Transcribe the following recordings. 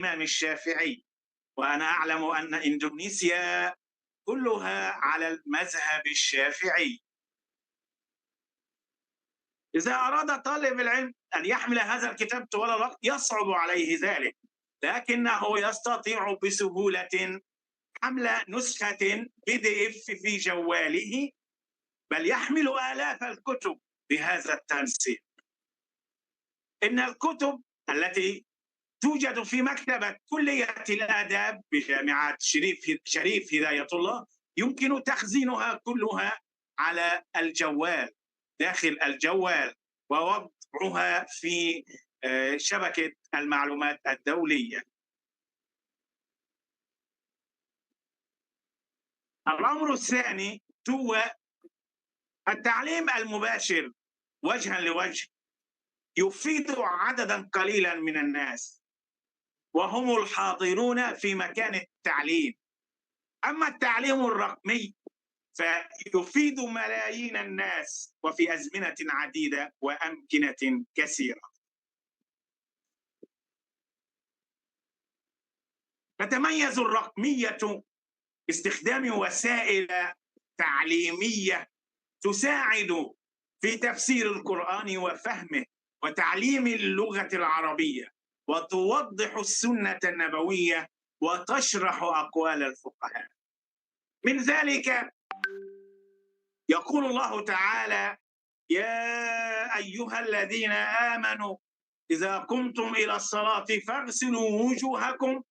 الإمام الشافعي، وأنا أعلم أن إندونيسيا كلها على المذهب الشافعي. إذا أراد طالب العلم أن يحمل هذا الكتاب طوال الوقت يصعب عليه ذلك، لكنه يستطيع بسهولة حمل نسخة PDF في جواله، بل يحمل آلاف الكتب بهذا التنسيق. إن الكتب التي توجد في مكتبة كلية الآداب بجامعة شريف هداية الله يمكن تخزينها كلها على الجوال، داخل الجوال، ووضعها في شبكة المعلومات الدولية. الأمر الثاني هو التعليم المباشر وجها لوجه، يفيد عددا قليلا من الناس وهم الحاضرون في مكان التعليم. أما التعليم الرقمي فيفيد ملايين الناس وفي أزمنة عديدة وأمكنة كثيرة. تتميز الرقمية باستخدام وسائل تعليمية تساعد في تفسير القرآن وفهمه وتعليم اللغة العربية، وتوضح السنة النبوية وتشرح أقوال الفقهاء. من ذلك يقول الله تعالى: يا أيها الذين آمنوا إذا قمتم إلى الصلاة فاغسلوا وجوهكم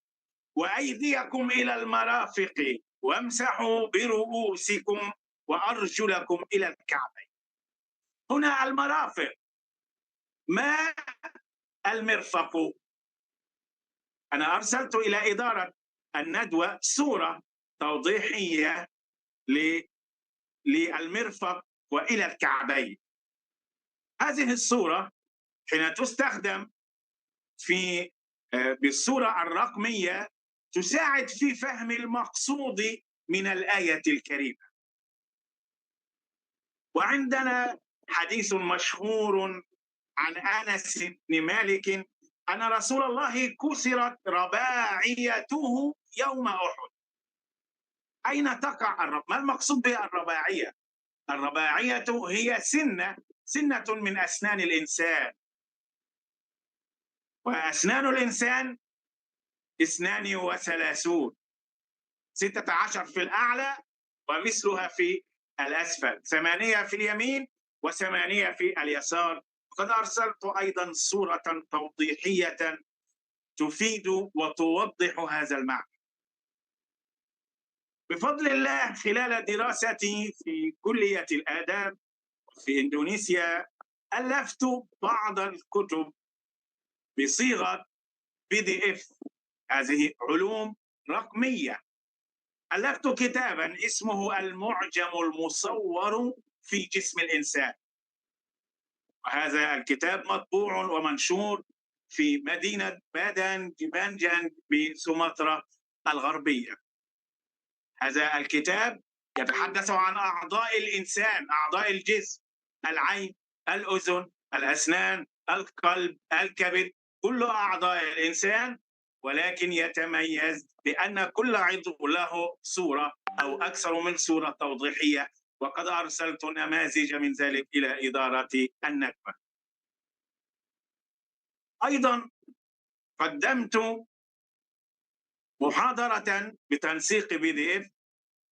وأيديكم إلى المرافق وامسحوا برؤوسكم وأرجلكم إلى الكعبين. هنا المرافق، ما المرفق؟ أنا أرسلت إلى إدارة الندوة صورة توضيحية للمرفق وإلى الكعبين. هذه الصورة حين تستخدم بالصورة الرقمية تساعد في فهم المقصود من الآية الكريمة. وعندنا حديث مشهور عن أنس بن مالك أن رسول الله كسرت رباعيته يوم أحد. أين تقع ما المقصود بالرباعية؟ الرباعية هي سنة من أسنان الإنسان، وأسنان الإنسان 32، 16 في الأعلى ومثلها في الأسفل، 8 في اليمين و8 في اليسار. قد أرسلت أيضا صورة توضيحية تفيد وتوضح هذا المعنى. بفضل الله خلال دراستي في كلية الآداب في إندونيسيا ألفت بعض الكتب بصيغة PDF، هذه علوم رقمية. ألفت كتابا اسمه المعجم المصور في جسم الإنسان، وهذا الكتاب مطبوع ومنشور في مدينة بانجان بسومطرة الغربية. هذا الكتاب يتحدث عن أعضاء الإنسان، أعضاء الجسم: العين، الأذن، الأسنان، القلب، الكبد، كل أعضاء الإنسان، ولكن يتميز بأن كل عضو له صورة أو أكثر من صورة توضيحية، وقد أرسلت نماذج من ذلك إلى إدارة الندوة. أيضا قدمت محاضرة بتنسيق PDF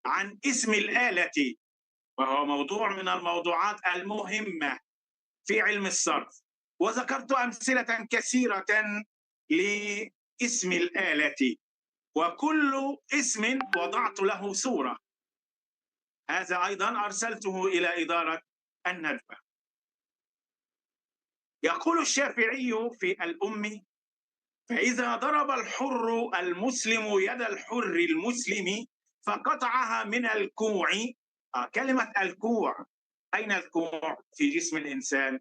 عن اسم الآلة، وهو موضوع من الموضوعات المهمة في علم الصرف، وذكرت أمثلة كثيرة لاسم الآلة، وكل اسم وضعت له صورة. هذا أيضا أرسلته إلى إدارة الندوة. يقول الشافعي في الأم: فإذا ضرب الحر المسلم يد الحر المسلم فقطعها من الكوع. كلمة الكوع، أين الكوع في جسم الإنسان؟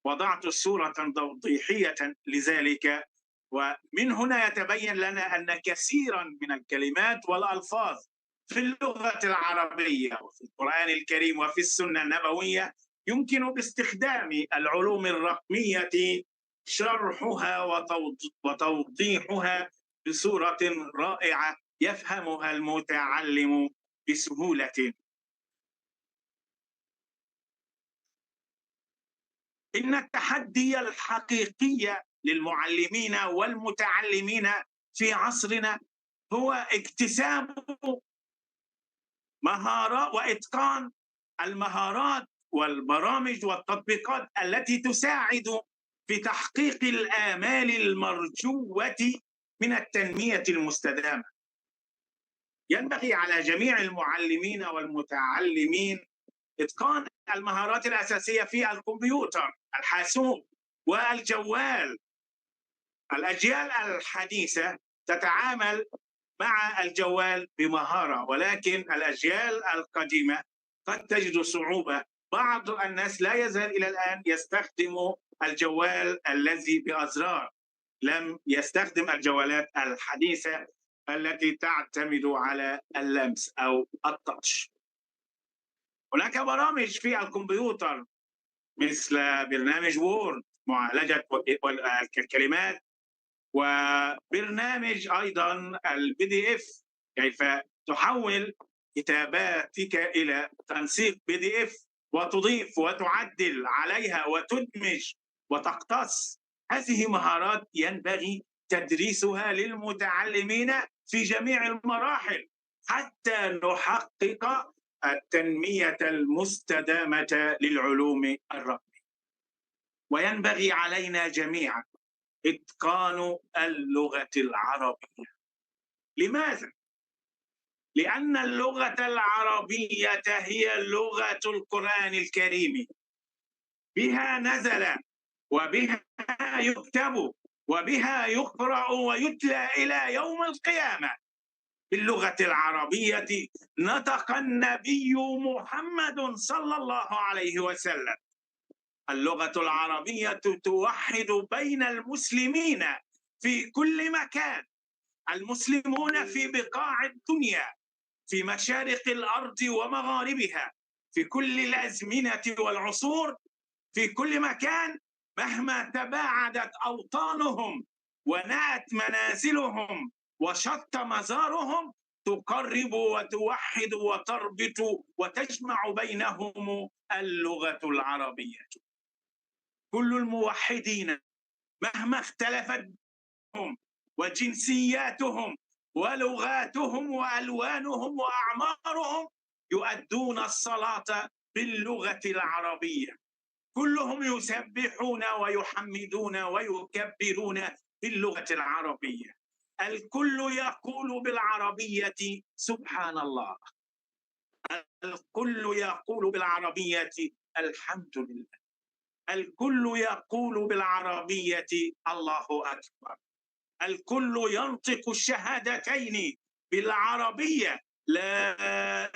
وضعت صورة توضيحية لذلك، ومن هنا يتبين لنا أن كثيرا من الكلمات والألفاظ في اللغة العربية وفي القرآن الكريم وفي السنة النبوية يمكن باستخدام العلوم الرقمية شرحها وتوضيحها بصورة رائعة يفهمها المتعلم بسهولة. إن التحدي الحقيقي للمعلمين والمتعلمين في عصرنا هو اكتساب مهارات وإتقان المهارات والبرامج والتطبيقات التي تساعد في تحقيق الآمال المرجوة من التنمية المستدامة. ينبغي على جميع المعلمين والمتعلمين إتقان المهارات الأساسية في الكمبيوتر، الحاسوب والجوال. الأجيال الحديثة تتعامل مع الجوال بمهارة، ولكن الأجيال القديمة قد تجد صعوبة. بعض الناس لا يزال إلى الآن يستخدم الجوال الذي بأزرار، لم يستخدم الجوالات الحديثة التي تعتمد على اللمس أو التاتش. هناك برامج في الكمبيوتر مثل برنامج وورد معالجة الكلمات، وبرنامج أيضا البي دي إف كيف تحول كتاباتك إلى تنسيق بي دي إف وتضيف وتعدل عليها وتدمج وتقتص. هذه مهارات ينبغي تدريسها للمتعلمين في جميع المراحل حتى نحقق التنمية المستدامة للعلوم الرقمية. وينبغي علينا جميعا إتقان اللغة العربية. لماذا؟ لأن اللغة العربية هي لغة القرآن الكريم، بها نزل وبها يكتب وبها يقرأ ويتلى إلى يوم القيامة. باللغة العربية نطق النبي محمد صلى الله عليه وسلم. اللغة العربية توحد بين المسلمين في كل مكان، المسلمون في بقاع الدنيا، في مشارق الأرض ومغاربها، في كل الأزمنة والعصور، في كل مكان، مهما تباعدت أوطانهم ونأت منازلهم وشط مزارهم، تقرب وتوحد وتربط وتجمع بينهم اللغة العربية. كل الموحدين مهما اختلفت هم وجنسياتهم ولغاتهم وألوانهم وأعمارهم يؤدون الصلاة باللغة العربية. كلهم يسبحون ويحمدون ويكبرون باللغة العربية. الكل يقول بالعربية سبحان الله، الكل يقول بالعربية الحمد لله، الكل يقول بالعربية الله أكبر، الكل ينطق الشهادتين بالعربية لا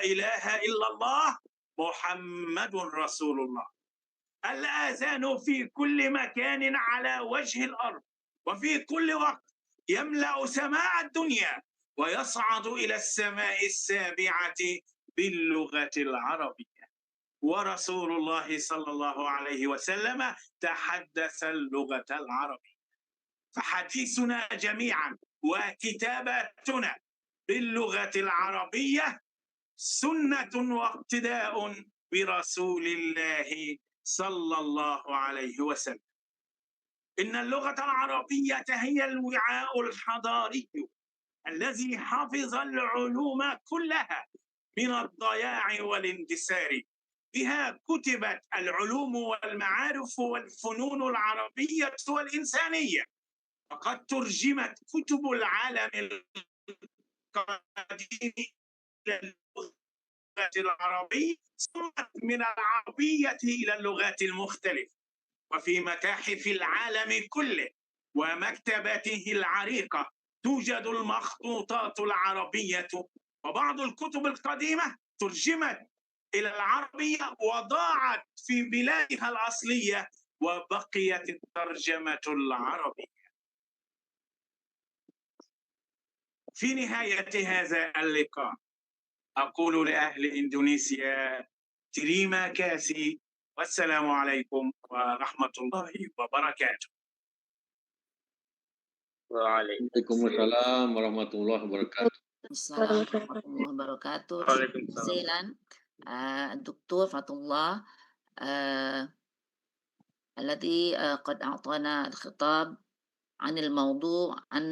إله إلا الله محمد رسول الله. الآذان في كل مكان على وجه الأرض وفي كل وقت يملأ سماء الدنيا ويصعد إلى السماء السابعة باللغة العربية. ورسول الله صلى الله عليه وسلم تحدث اللغة العربية. فحديثنا جميعا وكتاباتنا باللغة العربية سنة واقتداء برسول الله صلى الله عليه وسلم. إن اللغة العربية هي الوعاء الحضاري الذي حفظ العلوم كلها من الضياع والاندثار. بها كتبت العلوم والمعارف والفنون العربية والإنسانية، وقد ترجمت كتب العالم القديم إلى اللغة العربية، صمت من العربية إلى اللغات المختلفة. وفي متاحف العالم كله ومكتباته العريقة توجد المخطوطات العربية، وبعض الكتب القديمة ترجمت إلى العربية وضاعت في بلادها الأصلية وبقيت الترجمة العربية. في نهاية هذا اللقاء أقول لأهل إندونيسيا تريما كاسي، والسلام عليكم ورحمة الله وبركاته. Waalaikumsalam warahmatullahi wabarakatuh. السلام ورحمة الله وبركاته. شكرا جزيلا الدكتور فتح الله الذي قد أعطانا الخطاب عن الموضوع عن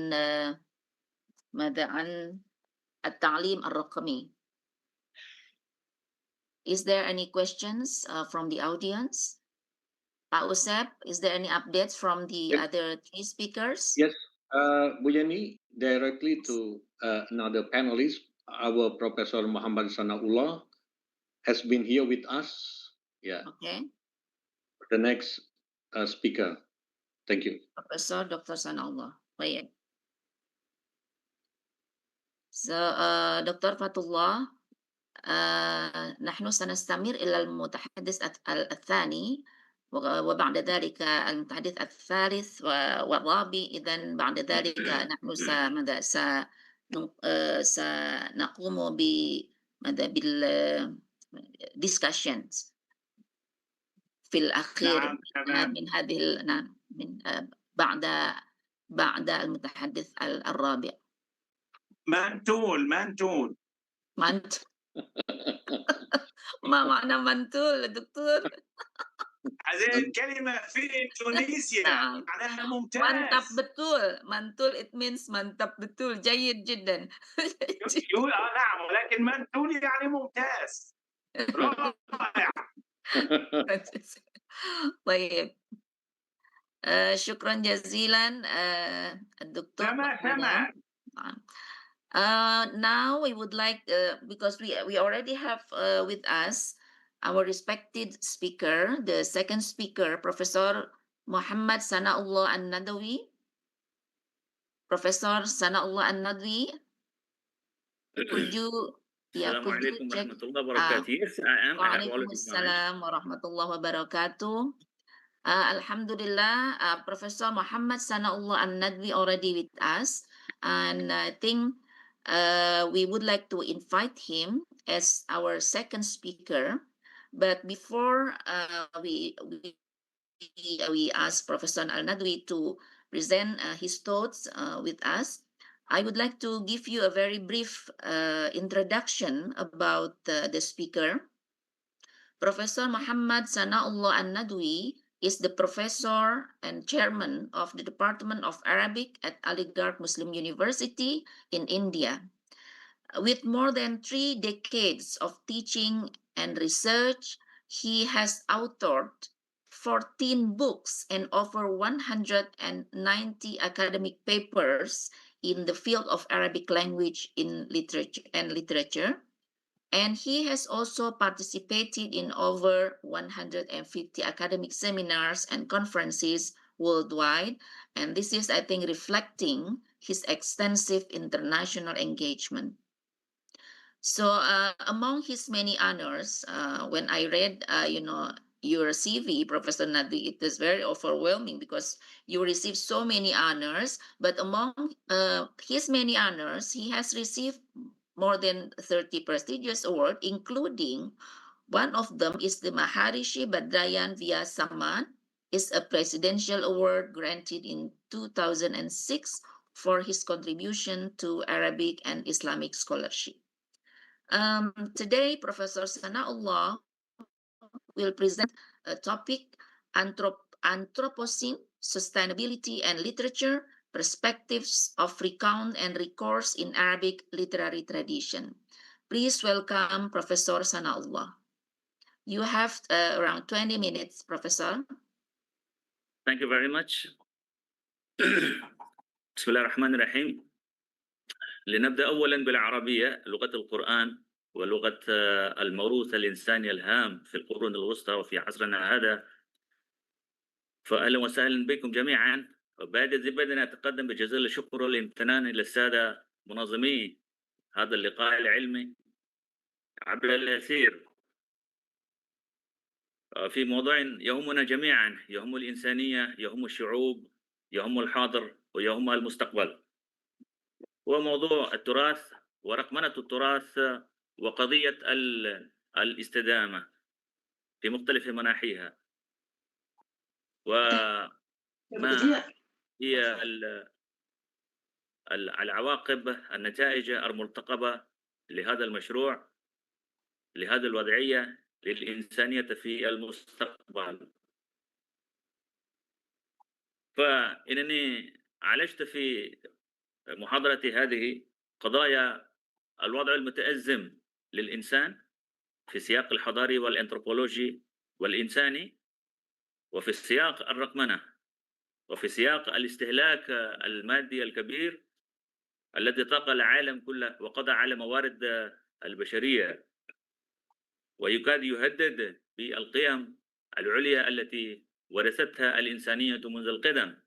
ماذا عن التعليم الرقمي. Is there any questions from the audience? Pak Usep, is there any updates from the other three speakers? Yes, Bu Yani, directly to another panelist, our Professor Muhammad Sanaullah has been here with us. Yeah. Okay. The next speaker. Thank you. Professor Dr. Sanaullah. Baik. So, Dr. Fatullah, نحن سنستمر إلى المتحدث الثاني وبعد ذلك المتحدث الثالث والرابع. إذن بعد ذلك نحن سنقوم بالدiscussions في الأخير. نعم. من هذه من بعد المتحدث الرابع. منتول ما معنى منتول دكتور؟ هذه الكلمة في إندونيسيا نعم. معناها مantap ممتاز. betul. Mantul it means mantap betul. جيد جدا. نعم، ولكن منتول يعني ممتاز رائع. طيب شكرا جزيلا الدكتور. تمام. Now we would like because we already have with us our respected speaker, the second speaker, Professor Muhammad Sanaullah An-Nadawi. Professor Sanaullah An-Nadawi, could you Assalamualaikum warahmatullahi wabarakatuh. Yes, I am. Waalaikumsalam warahmatullahi wabarakatuh. Alhamdulillah, Professor Muhammad Sanaullah An-Nadawi already with us, and I think we would like to invite him as our second speaker. But before we ask Professor Al-Nadwi to present his thoughts with us, I would like to give you a very brief introduction about the speaker. Professor Muhammad Sanaullah An-Nadwi is the professor and chairman of the Department of Arabic at Aligarh Muslim University in India. With more than 3 decades of teaching and research, he has authored 14 books and over 190 academic papers in the field of Arabic language in literature. And he has also participated in over 150 academic seminars and conferences worldwide. And this is, I think, reflecting his extensive international engagement. So among his many honors, when I read, your CV, Professor Nadwi, it is very overwhelming because you received so many honors. But among his many honors, he has received more than 30 prestigious awards, including one of them is the Maharishi Badrayan Vyasaman, is a presidential award granted in 2006 for his contribution to Arabic and Islamic scholarship. Today, Professor Sanaullah will present a topic, Anthropocene, Sustainability and Literature, Perspectives of Recount and Recourse in Arabic Literary Tradition. Please welcome Professor Sanaullah. You have around 20 minutes, Professor. Thank you very much. بسم الله الرحمن الرحيم. لنبدأ أولا بالعربية، لغة القرآن ولغة الموروث الإنساني الهام في القرون الوسطى وفي عصرنا هذا. فأهلا وسهلا بكم جميعا. بدنا أتقدم بجزيل الشكر والامتنان إلى السادة منظمي هذا اللقاء العلمي عبر الأثير في موضوع يهمنا جميعا، يهم الإنسانية، يهم الشعوب، يهم الحاضر ويهم المستقبل. وموضوع التراث ورقمنة التراث وقضية الاستدامة في مختلف مناحيها، وما هي العواقب النتائج المرتقبة لهذا المشروع، لهذه الوضعية للإنسانية في المستقبل. فإنني عالجت في محاضرتي هذه قضايا الوضع المتأزم للإنسان في السياق الحضاري والأنثروبولوجي والإنساني، وفي السياق الرقمنة، وفي سياق الاستهلاك المادي الكبير الذي طاق العالم كله وقضى على موارد البشرية، ويكاد يهدد بالقيم العليا التي ورثتها الإنسانية منذ القدم.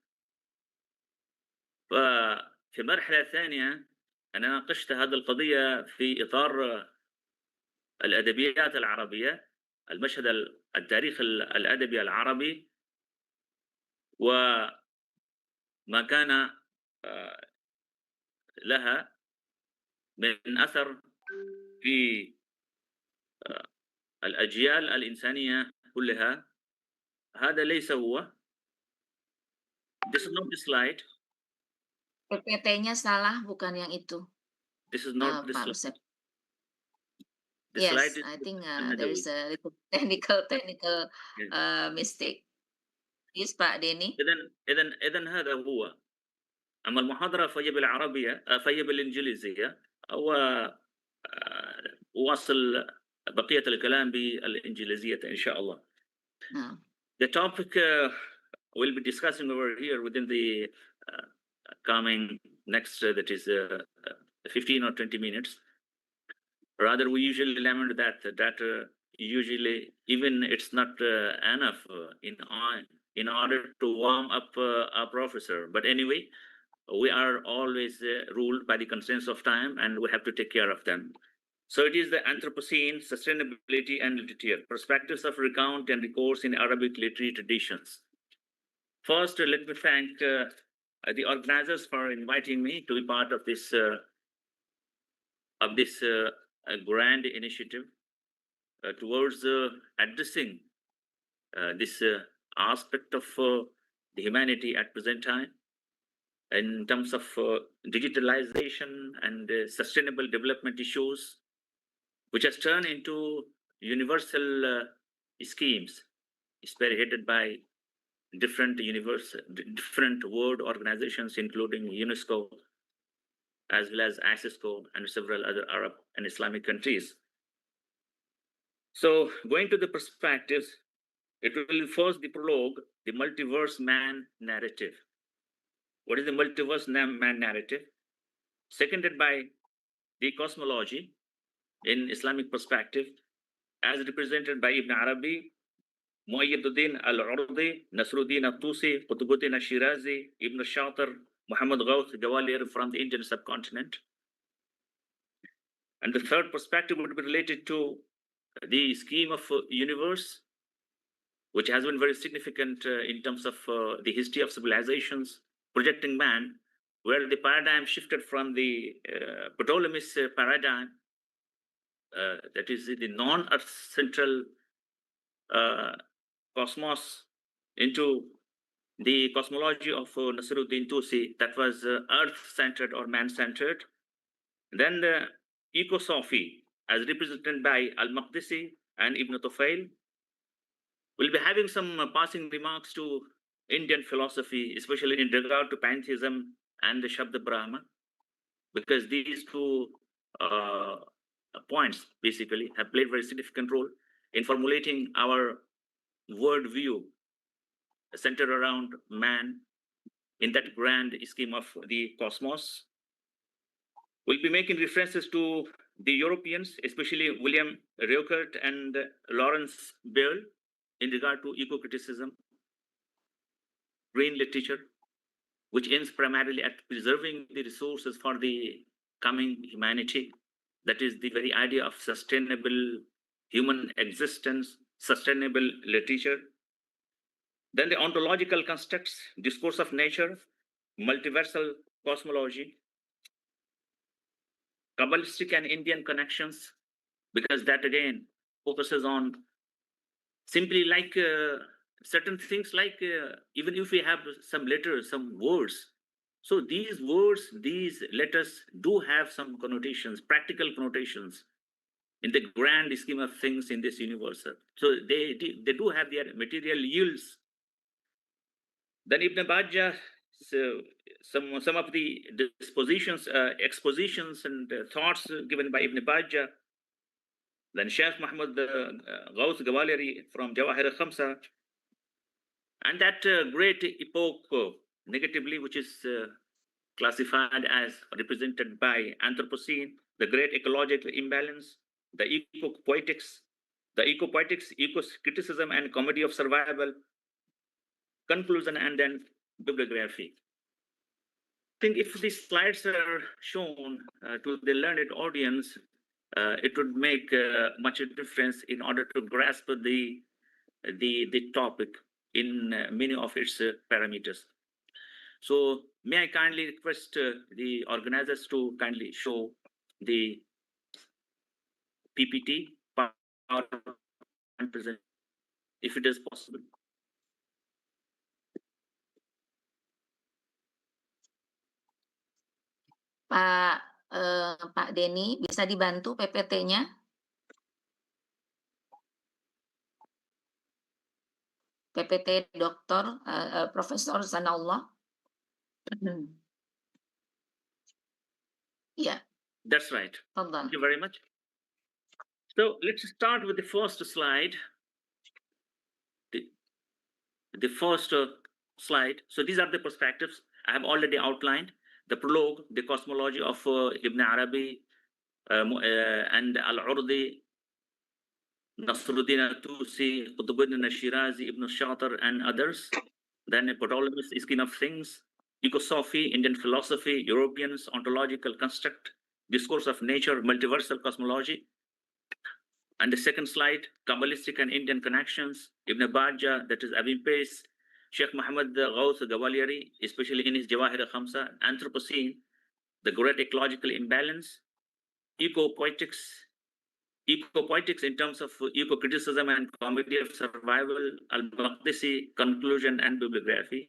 ففي المرحلة الثانية أنا ناقشت هذه القضية في إطار الأدبيات العربية، المشهد التاريخ الأدبي العربي، وما كان لها من أثر في الأجيال الإنسانية كلها. هذا ليس هو. This is not the slide. PPT-nya salah, bukan yang itu. This is not the Pak slide. Rusep. The Yes, slide is I think another there way. is a little technical Yeah. mistake. Yes, Pak Denny. إذن هذا هو. أما المحاضرة فهي بالعربية، فهي بالإنجليزية، أو واصل بقية الكلام بالإنجليزية إن شاء الله. No. The topic we'll be discussing over here within the coming next, that is 15 or 20 minutes. Rather, we usually lament that usually even it's not enough in order to warm up our professor. But anyway, we are always ruled by the constraints of time, and we have to take care of them. So it is the Anthropocene, Sustainability and Literature, Perspectives of Recount and Recourse in Arabic Literary Traditions. First, let me thank the organizers for inviting me to be part of this grand initiative towards addressing this aspect of the humanity at present time in terms of digitalization and sustainable development issues, which has turned into universal schemes spearheaded by different world organizations, including UNESCO, as well as ASISCO and several other Arab and Islamic countries. So going to the perspectives, it will first the prologue, the multiverse man narrative. What is the multiverse man narrative? Seconded by the cosmology in Islamic perspective, as represented by Ibn Arabi, Mu'ayyiduddin al-Urdi, Nasruddin al-Tusi, Qutbuddin al-Shirazi, Ibn al-Shatir, Muhammad Ghawth Gawalir from the Indian subcontinent. And the third perspective would be related to the scheme of universe, which has been very significant in terms of the history of civilizations, projecting man, where the paradigm shifted from the Ptolemy's paradigm, that is the non-Earth central cosmos, into the cosmology of Nasruddin Tusi, that was Earth-centered or man-centered. Then the ecosophy, as represented by Al-Maqdisi and Ibn Tufail. We'll be having some passing remarks to Indian philosophy, especially in regard to pantheism and the Shabda Brahma, because these two points basically have played very significant role in formulating our worldview centered around man in that grand scheme of the cosmos. We'll be making references to the Europeans, especially William Reuchert and Lawrence Beall, in regard to eco-criticism, green literature, which aims primarily at preserving the resources for the coming humanity. That is the very idea of sustainable human existence, sustainable literature. Then the ontological constructs, discourse of nature, multiversal cosmology, Kabbalistic and Indian connections, because that again focuses on simply like certain things, like even if we have some letters, some words, So these words, these letters do have some connotations, practical connotations in the grand scheme of things in this universe. So they do have their material yields. Then Ibn Bajjah, so some of the dispositions, expositions and thoughts given by Ibn Bajjah. Then Sheikh Muhammad Ghaus Gawaleri from Jawahir Khamsa, and that great epoch negatively, which is classified as represented by Anthropocene, the great ecological imbalance, the eco-poetics, eco-criticism and comedy of survival, conclusion, and then bibliography. I think if these slides are shown to the learned audience, it would make much a difference in order to grasp the topic in many of its parameters. So may I kindly request the organizers to kindly show the PPT, PowerPoint present, if it is possible. Pak Denny, bisa dibantu PPT-nya? PPT Dr. Profesor Sanaullah. Yeah. That's right. Thank you very much. So let's start with the first slide. The first slide. So these are the perspectives I have already outlined. The prologue, the cosmology of Ibn Arabi and Al-Urdi, Nasruddin al-Tusi, Qutbuddin al-Shirazi, Ibn al-Shatir, and others. Then a Ptolemy's scheme of things, ecosophy, Indian philosophy, Europeans, ontological construct, discourse of nature, multiversal cosmology. And the second slide, Kabbalistic and Indian connections, Ibn Bajjah, that is Abin Pace, Sheikh Muhammad Ghaus Gawaleri, especially in his Jawahir Khamsa, Anthropocene, the great ecological imbalance, eco-poetics in terms of eco-criticism and comedy of survival, Al-Maqdisi, conclusion and bibliography.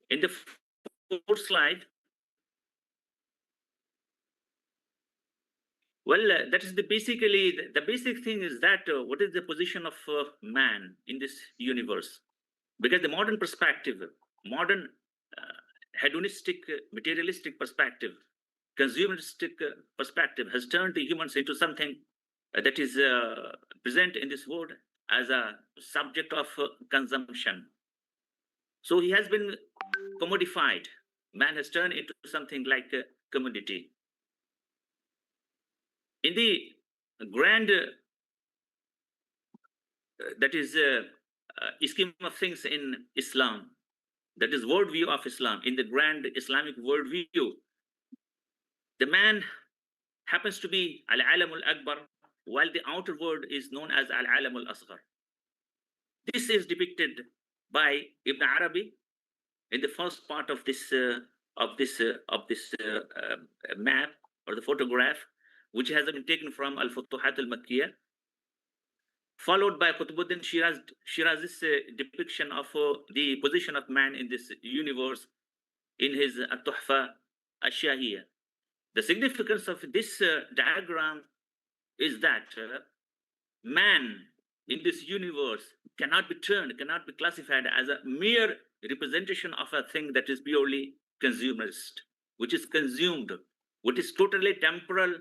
In the fourth slide, well, that is the basic thing is that what is the position of man in this universe? Because the modern perspective, modern hedonistic, materialistic perspective, consumeristic perspective has turned the humans into something that is present in this world as a subject of consumption. So he has been commodified. Man has turned into something like a commodity. In the grand, that is scheme of things in Islam, that is worldview of Islam, in the grand Islamic worldview, the man happens to be Al-Alam al-Akbar, while the outer world is known as Al-Alam al-Asghar. This is depicted by Ibn Arabi in the first part of this map or the photograph, which has been taken from Al-Futuhat al-Makkiyah, followed by Qutbuddin Shirazi's depiction of the position of man in this universe in his At-Tuhfa al-Shahiyah. The significance of this diagram is that man in this universe cannot be classified as a mere representation of a thing that is purely consumerist, which is consumed, which is totally temporal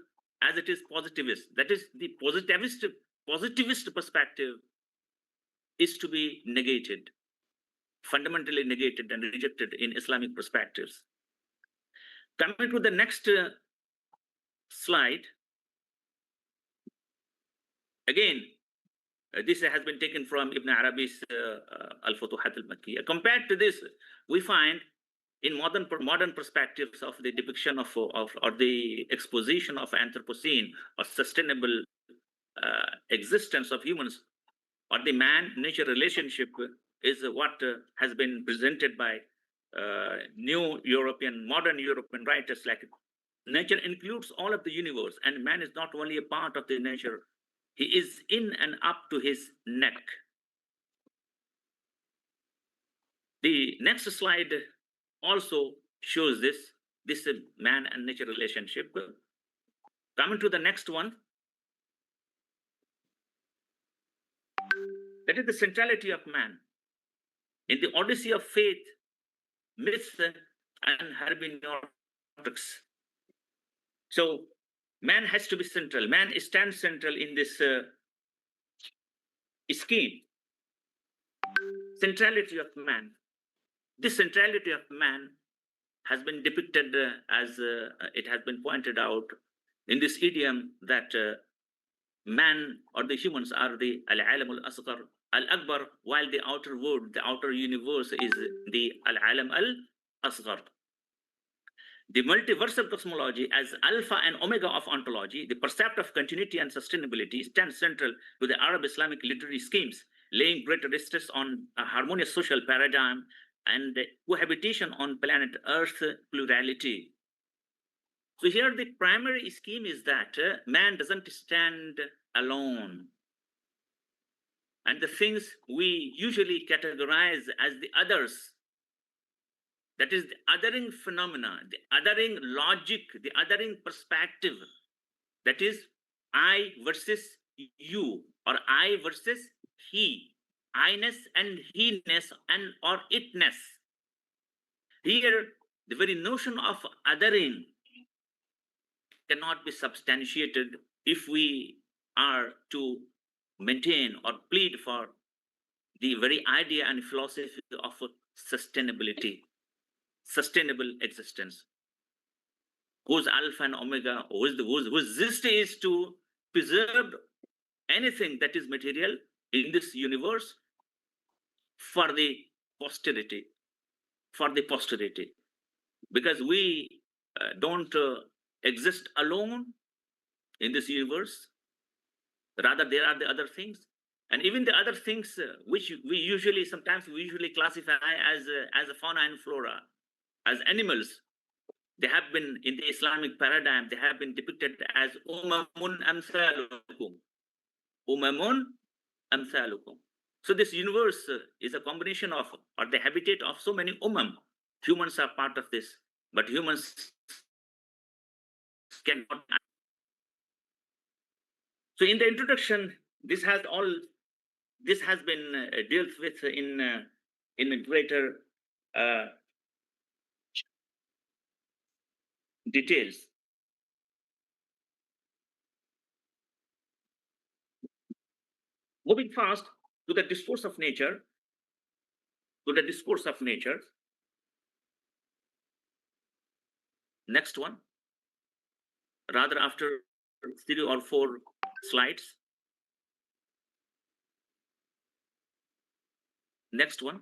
as it is positivist. That is, the positivist perspective is to be negated, fundamentally negated and rejected in Islamic perspectives. Coming to the next slide, again, this has been taken from Ibn Arabi's Al-Futuhat al-Makkiyah. Compared to this, we find in modern perspectives of the depiction of or the exposition of Anthropocene or sustainable existence of humans, or the man-nature relationship is what has been presented by modern European writers. Like, nature includes all of the universe, and man is not only a part of the nature, he is in and up to his neck. The next slide also shows this man and nature relationship. Coming to the next one, that is the centrality of man. In the Odyssey of faith, myth, and hermeneutics. So man has to be central. Man stands central in this scheme. Centrality of man. This centrality of man has been depicted as it has been pointed out in this idiom that man or the humans are the al-alam al-asghar al-akbar, while the outer world, the outer universe is the al-alam al-asghar. The multiversal cosmology as alpha and omega of ontology, the percept of continuity and sustainability, stands central to the Arab Islamic literary schemes, laying greater stress on a harmonious social paradigm and cohabitation on planet Earth plurality. So here the primary scheme is that man doesn't stand alone. And the things we usually categorize as the others, that is the othering phenomena, the othering logic, the othering perspective, that is I versus you, or I versus he, I-ness and he-ness and or it-ness. Here, the very notion of othering cannot be substantiated if we are to maintain or plead for the very idea and philosophy of sustainability, sustainable existence, whose alpha and omega, whose zest is to preserve anything that is material in this universe for the posterity, because we don't exist alone in this universe. Rather, there are the other things, and even the other things which we usually classify as a fauna and flora, as animals. They have been, in the Islamic paradigm, they have been depicted as umamun amthalukum. Umamun amthalukum. So this universe is a combination of, or the habitat of so many Humans are part of this, but humans cannot. So in the introduction, this has been dealt with in greater details. Moving fast to the discourse of nature, Next one, rather after 3 or 4 slides. Next one.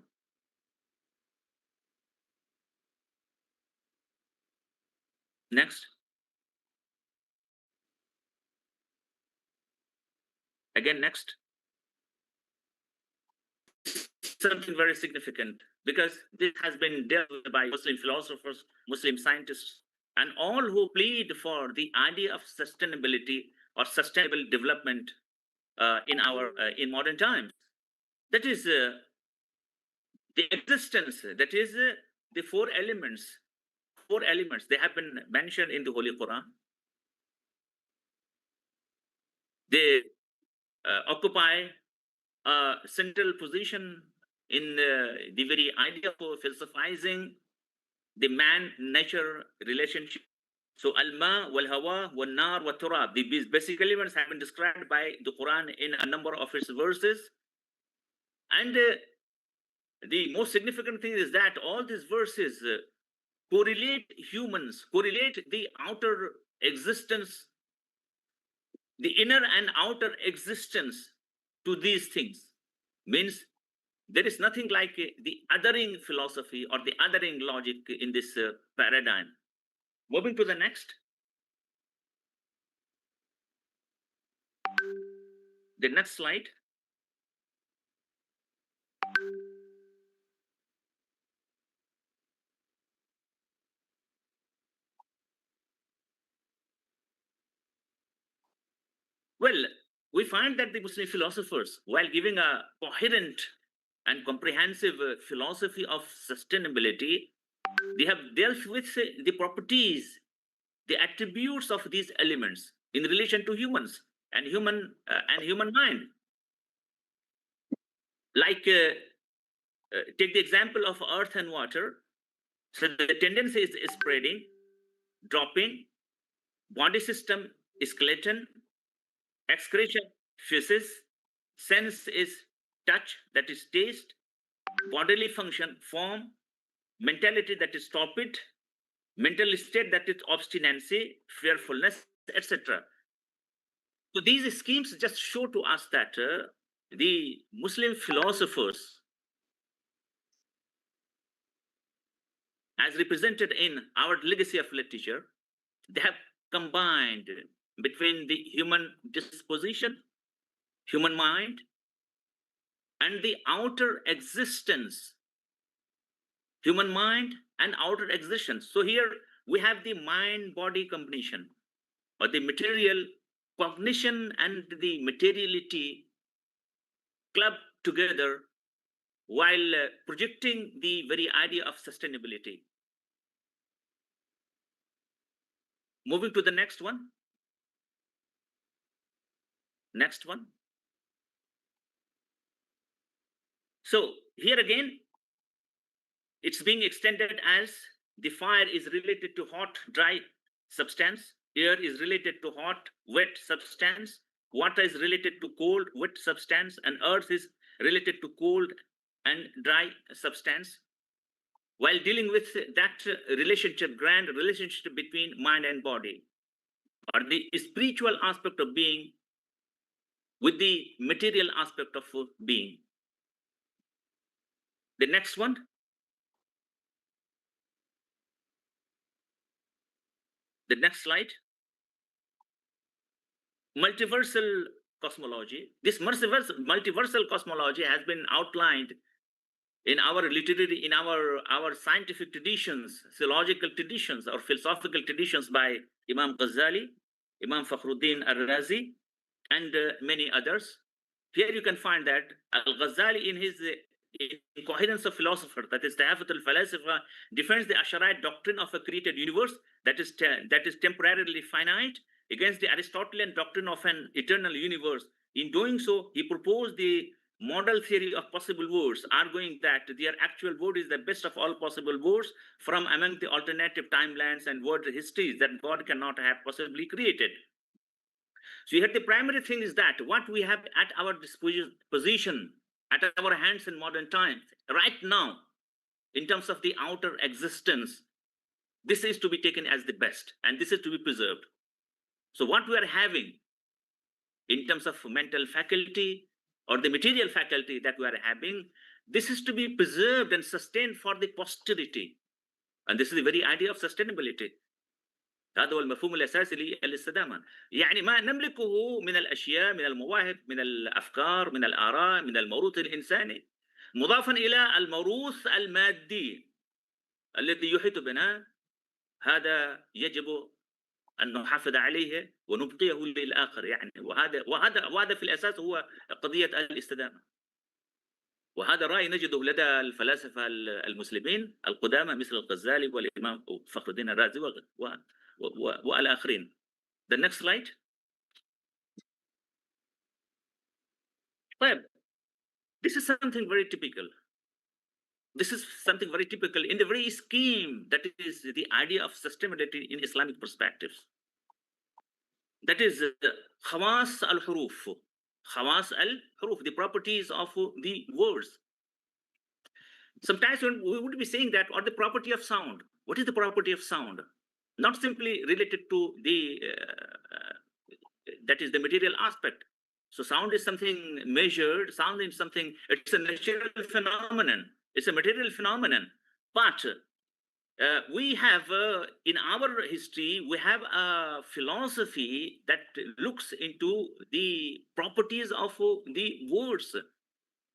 Next. Again, next. Something very significant, because this has been dealt with by Muslim philosophers, Muslim scientists, and all who plead for the idea of sustainability or sustainable development in modern times. That is the existence, that is the 4 elements. 4 elements, they have been mentioned in the Holy Quran. They occupy a central position in the very idea of philosophizing the man-nature relationship. So al-ma, wal-hawa, wal-nar, wal-turab, these basic elements have been described by the Quran in a number of its verses. And the most significant thing is that all these verses correlate the outer existence, the inner and outer existence to these things. Means there is nothing like the othering philosophy or the othering logic in this paradigm. Moving to the next. The next slide. Well, we find that the Muslim philosophers, while giving a coherent and comprehensive philosophy of sustainability, They have dealt with the properties, the attributes of these elements in relation to humans and human mind. Like take the example of earth and water. So the tendency is spreading, dropping, body system, skeleton, excretion, feces, sense is touch, that is taste, bodily function, form, mentality, that is torpid, mental state, that is obstinacy, fearfulness, etc. So these schemes just show to us that the Muslim philosophers, as represented in our legacy of literature, they have combined between the human disposition, human mind, and the outer existence, human mind and outer existence. So here we have the mind-body combination, or the material cognition and the materiality clubbed together while projecting the very idea of sustainability. Moving to the next one. Next one. So here again, it's being extended as the fire is related to hot, dry substance, air is related to hot, wet substance, water is related to cold, wet substance, and earth is related to cold and dry substance. While dealing with that relationship, grand relationship between mind and body, or the spiritual aspect of being with the material aspect of being. The next one. The next slide. Multiversal cosmology. This multiversal cosmology has been outlined in our literary, in our scientific traditions, theological traditions, or philosophical traditions by Imam Ghazali, Imam Fakhruddin al-Razi, and many others. Here you can find that Al-Ghazali in his Incoherence of Philosopher, that is Tahafut al-Falasifa, defends the Asharite doctrine of a created universe that is temporarily finite against the Aristotelian doctrine of an eternal universe. In doing so, he proposed the model theory of possible worlds, arguing that their actual world is the best of all possible worlds from among the alternative timelines and world histories that God cannot have possibly created. So here the primary thing is that what we have at our disposition, at our hands in modern times, right now, in terms of the outer existence, this is to be taken as the best, and this is to be preserved. So what we are having in terms of mental faculty or the material faculty that we are having, this is to be preserved and sustained for the posterity. And this is the very idea of sustainability. هذا هو المفهوم الأساسي للاستدامة. يعني ما نملكه من الأشياء، من المواهب، من الأفكار، من الآراء، من الموروث الإنساني، مضافا إلى الموروث المادي الذي يحيط بنا، هذا يجب أن نحافظ عليه ونبقيه للآخر. يعني وهذا في الأساس هو قضية الاستدامة. وهذا الرأي نجده لدى الفلاسفة المسلمين القدامى مثل الغزالي والإمام فخر الدين الرازي والآخرين. The next slide. طيب, this is something very typical. This is something very typical in the very scheme that is the idea of sustainability in Islamic perspectives. That is khawas al-huruf. Khawas al-huruf, the properties of the words. Sometimes we would be saying that, or the property of sound. What is the property of sound? Not simply related to the, that is the material aspect. So sound is something measured, sound is something, it's a natural phenomenon, it's a material phenomenon. But we have, in our history, we have a philosophy that looks into the properties of the words.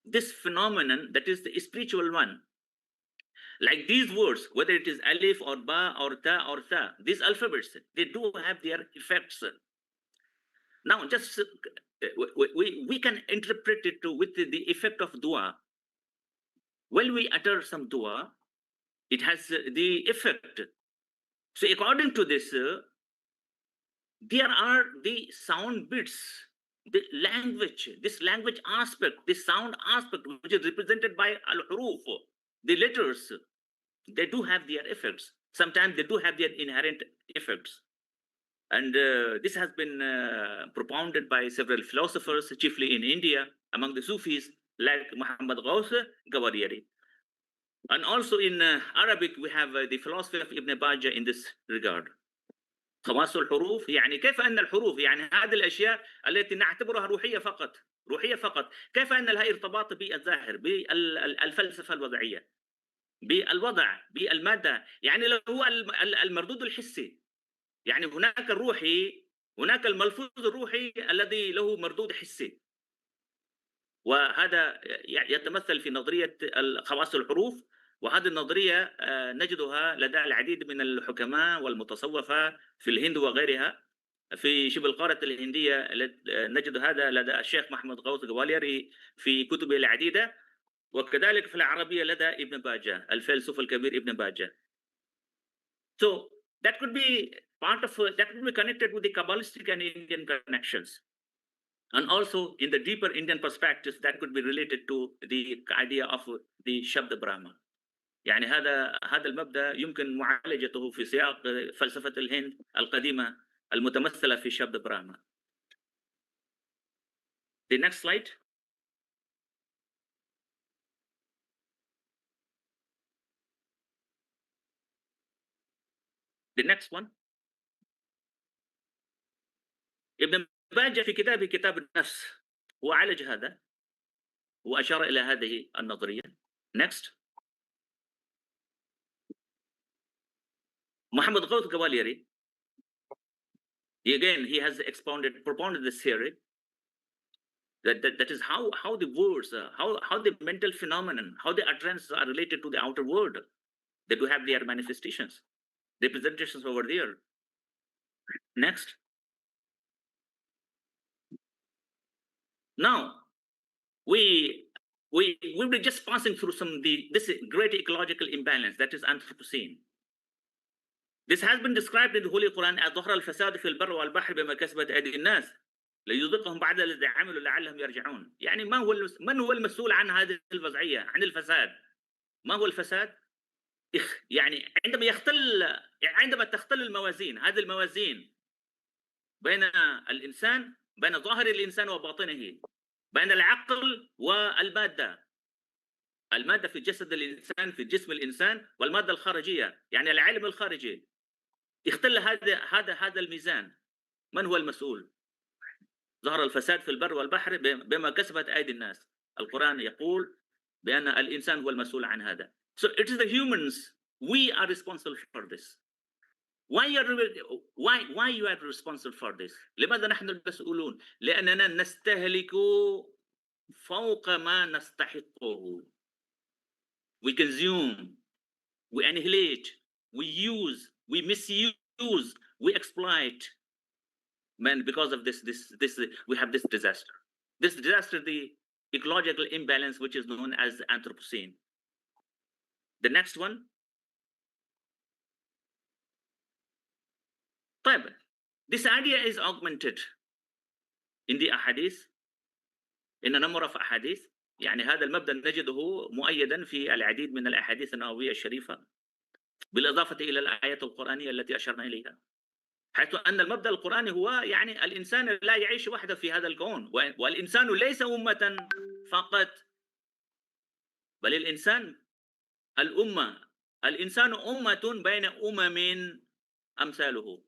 This phenomenon, that is the spiritual one. Like these words, whether it is alif or ba or ta or tha, these alphabets, they do have their effects. Now, just we can interpret it with the effect of dua. When we utter some dua, it has the effect. So according to this, there are the sound bits, the language, this language aspect, this sound aspect, which is represented by al-huruf, the letters, they do have their effects. Sometimes they do have their inherent effects. And this has been propounded by several philosophers, chiefly in India, among the Sufis, like Muhammad Ghaus Gawariari. And also in Arabic, we have the philosophy of Ibn Bajjah in this regard. خواص الحروف يعني كيف أن الحروف يعني هذه الأشياء التي نعتبرها روحية فقط، روحية فقط، كيف أن لها ارتباط بالظاهر، بالفلسفة الوضعية، بالوضع، بالمادة، يعني لو هو المردود الحسي، يعني هناك الروحي، هناك الملفوظ الروحي الذي له مردود حسي، وهذا يتمثل في نظرية خواص الحروف. وهذه النظرية نجدها لدى العديد من الحكماء والمتصوفة في الهند وغيرها. في شبه القارة الهندية نجد هذا لدى الشيخ محمد غوث غواليري في كتبه العديدة، وكذلك في العربية لدى ابن باجة، الفيلسوف الكبير ابن باجة. So that could be part of that could be connected with the Kabbalistic and Indian connections. And also in the deeper Indian perspectives that could be related to the idea of the Shabda Brahma. يعني هذا المبدأ يمكن معالجته في سياق فلسفة الهند القديمة المتمثلة في شبد براما. The next slide. The next one. ابن باجة في كتابه كتاب النفس هو عالج هذا وأشار إلى هذه النظرية. Next. Muhammad Ghaus Gawalieri, again, he has propounded this theory that is how the words, how the mental phenomenon, how the utterances are related to the outer world. They do have their manifestations, representations over there. Next. Now, we will be just passing through this great ecological imbalance that is Anthropocene. This has been described in the Holy Quran as ظهر الفساد في البر والبحر بما كسبت أيدي الناس ليذيقهم بعد الذي عملوا لعلهم يرجعون. يعني من هو المسؤول عن هذه الوضعية، عن الفساد؟ ما هو الفساد؟ يعني عندما تختل الموازين، هذه الموازين بين الإنسان، بين ظاهر الإنسان وباطنه، بين العقل والمادة، المادة في جسد الإنسان، في جسم الإنسان، والمادة الخارجية، يعني العلم الخارجي، اختل هذا الميزان. من هو المسؤول؟ ظهر الفساد في البر والبحر بما كسبت أيدي الناس. القرآن يقول بأن الإنسان هو المسؤول عن هذا. So it is the humans, we are responsible for this. Why you are responsible for this? لماذا نحن المسؤولون؟ لأننا نستهلك فوق ما نستحقه. We consume, we annihilate, we use, we misuse, we exploit. Man, because of this, we have this disaster. This disaster, the ecological imbalance, which is known as Anthropocene. The next one. طيب, this idea is augmented in the ahadith, in a number of ahadith. يعني هذا المبدأ نجده مؤيدا في العديد من الأحاديث النبوية الشريفة، بالإضافة إلى الآيات القرآنية التي أشرنا إليها، حيث أن المبدأ القرآني هو يعني الإنسان لا يعيش وحده في هذا الكون، والإنسان ليس أمة فقط، بل الإنسان الإنسان أمة بين أمم أمثاله.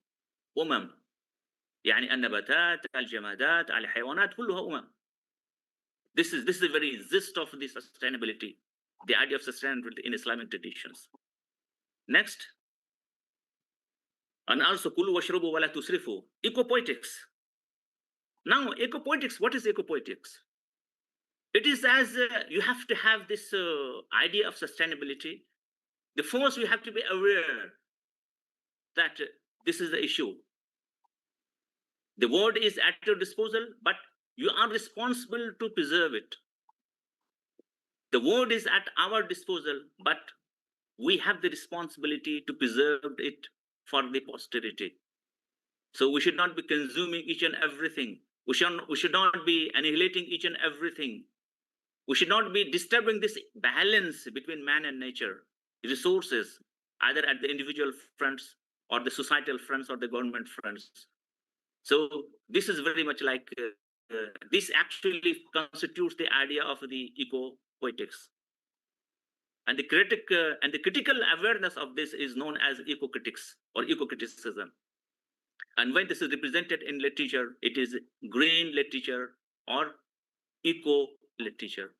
يعني النباتات، الجمادات، الحيوانات كلها أمم. This is the very gist of the sustainability, the idea of sustainability in Islamic traditions. Next. And also kulu washrubu wala tusrifu. Ecopoetics. Now, ecopoetics, what is ecopoetics? It is as you have to have this idea of sustainability. The first, you have to be aware that this is the issue. The world is at your disposal, but you are responsible to preserve it. The world is at our disposal, but we have the responsibility to preserve it for the posterity. So we should not be consuming each and everything. We should not be annihilating each and everything. We should not be disturbing this balance between man and nature, resources, either at the individual fronts or the societal fronts or the government fronts. So this is very much like, this actually constitutes the idea of the eco-poetics. And the critical awareness of this is known as eco-critics or eco-criticism. And when this is represented in literature, it is green literature or eco-literature,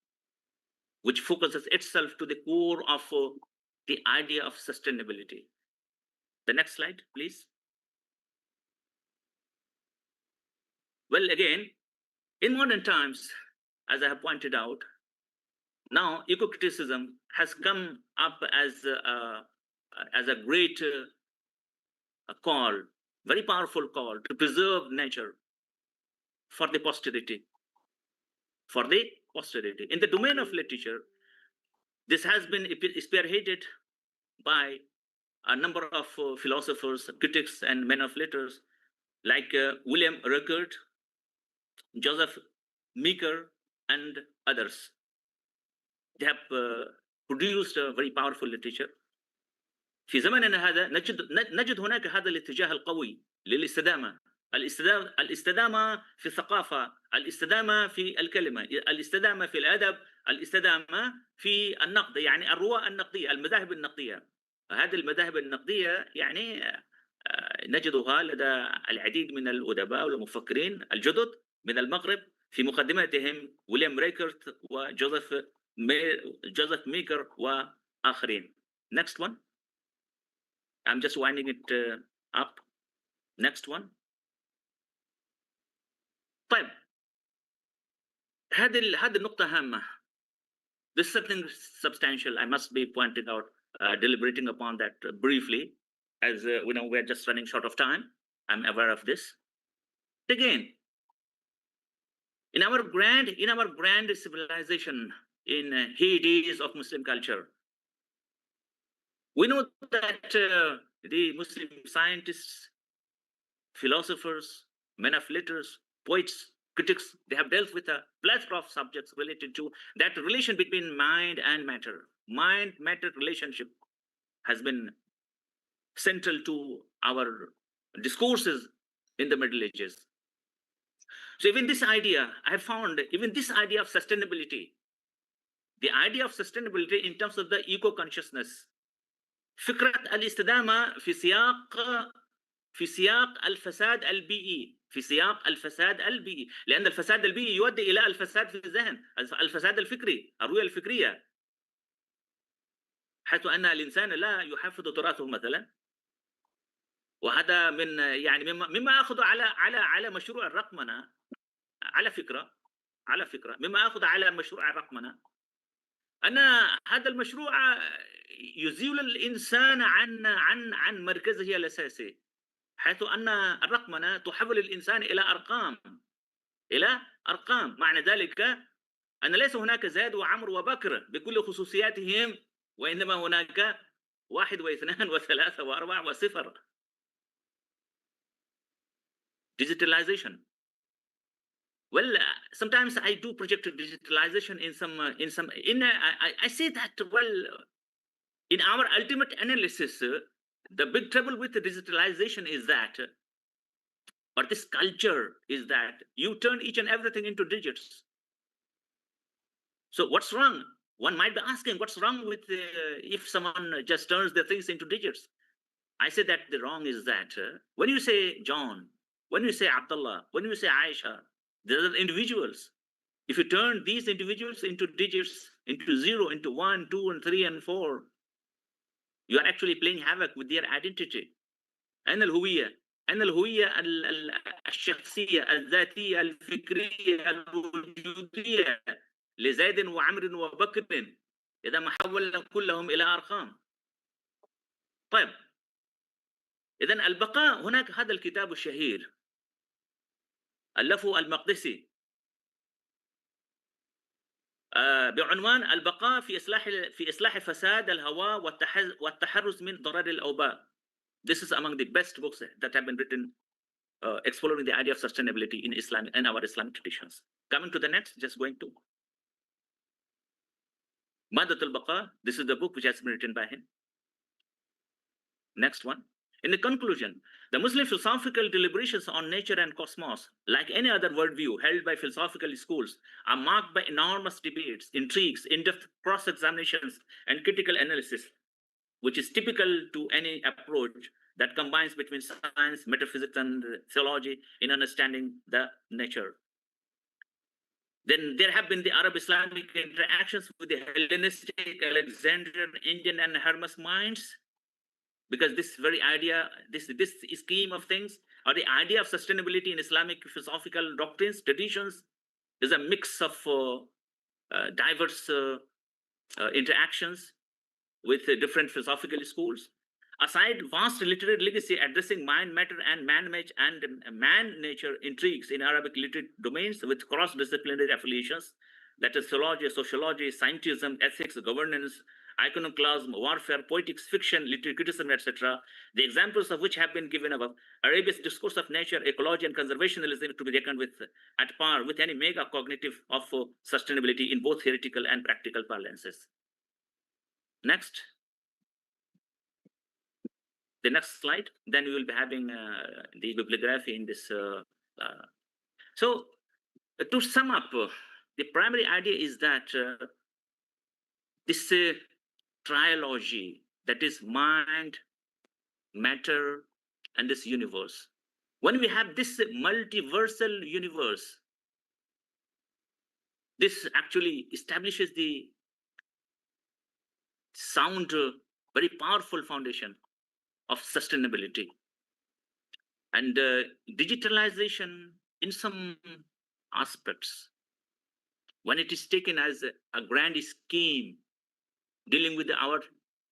which focuses itself to the core of the idea of sustainability. The next slide, please. Well, again, in modern times, as I have pointed out, now eco-criticism has come up as a great call, very powerful call to preserve nature for the posterity. For the posterity. In the domain of literature, this has been spearheaded by a number of philosophers, critics, and men of letters like William Ruckert, Joseph Meeker, and others. They have produced a very powerful literature. في زمننا هذا نجد هناك هذا الاتجاه القوي للاستدامة. الاستدامة في الثقافة، الاستدامة في الكلمة، الاستدامة في الأدب، الاستدامة في النقد، يعني الرواة النقدية، المذاهب النقدية. هذه المذاهب النقدية يعني نجدها لدى العديد من الأدباء والمفكرين الجدد من المغرب، في مقدمتهم ويليام ريكرت وجوزيف ميكر وآخرين. Next one. I'm just winding it up. Next one. طيب هذه النقطة هامة. This is something substantial. I must be pointed out, deliberating upon that briefly, as we know we're just running short of time. I'm aware of this. Again, in our grand civilization, in heydays of Muslim culture, we know that the Muslim scientists, philosophers, men of letters, poets, critics, they have dealt with a plethora of subjects related to that relation between mind and matter. Mind-matter relationship has been central to our discourses in the Middle Ages. So even this idea, I have found, even this idea of sustainability, the idea of sustainability in terms of the eco-consciousness, فكرة الاستدامة في سياق الفساد البيئي، في سياق الفساد البيئي، لأن الفساد البيئي يؤدي إلى الفساد في الذهن، الفساد الفكري، الرؤية الفكرية، حيث أن الإنسان لا يحافظ تراثه مثلا. وهذا من يعني مما أخذ على مشروع الرقمنة، على فكرة مما أخذ على مشروع الرقمنة، أن هذا المشروع يزيل الإنسان عن مركزه الأساسي، حيث أن الرقمنة تحول الإنسان إلى أرقام. معنى ذلك أن ليس هناك زيد وعمر وبكر بكل خصوصياتهم، وإنما هناك 1 و2 و3 و4 و0. Digitalization. Well, sometimes I do project digitalization I say that, well, in our ultimate analysis, the big trouble with the digitalization is that, or this culture is that, you turn each and everything into digits. So what's wrong? One might be asking, what's wrong with if someone just turns the things into digits? I say that the wrong is that when you say John, when you say Abdullah, when you say Aisha, these are individuals. If you turn these individuals into digits, into 0, into 1, 2, and 3, and 4, you are actually playing havoc with their identity. أين الهوية الشخصية الذاتية الفكرية الوجودية لزيد وعمر وبكر إذا ما حولنا كلهم إلى أرقام. طيب، إذن البقاء، هناك هذا الكتاب الشهير ألفه المقدسي، بعنوان البقاء في إصلاح فساد الهواء والتحرز من ضرر الأوباء. This is among the best books that have been written exploring the idea of sustainability in Islam and our Islamic traditions. Coming to the next, just going to Madat al-Baqa. This is the book which has been written by him. Next one. In the conclusion, the Muslim philosophical deliberations on nature and cosmos, like any other worldview held by philosophical schools, are marked by enormous debates, intrigues, in-depth cross-examinations, and critical analysis, which is typical to any approach that combines between science, metaphysics, and theology in understanding the nature. Then there have been the Arab-Islamic interactions with the Hellenistic, Alexandrian, Indian, and Hermes minds, because this very idea, this scheme of things, or the idea of sustainability in Islamic philosophical doctrines, traditions, is a mix of diverse interactions with different philosophical schools. Aside vast literary legacy addressing mind, matter, and man-nature intrigues in Arabic literary domains with cross-disciplinary affiliations, that is theology, sociology, scientism, ethics, governance, iconoclasm, warfare, poetics, fiction, literary criticism, etc., the examples of which have been given above, Arabia's discourse of nature, ecology, and conservationism to be reckoned with at par with any mega cognitive of sustainability in both theoretical and practical parlances. Next. The next slide, then we will be having the bibliography in this. So to sum up, the primary idea is that this trilogy, that is mind, matter, and this universe. When we have this multiversal universe, this actually establishes the sound, very powerful foundation of sustainability. And digitalization in some aspects, when it is taken as a grand scheme dealing with our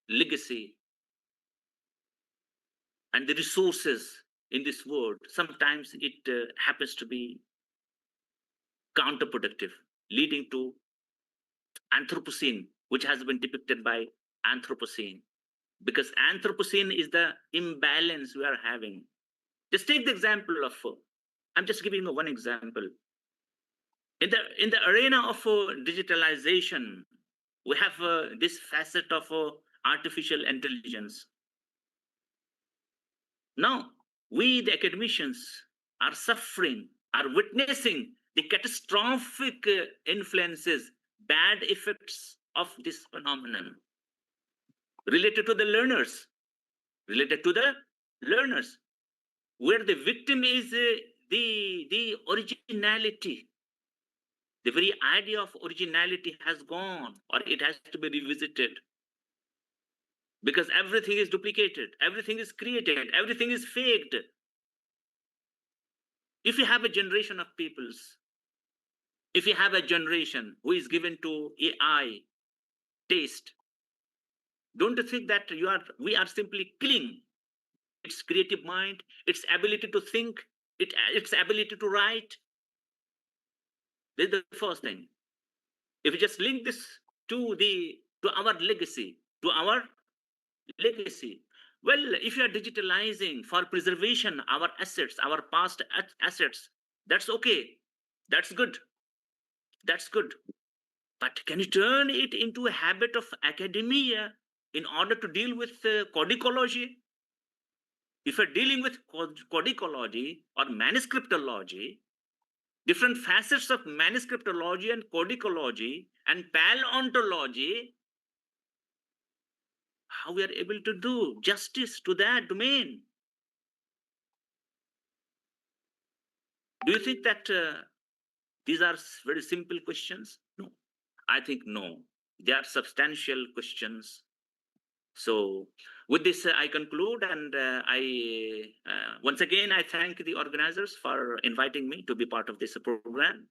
legacy and the resources in this world, sometimes it happens to be counterproductive, leading to Anthropocene, which has been depicted by Anthropocene, because Anthropocene is the imbalance we are having. Just take the example of, I'm just giving you one example. In the arena of digitalization, we have this facet of artificial intelligence. Now, we, the academicians, are suffering, are witnessing the catastrophic influences, bad effects of this phenomenon related to the learners, where the victim is the originality. The very idea of originality has gone, or it has to be revisited, because everything is duplicated, everything is created, everything is faked. If you have a generation of peoples, if you have a generation who is given to AI taste, don't you think that we are simply killing its creative mind, its ability to think, its ability to write? This is the first thing. If you just link this to our legacy, well, if you are digitalizing for preservation our assets, our past assets, that's okay, that's good. But can you turn it into a habit of academia in order to deal with codicology? If you're dealing with codicology or manuscriptology, different facets of manuscriptology and codicology and paleontology, how we are able to do justice to that domain? Do you think that these are very simple questions? No, I think no. They are substantial questions. So with this, I conclude, and once again, I thank the organizers for inviting me to be part of this program.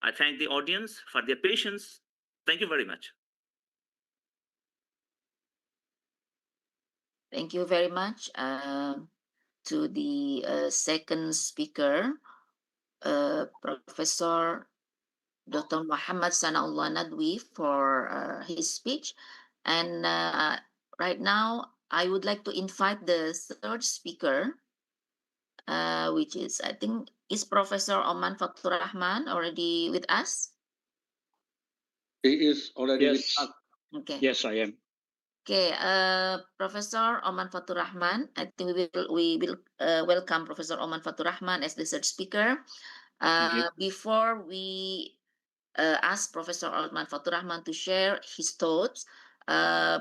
I thank the audience for their patience. Thank you very much. Thank you very much to the second speaker, Professor Dr. Muhammad Sanaullah Nadwi for his speech. And right now, I would like to invite the third speaker, which is, I think, is Professor Oman Fatur Rahman already with us? He is already with Yes, us. Okay. yes, I am. Okay, Professor Oman Fatur Rahman, I think we will welcome Professor Oman Fatur Rahman as the third speaker. Thank you. Before we ask Professor Oman Fatur Rahman to share his thoughts,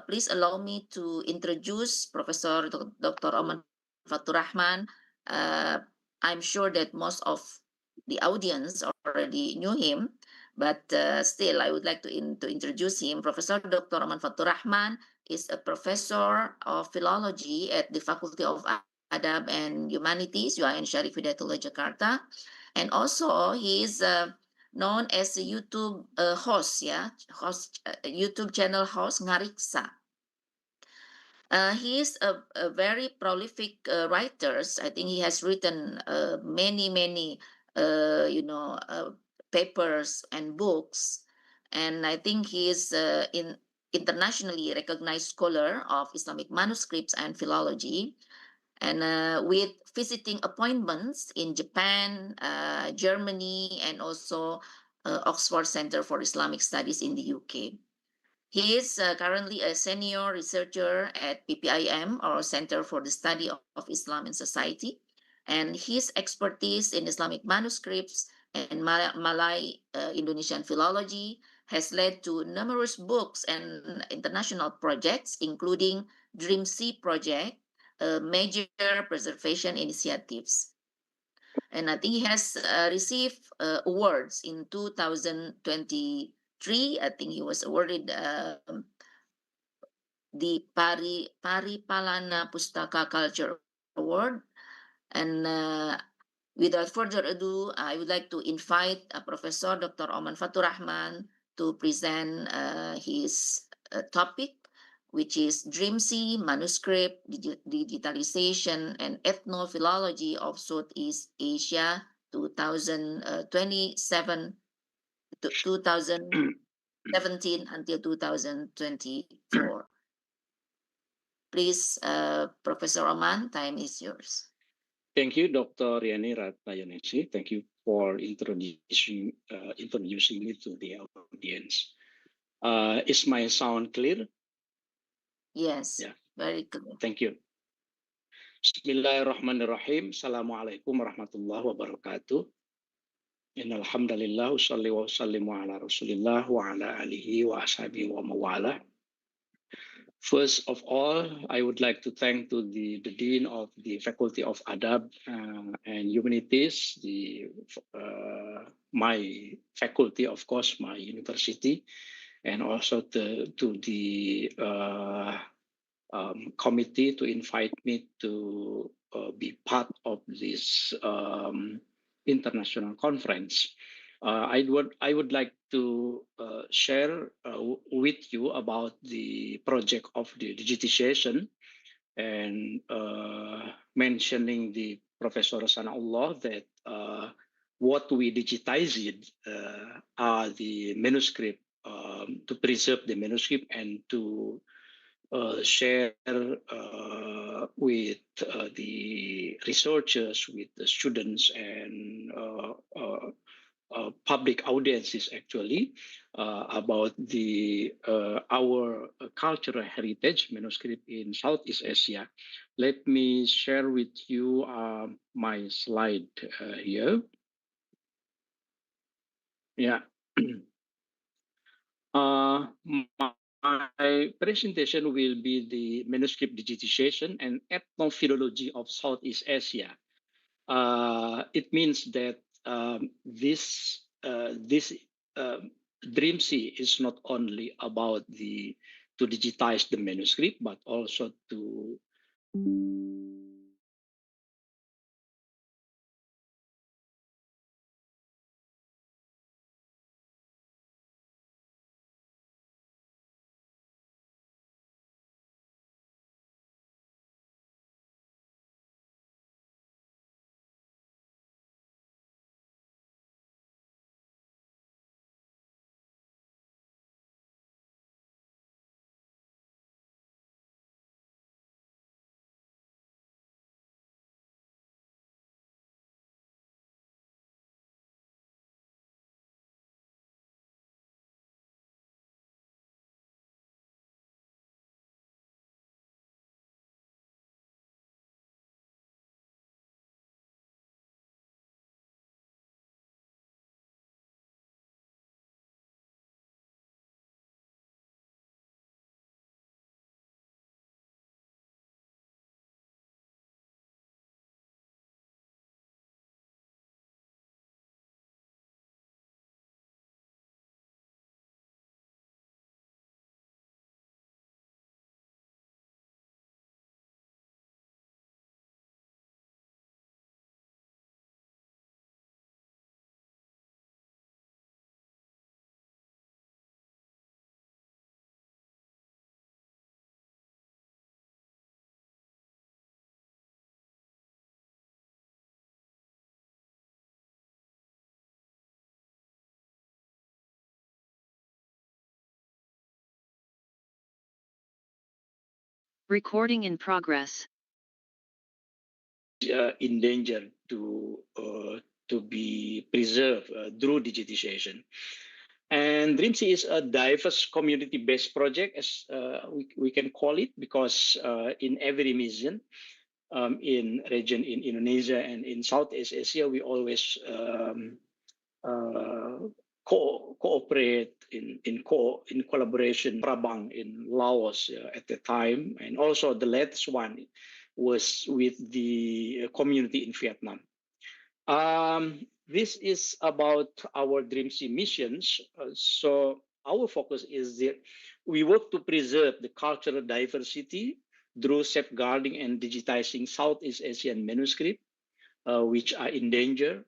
please allow me to introduce Professor Dr. Oman Fatur Rahman. Uh, I'm sure that most of the audience already knew him, but still, I would like to introduce him. Professor Dr. Oman Fatur Rahman is a professor of philology at the Faculty of Adab and Humanities, UIN Syarif Hidayatullah Jakarta. And also, he is known as a YouTube host, YouTube channel host, Ngariksa. He is a very prolific writer. I think he has written many, papers and books. And I think he is in internationally recognized scholar of Islamic manuscripts and philology. And with visiting appointments in Japan, Germany, and also Oxford Center for Islamic Studies in the UK. He is currently a senior researcher at PPIM, or Center for the Study of Islam and Society. And his expertise in Islamic manuscripts and Malay Indonesian philology has led to numerous books and international projects, including Dream Sea Project, major preservation initiatives. And I think he has received awards in 2023. I think he was awarded the Paripalana Pustaka Culture Award. And without further ado, I would like to invite Professor Dr. Oman Fatur Rahman to present his topic, which is Dream Sea Manuscript, Digitalization, and Ethnophilology of Southeast Asia 2017 until 2024. Please, Professor Oman, time is yours. Thank you, Dr. Yani Ratnayanesi. Thank you for introducing me to the audience. Is my sound clear? Yes, Yeah. very clear. Thank you. Bismillahirrahmanirrahim. Assalamualaikum warahmatullahi wabarakatuh. Innal hamdalillah shalli wa sallimu ala Rasulillah wa ala alihi wa ashabihi wa mawala. First of all, I would like to thank to the Dean of the Faculty of Adab and Humanities, my faculty, of course, my university, and also to the committee to invite me to be part of this international conference. I would like to share with you about the project of the digitization, and mentioning the Professor Sanaullah that what we digitized are the manuscript, to preserve the manuscript and to share with the researchers, with the students, and public audiences actually about the our cultural heritage manuscript in Southeast Asia. Let me share with you my slide here. Yeah. My presentation will be the manuscript digitization and ethnophilology of Southeast Asia. It means that this Dream Sea is not only about to digitize the manuscript, but also to Recording in progress. In danger to be preserved through digitization. And DreamSea is a diverse community-based project, as we can call it, because in every region, in Indonesia and in Southeast Asia, we always cooperate in collaboration. Prabang in Laos at the time, and also the latest one was with the community in Vietnam. This is about our DreamSea missions. So our focus is that we work to preserve the cultural diversity through safeguarding and digitizing Southeast Asian manuscripts, which are in danger,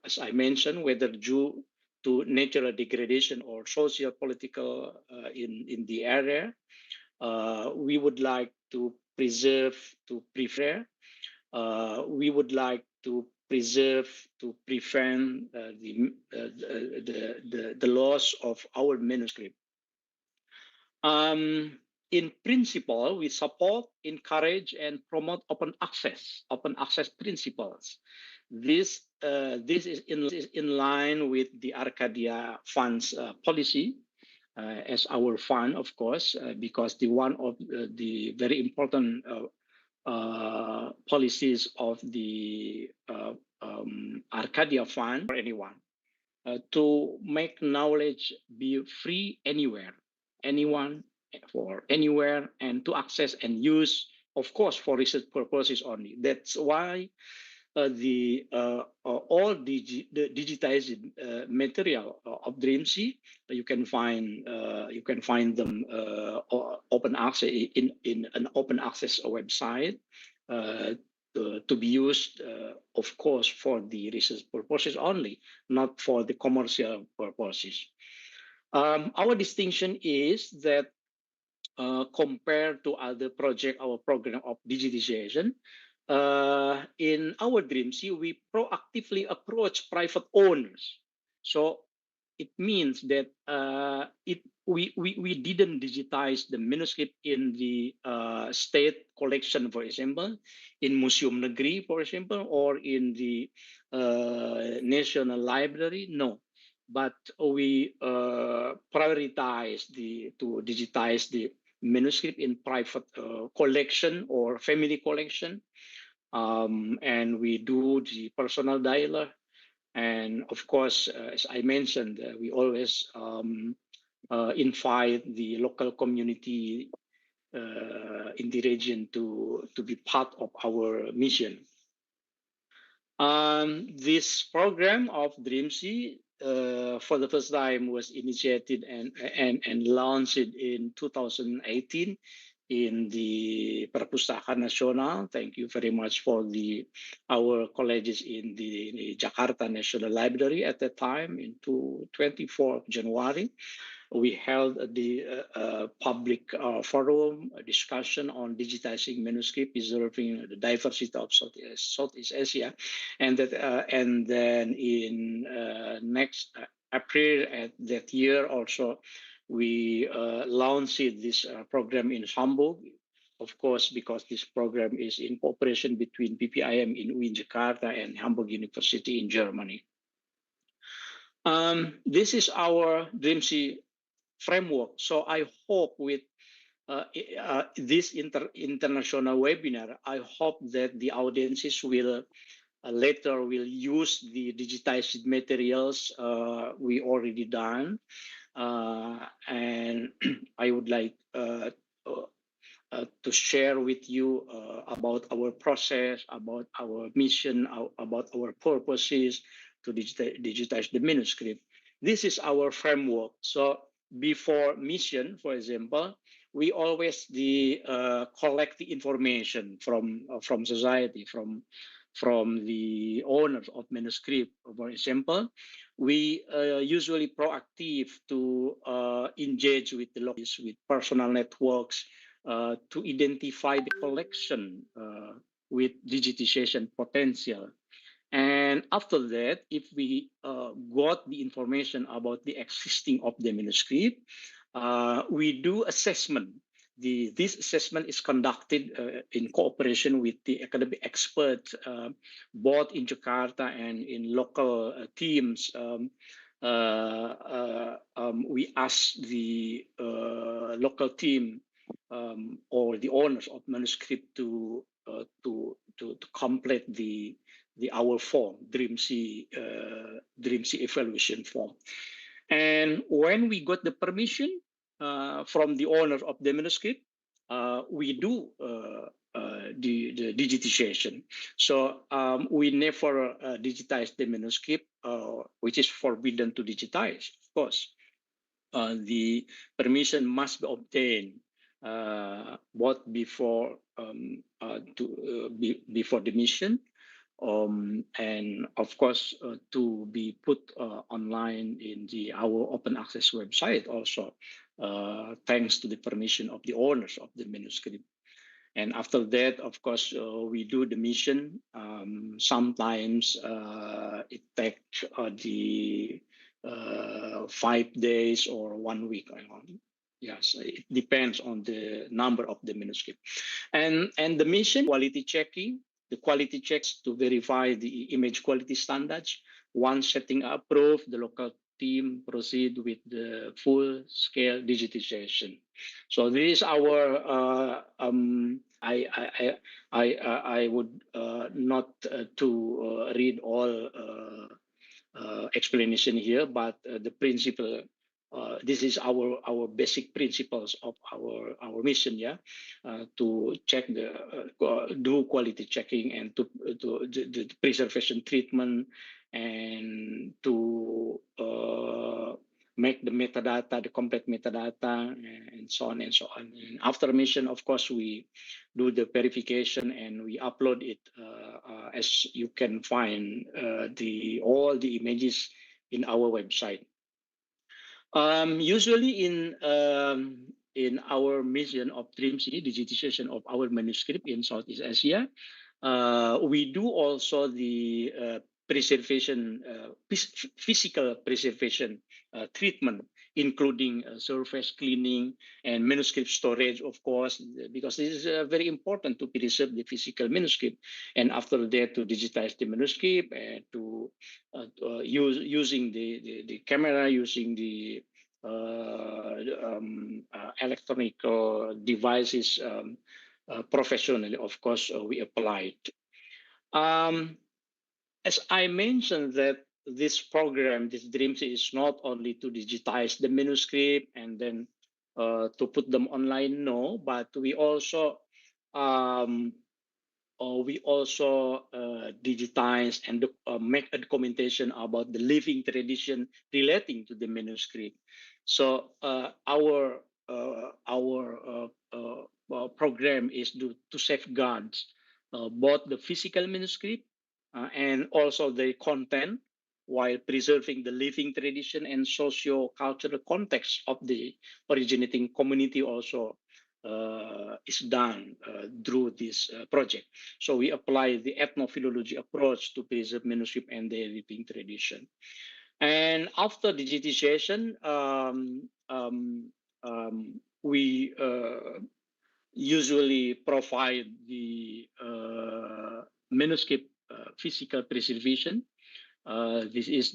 as I mentioned, whether due to natural degradation or social political in the area. We would like to preserve, to prepare. We would like to preserve, to prevent the loss of our manuscript. In principle, we support, encourage, and promote open access principles. This is in line with the Arcadia Fund's policy, as our fund, of course, because the one of the very important policies of the Arcadia Fund for anyone to make knowledge be free anywhere, anyone for anywhere, and to access and use, of course, for research purposes only. That's why all the digitized material of DreamSea you can find them open access in an open access website to be used, of course, for the research purposes only, not for the commercial purposes. Our distinction is that compared to other project, our program of digitization, in our DreamSea, we proactively approach private owners. So it means that we didn't digitize the manuscript in the state collection, for example, in Museum Negeri, for example, or in the National Library. No, but we prioritize to digitize the manuscript in private collection or family collection, and we do the personal dialogue. And of course, as I mentioned, we always invite the local community in the region to be part of our mission. This program of DreamSea for the first time was initiated and launched in 2018 in the Perpustakaan Nasional. Thank you very much for our colleagues in the Jakarta National Library at that time in 24 January. We held the public forum, a discussion on digitizing manuscript, preserving the diversity of Southeast Asia, and then in next April at that year also we launched this program in Hamburg. Of course, because this program is in cooperation between PPIM in UIN Jakarta and Hamburg University in Germany. This is our DreamSea framework. So I hope with this international webinar, I hope that the audiences will later will use the digitized materials we already done, and I would like to share with you about our process, about our mission, about our purposes to digitize the manuscript. This is our framework. So before mission, for example, we always collect the information from society, from the owners of manuscript. For example, we usually proactive to engage with the locals, with personal networks, to identify the collection with digitization potential. And after that, if we got the information about the existing of the manuscript, we do assessment this assessment is conducted in cooperation with the academic experts, both in Jakarta and in local teams. We ask the local team or the owners of Manuscript to complete the our form, DreamC evaluation form. And when we got the permission from the owner of the Manuscript, we do the digitization. So we never digitize the Manuscript, which is forbidden to digitize, of course. The permission must be obtained both before before the mission, and of course to be put online in our open access website also, thanks to the permission of the owners of the Manuscript. And after that, of course, we do the mission. Sometimes it takes the 5 days or 1 week. Yes, it depends on the number of the Manuscript. And the mission quality checking, the quality checks to verify the image quality standards. Once setting approved, the local team proceed with the full scale digitization. So this is our I would not to read all explanation here, but the principle. This is our basic principles of our mission, yeah, to check the do quality checking and to the preservation treatment, and to make the metadata, the complete metadata, and so on and so on. And after mission, of course, we do the verification and we upload it, as you can find all the images in our website. Usually in our mission of DreamC, digitization of our manuscript in Southeast Asia, we do also the preservation, physical preservation treatment, including surface cleaning and manuscript storage, of course, because this is very important to preserve the physical manuscript. And after that, to digitize the manuscript and to using the camera, using the electronic devices professionally, of course, we applied. As I mentioned, that this program, this DreamC, is not only to digitize the manuscript and then to put them online, no, but we also digitize and make a documentation about the living tradition relating to the manuscript. So our program is to safeguard both the physical manuscript and also the content, while preserving the living tradition and socio-cultural context of the originating community also is done through this project. So we apply the ethnophilology approach to preserve manuscript and their living tradition. And after digitization, we usually provide the manuscript physical preservation. This is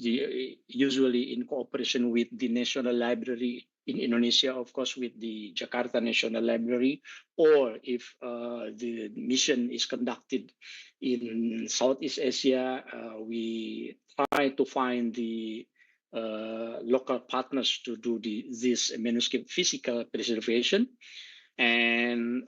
usually in cooperation with the National Library in Indonesia, of course, with the Jakarta National Library, or if the mission is conducted in Southeast Asia, we try to find the local partners to do this manuscript physical preservation. And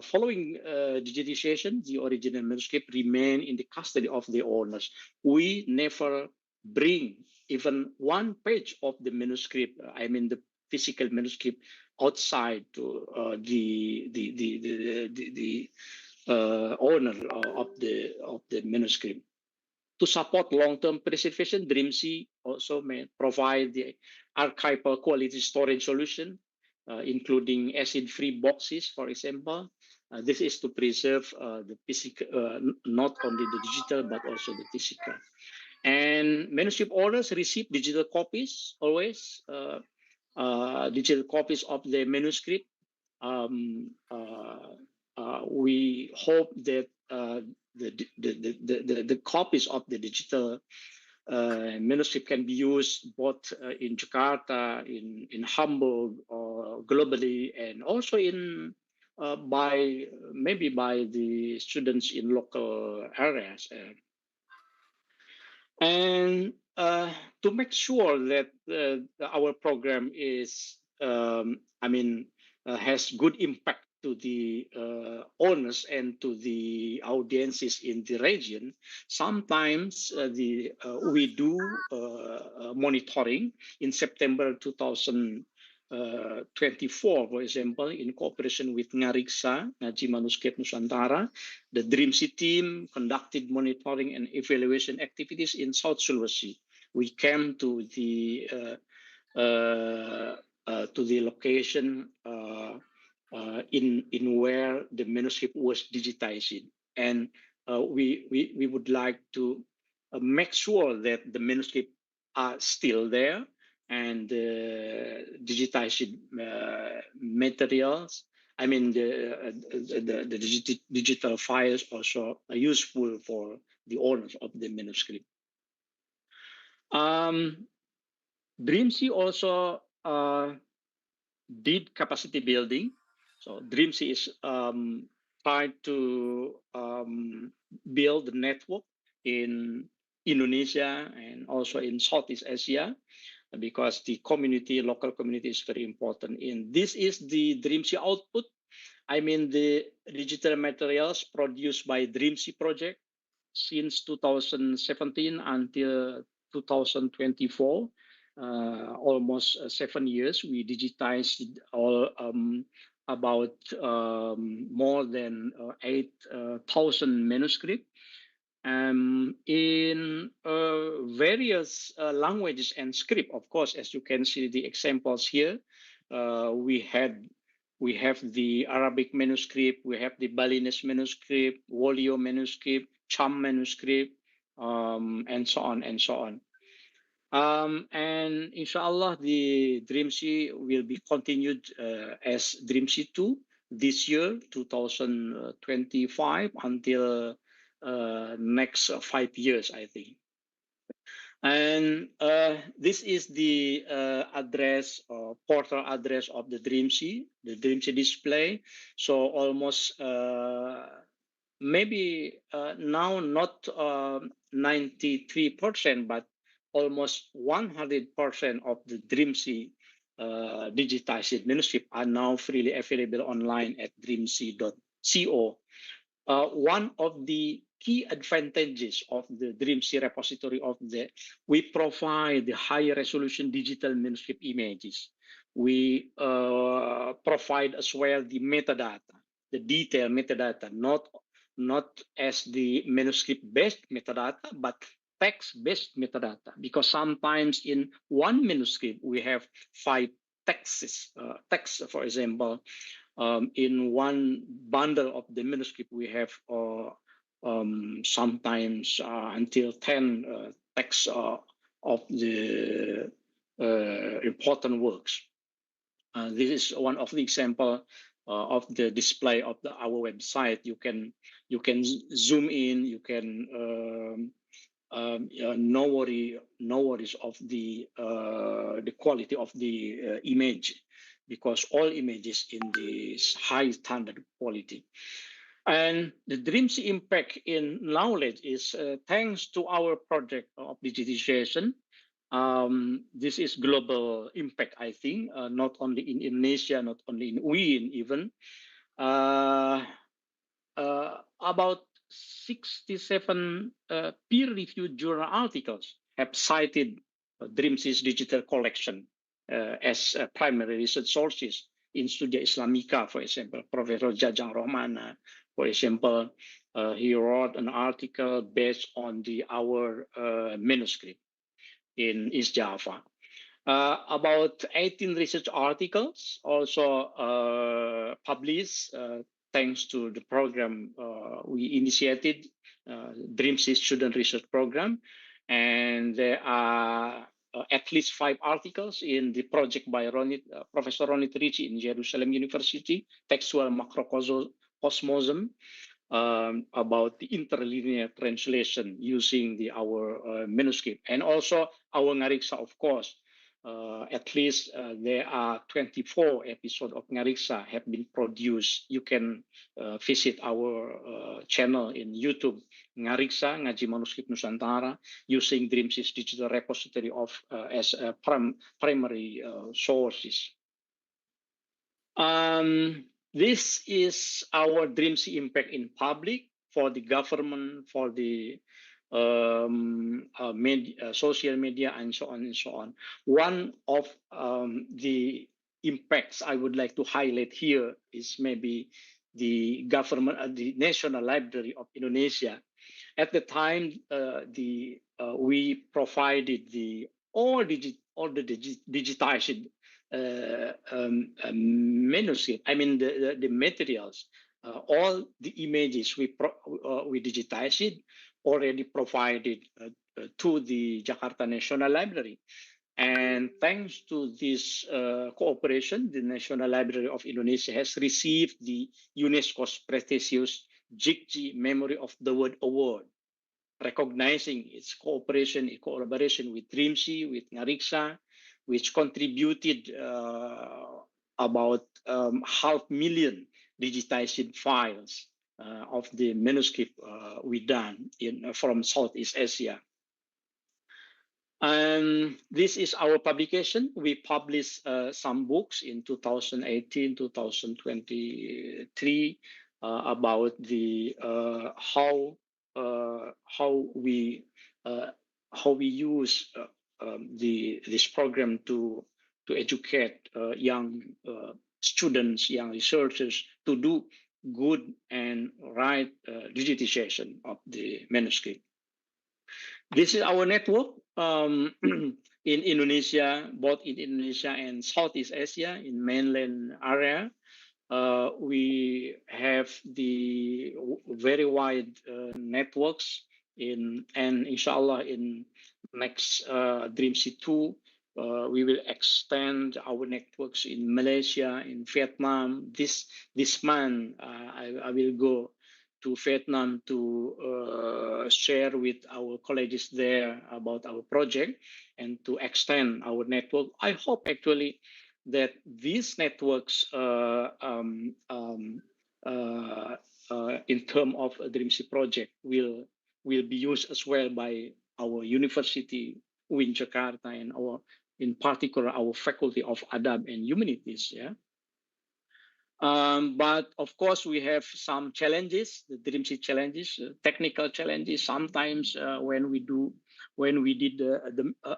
following digitization, the original manuscript remain in the custody of the owners. We never bring even one page of the manuscript, I mean the physical manuscript, outside to the owner of the manuscript. To support long-term preservation, DreamC also may provide the archival quality storage solution, including acid-free boxes, for example. This is to preserve the physical, not only the digital, but also the physical. And manuscript owners receive digital copies always, digital copies of the manuscript we hope that the copies of the digital manuscript can be used both in Jakarta, in Hamburg, or globally, and also in by maybe by the students in local areas. And to make sure that our program is, has good impact to the owners and to the audiences in the region, sometimes we do monitoring in September 2024, for example, in cooperation with Ngariksa, Ngaji Manuscript Nusantara. The DreamSea team conducted monitoring and evaluation activities in South Sulawesi. We came to the location in where the manuscript was digitized, and we would like to make sure that the manuscript are still there, and digitized materials, the digital files also are useful for the owners of the manuscript. DreamSea also did capacity building. So DreamSea is trying to build a network in Indonesia and also in Southeast Asia, because the community, local community, is very important. And this is the DreamSea output. The digital materials produced by DreamSea project since 2017 until 2024, almost 7 years. We digitized all about more than 8,000 manuscripts in various languages and script. Of course, as you can see the examples here, we have the Arabic manuscript, we have the Balinese manuscript, Wolio manuscript, Cham manuscript, and so on and so on. And inshallah, the DreamSea will be continued as DreamSea 2 this year, 2025, until next 5 years, I think. And this is the address, portal address of the DreamSea display. So almost maybe now not 93%, but almost 100% of the DreamSea digitized manuscript are now freely available online at dreamsea.co. One of the key advantages of the DreamSea repository we provide the high resolution digital manuscript images. We provide as well the metadata, the detailed metadata, not as the manuscript-based metadata, but text-based metadata, because sometimes in one manuscript we have 5 texts, for example. In one bundle of the manuscript, we have sometimes until 10 texts of the important works. This is one of the example of the display of our website. You can zoom in. You can no worries of the quality of the image, because all images in this high standard quality. And the DreamSea impact in knowledge is thanks to our project of digitization. This is global impact, I think, not only in Indonesia, not only in UIN even. About 67 peer-reviewed journal articles have cited DreamSea's digital collection as primary research sources in Studia Islamica, for example. Professor Jajang Rohmana, for example, he wrote an article based on our manuscript in East Java. About 18 research articles also published thanks to the program we initiated, DreamSea Student Research Program. And there are at least 5 articles in the project by Professor Ronit Ricci in Jerusalem University, Textual Macrocosmosm, about the interlinear translation using our manuscript, and also our Ngariksa, of course. At least there are 24 episodes of Ngariksa have been produced. You can visit our channel in YouTube, Ngariksa, Ngaji Manuskrip Nusantara, using DreamSys digital repository as primary sources. This is our DreamSys impact in public, for the government, for the social media, and so on and so on. One of the impacts I would like to highlight here is maybe the government, the National Library of Indonesia. At the time, we provided all the digitized manuscript. I mean the materials, all the images we digitized it, already provided to the Jakarta National Library. And thanks to this cooperation, the National Library of Indonesia has received the UNESCO's prestigious Jigji Memory of the World Award, recognizing its cooperation, collaboration with DreamSys, with Ngariksa, which contributed about 500,000 digitized files of the manuscript we done from Southeast Asia. This is our publication. We published some books in 2018, 2023 about the how we use this program to educate young students, young researchers to do good and right digitization of the manuscript. This is our network in Indonesia, both in Indonesia and Southeast Asia, in mainland area. We have the very wide networks and inshallah in next DreamSys 2, we will extend our networks in Malaysia, in Vietnam. This month, I will go to Vietnam to share with our colleagues there about our project and to extend our network. I hope actually that these networks in terms of a DreamSys project will be used as well by our university in Jakarta and in particular our faculty of Adab and Humanities. Yeah. But of course, we have some challenges, the DreamSys challenges, technical challenges. Sometimes when we did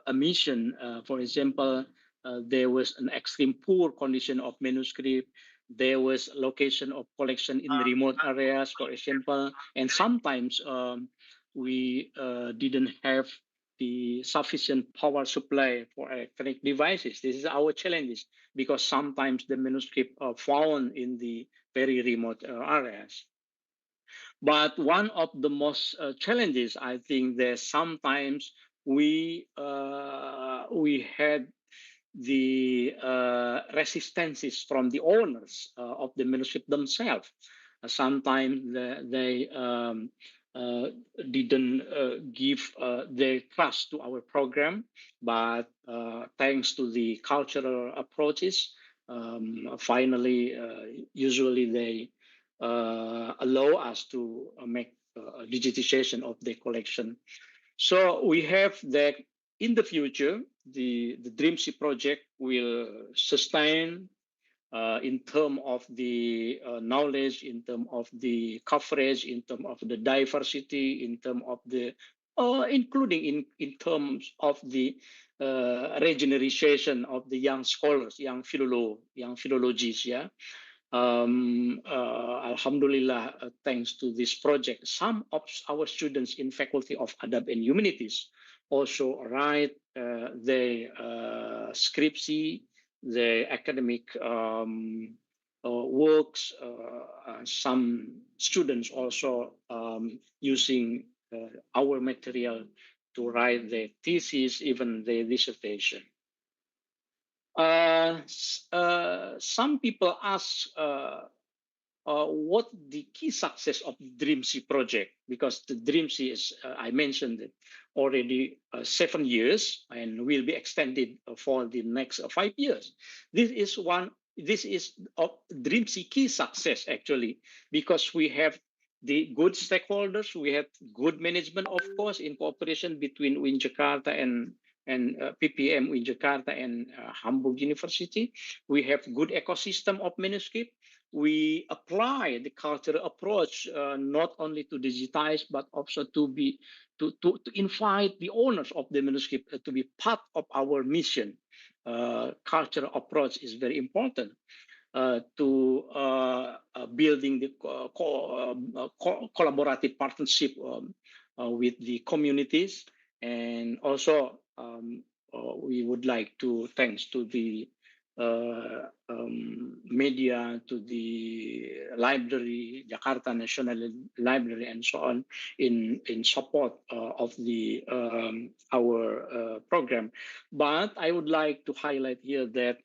a mission, for example, there was an extreme poor condition of manuscript. There was location of collection in remote areas, for example, and sometimes we didn't have the sufficient power supply for electronic devices. This is our challenges, because sometimes the manuscript are found in the very remote areas. But one of the most challenges, I think, that sometimes we had the resistances from the owners of the manuscript themselves. Sometimes they didn't give their trust to our program, but thanks to the cultural approaches, finally, usually they allow us to make digitization of the collection. So we have that in the future, the DreamSys project will sustain in terms of the knowledge, in terms of the coverage, in terms of the diversity, in terms of the including in terms of the regeneration of the young scholars, young philologists. Yeah. Alhamdulillah, thanks to this project, some of our students in Faculty of Adab and Humanities also write their scriptsy, their academic works. Some students also using our material to write their thesis, even their dissertation. Some people ask what the key success of the DreamSea project, because the DreamSea is, I mentioned it already, 7 years and will be extended for the next 5 years. This is of DreamSea key success actually, because we have the good stakeholders, we have good management, of course, in cooperation between UIN Jakarta and PPM UIN Jakarta and Hamburg University. We have good ecosystem of Manuscript. We apply the cultural approach not only to digitize but also to invite the owners of the manuscript to be part of our mission. Cultural approach is very important to building the collaborative partnership with the communities, and also we would like to thanks to the media, to the library, Jakarta National Library, and so on, in support of the our program. But I would like to highlight here that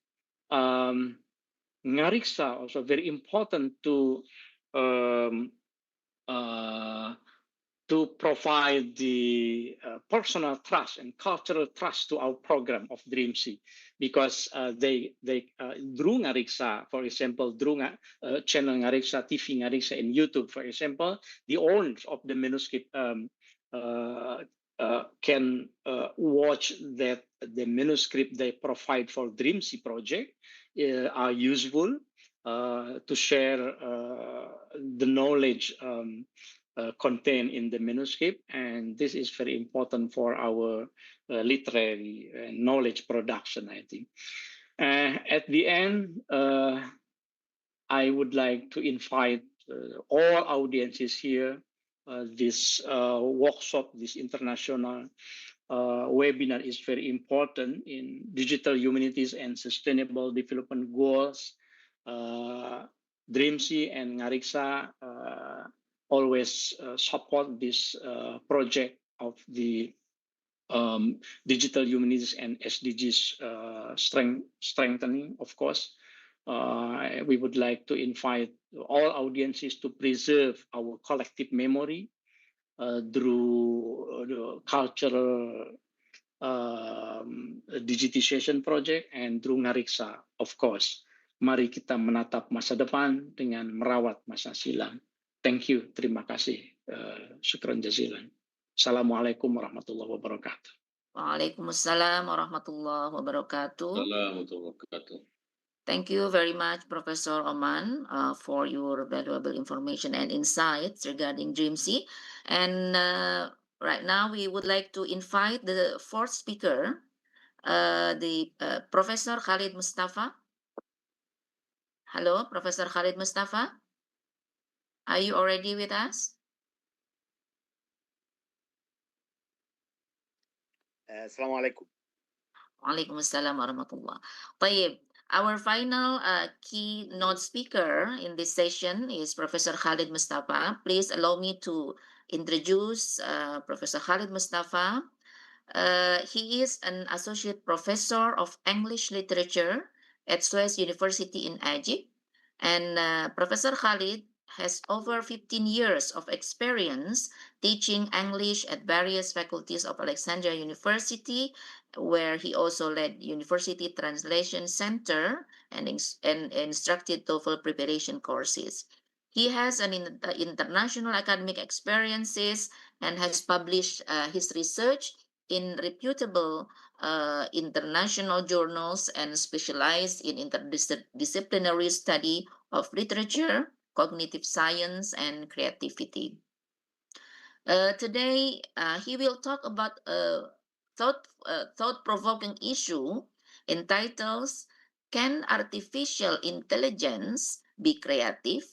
Ngariksa also very important um, uh, to provide the personal trust and cultural trust to our program of DreamSea, because they through Ngariksa, for example, through channel Ngariksa, TV Ngariksa, and YouTube, for example, the owners of the manuscript can watch that the manuscript they provide for DreamSea project are useful to share the knowledge contained in the manuscript, and this is very important for our literary knowledge production, I think. At the end, I would like to invite all audiences here, this workshop, this international webinar is very important in digital humanities and sustainable development goals. DreamSea and Ngariksa always support this project of the digital humanities and SDGs strengthening, of course. We would like to invite all audiences to preserve our collective memory through the cultural digitization project, and through Ngariksa, of course. Mari kita menatap masa depan dengan merawat masa silam. Thank you, terima kasih. Syukran jazilan. Assalamualaikum warahmatullahi wabarakatuh. Waalaikumsalam warahmatullahi wabarakatuh. Assalamualaikum warahmatullahi wabarakatuh. Thank you very much, Professor Oman, for your valuable information and insights regarding DreamSea. And right now, we would like to invite the fourth speaker, the Professor Khalid Mustafa. Hello, Professor Khalid Mustafa. Are you already with us? Assalamualaikum. Waalaikumsalam warahmatullah. طيب, our final keynote speaker in this session is Professor Khalid Mustafa. Please allow me to introduce Professor Khalid Mustafa. He is an associate professor of English literature at Suez University in Egypt. And Professor Khalid has over 15 years of experience teaching English at various faculties of Alexandria University, where he also led University Translation Center and instructed TOEFL preparation courses. He has an international academic experiences and has published his research in reputable international journals and specialized in interdisciplinary study of literature, cognitive science, and creativity. Today, he will talk about a thought-provoking issue entitled, "Can Artificial Intelligence Be Creative?"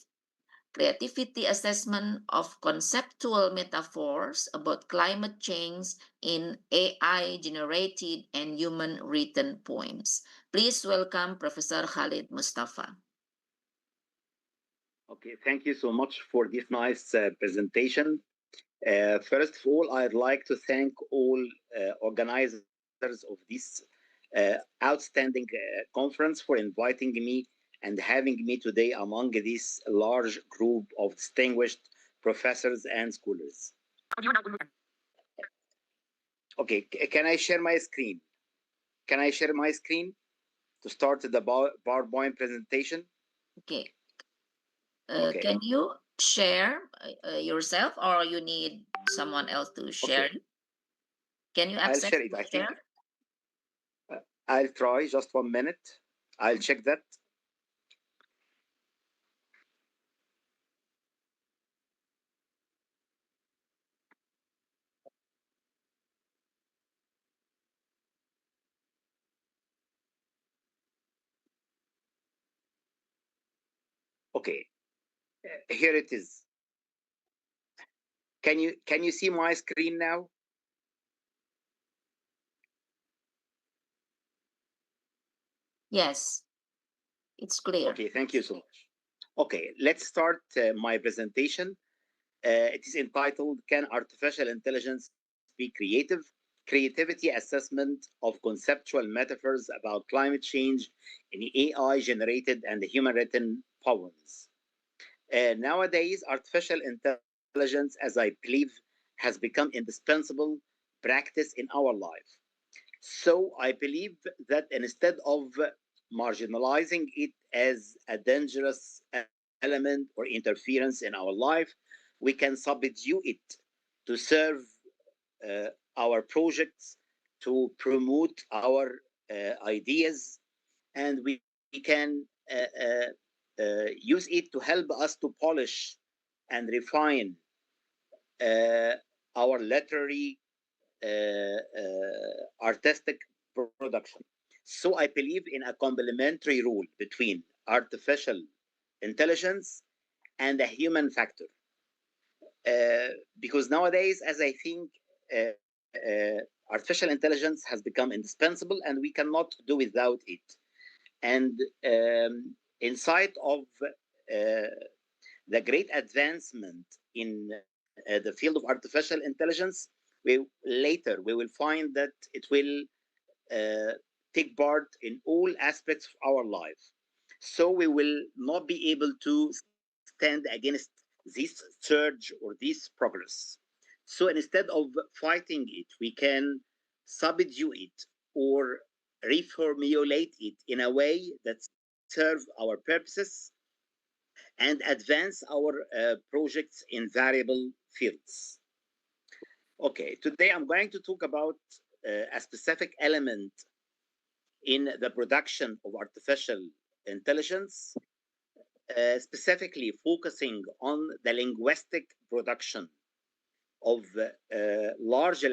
Creativity assessment of conceptual metaphors about climate change in AI-generated and human-written poems. Please welcome Professor Khalid Mustafa. Okay, thank you so much for this nice presentation. First of all, I'd like to thank all organizers of this outstanding conference for inviting me and having me today among this large group of distinguished professors and scholars. Okay, can I share my screen? Can I share my screen to start the PowerPoint presentation? Okay. Okay. Can you share yourself, or you need someone else to share? Okay. Can you I'll access share it. to I think share? I'll try just 1 minute. I'll check that. Okay, here it is. Can you see my screen now? Yes, it's clear. Okay, thank you so much. Okay, let's start my presentation. It is entitled, Can Artificial Intelligence Be Creative? Creativity Assessment of Conceptual Metaphors About Climate Change in AI-Generated and Human-Written Poems. Nowadays, artificial intelligence, as I believe, has become indispensable practice in our life. So I believe that instead of marginalizing it as a dangerous element or interference in our life, we can subdue it to serve our projects, to promote our ideas, and we can use it to help us to polish and refine our literary artistic production. So I believe in a complementary role between artificial intelligence and the human factor. Because nowadays, as I think, artificial intelligence has become indispensable and we cannot do without it. And inside of the great advancement in the field of artificial intelligence, we will find that it will take part in all aspects of our life. So we will not be able to stand against this surge or this progress. So instead of fighting it, we can subdue it or reformulate it in a way that serve our purposes and advance our projects in variable fields. Okay, today I'm going to talk about a specific element in the production of artificial intelligence, specifically focusing on the linguistic production of large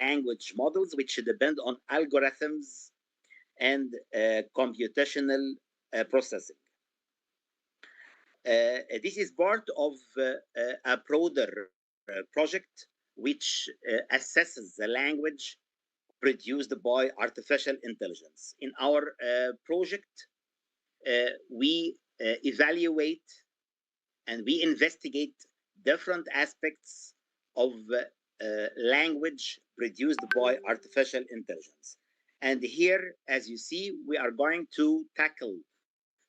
language models, which depend on algorithms and computational processing. This is part of a broader project which assesses the language produced by artificial intelligence. In our project, we evaluate and we investigate different aspects of language produced by artificial intelligence. And here, as you see, we are going to tackle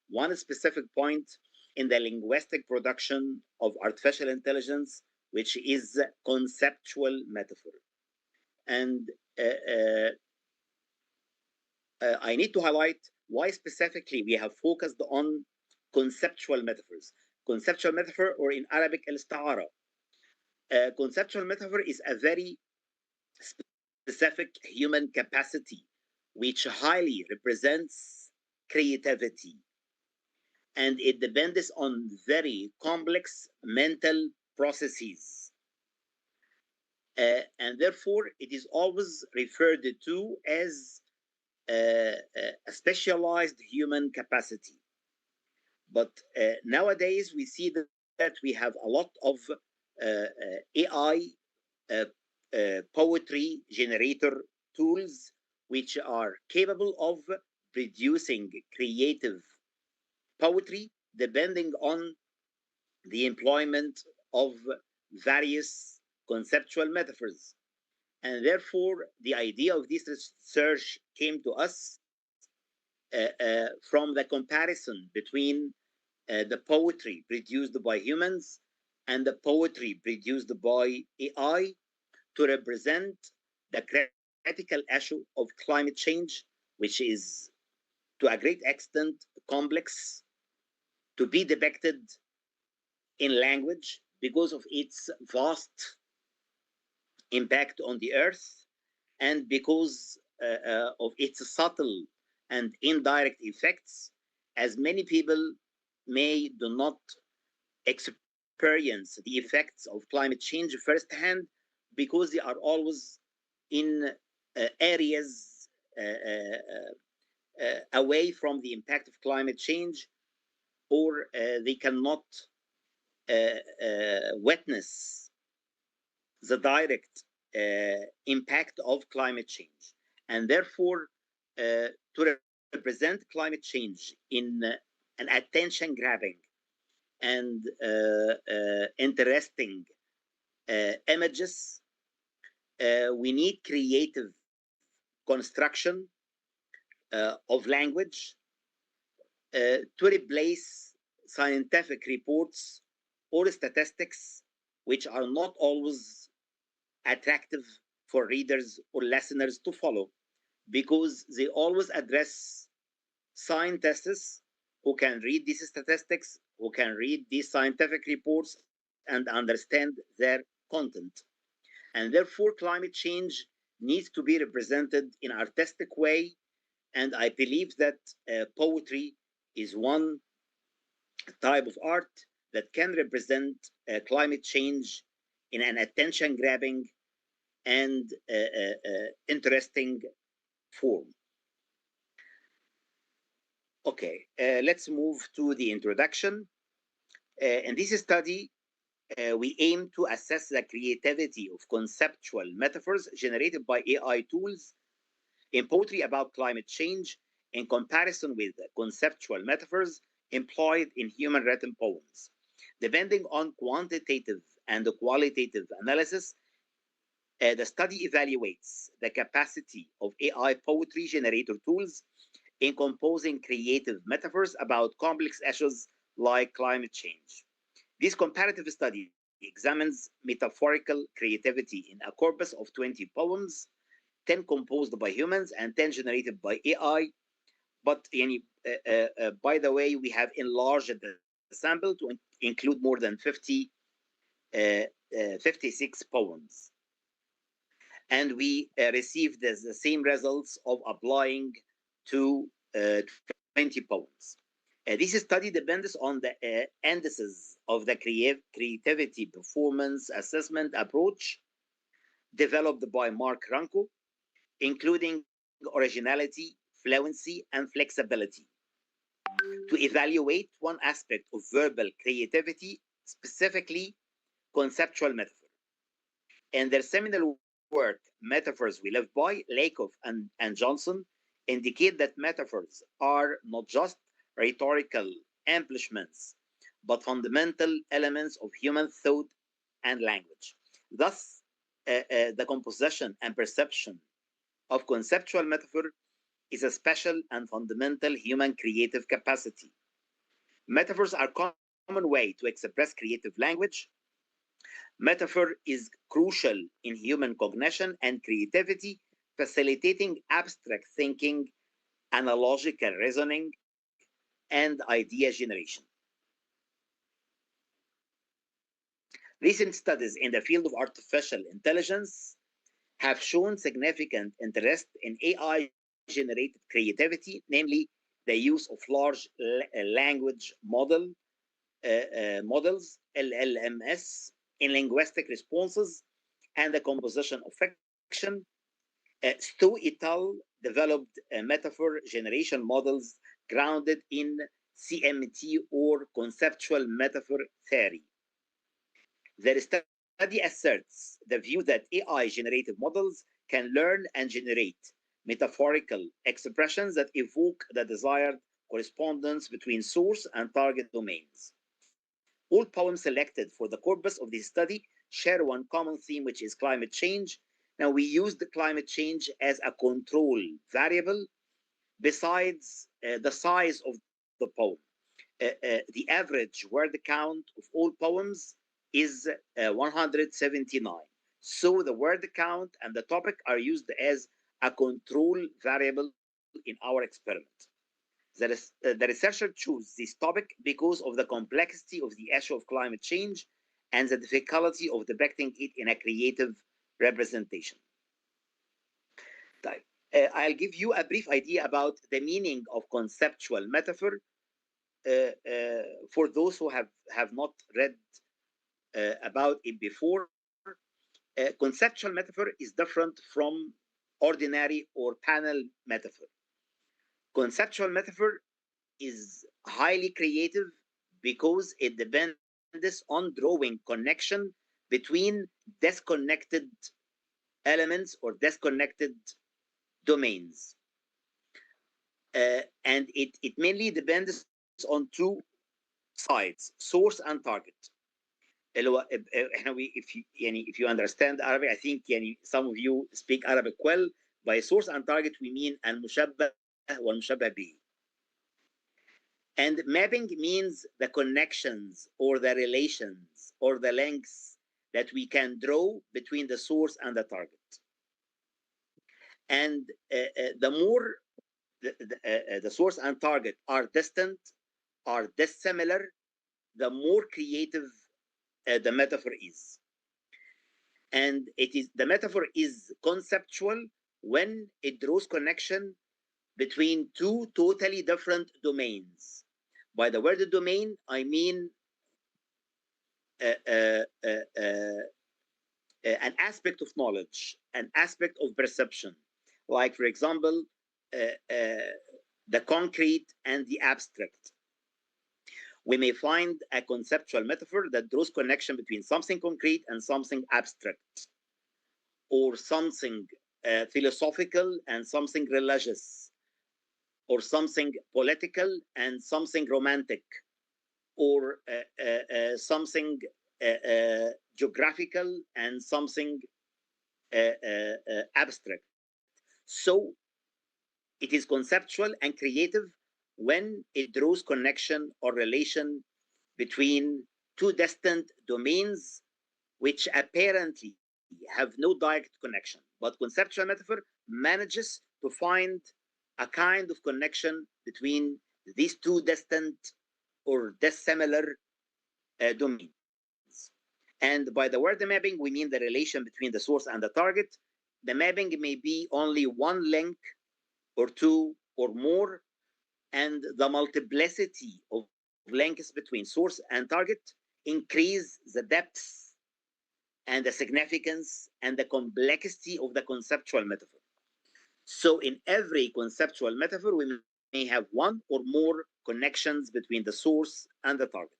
one specific point in the linguistic production of artificial intelligence, which is conceptual metaphor. And I need to highlight why specifically we have focused on conceptual metaphors. Conceptual metaphor, or in Arabic, al-ista'ara. Conceptual metaphor is a very specific human capacity which highly represents creativity, and it depends on very complex mental processes. And therefore, it is always referred to as a specialized human capacity. But nowadays, we see that we have a lot of AI poetry generator tools which are capable of producing creative poetry depending on the employment of various conceptual metaphors. And therefore, the idea of this research came to us from the comparison between the poetry produced by humans and the poetry produced by AI to represent the critical issue of climate change, which is to a great extent complex to be depicted in language because of its vast impact on the earth and because of its subtle and indirect effects, as many people may do not experience the effects of climate change firsthand because they are always in areas away from the impact of climate change, or they cannot witness the direct impact of climate change. And therefore, to represent climate change in an attention grabbing and interesting images, we need creative construction of language to replace scientific reports or statistics, which are not always attractive for readers or listeners to follow, because they always address scientists who can read these statistics, who can read these scientific reports and understand their content. And therefore, climate change needs to be represented in an artistic way. And I believe that poetry is one type of art that can represent climate change in an attention grabbing and interesting form. Okay, let's move to the introduction. In this study, we aim to assess the creativity of conceptual metaphors generated by AI tools in poetry about climate change in comparison with conceptual metaphors employed in human written poems. Depending on quantitative and qualitative analysis, the study evaluates the capacity of AI poetry generator tools in composing creative metaphors about complex issues like climate change. This comparative study examines metaphorical creativity in a corpus of 20 poems, 10 composed by humans and 10 generated by AI. But by the way, we have enlarged the sample to include more than 56 poems. And we received the same results of applying to 20 poems. This study depends on the indices of the creativity performance assessment approach developed by Mark Ranko, including originality, fluency, and flexibility, to evaluate one aspect of verbal creativity, specifically conceptual metaphor. In their seminal work, Metaphors We Live By, Lakoff and Johnson indicate that metaphors are not just rhetorical embellishments, but fundamental elements of human thought and language. Thus, the composition and perception of conceptual metaphor is a special and fundamental human creative capacity. Metaphors are a common way to express creative language. Metaphor is crucial in human cognition and creativity, facilitating abstract thinking, analogical reasoning, and idea generation. Recent studies in the field of artificial intelligence have shown significant interest in AI generated creativity, namely the use of large language models, LLMS, in linguistic responses and the composition of fiction. Stu et al. Developed metaphor generation models grounded in CMT or conceptual metaphor theory. Their study asserts the view that AI generated models can learn and generate metaphorical expressions that evoke the desired correspondence between source and target domains. All poems selected for the corpus of this study share one common theme, which is climate change. Now, we use the climate change as a control variable besides the size of the poem. The average word count of all poems is 179. So the word count and the topic are used as a control variable in our experiment. The researcher chose this topic because of the complexity of the issue of climate change and the difficulty of depicting it in a creative representation. I'll give you a brief idea about the meaning of conceptual metaphor for those who have not read about it before. Conceptual metaphor is different from ordinary or panel metaphor. Conceptual metaphor is highly creative because it depends on drawing connection between disconnected elements or disconnected domains. And it mainly depends on two sides, source and target. If you understand Arabic, I think some of you speak Arabic well. By source and target, we mean المشبه والمشبه به. And mapping means the connections or the relations or the links that we can draw between the source and the target. And the more the source and target are distant, are dissimilar, the more creative the metaphor is. And the metaphor is conceptual when it draws connection between two totally different domains. By the word domain, I mean an aspect of knowledge, an aspect of perception. Like, for example, the concrete and the abstract. We may find a conceptual metaphor that draws connection between something concrete and something abstract, or something philosophical and something religious, or something political and something romantic, or something geographical and something abstract. So it is conceptual and creative when it draws connection or relation between two distant domains which apparently have no direct connection. But conceptual metaphor manages to find a kind of connection between these two distant or dissimilar domains. And by the word mapping, we mean the relation between the source and the target. The mapping may be only one link or two or more, and the multiplicity of links between source and target increase the depth and the significance and the complexity of the conceptual metaphor. So in every conceptual metaphor, we may have one or more connections between the source and the target.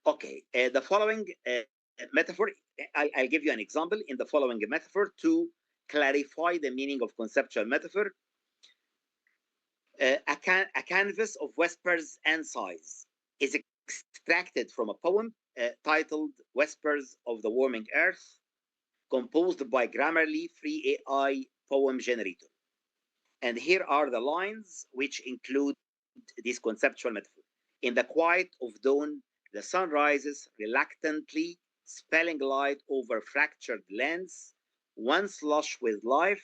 Okay, the following metaphor, I'll give you an example in the following metaphor to clarify the meaning of conceptual metaphor. A canvas of whispers and sighs is extracted from a poem titled Whispers of the Warming Earth, composed by Grammarly Free AI Poem Generator. And here are the lines which include this conceptual metaphor. In the quiet of dawn, the sun rises reluctantly, spelling light over fractured lands, once lush with life,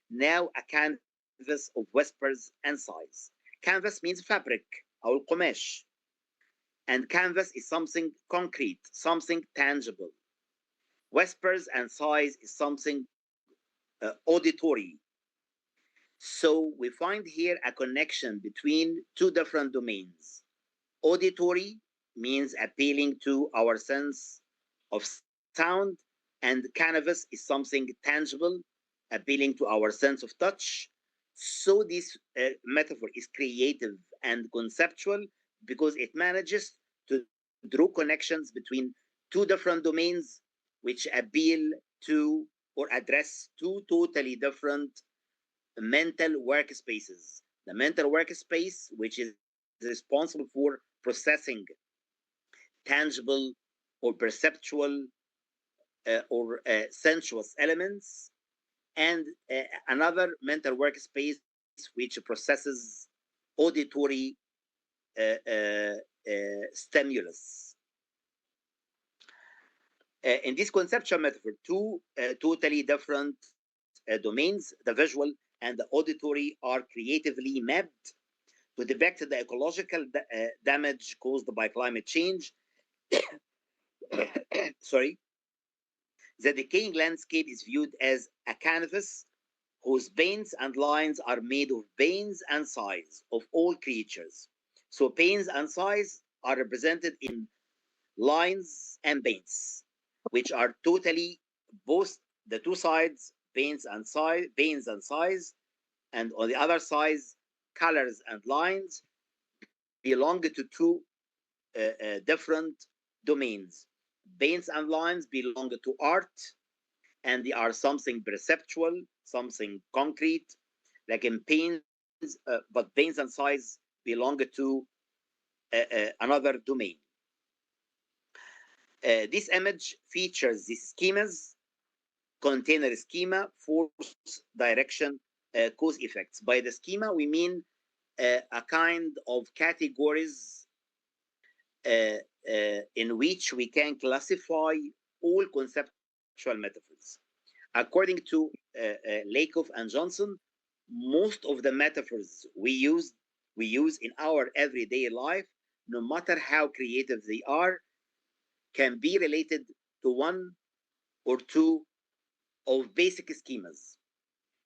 now a canvas of whispers and sighs. Canvas means fabric, أو القماش. And canvas is something concrete, something tangible. Whispers and sighs is something auditory. So we find here a connection between two different domains. Auditory means appealing to our sense of sound, and canvas is something tangible, appealing to our sense of touch. So this metaphor is creative and conceptual because it manages to draw connections between two different domains which appeal to or address two totally different mental workspaces. The mental workspace, which is responsible for processing tangible or perceptual or sensuous elements, and another mental workspace which processes auditory stimulus. In this conceptual metaphor, two totally different domains, the visual and the auditory, are creatively mapped to depict the ecological damage caused by climate change. Sorry. The decaying landscape is viewed as a canvas whose paints and lines are made of pains and size of all creatures. So pains and size are represented in lines and paints, which are totally both the two sides, paints and size, and on the other side, colors and lines belong to two different domains. Paints and lines belong to art, and they are something perceptual, something concrete, like in paints, but paints and size belong to another domain. This image features the schemas, container schema, force, direction, cause effects. By the schema, we mean a kind of categories in which we can classify all conceptual metaphors. According to Lakoff and Johnson, most of the metaphors we use in our everyday life, no matter how creative they are, can be related to one or two of basic schemas.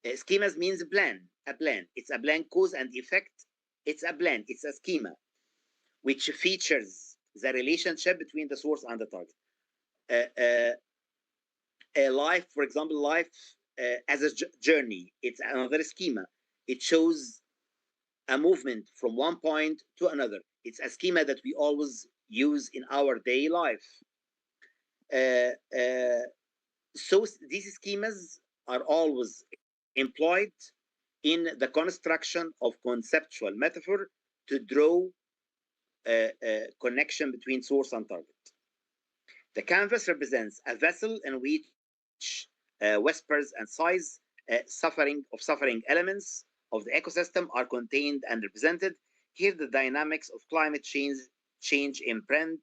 Schemas means a plan. It's a plan, cause and effect. It's a plan. It's a schema, which features the relationship between the source and the target. Life, for example, life as a journey, it's another schema. It shows a movement from one point to another. It's a schema that we always use in our daily life. So these schemas are always employed in the construction of conceptual metaphor to draw a connection between source and target. The canvas represents a vessel in which whispers and sighs, suffering elements of the ecosystem are contained and represented. Here, the dynamics of climate change imprint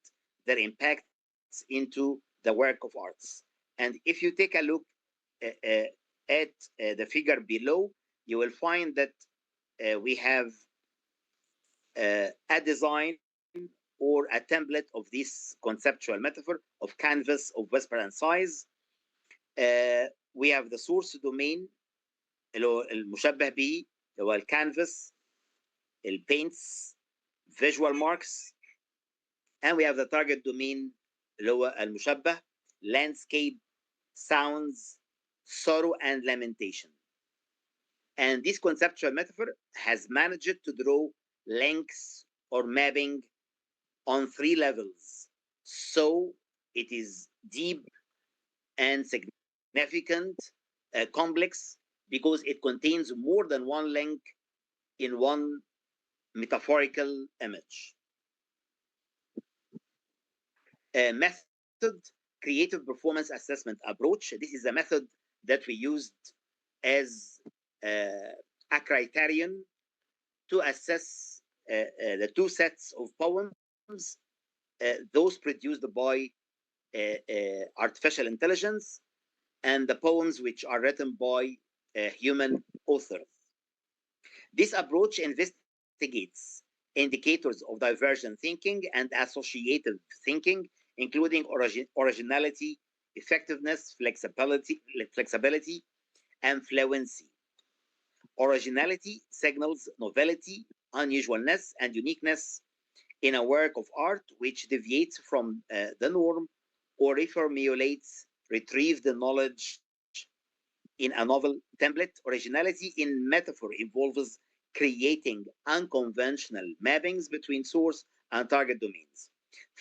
their impacts into the work of arts. And if you take a look at the figure below, you will find that we have a design or a template of this conceptual metaphor of canvas of whisper and size. We have the source domain اللي هو المشبه به اللي هو الكانفاس البينتس visual marks, and we have the target domain اللي هو المشبه landscape, sounds, sorrow and lamentation. And this conceptual metaphor has managed to draw links or mapping on three levels. So it is deep and significant, complex, because it contains more than one link in one metaphorical image. Method, creative performance assessment approach. This is a method that we used as a criterion to assess the two sets of poems, those produced by artificial intelligence and the poems which are written by human authors. This approach investigates indicators of divergent thinking and associative thinking, including originality, effectiveness, flexibility, and fluency. Originality signals novelty, unusualness, and uniqueness in a work of art which deviates from the norm or reformulates retrieved knowledge in a novel template. Originality in metaphor involves creating unconventional mappings between source and target domains.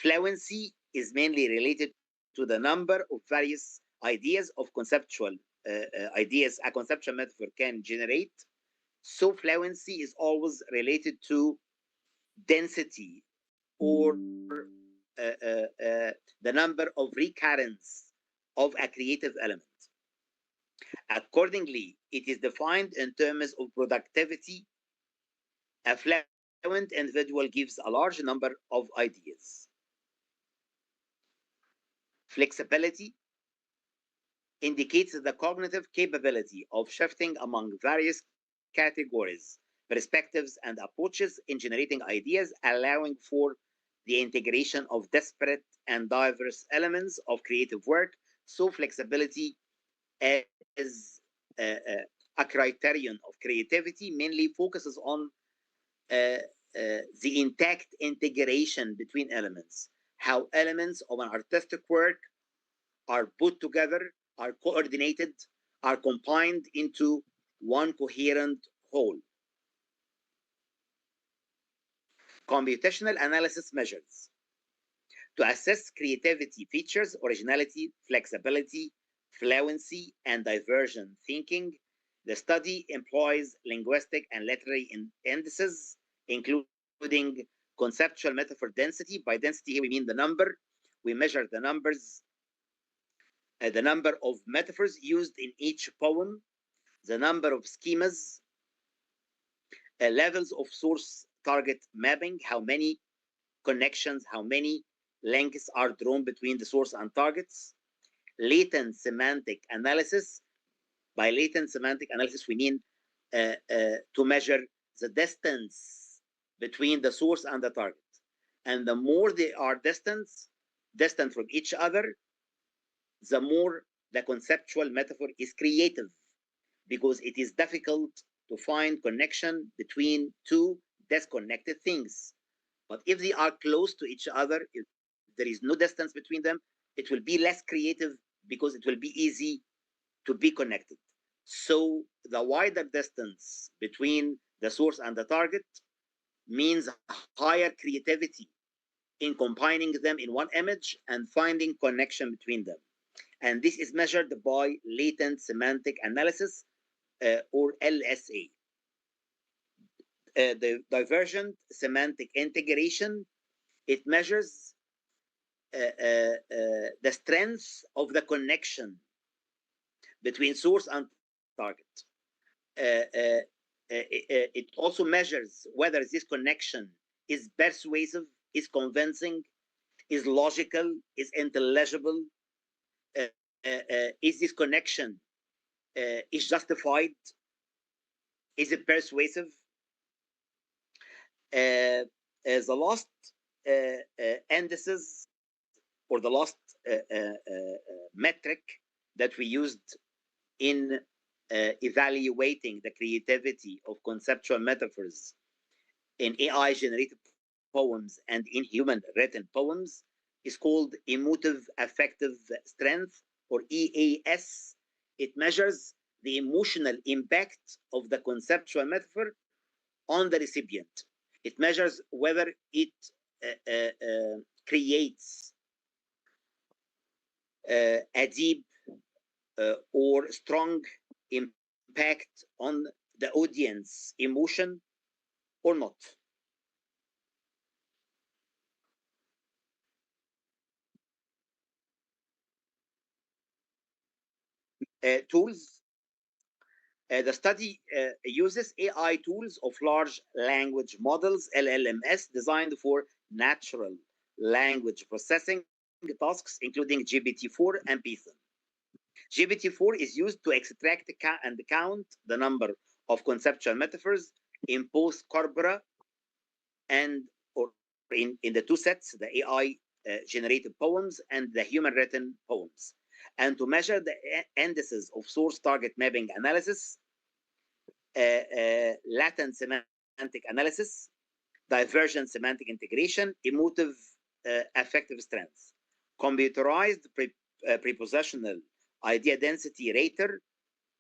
Fluency is mainly related to the number of various ideas of conceptual ideas a conceptual metaphor can generate. So fluency is always related to density or the number of recurrence of a creative element. Accordingly, it is defined in terms of productivity. A fluent individual gives a large number of ideas. Flexibility indicates the cognitive capability of shifting among various categories, perspectives, and approaches in generating ideas, allowing for the integration of disparate and diverse elements of creative work. So flexibility as a criterion of creativity mainly focuses on the intact integration between elements, how elements of an artistic work are put together, are coordinated, are combined into one coherent whole. Computational analysis measures to assess creativity features, originality, flexibility, fluency, and divergent thinking. The study employs linguistic and literary indices, including conceptual metaphor density. By density, here we mean the number. We measure the number of metaphors used in each poem, the number of schemas, levels of source target mapping, how many connections, how many links are drawn between the source and targets, latent semantic analysis. By latent semantic analysis, we mean to measure the distance between the source and the target. And the more they are distant from each other, the more the conceptual metaphor is creative, because it is difficult to find connection between two disconnected things. But if they are close to each other, if there is no distance between them, it will be less creative because it will be easy to be connected. So the wider distance between the source and the target means higher creativity in combining them in one image and finding connection between them. And this is measured by latent semantic analysis, or LSA. The divergent semantic integration, it measures the strength of the connection between source and target. It also measures whether this connection is persuasive, is convincing, is logical, is intelligible. Is this connection is justified? Is it persuasive? The last indices, or the last metric that we used in evaluating the creativity of conceptual metaphors in AI generated poems and in human written poems is called emotive affective strength, or EAS. It measures the emotional impact of the conceptual metaphor on the recipient. It measures whether it creates a deep or strong impact on the audience emotion or not. Tools. The study uses AI tools of large language models, LLMS, designed for natural language processing tasks, including GPT-4 and Python. GPT-4 is used to extract and count the number of conceptual metaphors in both corpora and or in the two sets, the AI generated poems and the human written poems, and to measure the indices of source target mapping analysis, latent semantic analysis, divergent semantic integration, emotive affective strength. Computerized prepositional idea density rater,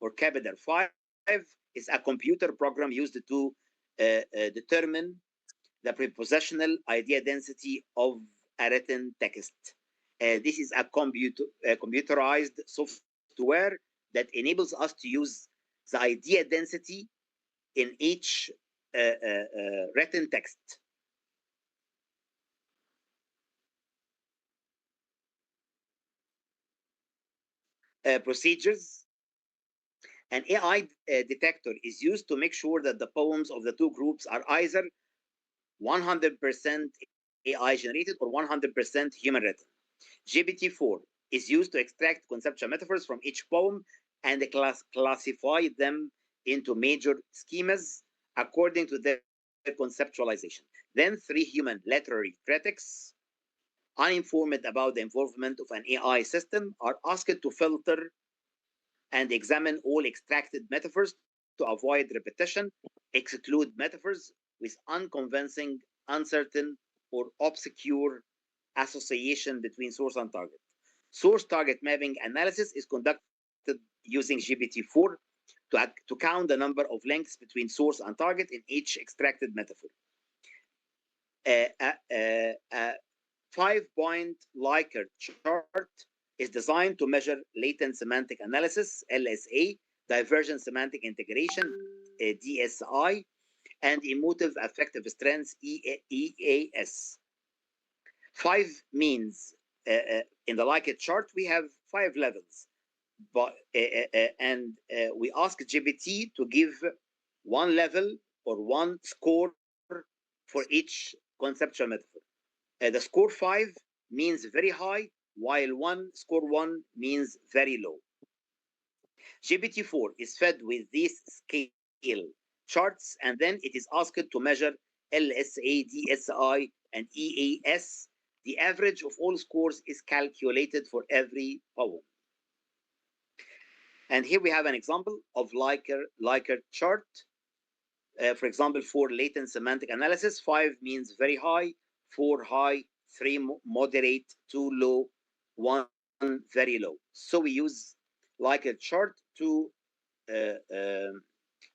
or capital 5, is a computer program used to determine the prepositional idea density of a written text. This is a computerized software that enables us to use the idea density in each written text. procedures. An AI detector is used to make sure that the poems of the two groups are either 100% AI generated or 100% human written. GPT-4 is used to extract conceptual metaphors from each poem and classify them into major schemas according to their conceptualization. Then three human literary critics, uninformed about the involvement of an AI system, are asked to filter and examine all extracted metaphors to avoid repetition, exclude metaphors with unconvincing, uncertain, or obscure association between source and target. Source target mapping analysis is conducted using GPT-4 to count the number of links between source and target in each extracted metaphor. A 5-point Likert chart is designed to measure latent semantic analysis, LSA, divergent semantic integration, DSI, and emotive affective strengths, EAS. 5 means in the Likert chart we have 5 levels, but we ask GPT to give one level or one score for each conceptual metaphor. The score 5 means very high, while score 1 means very low. GPT-4 is fed with these scale charts, and then it is asked to measure LSA, DSI, and EAS. The average of all scores is calculated for every poem. And here we have an example of Likert chart. For example, for latent semantic analysis, 5 means very high, 4 high, 3 moderate, 2 low, 1 very low. So we use Likert chart to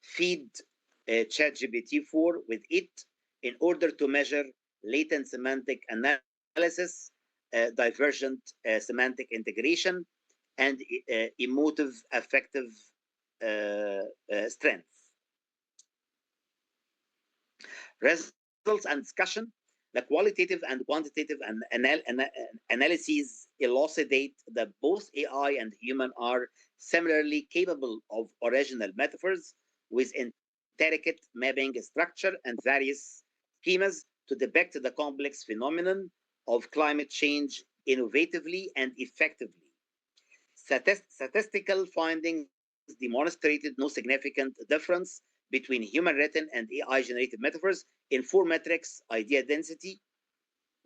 feed ChatGPT-4 with it in order to measure latent semantic analysis, divergent semantic integration, and emotive affective strength. Results and discussion. The qualitative and quantitative analyses elucidate that both AI and human are similarly capable of original metaphors with intricate mapping structure and various schemas to depict the complex phenomenon of climate change innovatively and effectively. Statistical findings demonstrated no significant difference between human written and AI generated metaphors in 4 metrics: idea density,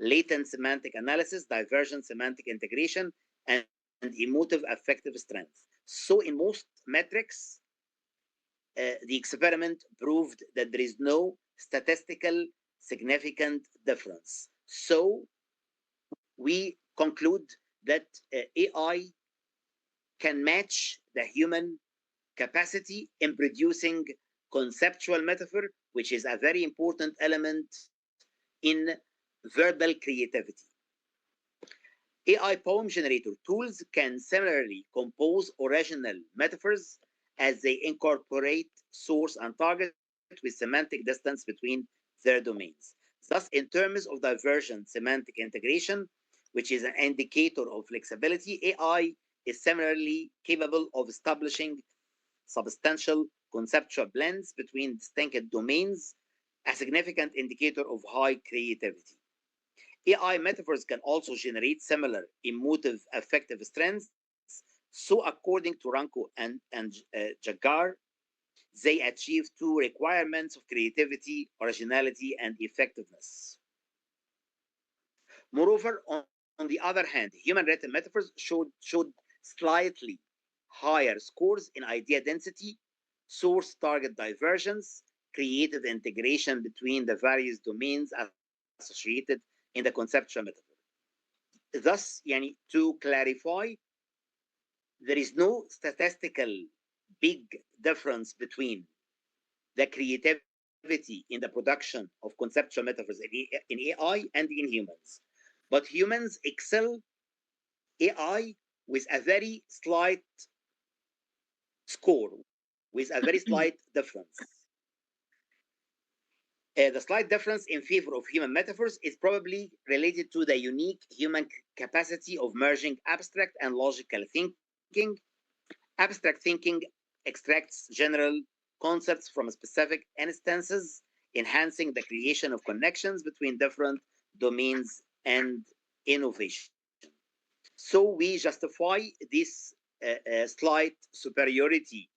latent semantic analysis, divergent semantic integration, and emotive affective strength. So in most metrics, the experiment proved that there is no statistical significant difference. So we conclude that AI can match the human capacity in producing conceptual metaphor, which is a very important element in verbal creativity. AI poem generator tools can similarly compose original metaphors as they incorporate source and target with semantic distance between their domains. Thus, in terms of divergent semantic integration, which is an indicator of flexibility, AI is similarly capable of establishing substantial conceptual blends between distinct domains, a significant indicator of high creativity. AI metaphors can also generate similar emotive affective strengths. So according to Ranko and Jagar, they achieve 2 requirements of creativity, originality, and effectiveness. Moreover, on the other hand, human written metaphors showed slightly higher scores in idea density, source target divergence, creative integration between the various domains associated in the conceptual metaphor. Thus, to clarify, there is no statistical big difference between the creativity in the production of conceptual metaphors in AI and in humans. But humans excel AI with a very slight score, with a very slight difference. The slight difference in favor of human metaphors is probably related to the unique human capacity of merging abstract and logical thinking Abstract thinking extracts general concepts from specific instances, enhancing the creation of connections between different domains and innovation. So we justify this slight superiority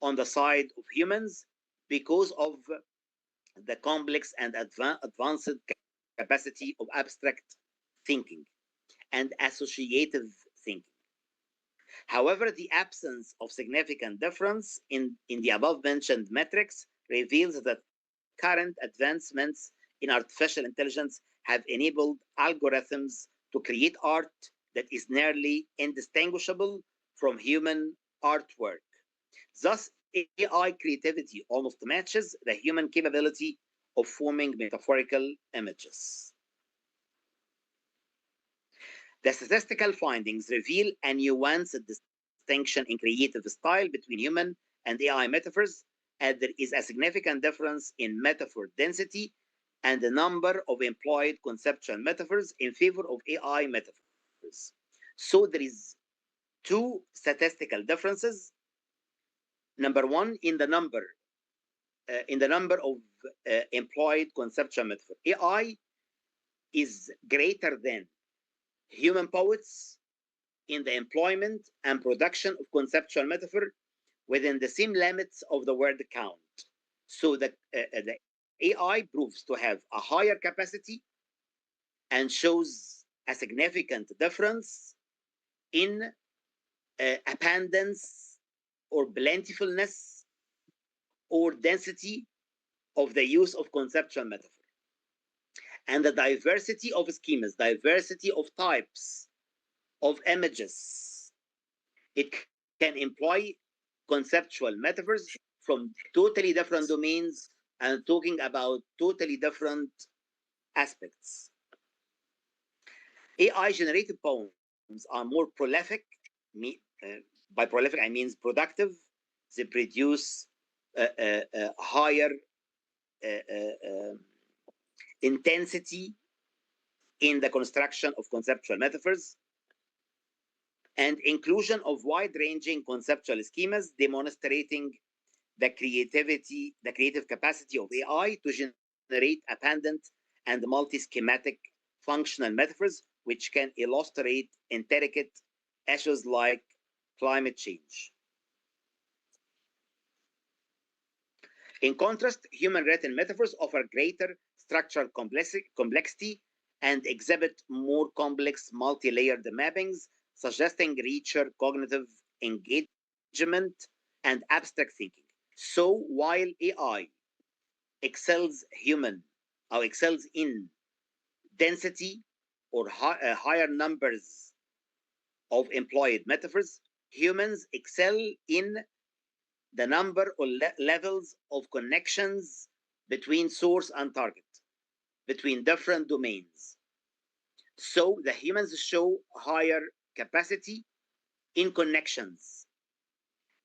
on the side of humans because of the complex and advanced capacity of abstract thinking and associative thinking. However, the absence of significant difference in the above mentioned metrics reveals that current advancements in artificial intelligence have enabled algorithms to create art that is nearly indistinguishable from human artwork. Thus, AI creativity almost matches the human capability of forming metaphorical images. The statistical findings reveal a nuanced distinction in creative style between human and AI metaphors, as there is a significant difference in metaphor density and the number of employed conceptual metaphors in favor of AI metaphors. So there is two statistical differences. Number one, in the number of employed conceptual metaphor. AI is greater than human poets in the employment and production of conceptual metaphor within the same limits of the word count. So the AI proves to have a higher capacity and shows a significant difference in abundance or plentifulness or density of the use of conceptual metaphor. And the diversity of schemas, diversity of types of images. It can employ conceptual metaphors from totally different domains and talking about totally different aspects. AI generated poems are more prolific. By prolific, I mean productive. They produce higher intensity in the construction of conceptual metaphors and inclusion of wide-ranging conceptual schemas demonstrating the creative capacity of AI to generate abundant and multi-schematic functional metaphors which can illustrate intricate issues like climate change. In contrast, human written metaphors offer greater structural complexity and exhibit more complex multi-layered mappings, suggesting richer cognitive engagement and abstract thinking. So while AI excels in density or higher numbers of employed metaphors, humans excel in the number or levels of connections between source and target, between different domains. So the humans show higher capacity in connections,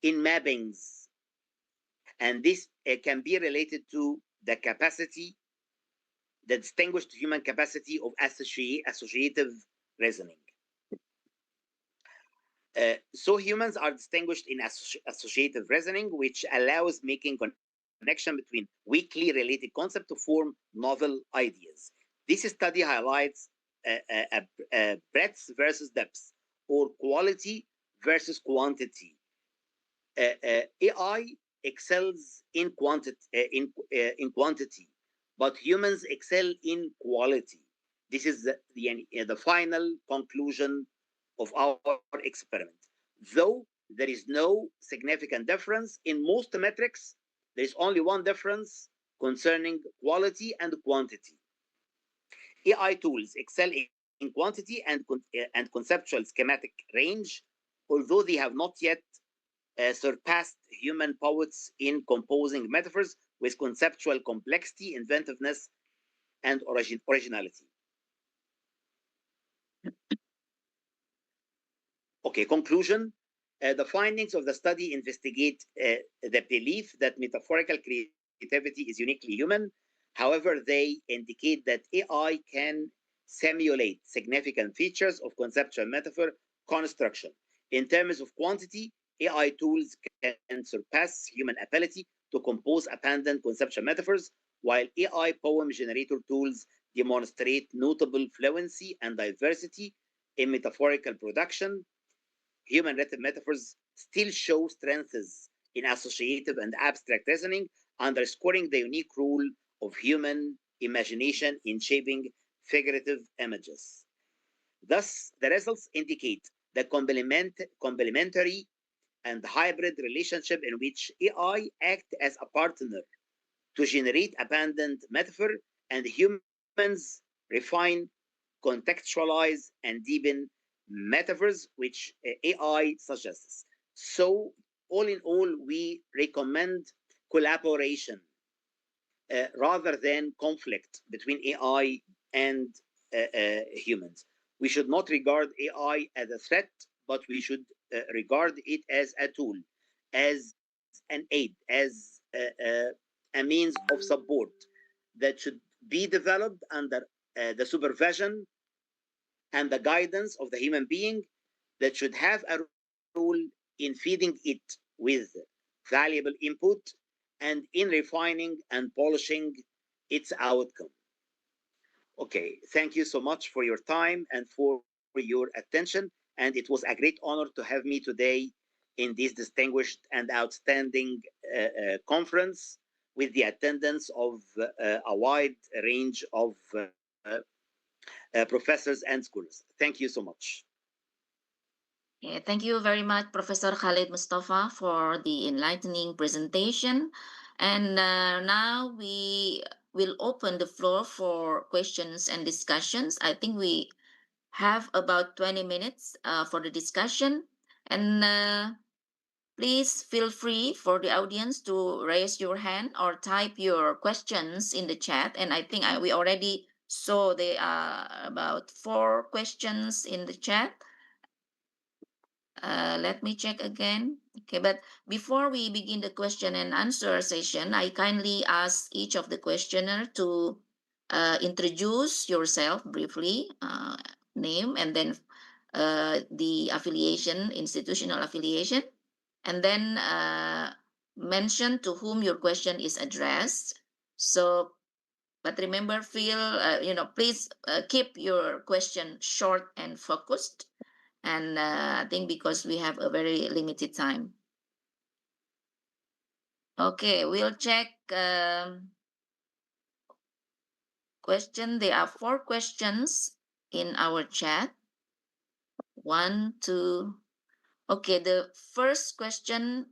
in mappings, and this can be related to the capacity, the distinguished human capacity of associative reasoning. So humans are distinguished in associative reasoning, which allows making connection between weakly related concepts to form novel ideas. This study highlights breadth versus depth, or quality versus quantity. AI excels in quantity, but humans excel in quality. This is the final conclusion of our experiment. Though there is no significant difference in most metrics, there is only one difference concerning quality and quantity. AI tools excel in quantity and conceptual schematic range, although they have not yet surpassed human poets in composing metaphors with conceptual complexity, inventiveness, and originality. Okay, conclusion. The findings of the study investigate the belief that metaphorical creativity is uniquely human. However, they indicate that AI can simulate significant features of conceptual metaphor construction. In terms of quantity, AI tools can surpass human ability to compose abandoned conceptual metaphors, while AI poem generator tools demonstrate notable fluency and diversity in metaphorical production. Human written metaphors still show strengths in associative and abstract reasoning, underscoring the unique role of human imagination in shaping figurative images. Thus, the results indicate the complementary and hybrid relationship in which AI acts as a partner to generate abandoned metaphor, and humans refine, contextualize, and deepen metaphors which AI suggests. So, all in all, we recommend collaboration rather than conflict between AI and humans. We should not regard AI as a threat, but we should regard it as a tool, as an aid, as a means of support that should be developed under the supervision and the guidance of the human being, that should have a role in feeding it with valuable input and in refining and polishing its outcome. Okay, thank you so much for your time and for your attention. And it was a great honor to have me today in this distinguished and outstanding conference with the attendance of a wide range of professors and scholars. Thank you so much. Yeah, thank you very much, Professor Khalid Mustafa, for the enlightening presentation. And now we will open the floor for questions and discussions. I think we have about 20 minutes for the discussion. And please feel free for the audience to raise your hand or type your questions in the chat. And I think we already saw there are about 4 questions in the chat. Let me check again. Okay, but before we begin the question and answer session, I kindly ask each of the questioner to introduce yourself briefly, name, and then the affiliation, institutional affiliation, and then mention to whom your question is addressed. So, but remember, please keep your question short and focused. And I think because we have a very limited time. Okay, we'll check question. There are 4 questions in our chat. 1, 2. Okay, the first question,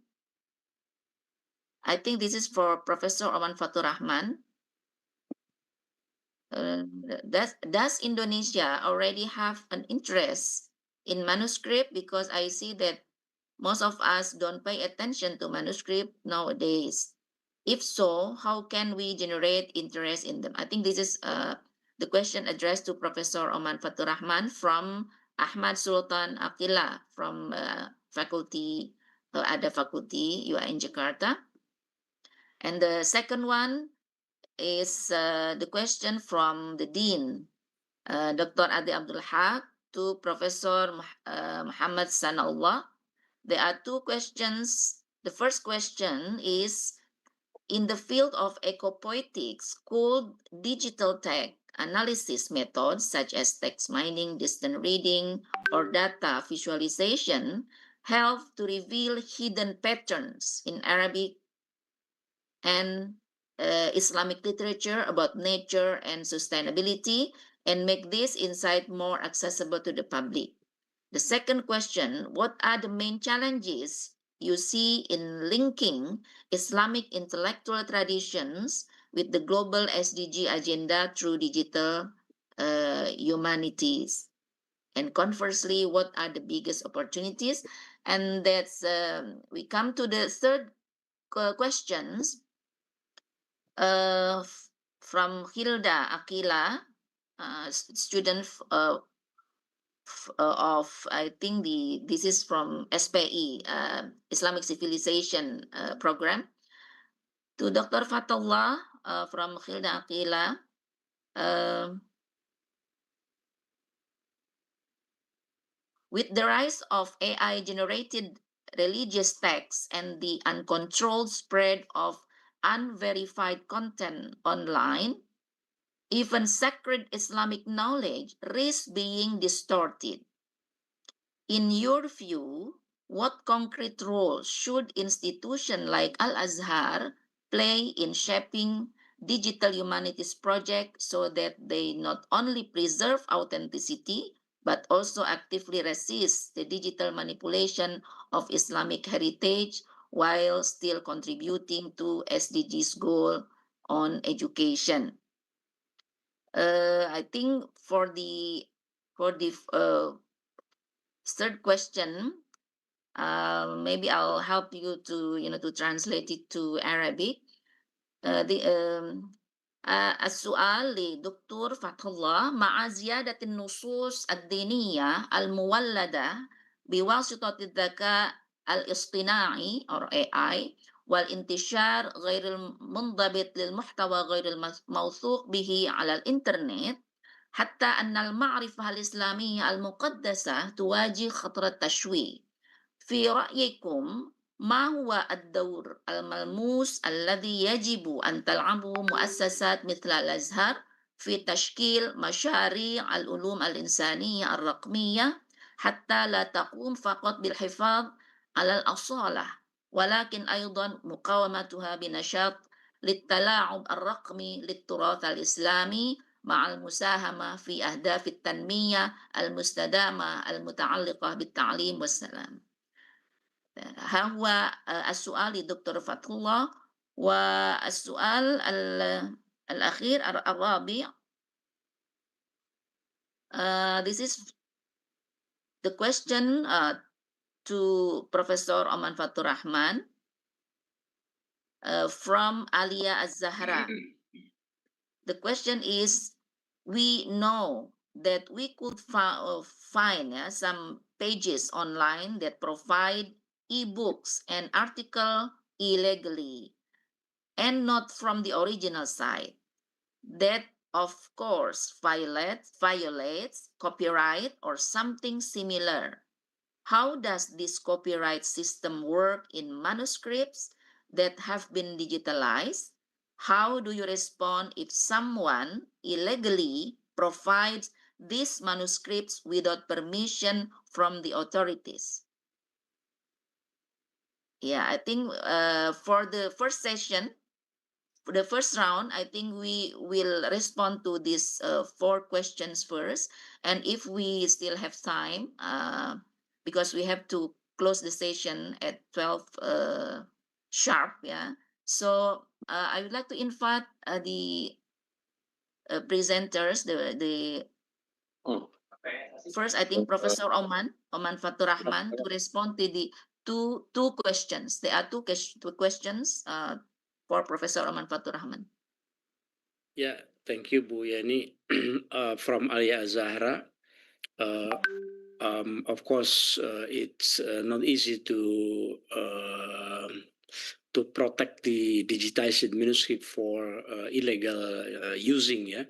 I think this is for Professor Oman Fatur Rahman. Does Indonesia already have an interest in manuscript? Because I see that most of us don't pay attention to manuscript nowadays. If so, how can we generate interest in them? I think this is the question addressed to Professor Oman Fatur Rahman from Ahmad Sultan Akila from faculty, Ada Faculty, you are in Jakarta. And the second one is the question from the Dean, Dr. Adi Abdul Haq, to Professor Muhammad Sanallah. There are 2 questions. The first question is, in the field of ecopoetics, could digital tech analysis methods such as text mining, distant reading, or data visualization help to reveal hidden patterns in Arabic and Islamic literature about nature and sustainability and make this insight more accessible to the public? The second question, what are the main challenges you see in linking Islamic intellectual traditions with the global SDG agenda through digital humanities? And conversely, what are the biggest opportunities? And that's we come to the third questions from Hilda Akila, student of, I think this is from SPI, Islamic Civilization program, to Dr. Fatullah from Hilda Akila. With the rise of AI generated religious texts and the uncontrolled spread of unverified content online, even sacred Islamic knowledge risks being distorted. In your view, what concrete role should institutions like Al-Azhar play in shaping digital humanities projects so that they not only preserve authenticity but also actively resist the digital manipulation of Islamic heritage while still contributing to SDGs goal on education? I think for the third question, maybe I'll help you to to translate it to Arabic. The السؤال لدكتور فتح الله: مع زيادة النصوص الدينية المولدة بواسطة الذكاء الاصطناعي أو AI والانتشار غير المنضبط للمحتوى غير الموثوق به على الإنترنت، حتى أن المعرفة الإسلامية المقدسة تواجه خطر التشويه. في رأيكم ما هو الدور الملموس الذي يجب أن تلعبه مؤسسات مثل الأزهر في تشكيل مشاريع العلوم الإنسانية الرقمية حتى لا تقوم فقط بالحفاظ على الأصالة ولكن أيضا مقاومتها بنشاط للتلاعب الرقمي للتراث الإسلامي مع المساهمة في أهداف التنمية المستدامة المتعلقة بالتعليم والسلام؟ ها هو السؤال لدكتور فتح الله. والسؤال الأخير الرابع, this is the question to Professor Oman Fatur Rahman from Alia Az-Zahra. The question is, we know that we could find some pages online that provide e-books and article illegally and not from the original site. That, of course, violates copyright or something similar. How does this copyright system work in manuscripts that have been digitalized? How do you respond if someone illegally provides these manuscripts without permission from the authorities? Yeah, I think for the first session, for the first round, I think we will respond to these 4 questions first. And if we still have time, because we have to close the session at 12 sharp, yeah. So I would like to invite the presenters, the first, I think Professor Oman Fatur Rahman, to respond to the two questions. There are two questions for Professor Oman Fatur Rahman. Yeah, thank you, Bu Yani. From Alia Zahra. Of course, it's not easy to protect the digitized manuscript for illegal using. Yeah.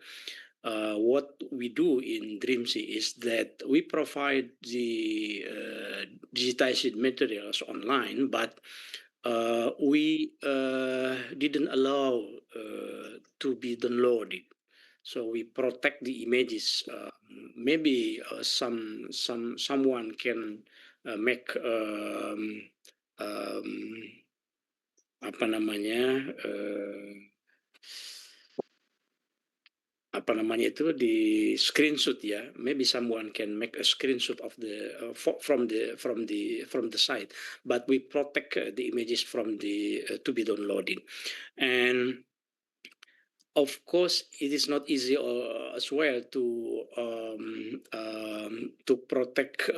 What we do in DreamSea is that we provide the digitized materials online, but we didn't allow to be downloaded. So we protect the images. Maybe someone can make apa namanya di screenshot, ya. Maybe someone can make a screenshot of the from the site, but we protect the images from the to be downloaded. And of course, it is not easy as well to protect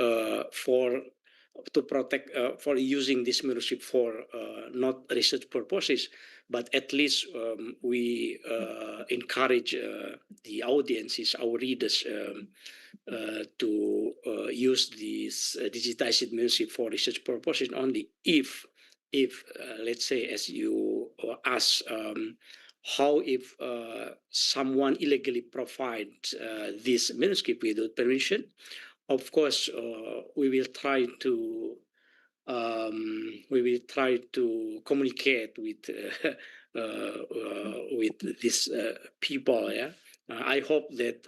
for using this manuscript for not research purposes, but at least we encourage the audiences, our readers, to use this digitized manuscript for research purposes only if let's say, as you ask, how if someone illegally provides this manuscript without permission. Of course, we will try to we will try to communicate with these people. Yeah, I hope that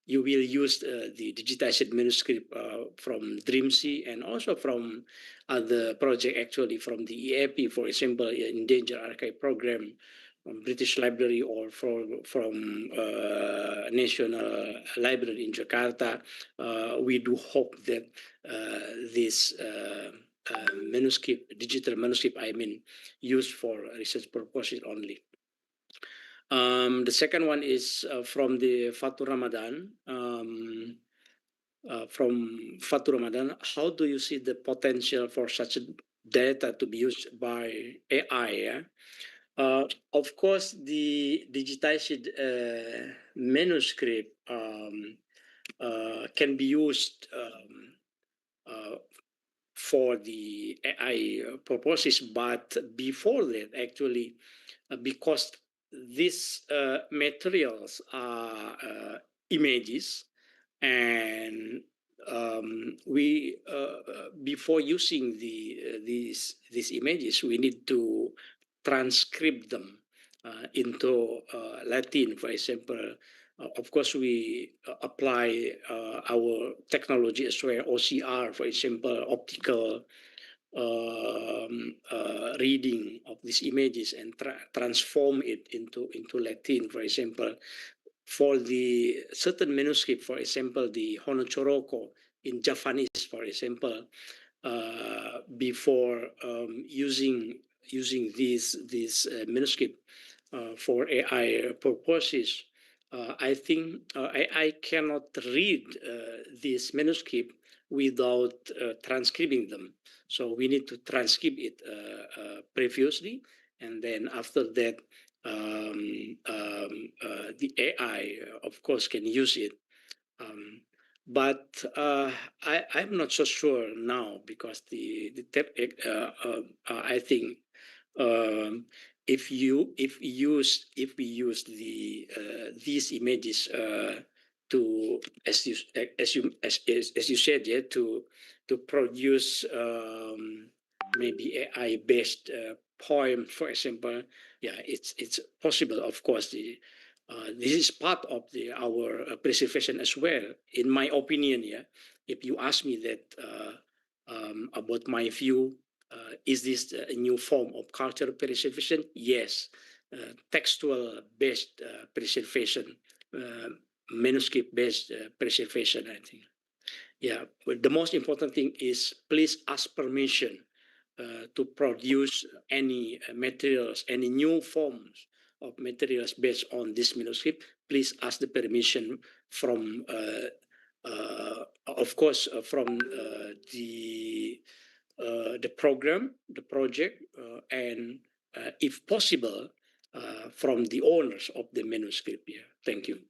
you will use the digitized manuscript from DreamSea and also from other project, actually from the EAP, for example, Endangered Archive Program, from British Library, or from National Library in Jakarta. We do hope that this manuscript, digital manuscript, I mean, used for research purposes only. The second one is from the Fatur Ramadan. From Fatur Ramadan, how do you see the potential for such data to be used by AI? Yeah? Of course, the digitized manuscript can be used for the AI purposes, but before that, actually, because these materials are images, and we before using these images, we need to transcribe them into Latin, for example. Of course, we apply our technology as well, OCR, for example, optical reading of these images, and transform it into Latin, for example. For the certain manuscript, for example, the Honochoroko in Japanese, for example, before using this manuscript for AI purposes, I think AI cannot read this manuscript without transcribing them. So we need to transcribe it previously, and then after that, the AI, of course, can use it. But I'm not so sure now, because I think if we use these images to, as you said, yeah, to produce maybe AI based poem, for example, yeah, it's possible. Of course, this is part of our preservation as well, in my opinion. Yeah, if you ask me that about my view, is this a new form of cultural preservation? Yes, textual based preservation, manuscript based preservation, I think. Yeah, but the most important thing is please ask permission to produce any materials, any new forms of materials based on this manuscript. Please ask the permission from, of course, from the program, the project, and if possible, from the owners of the manuscript. Yeah, thank you.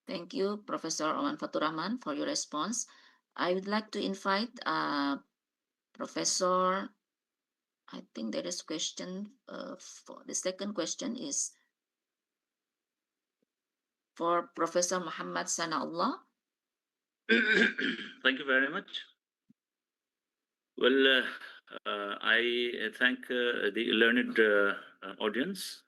Thank you, Professor Oman Faturrahman, for your response. I would like to invite Professor, I think there is question for the second question is for Professor Muhammad Sanaullah. Thank you very much. Well, I thank the learned audience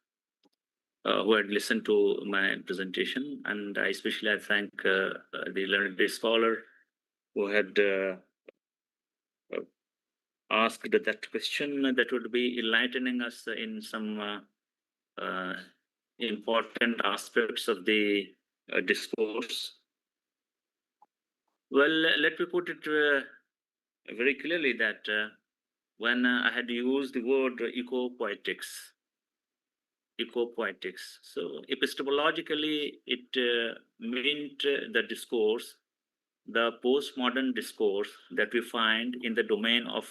who had listened to my presentation, and I especially thank the learned scholar who had asked that question that would be enlightening us in some important aspects of the discourse. Well, let me put it very clearly that when I had used the word eco-poetics, so epistemologically it meant the discourse, the postmodern discourse that we find in the domain of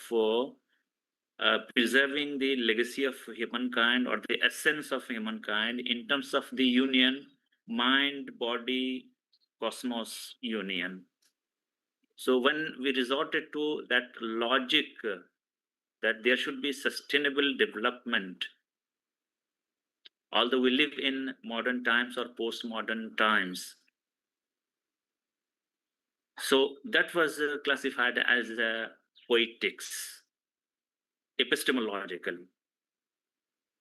preserving the legacy of humankind, or the essence of humankind, in terms of the union, mind, body, cosmos union. So when we resorted to that logic that there should be sustainable development, although we live in modern times or postmodern times, So that was classified as poetics, epistemological.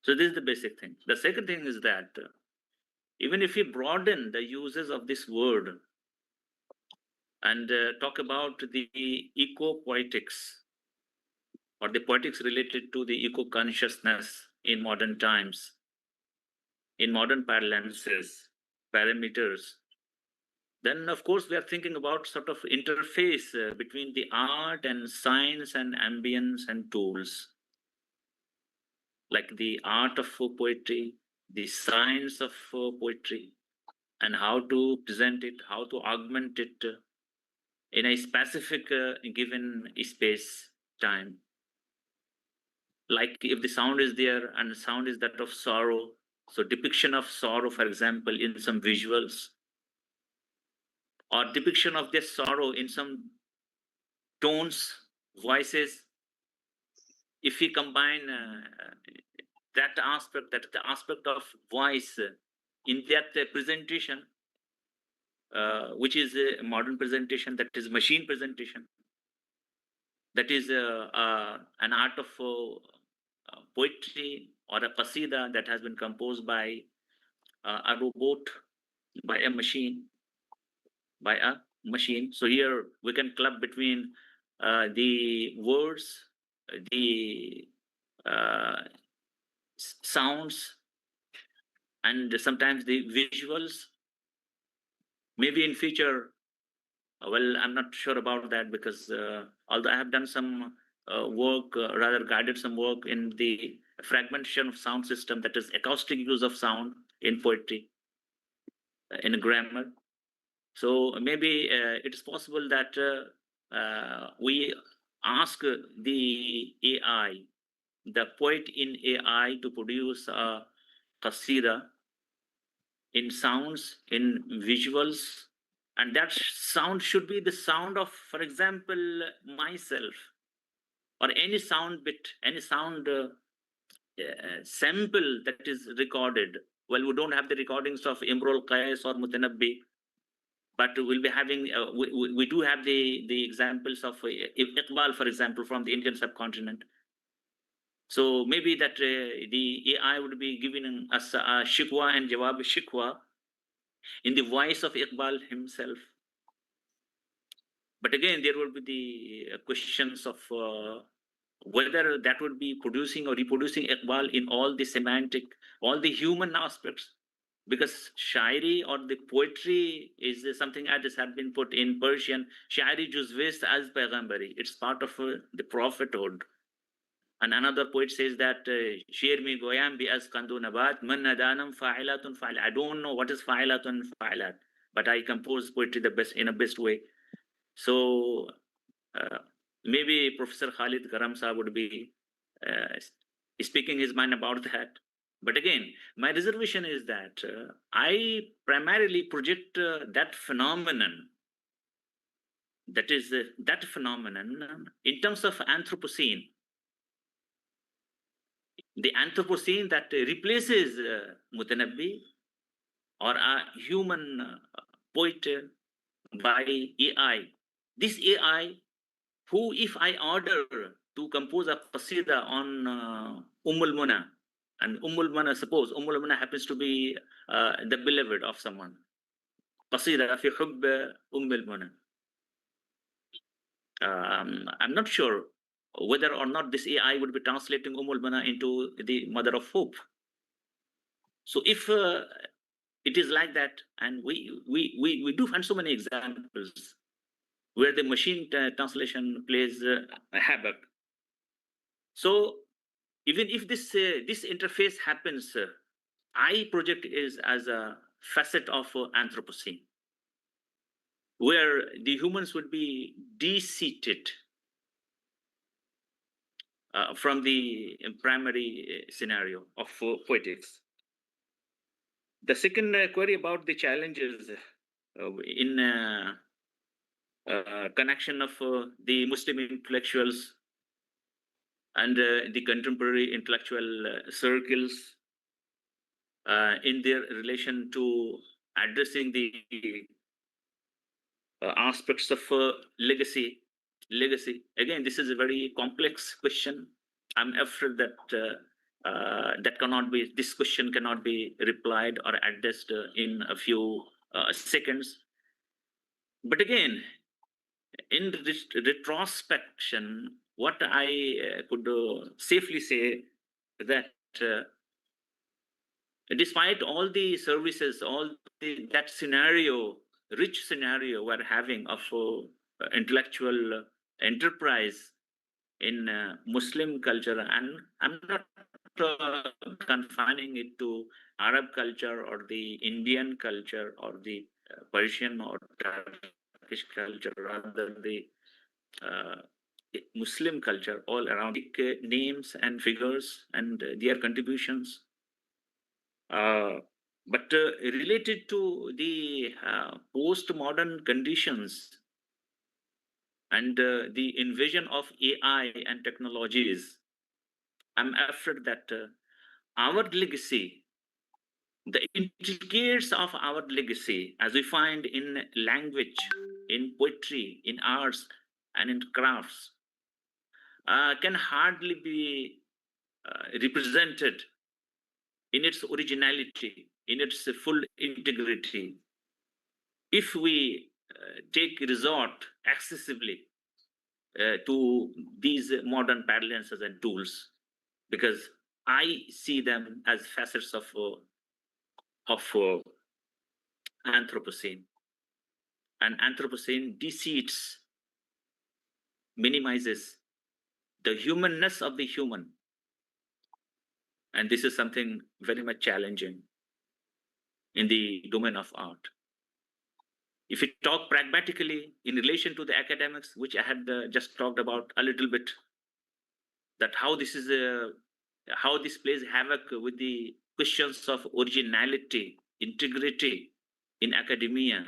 So this is the basic thing. The second thing is that even if we broaden the uses of this word and talk about the eco-poetics or the poetics related to the eco-consciousness in modern times, in modern parlances, parameters, then of course we are thinking about sort of interface between the art and science and ambience and tools, like the art of poetry, the science of poetry, and how to present it, how to augment it in a specific given space time. Like if the sound is there and the sound is that of sorrow, so depiction of sorrow, for example, in some visuals, or depiction of their sorrow in some tones, voices, if we combine that the aspect of voice in that presentation, which is a modern presentation, that is machine presentation, that is an art of poetry or a qasida that has been composed by a robot, by a machine, So here we can club between the words, the sounds, and sometimes the visuals. Maybe in future, well, I'm not sure about that, because although I have done some work, rather guided some work in the fragmentation of sound system, that is acoustic use of sound in poetry, in grammar. So maybe it is possible that we ask the AI, the poet in AI, to produce a qasida in sounds, in visuals, and that sound should be the sound of, for example, myself, or any sound bit, any sound sample that is recorded. Well, we don't have the recordings of Imrul Qais or Mutanabbi, but we'll be having, we do have the examples of Iqbal, for example, from the Indian subcontinent. So maybe that the AI would be giving us a shikwa and jawab shikwa in the voice of Iqbal himself. But again, there will be the questions of whether that would be producing or reproducing Iqbal in all the semantic, all the human aspects. Because shairi or the poetry is something that has been put in Persian, shairi juzvist as paygambari. It's part of the prophethood. And another poet says that Sher mi goyam bi as kandu nabat man nadanam fa'ilatun fa'il. I don't know what is fa'ilatun fa'ilat, but I compose poetry the best, in a best way. So maybe Professor Khalid Karam Saab would be speaking his mind about that. But again, my reservation is that I primarily project that phenomenon, that is that phenomenon in terms of Anthropocene. The Anthropocene that replaces Mutanabbi or a human poet by AI. This AI, who, if I order to compose a qasida on Muna, and Muna, suppose Muna happens to be the beloved of someone, qasida fi hubb Muna. I'm not sure whether or not this AI would be translating Muna into the mother of hope. So if it is like that, and we do find so many examples where the machine translation plays havoc. So even if this interface happens, I project is as a facet of Anthropocene, where the humans would be de-seated from the primary scenario of poetics. The second query about the challenges in connection of the Muslim intellectuals and the contemporary intellectual circles in their relation to addressing the aspects of legacy. Again, this is a very complex question. I'm afraid that this question cannot be replied or addressed in a few seconds. But again, in retrospection, what I could safely say that despite all the services, that scenario, rich scenario we're having of intellectual enterprise in Muslim culture, and I'm not confining it to Arab culture or the Indian culture or the Persian or Turkish culture, rather the Muslim culture all around, names and figures and their contributions. But related to the postmodern conditions and the invasion of AI and technologies, I'm afraid that our legacy, the intricacies of our legacy, as we find in language, in poetry, in arts, and in crafts, can hardly be represented in its originality, in its full integrity, if we take resort excessively to these modern parlances and tools, because I see them as facets of Anthropocene, and Anthropocene deceits, minimizes the humanness of the human, and this is something very much challenging in the domain of art. If we talk pragmatically in relation to the academics, which I had just talked about a little bit, that how this plays havoc with the questions of originality, integrity in academia,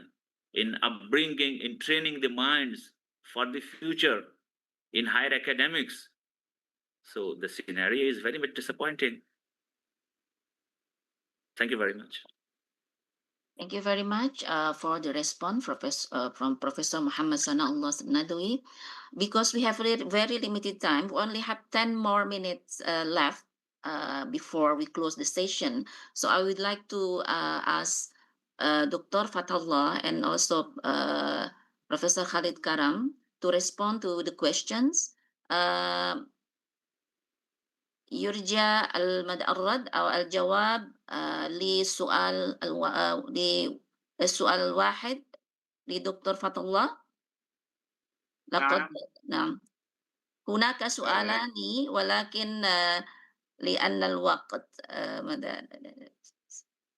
in upbringing, in training the minds for the future in higher academics. So the scenario is very much disappointing. Thank you very much. Thank you very much for the response from Professor Muhammad Sanaullah Nadawi. Because we have very limited time, we only have 10 more minutes left before we close the session. So I would like to ask Dr. Fatullah and also Professor Khalid Karam to respond to the questions. يرجى الرد أو الجواب للسؤال الواحد لدكتور فتح الله. لقد نعم هناك سؤالان ولكن لأن الوقت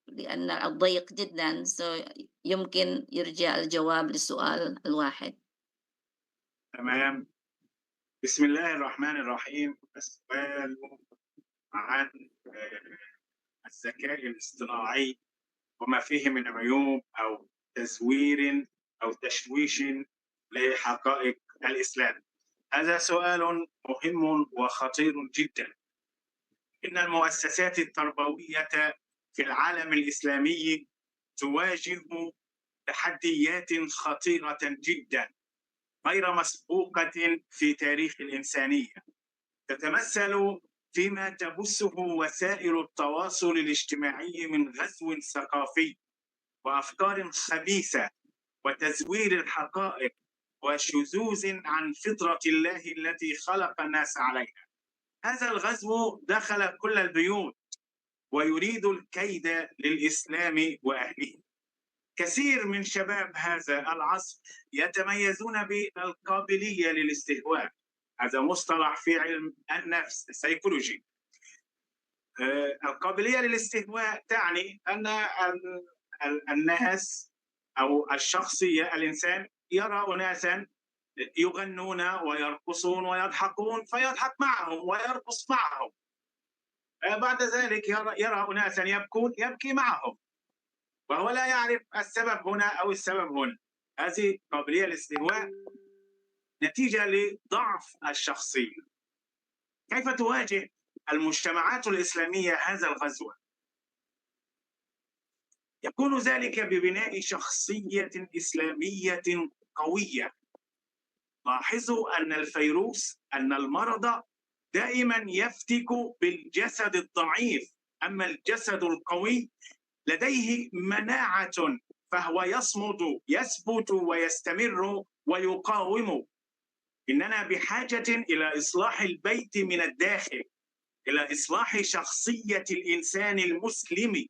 لأن الضيق جدا يمكن يرجى الجواب للسؤال الواحد. تمام. بسم الله الرحمن الرحيم. السؤال عن الذكاء الاصطناعي وما فيه من عيوب أو تزوير أو تشويش لحقائق الإسلام. هذا سؤال مهم وخطير جدا. إن المؤسسات التربوية في العالم الإسلامي تواجه تحديات خطيرة جدا غير مسبوقة في تاريخ الإنسانية، تتمثل فيما تبثه وسائل التواصل الاجتماعي من غزو ثقافي وأفكار خبيثة وتزوير الحقائق وشذوذ عن فطرة الله التي خلق الناس عليها. هذا الغزو دخل كل البيوت ويريد الكيد للإسلام وأهله. كثير من شباب هذا العصر يتميزون بالقابلية للاستهواء. هذا مصطلح في علم النفس السيكولوجي. القابلية للاستهواء تعني أن الناس أو الشخصية الإنسان يرى أناسا يغنون ويرقصون ويضحكون فيضحك معهم ويرقص معهم. بعد ذلك يرى أناسا يبكون يبكي معهم وهو لا يعرف السبب هنا أو السبب هنا. هذه قابلية الاستهواء نتيجة لضعف الشخصية. كيف تواجه المجتمعات الإسلامية هذا الغزو؟ يكون ذلك ببناء شخصية إسلامية قوية. لاحظوا أن الفيروس، أن المرض دائما يفتك بالجسد الضعيف، أما الجسد القوي لديه مناعة، فهو يصمد، يثبت ويستمر ويقاوم. إننا بحاجة إلى إصلاح البيت من الداخل، إلى إصلاح شخصية الإنسان المسلم.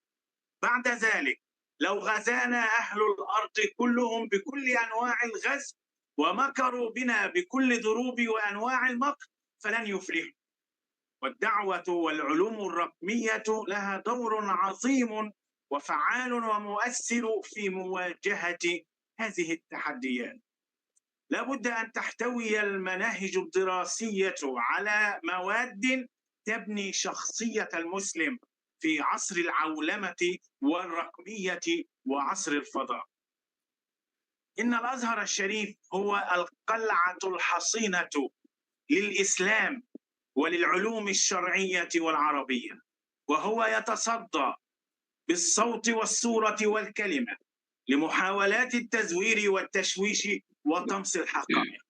بعد ذلك لو غزانا أهل الأرض كلهم بكل أنواع الغزو ومكروا بنا بكل ضروب وأنواع المكر فلن يفلحوا. والدعوة والعلوم الرقمية لها دور عظيم وفعال ومؤثر في مواجهة هذه التحديات. لا بد أن تحتوي المناهج الدراسية على مواد تبني شخصية المسلم في عصر العولمة والرقمية وعصر الفضاء. إن الأزهر الشريف هو القلعة الحصينة للإسلام وللعلوم الشرعية والعربية، وهو يتصدى بالصوت والصورة والكلمة لمحاولات التزوير والتشويش وطمس الحقائق.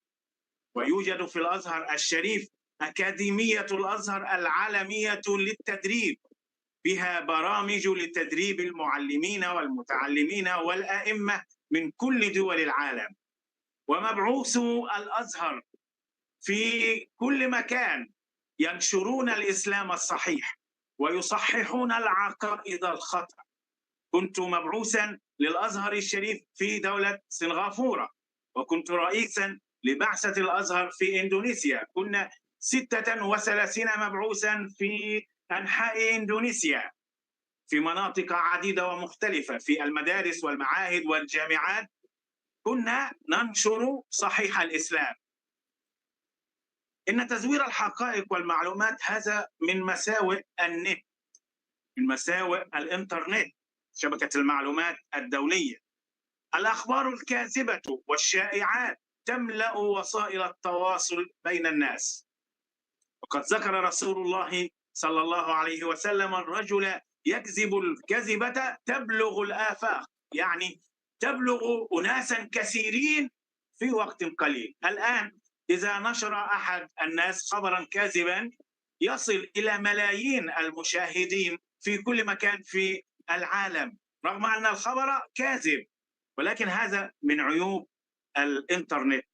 ويوجد في الأزهر الشريف أكاديمية الأزهر العالمية للتدريب، بها برامج لتدريب المعلمين والمتعلمين والأئمة من كل دول العالم. ومبعوثو الأزهر في كل مكان ينشرون الإسلام الصحيح ويصححون العقائد الخطأ. كنت مبعوثا للأزهر الشريف في دولة سنغافورة، وكنت رئيسا لبعثة الأزهر في إندونيسيا. كنا 36 مبعوثا في أنحاء إندونيسيا في مناطق عديدة ومختلفة في المدارس والمعاهد والجامعات. كنا ننشر صحيح الإسلام. إن تزوير الحقائق والمعلومات هذا من مساوئ النت، من مساوئ الإنترنت، شبكة المعلومات الدولية. الأخبار الكاذبة والشائعات تملأ وسائل التواصل بين الناس. وقد ذكر رسول الله صلى الله عليه وسلم الرجل يكذب الكذبة تبلغ الآفاق، يعني تبلغ أناسا كثيرين في وقت قليل. الآن إذا نشر أحد الناس خبرا كاذبا يصل إلى ملايين المشاهدين في كل مكان في العالم، رغم أن الخبر كاذب. ولكن هذا من عيوب الإنترنت.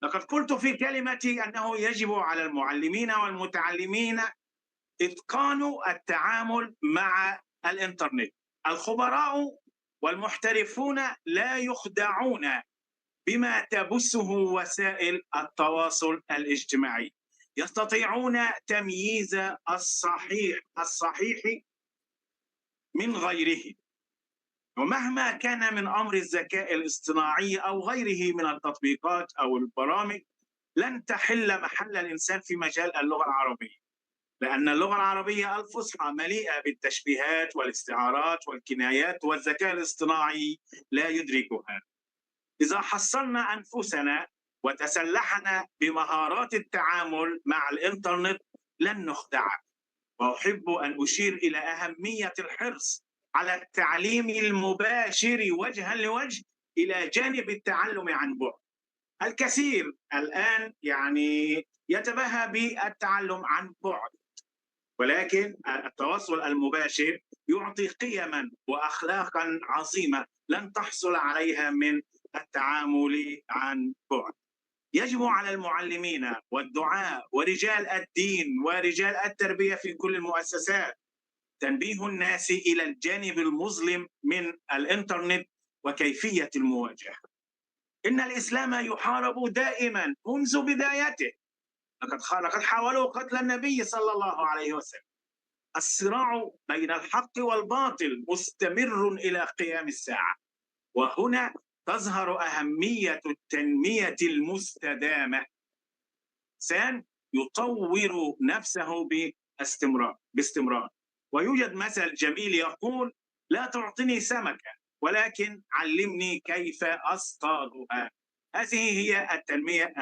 لقد قلت في كلمتي أنه يجب على المعلمين والمتعلمين إتقان التعامل مع الإنترنت. الخبراء والمحترفون لا يخدعون بما تبثه وسائل التواصل الاجتماعي. يستطيعون تمييز الصحيح من غيره. ومهما كان من أمر الذكاء الاصطناعي أو غيره من التطبيقات أو البرامج لن تحل محل الإنسان في مجال اللغة العربية، لأن اللغة العربية الفصحى مليئة بالتشبيهات والاستعارات والكنايات، والذكاء الاصطناعي لا يدركها. إذا حصلنا أنفسنا وتسلحنا بمهارات التعامل مع الإنترنت لن نخدع. وأحب أن أشير إلى أهمية الحرص على التعليم المباشر وجها لوجه إلى جانب التعلم عن بعد. الكثير الآن يتباهى بالتعلم عن بعد، ولكن التواصل المباشر يعطي قيما وأخلاقا عظيمة لن تحصل عليها من التعامل عن بعد. يجب على المعلمين والدعاة ورجال الدين ورجال التربية في كل المؤسسات تنبيه الناس إلى الجانب المظلم من الإنترنت وكيفية المواجهة. إن الإسلام يحارب دائما منذ بدايته. لقد حاولوا قتل النبي صلى الله عليه وسلم. الصراع بين الحق والباطل مستمر إلى قيام الساعة. وهنا تظهر أهمية التنمية المستدامة. إنسان يطور نفسه باستمرار. ويوجد مثل جميل يقول: لا تعطني سمكة ولكن علمني كيف أصطادها. هذه هي التنمية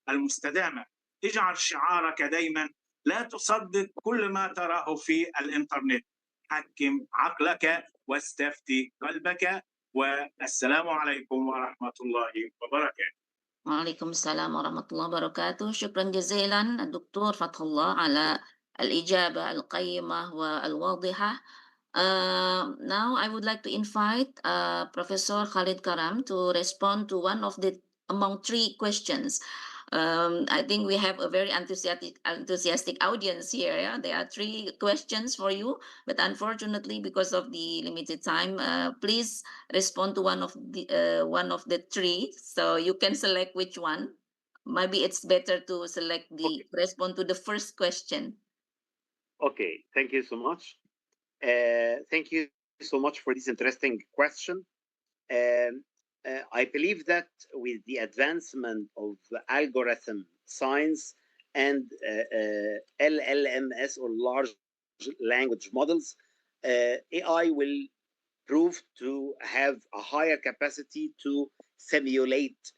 المستدامة. اجعل شعارك دايما: لا تصدق كل ما تراه في الإنترنت، حكم عقلك واستفتي قلبك والسلام عليكم ورحمة الله وبركاته. وعليكم السلام ورحمة الله وبركاته. شكرا جزيلا الدكتور فتح الله على الإجابة القيمة والواضحة. Now I would like to invite Professor Khalid Karam to respond to one of the among three questions. I think we have a very enthusiastic audience here. Yeah? There are three questions for you, but unfortunately, because of the limited time, please respond to one of the three. So you can select which one. Maybe it's better to select the respond to the first question. Okay, thank you so much. Thank you so much for this interesting question. I believe that with the advancement of algorithm science and LLMS or large language models, AI will prove to have a higher capacity to simulate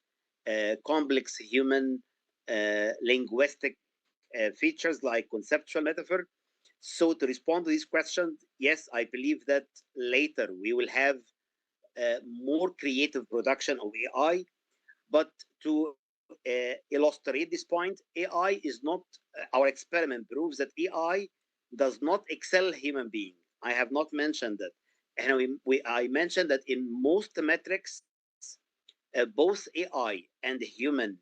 complex human linguistic features like conceptual metaphor. So to respond to this question, yes, I believe that later we will have more creative production of AI. But to illustrate this point, AI is not, our experiment proves that AI does not excel human being. I have not mentioned that. And I mentioned that in most metrics, both AI and human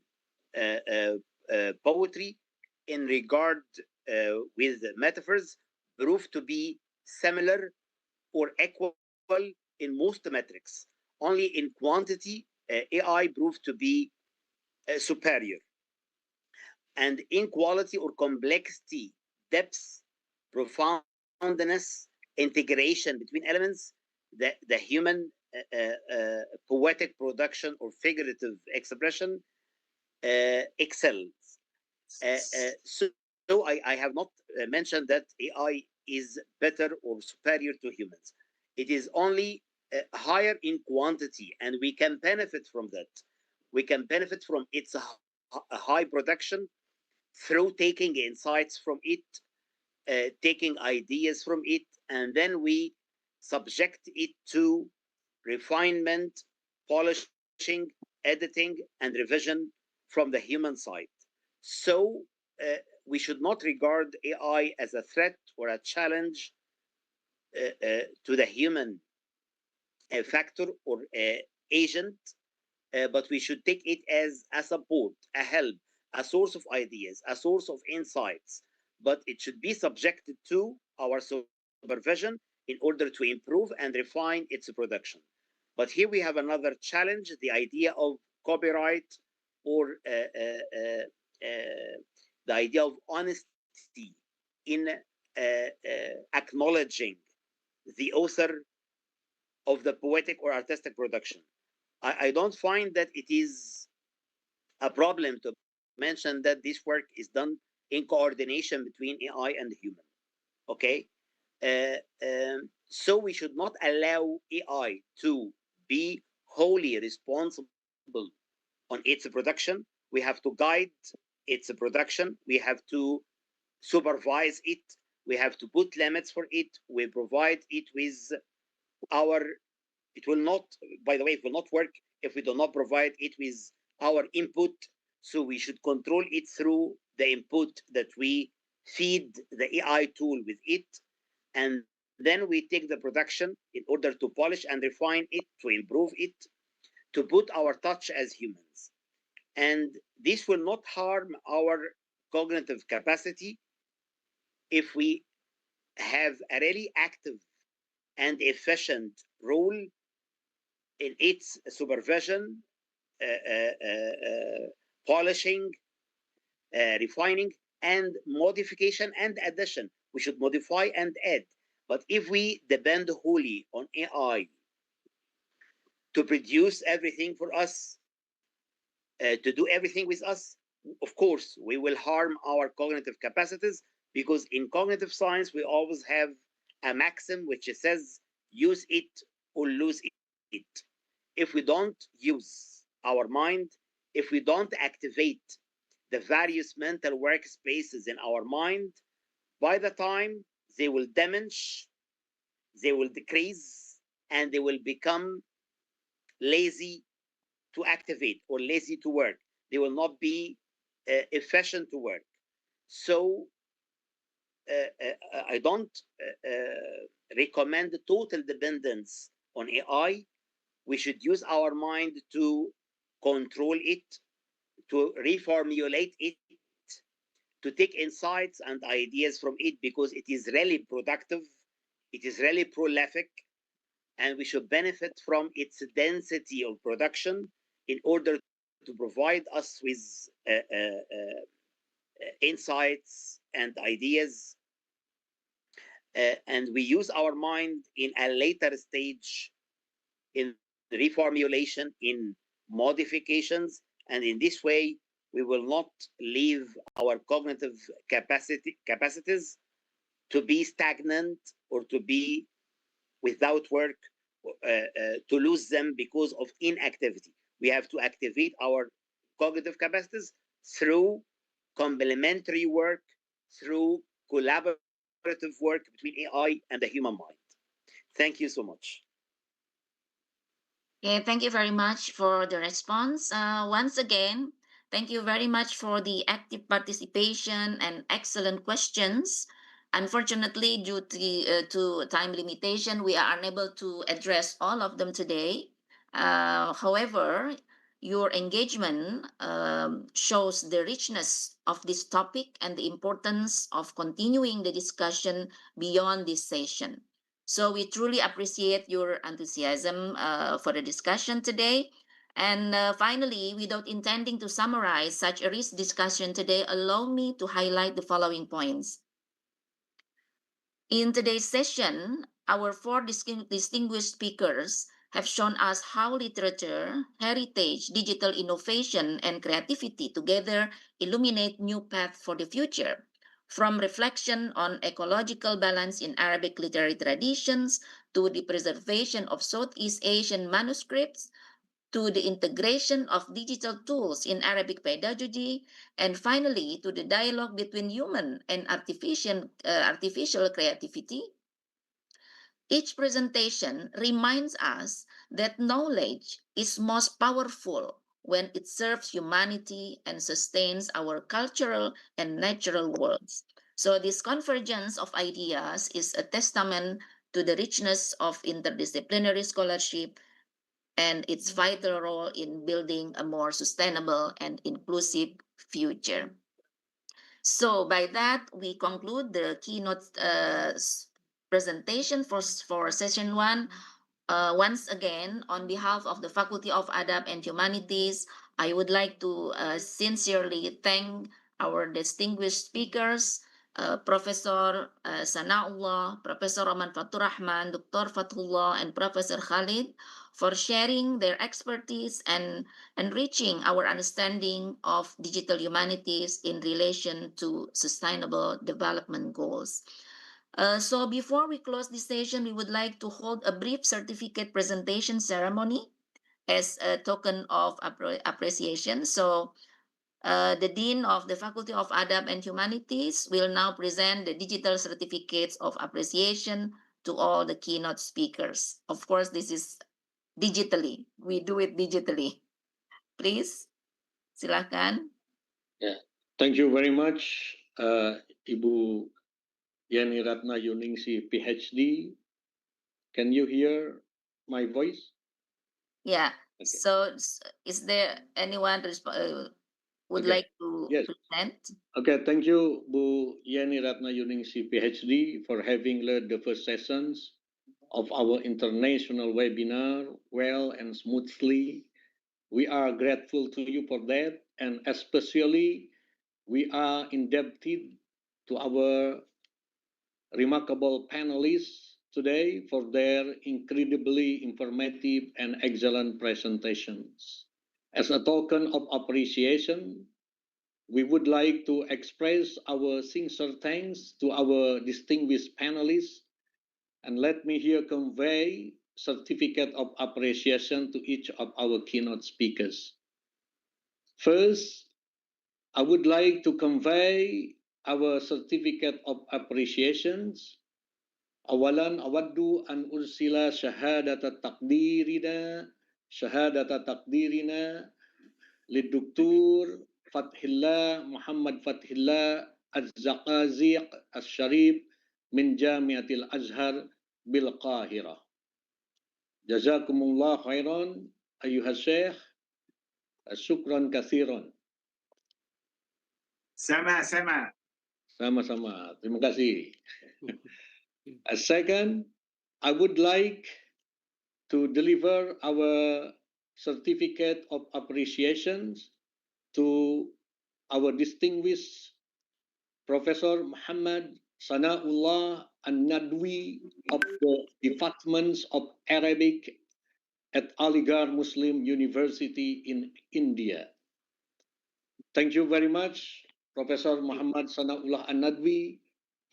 poetry in regard with metaphors prove to be similar or equal in most metrics. Only in quantity, AI proved to be superior. And in quality or complexity, depth, profoundness, integration between elements, the human poetic production or figurative expression excels. So I have not mentioned that AI is better or superior to humans. It is only higher in quantity, and we can benefit from that. We can benefit from its high production through taking insights from it, taking ideas from it, and then we subject it to refinement, polishing, editing, and revision from the human side. So we should not regard AI as a threat or a challenge to the human factor or agent, but we should take it as a support, a help, a source of ideas, a source of insights. But it should be subjected to our supervision in order to improve and refine its production. But here we have another challenge, the idea of copyright or the idea of honesty in acknowledging the author of the poetic or artistic production. I don't find that it is a problem to mention that this work is done in coordination between AI and the human. Okay? So we should not allow AI to be wholly responsible on its production. We have to guide its production. We have to supervise it. We have to put limits for it. We provide it with our, it will not, by the way, it will not work if we do not provide it with our input. So we should control it through the input that we feed the AI tool with it. And then we take the production in order to polish and refine it, to improve it, to put our touch as humans. And this will not harm our cognitive capacity if we have a really active and efficient role in its supervision, polishing, refining, and modification and addition. We should modify and add. But if we depend wholly on AI to produce everything for us, to do everything with us, of course, we will harm our cognitive capacities, because in cognitive science, we always have a maxim which says, use it or lose it. If we don't use our mind, if we don't activate the various mental workspaces in our mind, by the time they will diminish, they will decrease, and they will become lazy to activate or lazy to work. They will not be efficient to work. So I don't recommend total dependence on AI. We should use our mind to control it, to reformulate it, to take insights and ideas from it, because it is really productive, it is really prolific, and we should benefit from its density of production in order to provide us with insights and ideas. And we use our mind in a later stage in reformulation, in modifications, and in this way we will not leave our cognitive capacities to be stagnant or to be without work, to lose them because of inactivity. We have to activate our cognitive capacities through complementary work, through collaborative work between AI and the human mind. Thank you so much. Okay, thank you very much for the response. Once again, thank you very much for the active participation and excellent questions. Unfortunately, due to time limitation, we are unable to address all of them today. However, your engagement shows the richness of this topic and the importance of continuing the discussion beyond this session. So we truly appreciate your enthusiasm for the discussion today. And finally, without intending to summarize such a rich discussion today, allow me to highlight the following points. In today's session, our four distinguished speakers have shown us how literature, heritage, digital innovation, and creativity together illuminate new paths for the future. From reflection on ecological balance in Arabic literary traditions to the preservation of Southeast Asian manuscripts, to the integration of digital tools in Arabic pedagogy, and finally to the dialogue between human and artificial creativity. Each presentation reminds us that knowledge is most powerful when it serves humanity and sustains our cultural and natural worlds. So this convergence of ideas is a testament to the richness of interdisciplinary scholarship and its vital role in building a more sustainable and inclusive future. So by that, we conclude the keynote presentation for session one. Once again, on behalf of the Faculty of Adab and Humanities, I would like to sincerely thank our distinguished speakers, Professor Sanaullah, Professor Roman Faturrahman, Dr. Fatullah, and Professor Khalid for sharing their expertise and enriching our understanding of digital humanities in relation to sustainable development goals. So before we close this session, we would like to hold a brief certificate presentation ceremony as a token of appreciation. So the Dean of the Faculty of Adab and Humanities will now present the digital certificates of appreciation to all the keynote speakers. Of course, this is digitally. We do it digitally. Please, silakan. Yeah, thank you very much, Ibu Yani Ratna Yuningsi, PhD. Can you hear my voice? Yeah. Okay. So, is there anyone would Okay. like to Yes. present? Okay, thank you, Bu Yani Ratna Yuningsi, PhD, for having led the first sessions of our international webinar well and smoothly. We are grateful to you for that, and especially we are indebted to our remarkable panelists today for their incredibly informative and excellent presentations. As a token of appreciation, we would like to express our sincere thanks to our distinguished panelists, and let me here convey certificate of appreciation to each of our keynote speakers. First, I would like to convey our certificate of appreciations. أولا أود أن أرسل شهادة تقديرنا شهادة تقديرنا للدكتور فتح الله محمد فتح الله الزقازيق الشريف من جامعة الأزهر بالقاهرة. جزاكم الله خيرا أيها الشيخ. شكرا كثيرا. Sama-sama. Sama-sama. Terima kasih. Second, I would like to deliver our certificate of appreciation to our distinguished Professor Muhammad Sanaullah An-Nadwi of the Departments of Arabic at Aligarh Muslim University in India. Thank you very much, Professor Muhammad Sanaullah An-Nadwi,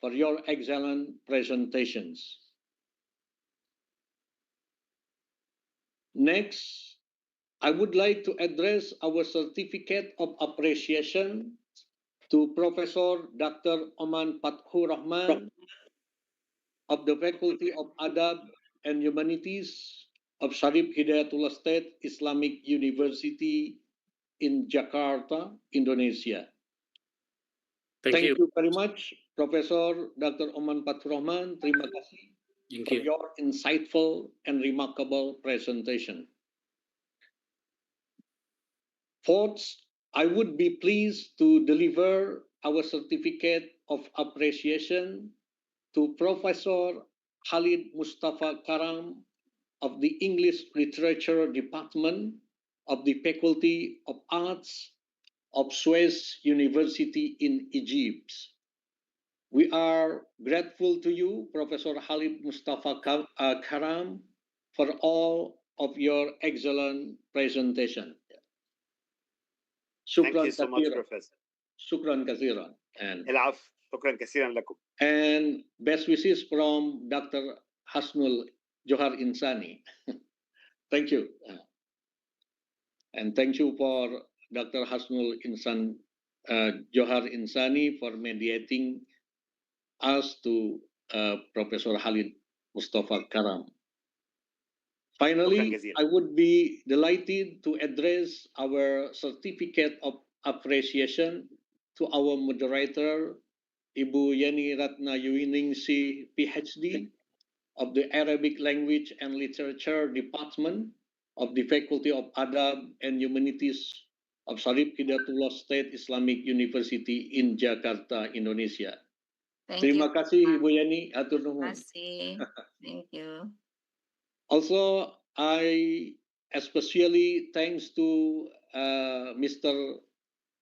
for your excellent presentations. Next, I would like to address our certificate of appreciation to Professor Dr. Oman Fathur Rahman of the Faculty of Adab and Humanities of Sharif Hidayatullah State Islamic University in Jakarta, Indonesia. Thank you. Very much, Professor Dr. Oman Fathur Rahman. Terima kasih Thank for you. your insightful and remarkable presentation. Fourth, I would be pleased to deliver our certificate of appreciation to Professor Khalid Mustafa Karam of the English Literature Department of the Faculty of Arts of Suez University in Egypt. We are grateful to you, Professor Khalid Mustafa Karam, for all of your excellent presentation. Thank Shukran you so much, kathiran. Professor. Shukran kathiran. And العفو. شكرا كثيرا لكم. And best wishes from Dr. Hasnul Johar Insani. Thank you. And thank you for Dr. Hasnul Johar Insani for mediating us to Professor Khalid Mustafa Karam. Finally, I would be delighted to address our certificate of appreciation to our moderator, Ibu Yeni Ratna Yuningsi, PhD, of the Arabic Language and Literature Department of the Faculty of Adab and Humanities of Sharif Hidayatullah State Islamic University in Jakarta, Indonesia. Terima kasih, Ibu Yeni. Atur nuhun. Terima kasih. Thank you. Also, I especially thanks to Mr.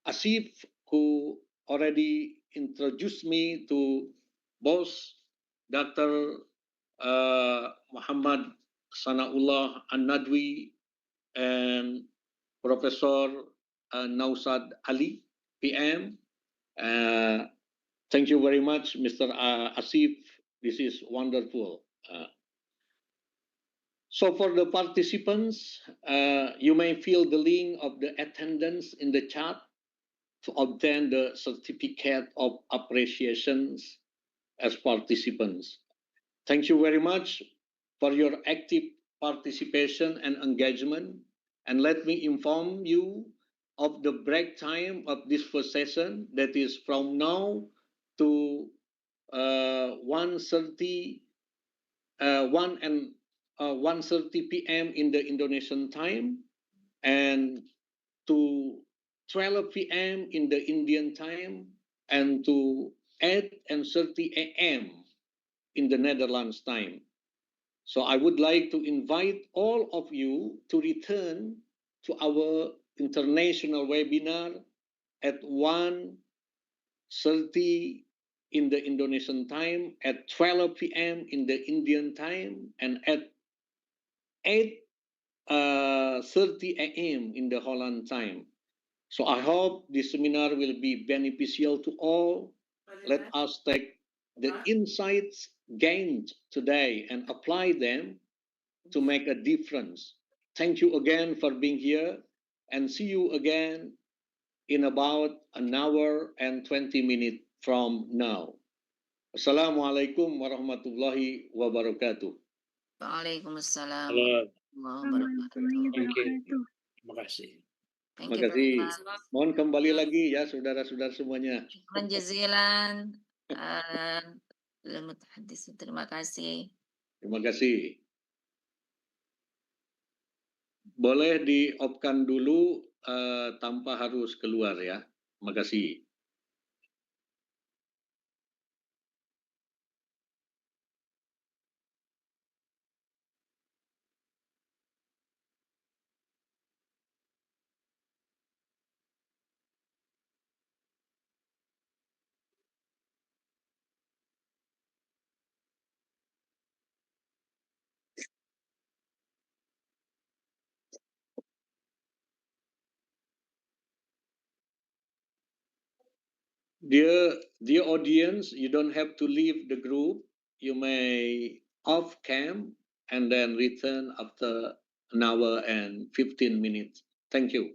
Asif, who already introduced me to both Dr. Muhammad Sanaullah An-Nadwi and Professor Nausad Ali, PM. Thank you very much, Mr. Asif. This is wonderful. So for the participants, you may fill the link of the attendance in the chat to obtain the certificate of appreciations as participants. Thank you very much for your active participation and engagement. And let me inform you of the break time of this first session, that is from now to 1:30 p.m. in the Indonesian time and to 12 p.m. in the Indian time and to 8:30 a.m. in the Netherlands time. So I would like to invite all of you to return to our international webinar at 1:30 in the Indonesian time, at 12 p.m. in the Indian time, and at 8:30 a.m. in the Holland time. So I hope this seminar will be beneficial to all. Let us take the insights gained today and apply them to make a difference. Thank you again for being here, and see you again in about an hour and 20 minutes from now. Assalamualaikum warahmatullahi wabarakatuh. Waalaikumsalam. Hello. Wabarakatuh. Thank you. Terima kasih. Thank Terima you very kasih. much. Mohon kembali lagi ya saudara-saudara semuanya. Syukran jazilan. Mutahaddis. Terima kasih. Terima kasih. Boleh di-off-kan dulu tanpa harus keluar ya. Terima kasih. Dear audience, you don't have to leave the group. You may off cam and then return after an hour and 15 minutes. Thank you.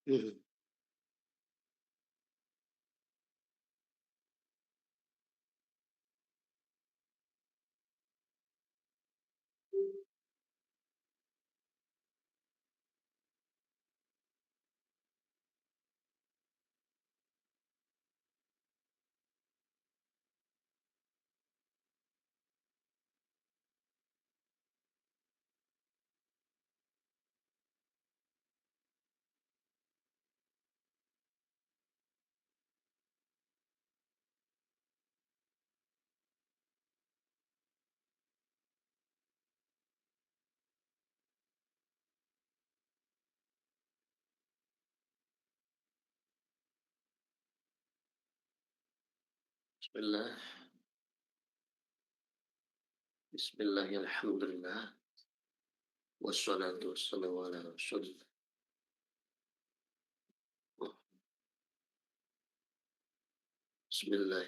Mhm. Bismillah. Bismillahirrahmanirrahim. Wassalatu wassalamu ala rasulillah. Bismillah.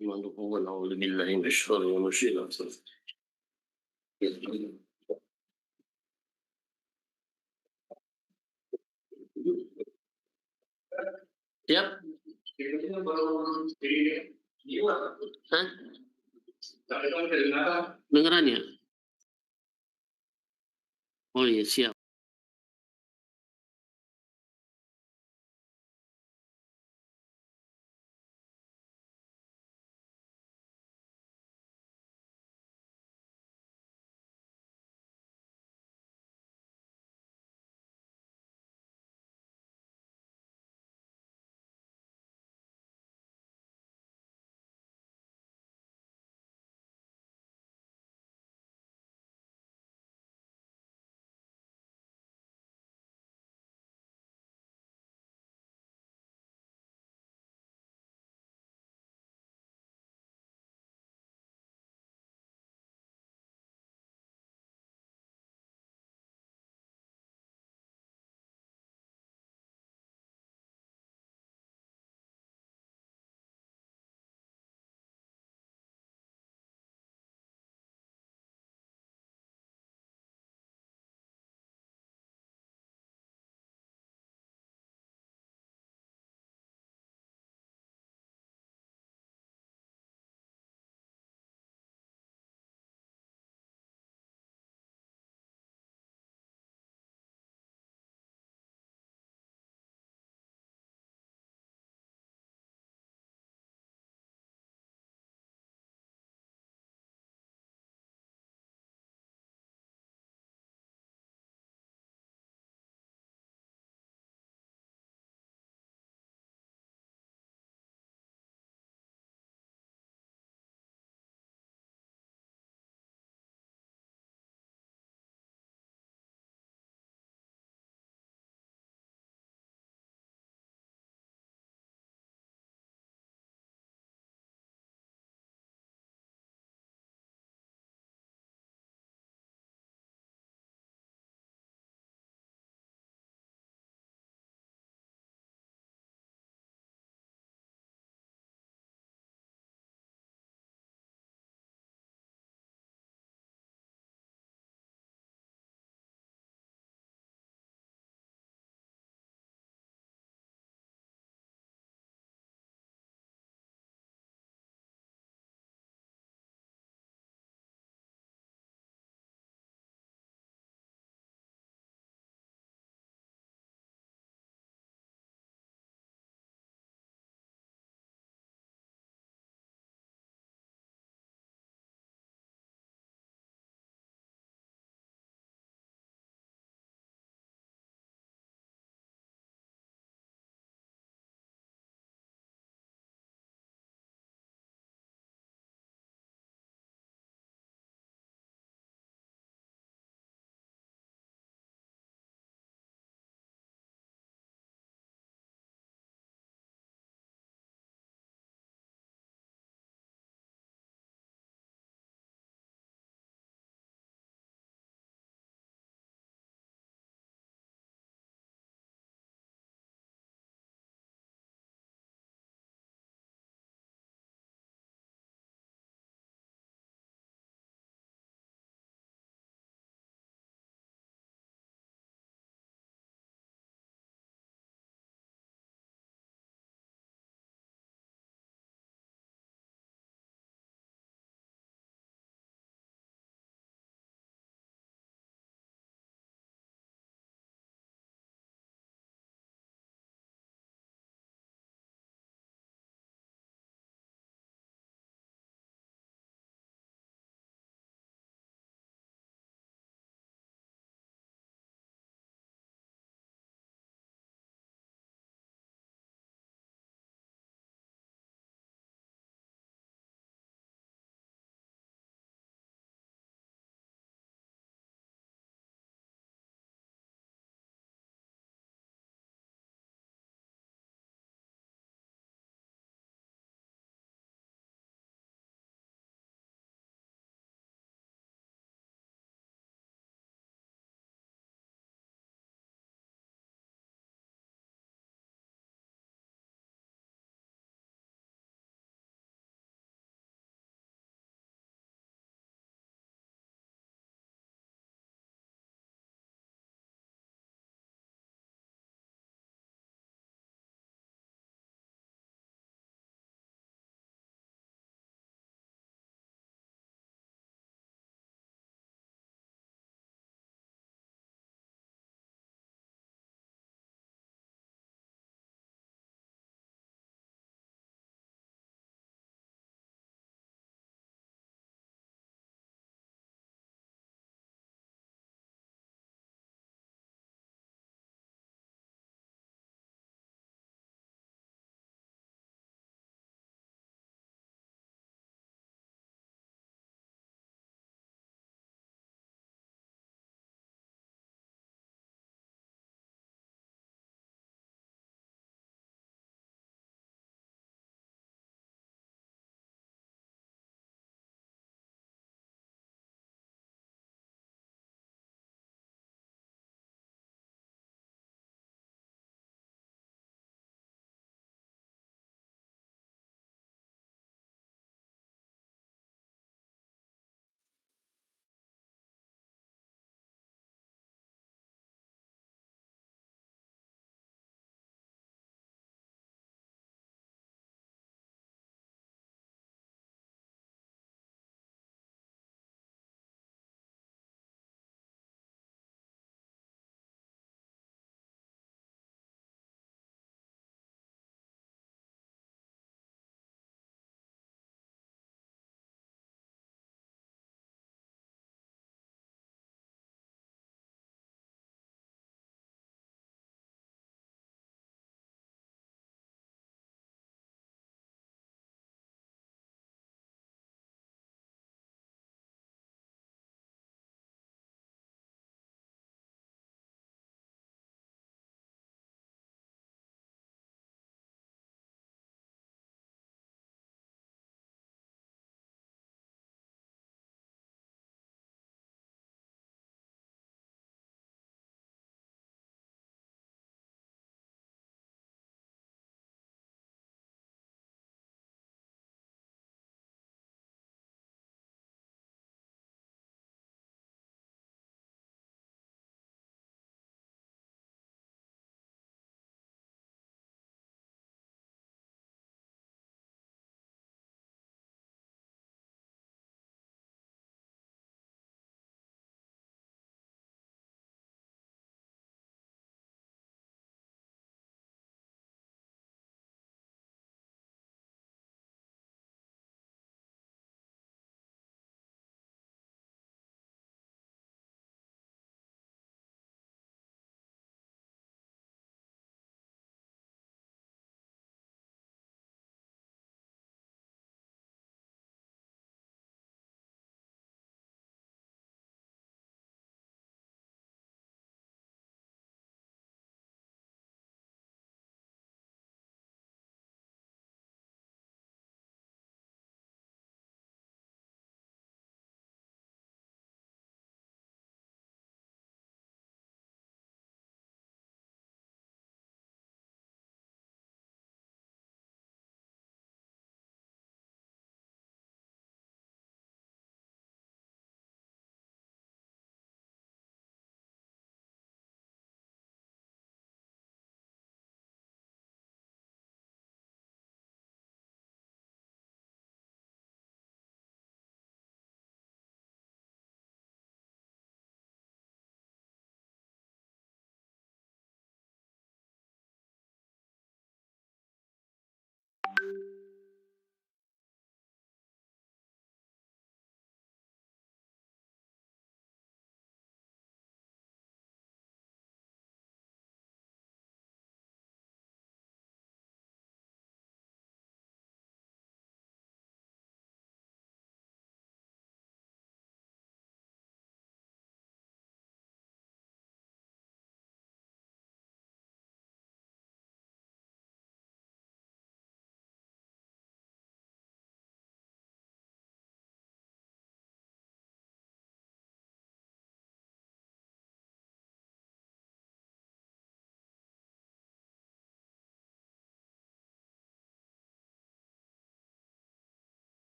Wa na'udzu billahi min syarri anfusina. Siap? Hah? Dengerannya? Oh iya, siap.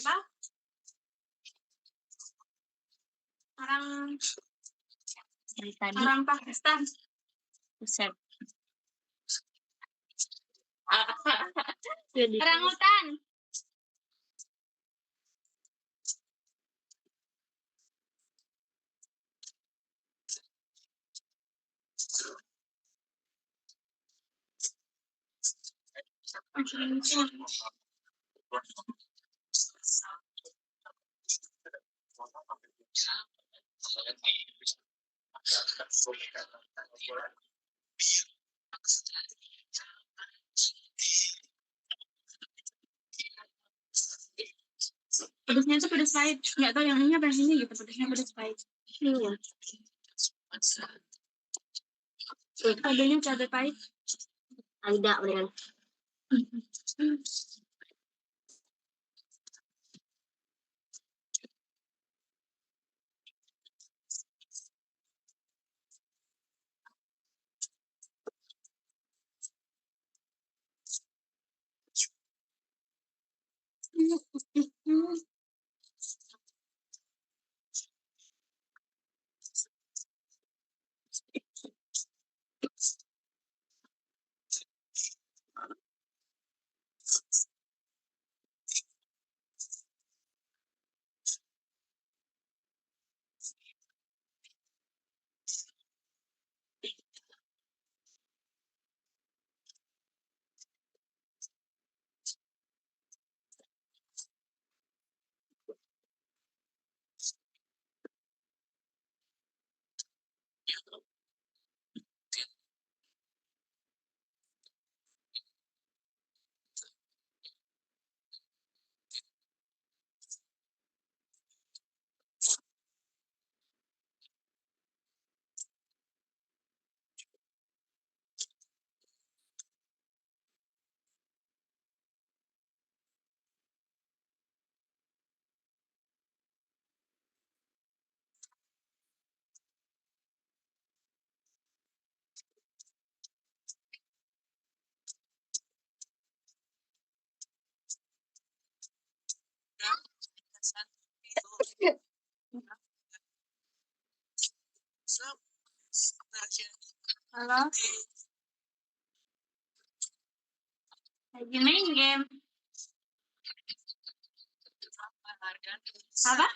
Apa? Orang Pakistan. Buset. Orang hutan. Pedasnya tuh pedas pahit. Nggak tahu yang ini apa yang ini gitu. Pedasnya pedas pahit. Iya. Cabenya cabai pahit. Ada beneran. Halo. Lagi main game. Apa?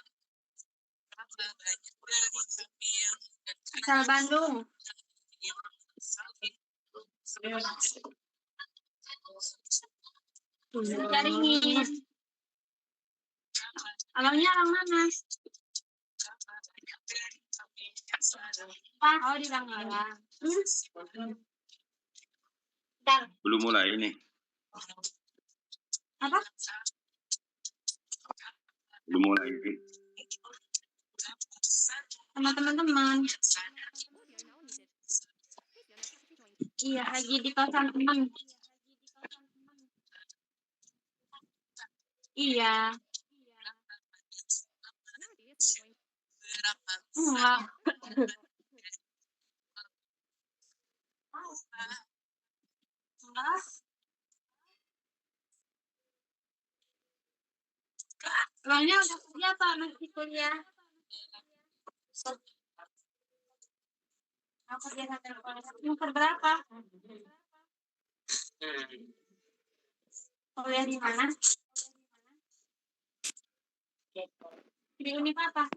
Asal Bandung. Cariin. Abangnya orang mana? Oh, di Tangerang. Bentar. Belum mulai ini. Apa? Belum mulai ini. Sama teman-teman. Iya, lagi di kosan teman. Iya. Enggak. Enggak. Soalnya udah kerja apa masih kuliah? Aku kerja sampai semester berapa? Kuliah di mana? Di Univ apa?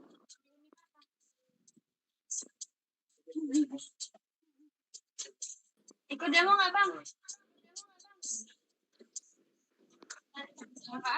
Ikut demo nggak bang? Apa?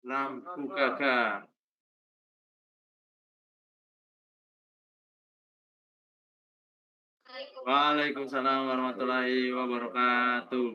Lampu kakak. Waalaikumsalam warahmatullahi wabarakatuh.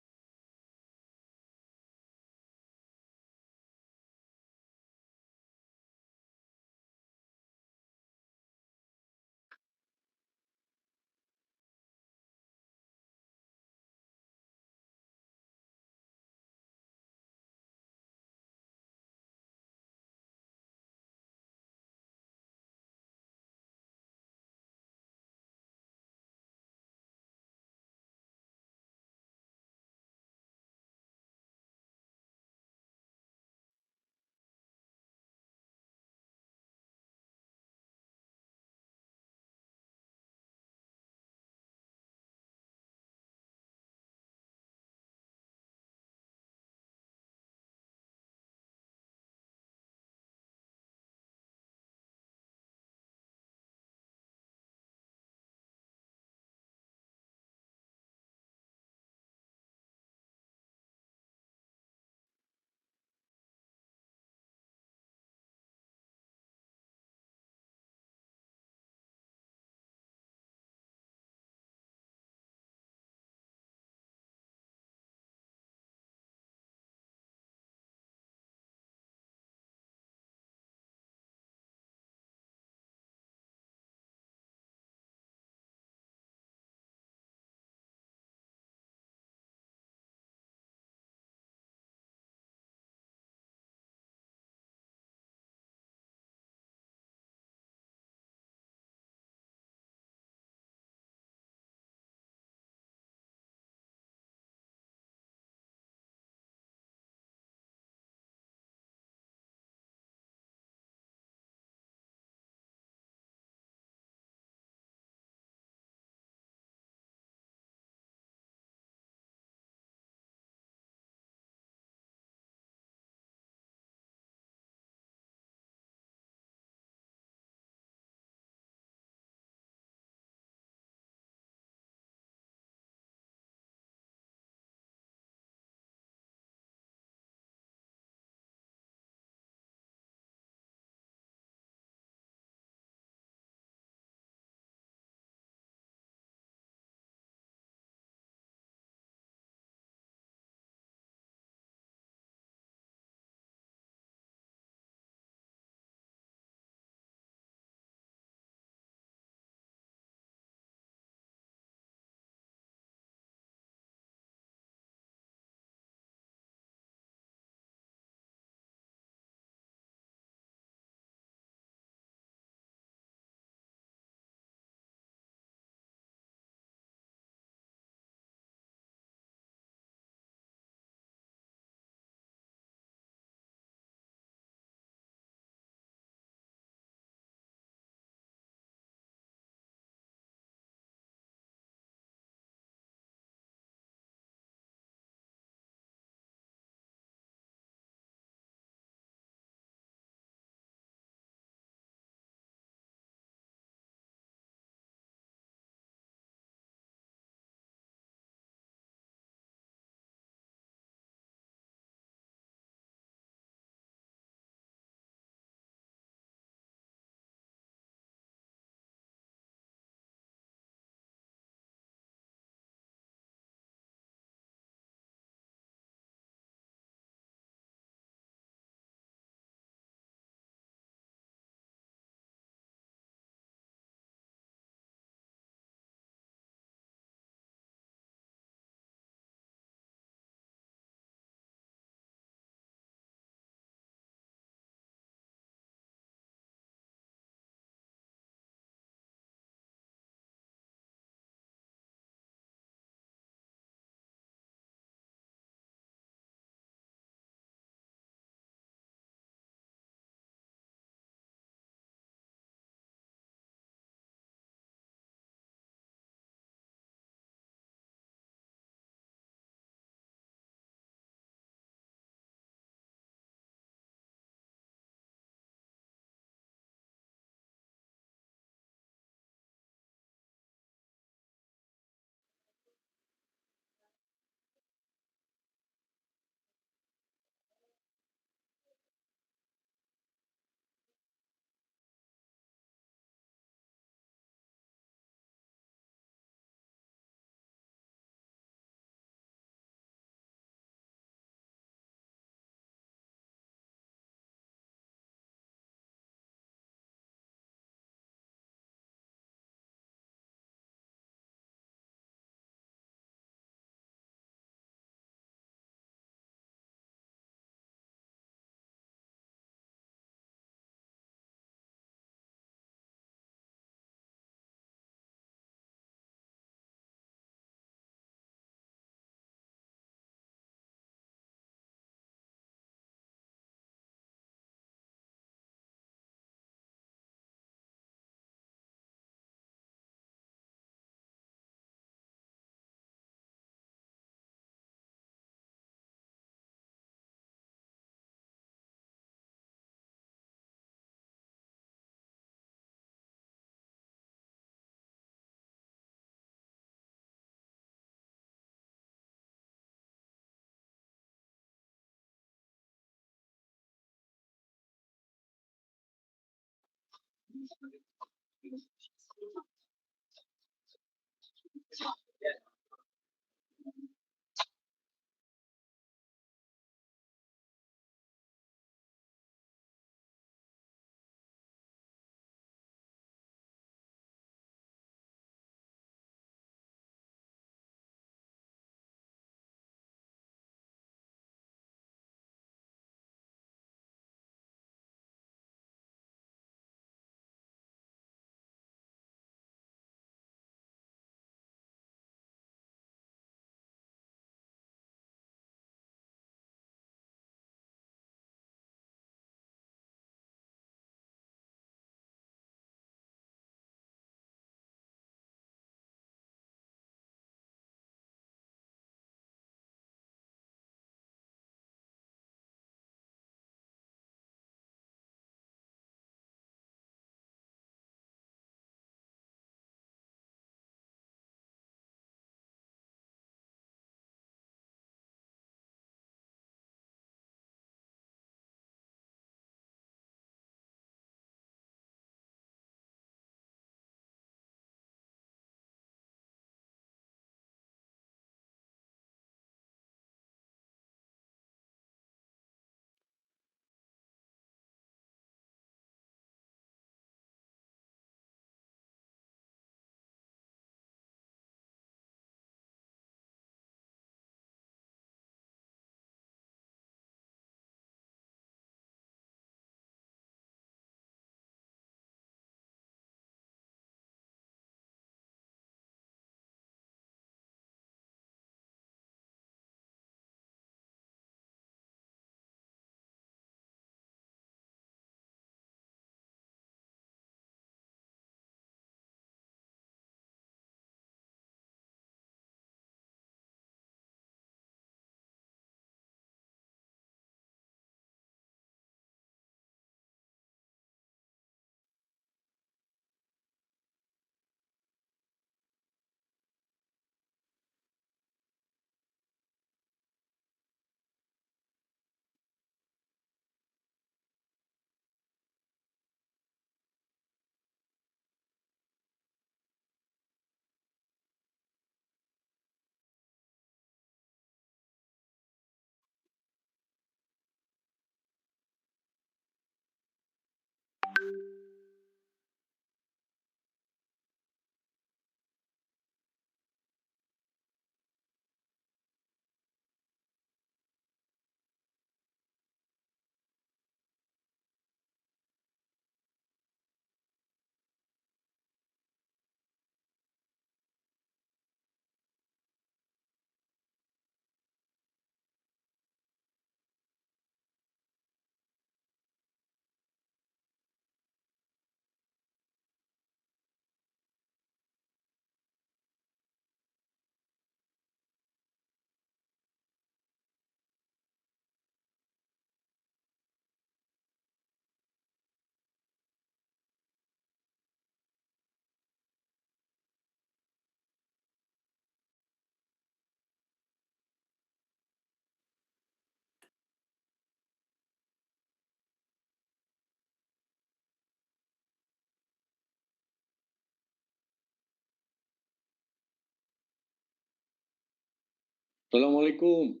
Assalamualaikum.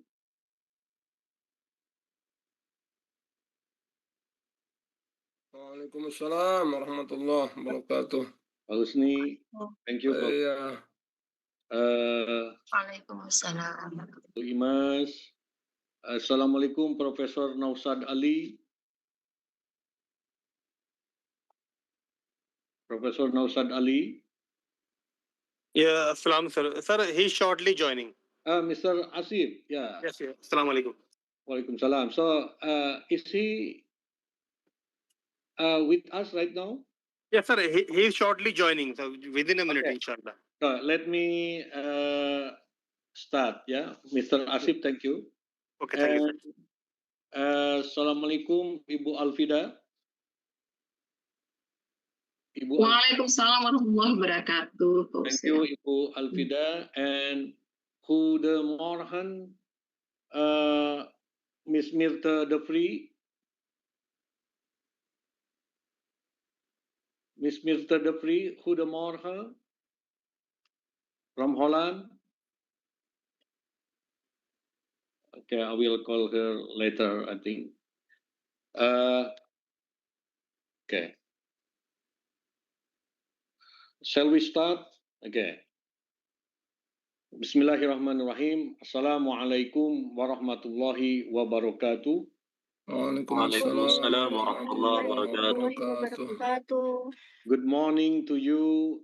Waalaikumsalam warahmatullahi wabarakatuh. Pak Husni, thank you for Iya. Waalaikumsalam. Bu Imas. Assalamualaikum Profesor Nausad Ali. Professor Nausad Ali. Yeah, Assalam, sir. Sir, he's shortly joining. Mr. Asif, yeah. Yes, yeah. Assalamu alaikum. Waalaikumsalam. So, is he with us right now? Yes, sir. He's shortly joining. So within a minute, Okay. inshallah. So, let me start, yeah. Mr. Asif, thank you. Okay, thank you, sir. Assalamualaikum Ibu Alfida. Waalaikumsalam warahmatullahi wabarakatuh. Thank you Ibu Alfida, and goedemorgen Miss Mirte de Vrie. Miss Mirta de Vries, goedemorgen. From Holland. Okay, I will call her later, I think. Okay. Shall we start? Okay. Bismillahirrahmanirrahim. Assalamualaikum warahmatullahi wabarakatuh. Waalaikumsalam warahmatullahi wabarakatuh. Good morning to you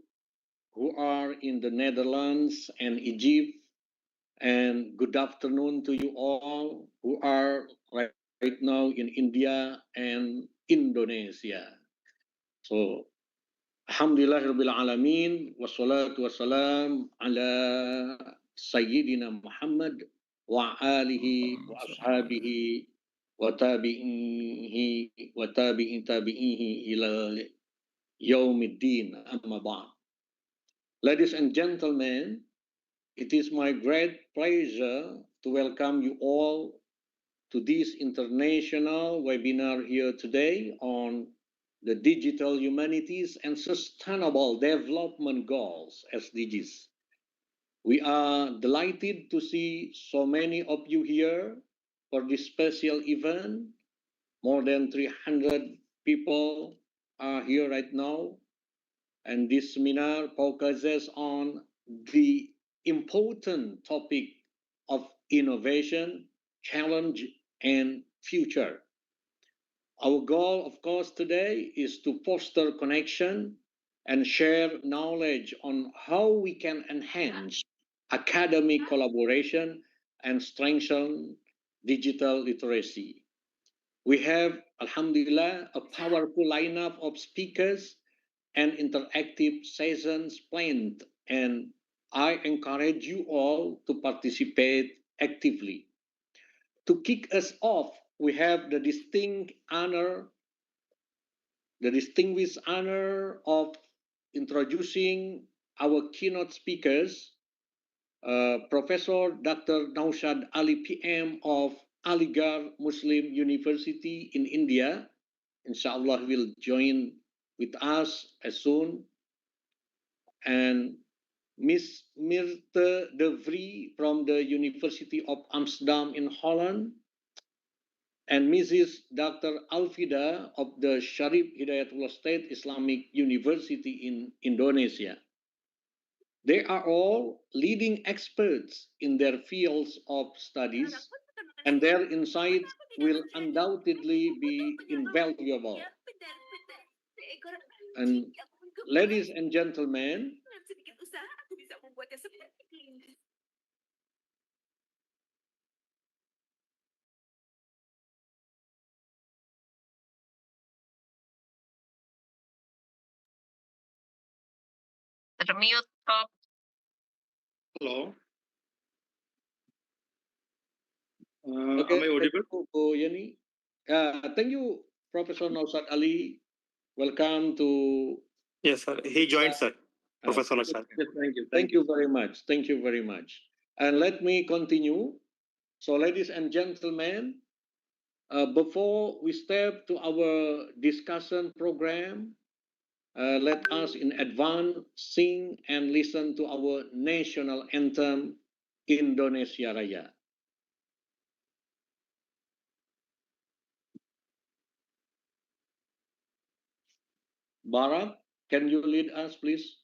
who are in the Netherlands and Egypt, and good afternoon to you all who are right now in India and Indonesia. So, Alhamdulillahirabbil alamin wassalatu wassalam ala sayyidina Muhammad wa alihi wa ashabihi wa tabi'ihi wa tabi'ihi ila yaumiddin amma ba'd. Ladies and gentlemen, it is my great pleasure to welcome you all to this international webinar here today on the Digital Humanities and Sustainable Development Goals, SDGs. We are delighted to see so many of you here for this special event. More than 300 people are here right now, and this seminar focuses on the important topic of innovation, challenge, and future. Our goal, of course, today is to foster connection and share knowledge on how we can enhance academic collaboration and strengthen digital literacy. We have, Alhamdulillah, a powerful lineup of speakers and interactive sessions planned, and I encourage you all to participate actively. To kick us off, we have the distinguished honor of introducing our keynote speakers, Professor Dr. Naushad Ali PM of Aligarh Muslim University in India. Inshallah, will join with us as soon. And Miss Mirte de Vries from the University of Amsterdam in Holland, and Mrs. Dr. Alfida of the Sharif Hidayatullah State Islamic University in Indonesia. They are all leading experts in their fields of studies, and their insights will undoubtedly be invaluable. And ladies and gentlemen, Termute, Prof. Hello. okay, Am I audible? thank you, Yani. Thank you, Professor Nausad Ali. Welcome to. Yes, sir. He joined, sir. Professor Nasad. Yes, thank you very much. Thank you very much. And let me continue. So, ladies and gentlemen, before we step to our discussion program, let us in advance sing and listen to our national anthem, Indonesia Raya. Bharat, can you lead us, please?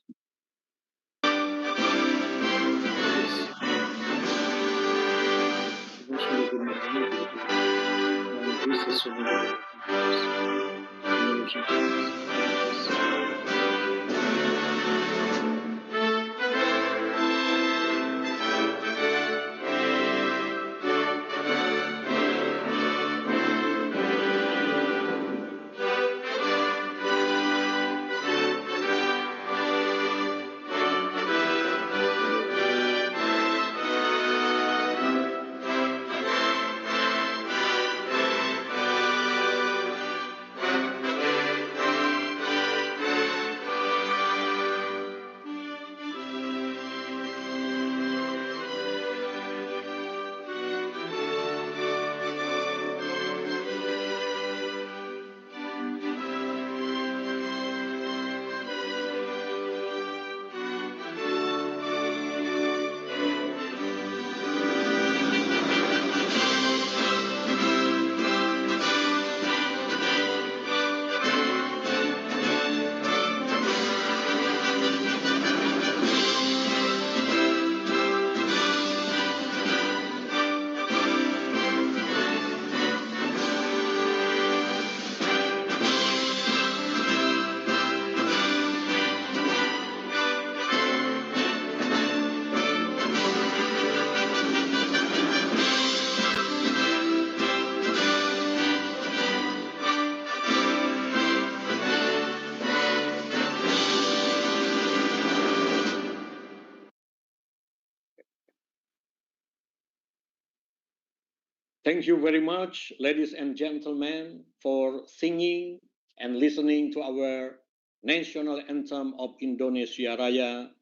Thank you very much, ladies and gentlemen, for singing and listening to our national anthem of Indonesia Raya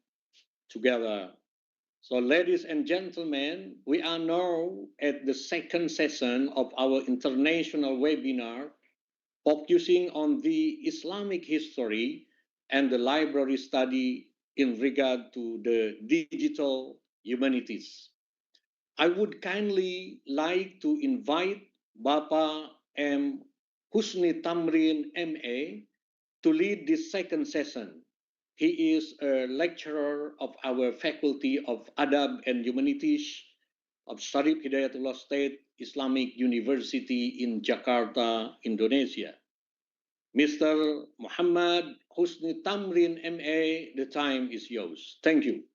together. So, ladies and gentlemen, we are now at the second session of our international webinar focusing on the Islamic history and the library study in regard to the digital humanities. I would kindly like to invite Bapa M. Husni Tamrin MA to lead this second session. He is a lecturer of our Faculty of Adab and Humanities of Syarif Hidayatullah State Islamic University in Jakarta, Indonesia. Mr. Muhammad Husni Tamrin MA, the time is yours. Thank you.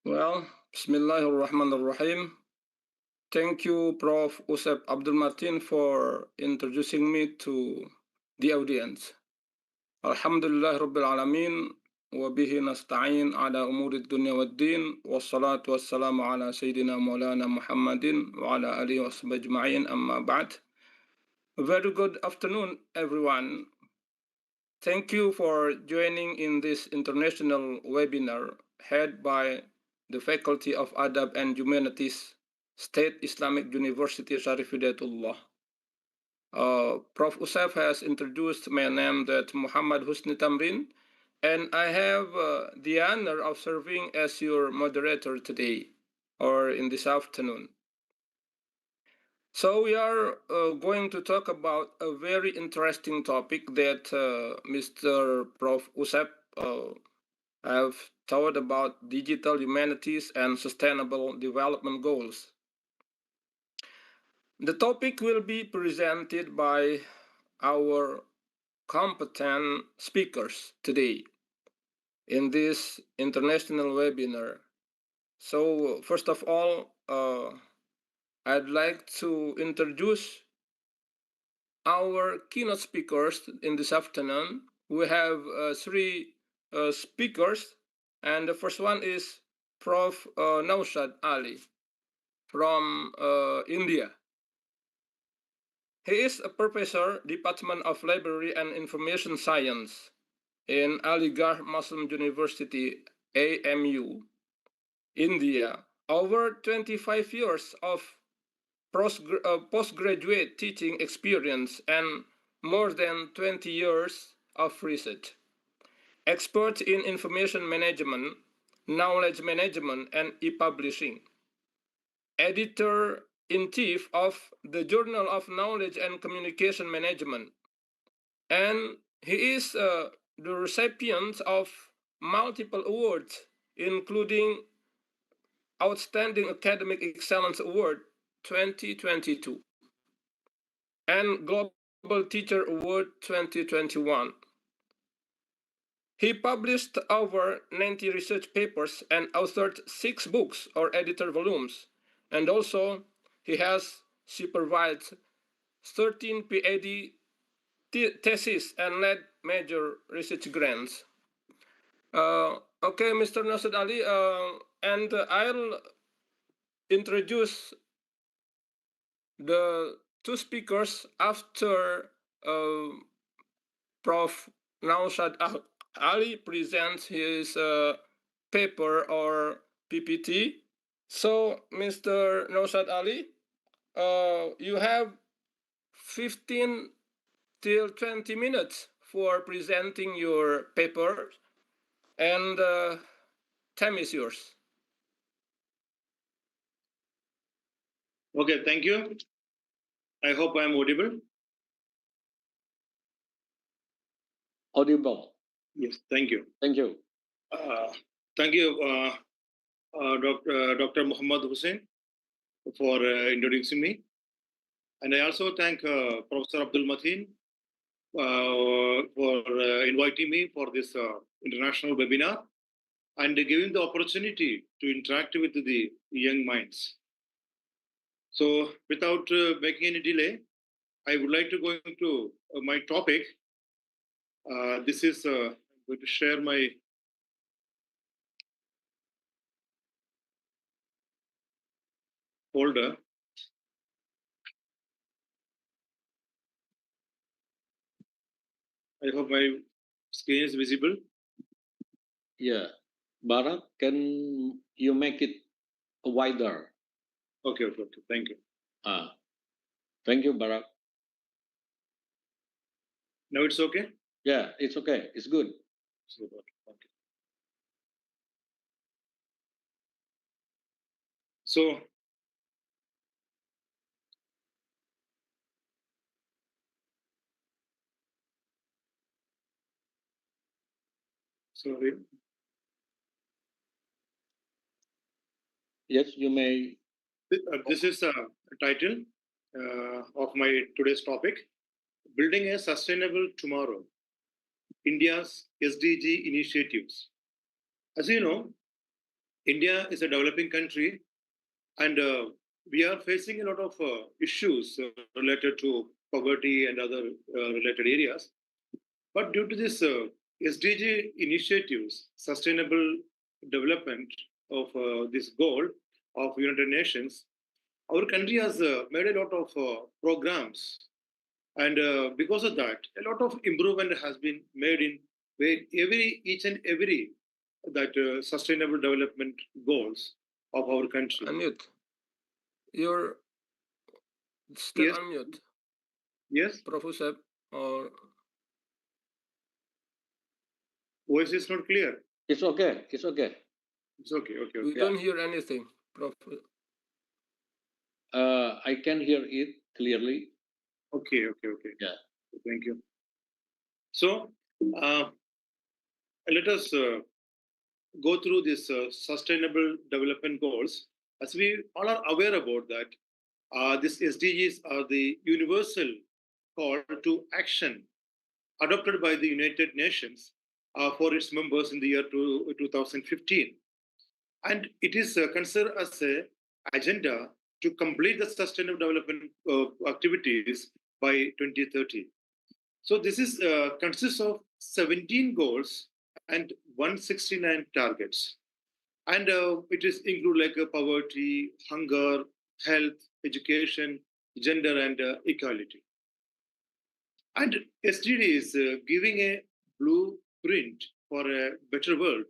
Well, Bismillahirrahmanirrahim. Thank you, Prof. Usep Abdul Matin, for introducing me to the audience. Alhamdulillah Rabbil Alameen, wa bihi nasta'in ala umuri dunya wa din, wa salatu wa salamu ala Sayyidina Maulana Muhammadin, wa ala alihi wa sahbihi ajma'in, amma ba'd. A very good afternoon, everyone. Thank you for joining in this international webinar held by the Faculty of Adab and Humanities, State Islamic University Syarif Hidayatullah. Prof. Usef has introduced my name, that Muhammad Husni Tamrin, and I have the honor of serving as your moderator today, or in this afternoon. So we are going to talk about a very interesting topic that Mr. Prof. Usep have taught about digital humanities and sustainable development goals. The topic will be presented by our competent speakers today in this international webinar. So first of all, I'd like to introduce our keynote speakers in this afternoon. We have three speakers, and the first one is Prof. Naushad Ali from India. He is a professor, Department of Library and Information Science in Aligarh Muslim University, AMU, India. Over 25 years of postgraduate teaching experience and more than 20 years of research. Expert in information management, knowledge management, and e-publishing. Editor-in-chief of the Journal of Knowledge and Communication Management. And he is the recipient of multiple awards, including Outstanding Academic Excellence Award 2022 and Global Teacher Award 2021. He published over 90 research papers and authored 6 books or editor volumes, and also he has supervised 13 PhD theses and led major research grants. Okay, Mr. Nasir Ali, and I'll introduce the two speakers after Prof. Naushad Ali presents his paper or PPT. So, Mr. Naushad Ali, you have 15 till 20 minutes for presenting your paper, and time is yours. Okay, thank you. I hope I'm audible. Audible. Yes, thank you. Thank you. Thank you, Dr. Muhammad Hussain, for introducing me. And I also thank Professor Abdul Mateen for inviting me for this international webinar and giving the opportunity to interact with the young minds. So without making any delay, I would like to go into my topic. This is I'm going to share my folder. I hope my screen is visible. Yeah. Barak, can you make it wider? Okay. Thank you. Thank you, Barak. Now it's okay? Yeah, it's okay. It's good. Okay. So, sorry. Yes, you may. This is a title of my today's topic, Building a Sustainable Tomorrow, India's SDG Initiatives. As you know, India is a developing country, and we are facing a lot of issues related to poverty and other related areas. But due to this SDG initiatives, sustainable development of this goal of United Nations, our country has made a lot of programs, and because of that, a lot of improvement has been made in each and every that sustainable development goals of our country. Unmute. You're still Yes. unmute. Yes. Professor, or voice is not clear. It's okay. It's okay. It's okay. We don't hear anything, Prof. I can hear it clearly. Okay. Yeah. Thank you. So, let us go through this sustainable development goals. As we all are aware about that, these SDGs are the universal call to action adopted by the United Nations for its members in the year 2015. And it is considered as an agenda to complete the sustainable development activities by 2030. So this is consists of 17 goals and 169 targets, and it is include like poverty, hunger, health, education, gender, and equality. And SDG is giving a blueprint for a better world,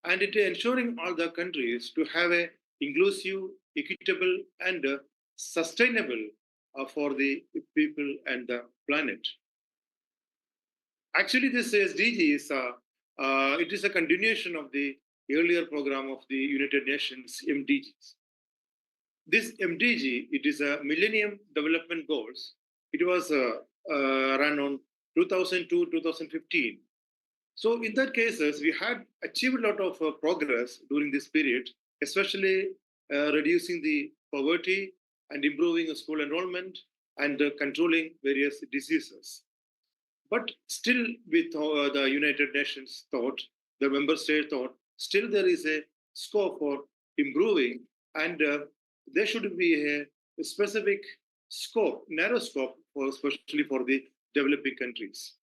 and it ensuring all the countries to have a inclusive, equitable, and sustainable for the people and the planet. Actually, this SDG is it is a continuation of the earlier program of the United Nations MDGs. This MDG, it is a Millennium Development Goals. It was run on 2002-2015. So in that cases, we had achieved a lot of progress during this period, especially reducing the poverty and improving school enrollment and controlling various diseases. But still, with the United Nations thought, the member state thought, still there is a scope for improving, and there should be a specific scope, narrow scope, for especially for the developing countries.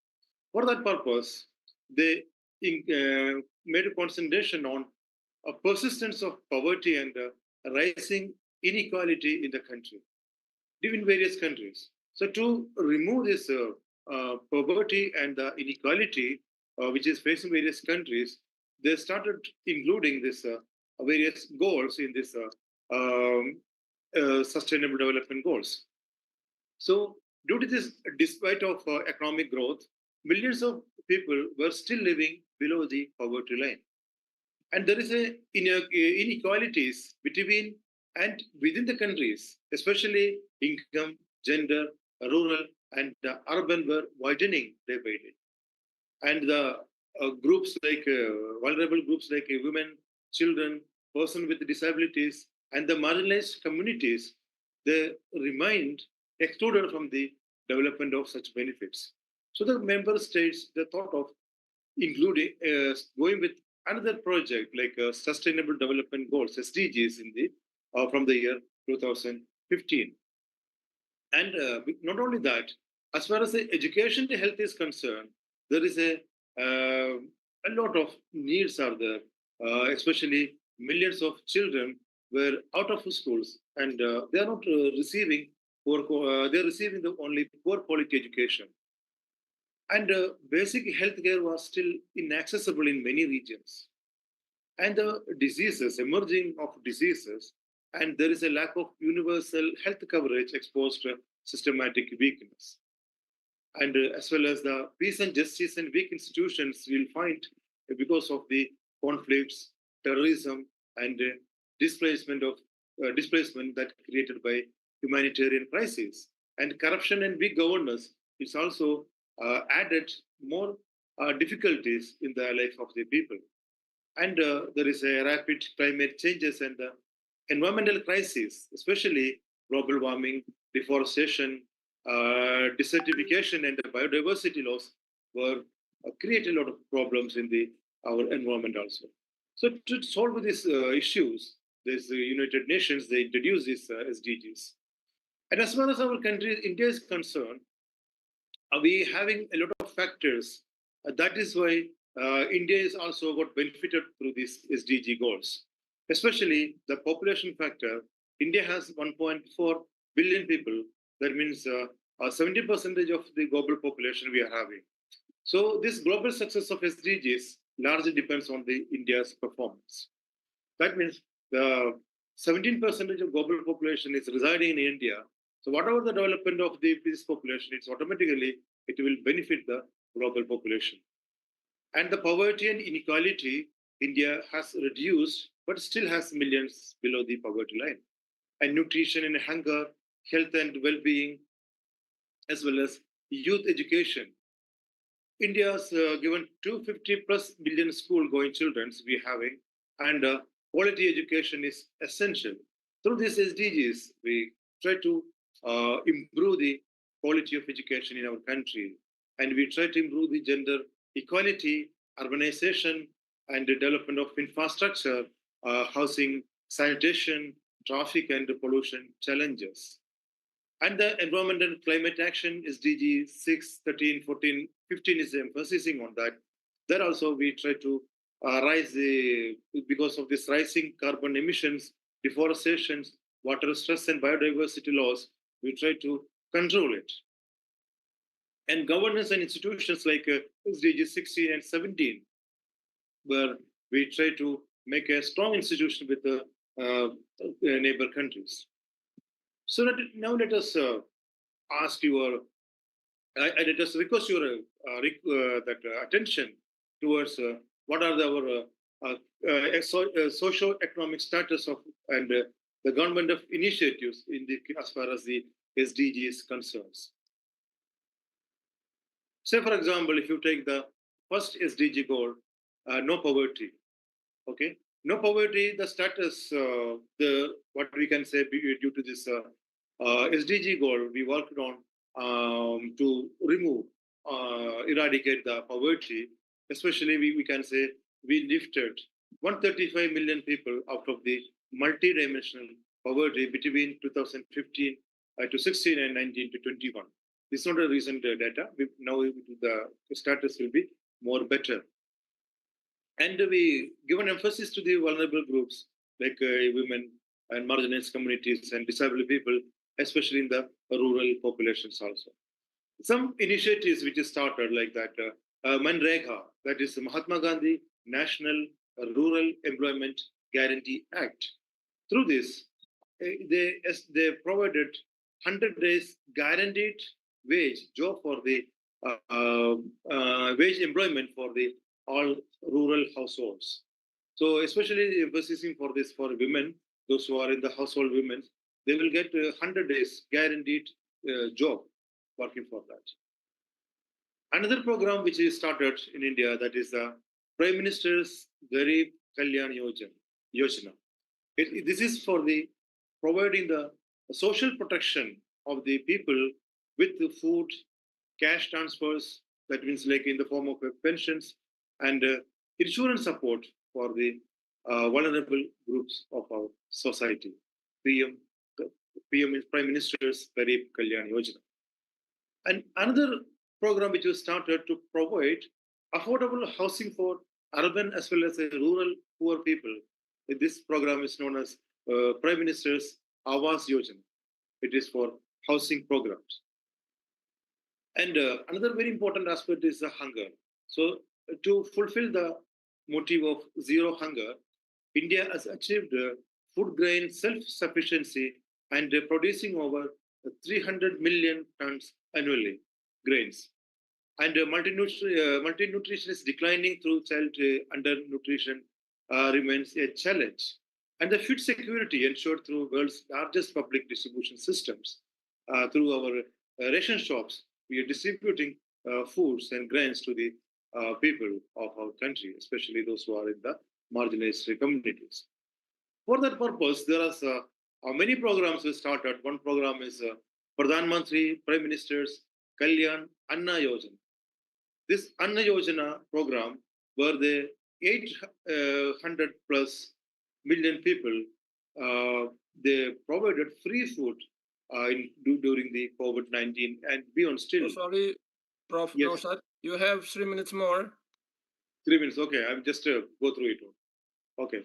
For that purpose, they made a concentration on a persistence of poverty and rising inequality in the country, in various countries. So to remove this poverty and the inequality which is facing various countries, they started including this various goals in this sustainable development goals. So due to this, despite of economic growth, millions of people were still living below the poverty line. And there is a inequalities between and within the countries, especially income, gender, rural, and urban were widening day by day. And the groups like vulnerable groups like women, children, persons with disabilities, and the marginalized communities, they remained excluded from the development of such benefits. So the member states, they thought of including going with another project like Sustainable Development Goals (SDGs) in the from the year 2015. And not only that, as far as the education and health is concerned, there is a lot of needs are there, especially millions of children were out of schools and they are not receiving they're receiving the only poor quality education. And basic healthcare was still inaccessible in many regions. And the diseases, emerging of diseases, and there is a lack of universal health coverage exposed to systematic weakness. And as well as the peace and justice and weak institutions we'll find because of the conflicts, terrorism, and displacement that created by humanitarian crises. And corruption and weak governance is also added more difficulties in the life of the people. And there is a rapid climate changes and environmental crisis, especially global warming, deforestation, desertification, and biodiversity loss were create a lot of problems in our environment also. So to solve these issues, there's the United Nations, they introduced these SDGs. And as far as our country, India is concerned, we having a lot of factors. That is why India is also got benefited through these SDG goals, especially the population factor. India has 1.4 billion people. That means 70% of the global population we are having. So this global success of SDGs largely depends on the India's performance. That means the 17% of global population is residing in India. So whatever the development of this population, it will benefit the global population. And the poverty and inequality, India has reduced, but still has millions below the poverty line. And nutrition and hunger, health and well-being, as well as youth education. India has given 250 plus million school-going children we having, and quality education is essential. Through these SDGs, we try to improve the quality of education in our country, and we try to improve the gender equality, urbanization, and the development of infrastructure, housing, sanitation, traffic, and pollution challenges. And the environment and climate action SDG 6, 13, 14, 15 is emphasizing on that. There also we try to because of this rising carbon emissions, deforestation, water stress, and biodiversity loss, we try to control it. And governance and institutions like SDG 16 and 17, where we try to make a strong institution with the neighbor countries. So now let us ask your, let us request your attention towards what are our socio-economic status of and the government of initiatives as far as the SDGs concerns. Say, for example, if you take the first SDG goal, no poverty. Okay, no poverty. The status, what we can say due to this SDG goal, we worked on to remove, eradicate the poverty. Especially, we can say we lifted 135 million people out of the multi-dimensional poverty between 2015 to 16 and 19 to 21. This is not a recent data. Now the status will be more better. And we give an emphasis to the vulnerable groups like women and marginalized communities and disabled people, especially in the rural populations also. Some initiatives which is started like that, Manrega, that is Mahatma Gandhi National Rural Employment Guarantee Act. Through this, they provided 100 days guaranteed wage job for the wage employment for the all rural households. So especially emphasizing for this for women, those who are in the household women, they will get 100 days guaranteed job working for that. Another program which is started in India, that is the Prime Minister's Garib Kalyan Yojana. This is for the providing the social protection of the people with the food, cash transfers, that means like in the form of pensions, and insurance support for the vulnerable groups of our society. PM is Prime Minister's Garib Kalyan Yojana. And another program which was started to provide affordable housing for urban as well as rural poor people. This program is known as Prime Minister's Awas Yojana. It is for housing programs. And another very important aspect is the hunger. So to fulfill the motive of zero hunger, India has achieved food grain self-sufficiency and producing over 300 million tons annually grains. And malnutrition is declining through child undernutrition remains a challenge. And the food security ensured through world's largest public distribution systems. Through our ration shops, we are distributing foods and grains to the people of our country, especially those who are in the marginalized communities. For that purpose, there are many programs we started. One program is Pradhan Mantri Prime Minister's Kalyan Anna Yojana. This Anna Yojana program, where the 800 plus million people, they provided free food during the COVID-19 and beyond still. Oh, sorry, Prof. Yes. Nausad, you have 3 minutes more. 3 minutes, okay. I'm just go through it. Okay.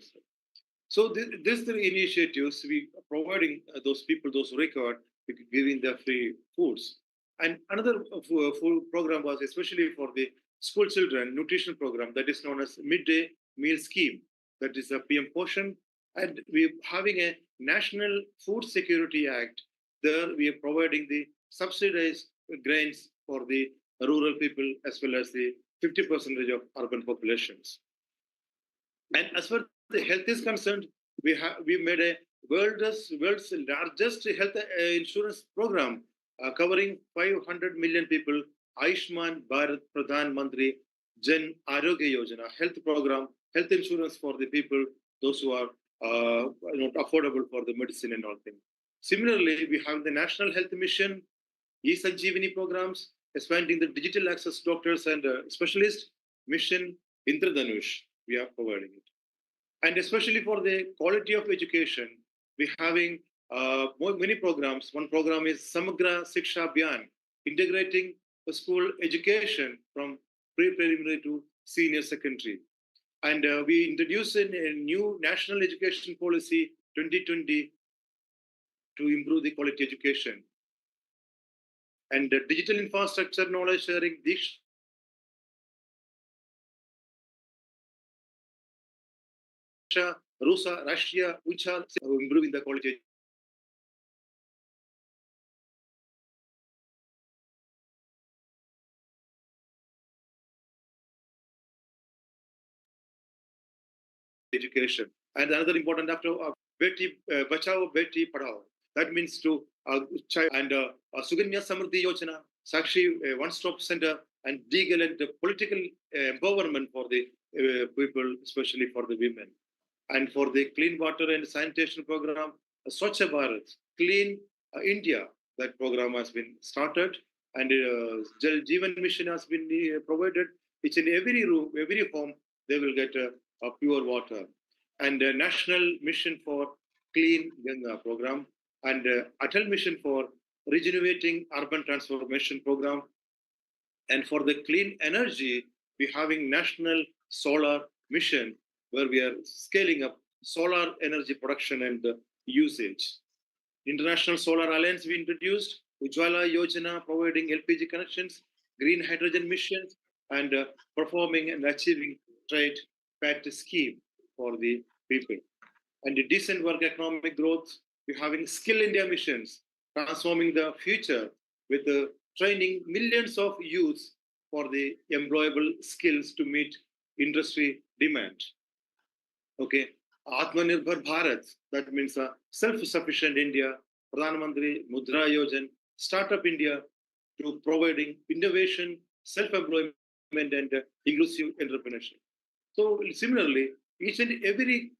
So these three initiatives, we are providing those people, those record, giving their free foods. And another full program was especially for the school children nutrition program that is known as midday meal scheme. That is a PM Poshan. And we're having a National Food Security Act. There we are providing the subsidized grains for the rural people as well as the 50% of urban populations. And as far as the health is concerned, we made a world's largest health insurance program covering 500 million people. Ayushman Bharat Pradhan Mantri Jan Arogya Yojana health program, health insurance for the people, those who are not affordable for the medicine and all things. Similarly, we have the National Health Mission, E-Sanjeevani programs, expanding the digital access doctors and specialists, Mission Indradhanush, we are providing it. And especially for the quality of education, we're having many programs. One program is Samagra Siksha Abhiyan, integrating the school education from pre-preliminary to senior secondary. And we introduced a new national education policy 2020 to improve the quality education. And digital infrastructure knowledge sharing, Russia, Russia, which are improving the quality education. And another important after Beti Bachao, Beti Padhao. That means to child and Suganya Samriddhi Yojana, Sakshi one-stop center, and legal and political empowerment for the people, especially for the women. And for the clean water and sanitation program, Swachh Bharat, Clean India, that program has been started, and Jal Jeevan Mission has been provided. Each and every room, every home, they will get pure water. And National Mission for Clean Ganga program, and Atal Mission for Regenerating Urban Transformation program. And for the clean energy, we're having National Solar Mission, where we are scaling up solar energy production and usage. International Solar Alliance we introduced, Ujjwala Yojana providing LPG connections, green hydrogen missions, and performing and achieving trade pact scheme for the people. And the decent work economic growth, we're having Skill India missions, transforming the future with training millions of youths for the employable skills to meet industry demand. Okay, Atmanirbhar Bharat, that means self-sufficient India, Pradhan Mantri Mudra Yojana, Startup India, to providing innovation, self-employment, and inclusive entrepreneurship. So similarly, each and every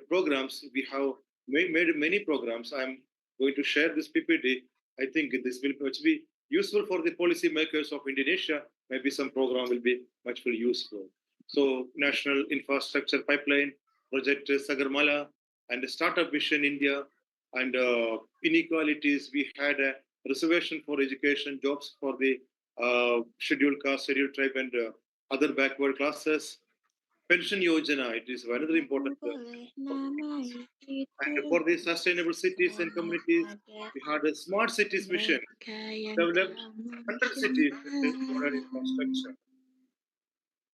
programs, we have made many programs. I'm going to share this PPT. I think this will be useful for the policy makers of Indonesia. Maybe some program will be much more useful. So National Infrastructure Pipeline, Project Sagarmala, and the Startup Mission India, and inequalities. We had a reservation for education, jobs for the scheduled caste, scheduled tribe, and other backward classes. pension yojana, it is another important program. And for the sustainable cities and communities, we had a smart cities mission, developed 100 cities with modern infrastructure.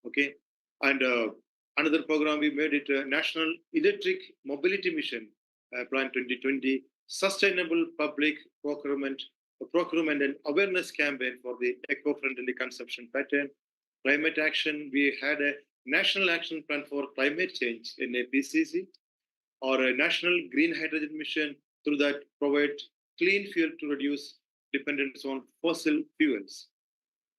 Okay, and another program we made it a national electric mobility mission, plan 2020, sustainable public procurement and awareness campaign for the eco-friendly consumption pattern. Climate action, we had a national action plan for climate change in a PCC, or a national green hydrogen mission through that provide clean fuel to reduce dependence on fossil fuels.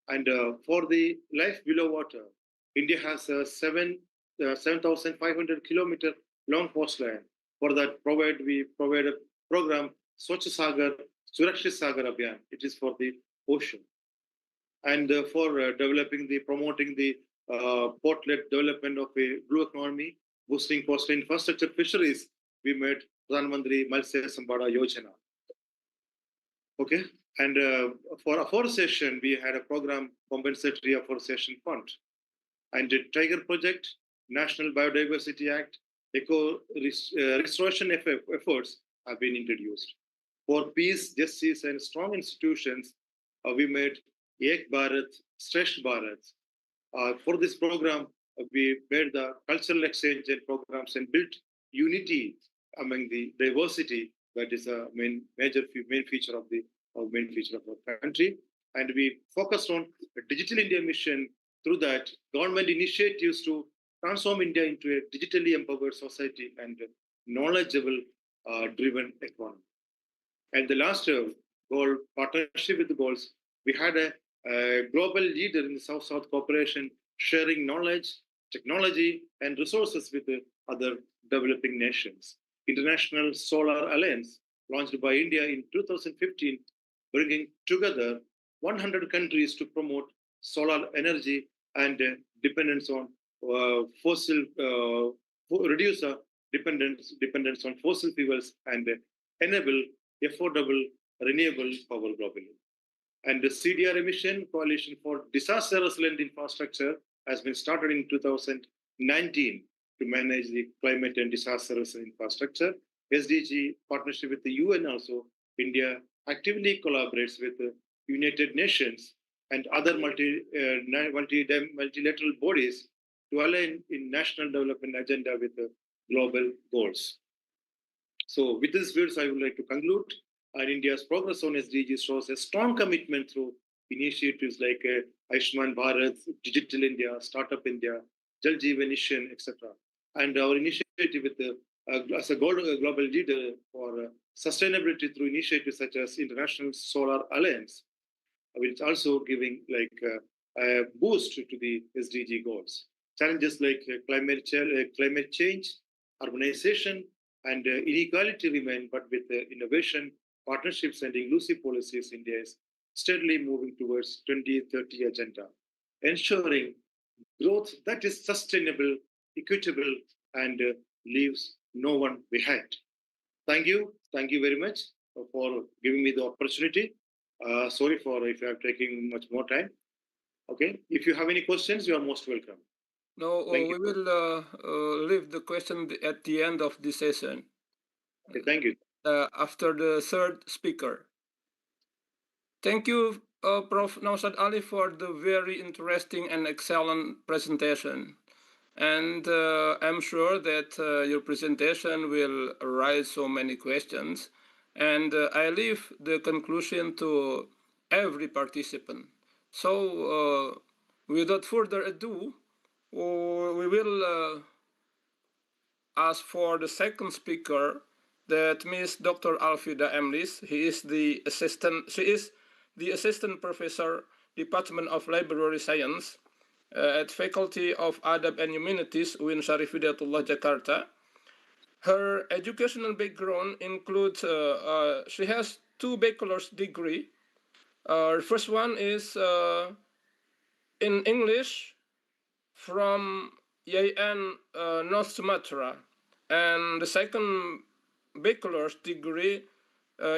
And for the life below water, India has a 7,500 kilometer long coastline. For that, we provide a program, Swachh Sagar, Surakshit Sagar Abhiyan. It is for the ocean. And for promoting the port-led development of a blue economy, boosting coastal infrastructure fisheries, we made Pradhan Mantri Matsya Sampada Yojana. Okay, and for afforestation, we had a program, Compensatory Afforestation Fund, and the Tiger Project, National Biodiversity Act, restoration efforts have been introduced. For peace, justice, and strong institutions, we made Ek Bharat, Shresth Bharat. For this program, we made the cultural exchange and programs and built unity among the diversity. That is a main feature of our country. And we focused on a Digital India mission. Through that, government initiatives to transform India into a digitally empowered society and knowledgeable driven economy. And the last goal, partnership with the goals, we had a global leader in the South-South cooperation, sharing knowledge, technology, and resources with the other developing nations. International Solar Alliance, launched by India in 2015, bringing together 100 countries to promote solar energy and dependence on reduce dependence on fossil fuels and enable affordable renewable power globally. And the CDR emission coalition for disaster resilient infrastructure has been started in 2019 to manage the climate and disaster resilient infrastructure. SDG partnership with the UN also, India actively collaborates with the United Nations and other multilateral bodies to align in national development agenda with the global goals. So with these words, I would like to conclude. And India's progress on SDGs shows a strong commitment through initiatives like Ayushman Bharat, Digital India, Startup India, Jal Jeevan Mission, etc. And our initiative with as a global leader for sustainability through initiatives such as International Solar Alliance, which also giving like a boost to the SDG goals. Challenges like climate change, urbanization, and inequality remain, but with innovation, partnerships, and inclusive policies, India is steadily moving towards 2030 agenda, ensuring growth that is sustainable, equitable, and leaves no one behind. Thank you very much for giving me the opportunity. Sorry for if I'm taking much more time. Okay, if you have any questions, you are most welcome. No, we will leave the question at the end of the session. Okay, thank you. After the third speaker. Thank you, Prof. Nausad Ali, for the very interesting and excellent presentation. And I'm sure that your presentation will raise so many questions. And I leave the conclusion to every participant. So without further ado, we will ask for the second speaker, that Miss Dr. Alfida Emlis. She is the assistant professor, Department of Library Science, at Faculty of Adab and Humanities, UIN Syarif Hidayatullah, Jakarta. Her educational background includes, she has 2 bachelor's degree. The first one is in English from YIN, North Sumatra, and the second bachelor's degree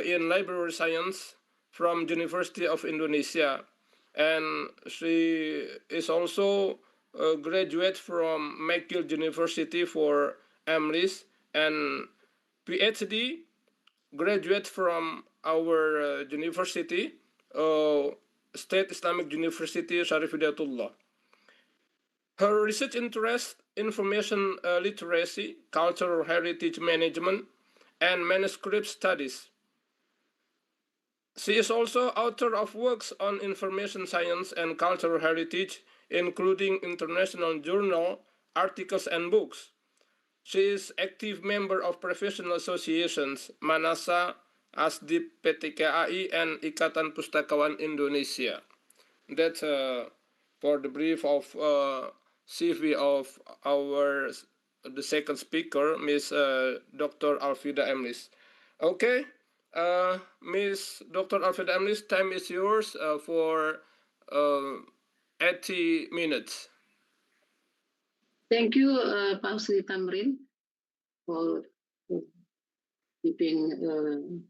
in library science from University of Indonesia. And she is also graduate from McGill University for MLIS, and PhD graduate from our university, State Islamic University Sharif Hidayatullah. Her research interests information literacy, cultural heritage management, and manuscript studies. She is also author of works on information science and cultural heritage, including international journal articles and books. She is active member of professional associations Manasa, ASDIP, PTKAI, and Ikatan Pustakawan Indonesia. That's for the brief of CV of the second speaker, Miss Dr. Alfida Emlis. Okay, Miss Dr. Alfida Emlis, time is yours for 80 minutes. Thank you, Pak Husni Tamrin, for giving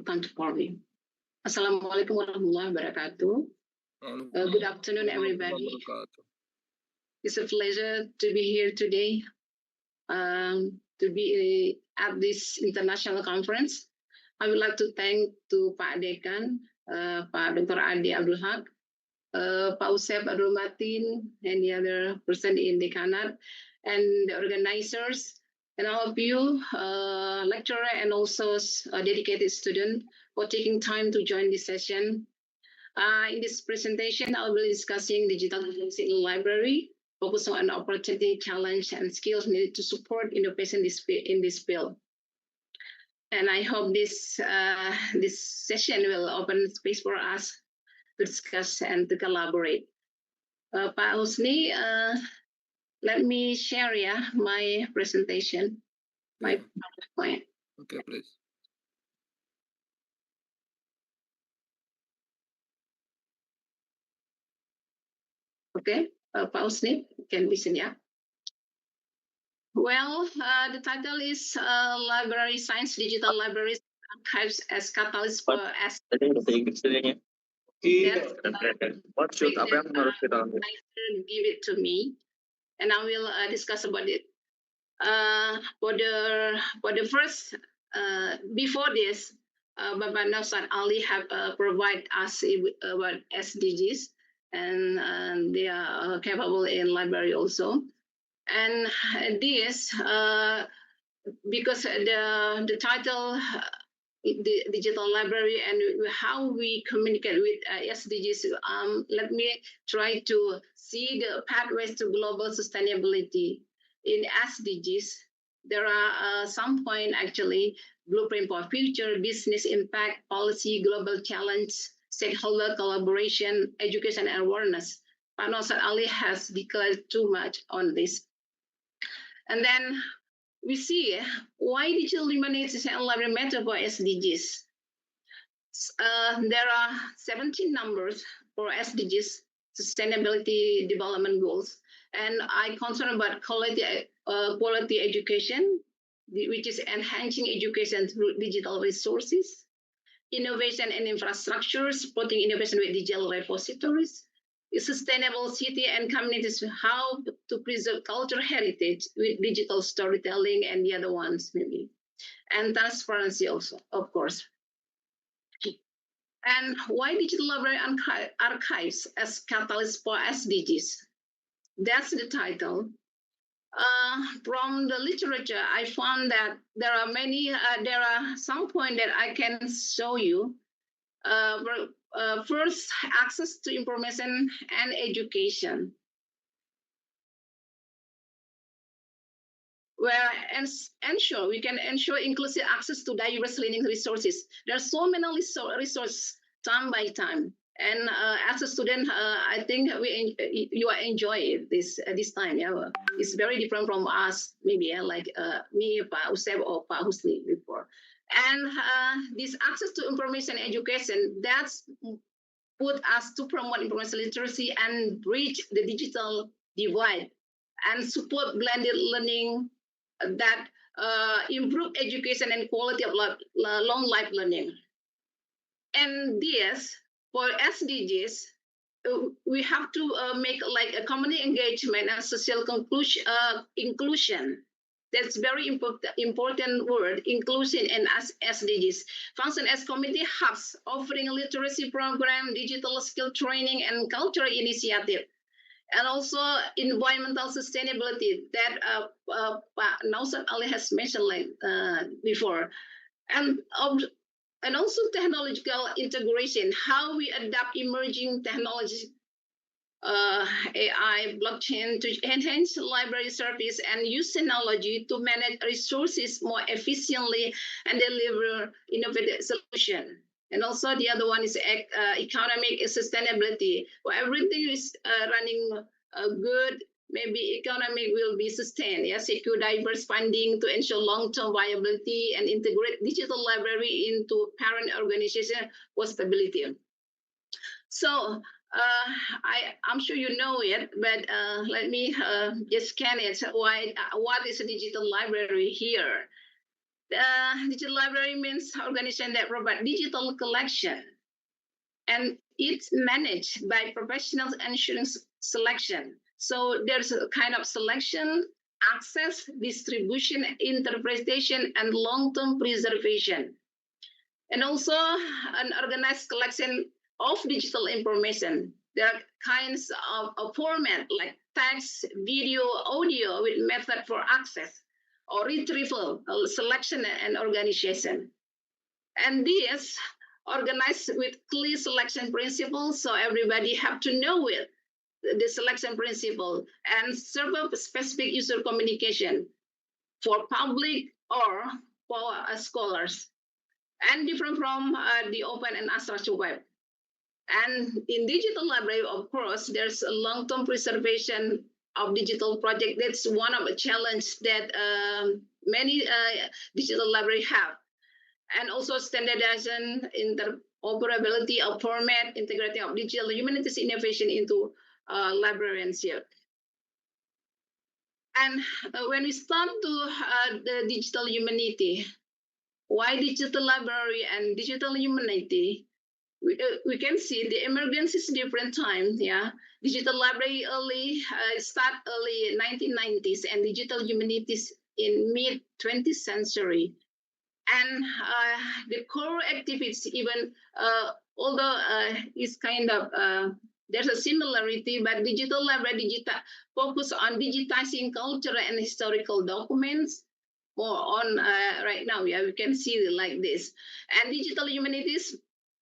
time for me. Assalamualaikum warahmatullahi wabarakatuh. Good afternoon, everybody. It's a pleasure to be here today, to be at this international conference. I would like to thank to Pak Dekan, Pak Dr. Adi Abdul Haq, Pak Usep Abdul Matin, and the other person in Dekanat, and the organizers, and all of you, lecturer and also dedicated student, for taking time to join this session. In this presentation, I will be discussing digital literacy in the library, focusing on opportunity, challenge, and skills needed to support innovation in this field. And I hope this session will open space for us to discuss and to collaborate. Pak Husni, let me share my presentation, my PowerPoint. Okay, please. Okay, Pak Husni, can listen, yeah? Well, the title is Library Science, Digital Libraries, Archives as Catalyst for give it to me, and I will discuss about it. For the first, before this, Bapak Nausad Ali have provided us about SDGs, and they are capable in library also. And this, because the title, the digital library, and how we communicate with SDGs, let me try to see the pathways to global sustainability. In SDGs, there are some point actually, blueprint for future, business impact, policy, global challenge, stakeholder collaboration, education and awareness. Pak Nausad Ali has declared too much on this. And then we see why digital humanities and library matter for SDGs. There are 17 numbers for SDGs, Sustainability Development Goals, and I concern about quality education, which is enhancing education through digital resources, innovation and infrastructure, supporting innovation with digital repositories, sustainable city and communities, how to preserve cultural heritage with digital storytelling, and the other ones maybe, and transparency also, of course. And why digital library archives as catalyst for SDGs? That's the title. From the literature, I found that there are many, there are some points that I can show you. First, access to information and education, where we can ensure inclusive access to diverse learning resources. There are so many resources time by time, and as a student, I think you enjoy this time. Yeah, it's very different from us, maybe like me, Pak Usep, or Pak Husni before. And this access to information and education, that's put us to promote information literacy and bridge the digital divide and support blended learning that improve education and quality of long life learning. And this, for SDGs, we have to make like a community engagement and social inclusion. That's very important word, inclusion and SDGs. Function as community hubs, offering literacy program, digital skill training, and cultural initiative. And also environmental sustainability that Pak Nausat Ali has mentioned like before. And also technological integration, how we adapt emerging technologies, AI, blockchain to enhance library service and use technology to manage resources more efficiently and deliver innovative solution. And also the other one is economic sustainability. Where everything is running good, maybe economic will be sustained. Yeah, secure diverse funding to ensure long-term viability and integrate digital library into parent organization for stability. So I'm sure you know it, but let me just scan it. What is a digital library here? Digital library means organization that provide digital collection, and it's managed by professionals ensuring selection. So there's a kind of selection, access, distribution, interpretation, and long-term preservation. And also an organized collection of digital information. There are kinds of format like text, video, audio with method for access or retrieval, selection, and organization. And this organized with clear selection principles, so everybody have to know it, the selection principle, and serve a specific user communication for public or for scholars, and different from the open and unstructured web. And in digital library, of course, there's a long-term preservation of digital project. That's one of the challenges that many digital library have. And also standardization, interoperability of format, integrating of digital humanities innovation into librarianship. And when we start to the digital humanity, why digital library and digital humanity? We can see the emergence is different time. Yeah, digital library start early 1990s, and digital humanities in mid 20th century. And the core activities, even although is kind of there's a similarity, but digital library focus on digitizing cultural and historical documents. More on right now, yeah, we can see it like this. And digital humanities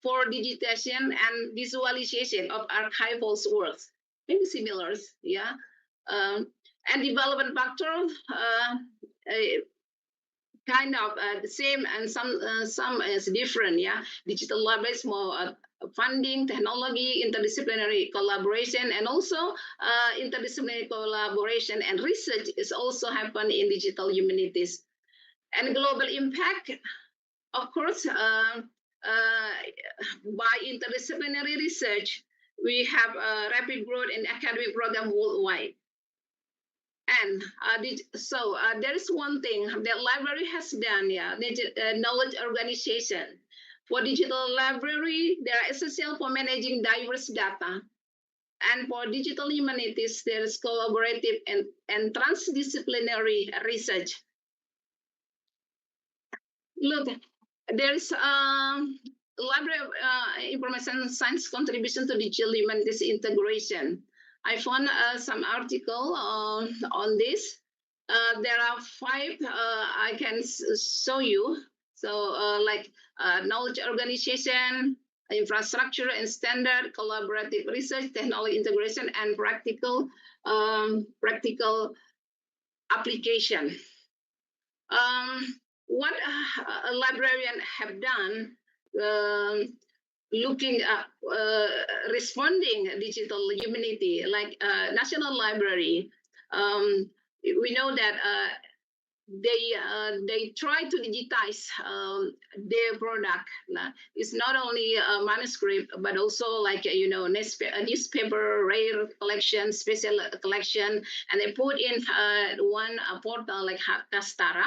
for digitization and visualization of archival works, maybe similar, yeah. And development factor, kind of the same, and some is different, yeah. Digital libraries more funding, technology, interdisciplinary collaboration, and also interdisciplinary collaboration and research is also happen in digital humanities. And global impact, of course, by interdisciplinary research, we have rapid growth in academic program worldwide. And there is one thing that library has done, yeah, knowledge organization. For digital library, they are essential for managing diverse data. And for digital humanities, there is collaborative and transdisciplinary research. Look, there is library information science contribution to digital humanities integration. I found some article on this. There are 5 I can show you. So like knowledge organization, infrastructure and standard, collaborative research, technology integration, and practical application. What a librarian have done, looking at responding digital humanity, like National Library. We know that they try to digitize their product. It's not only a manuscript, but also like a newspaper, rare collection, special collection, and they put in one portal like Kastara.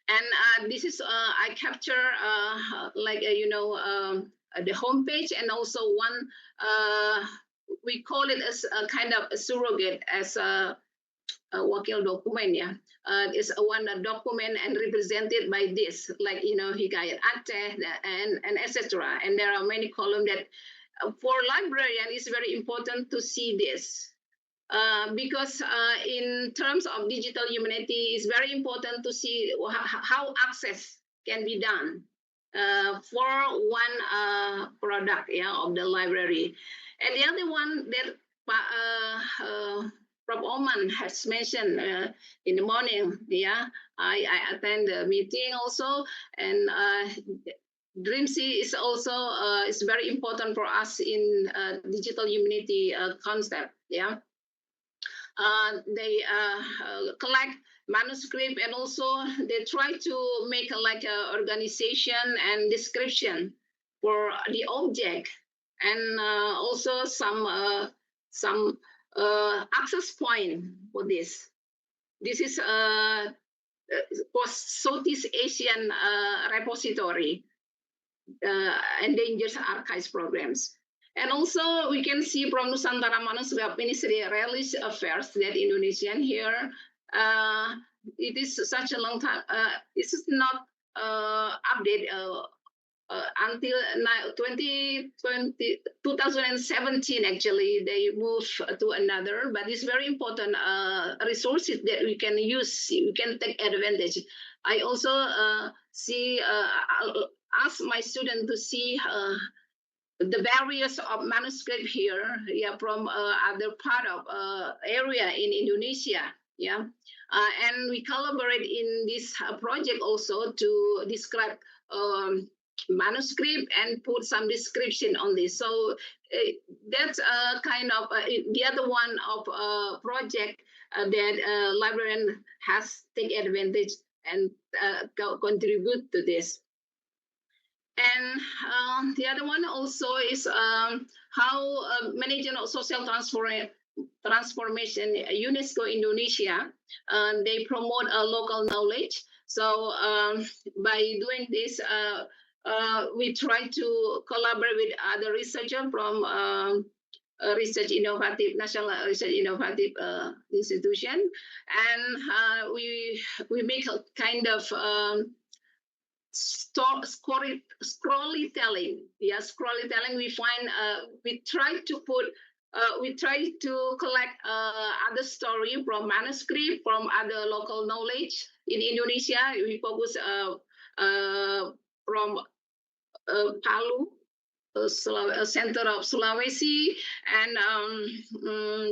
And this is I capture like the homepage, and also one we call it as a kind of a surrogate as a wakil dokumen, yeah. It's a one document and represented by this, like Hikayat Aceh and etc. And there are many columns that for librarian it's very important to see this. Because in terms of digital humanity, it's very important to see how access can be done for one product, yeah, of the library. And the other one that Prof. Oman has mentioned in the morning, yeah, I attend the meeting also, and DreamSea is also is very important for us in digital humanity concept, yeah. They collect manuscript, and also they try to make like a organization and description for the object, and also some access point for this. This is post Southeast Asian repository, endangered archives programs. And also we can see from Nusantara Manuscript Ministry Religious Affairs that Indonesian here, it is such a long time, this is not updated until 2017 actually they move to another, but it's very important resources that we can use, we can take advantage. I also ask my students to see the various of manuscript here, yeah, from other part of area in Indonesia, yeah, and we collaborate in this project also to describe manuscript and put some description on this. So that's kind of the other one of project that librarian has take advantage and contribute to this. And the other one also is how managing social transformation UNESCO Indonesia, they promote local knowledge. So by doing this, we try to collaborate with other researchers from National Research Innovative Institution, and we make a kind of scrollytelling. Yeah, scrollytelling. We find we try to collect other story from manuscript, from other local knowledge in Indonesia. We focus from Palu, center of Sulawesi, and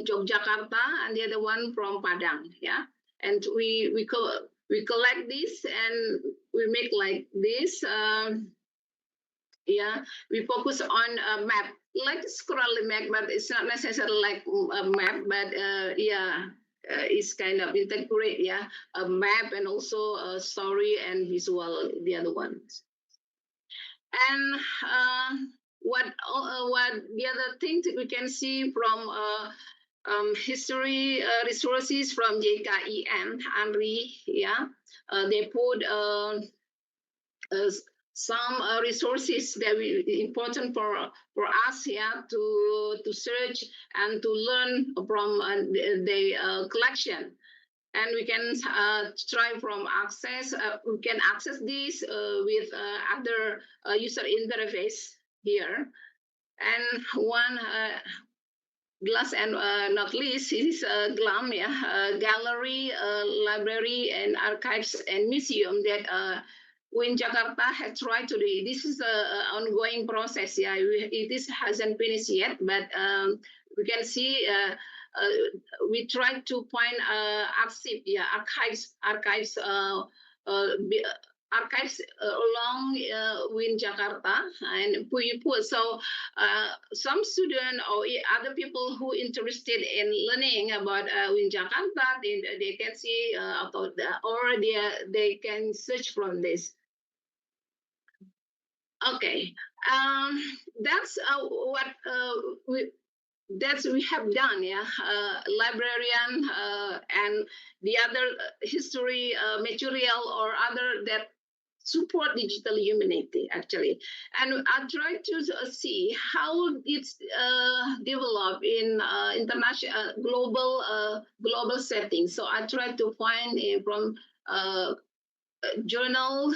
Yogyakarta, and the other one from Padang. Yeah, and we collect this and we make like this. Yeah, we focus on a map, like scrolling map, but it's not necessarily like a map, but yeah, it's kind of integrate, yeah, a map and also a story and visual, the other ones. And what the other thing that we can see from history resources from JKIM, ANRI, yeah, they put some resources that important for us, yeah, to search and to learn from the collection. And we can try from access. We can access this with other user interface here. And one last and not least is GLAM, yeah, gallery, library, and archives and museum that when Jakarta had tried to do. This is an ongoing process. Yeah, this hasn't finished yet, but we can see. We try to find archives along in Jakarta and Puyupu. So some students or other people who interested in learning about Win Jakarta, they can see or they can search from this. Okay, that's what we have done, yeah. Librarian and the other history material or other that support digital humanity actually, and I try to see how it's developed in international global settings. So I try to find from journal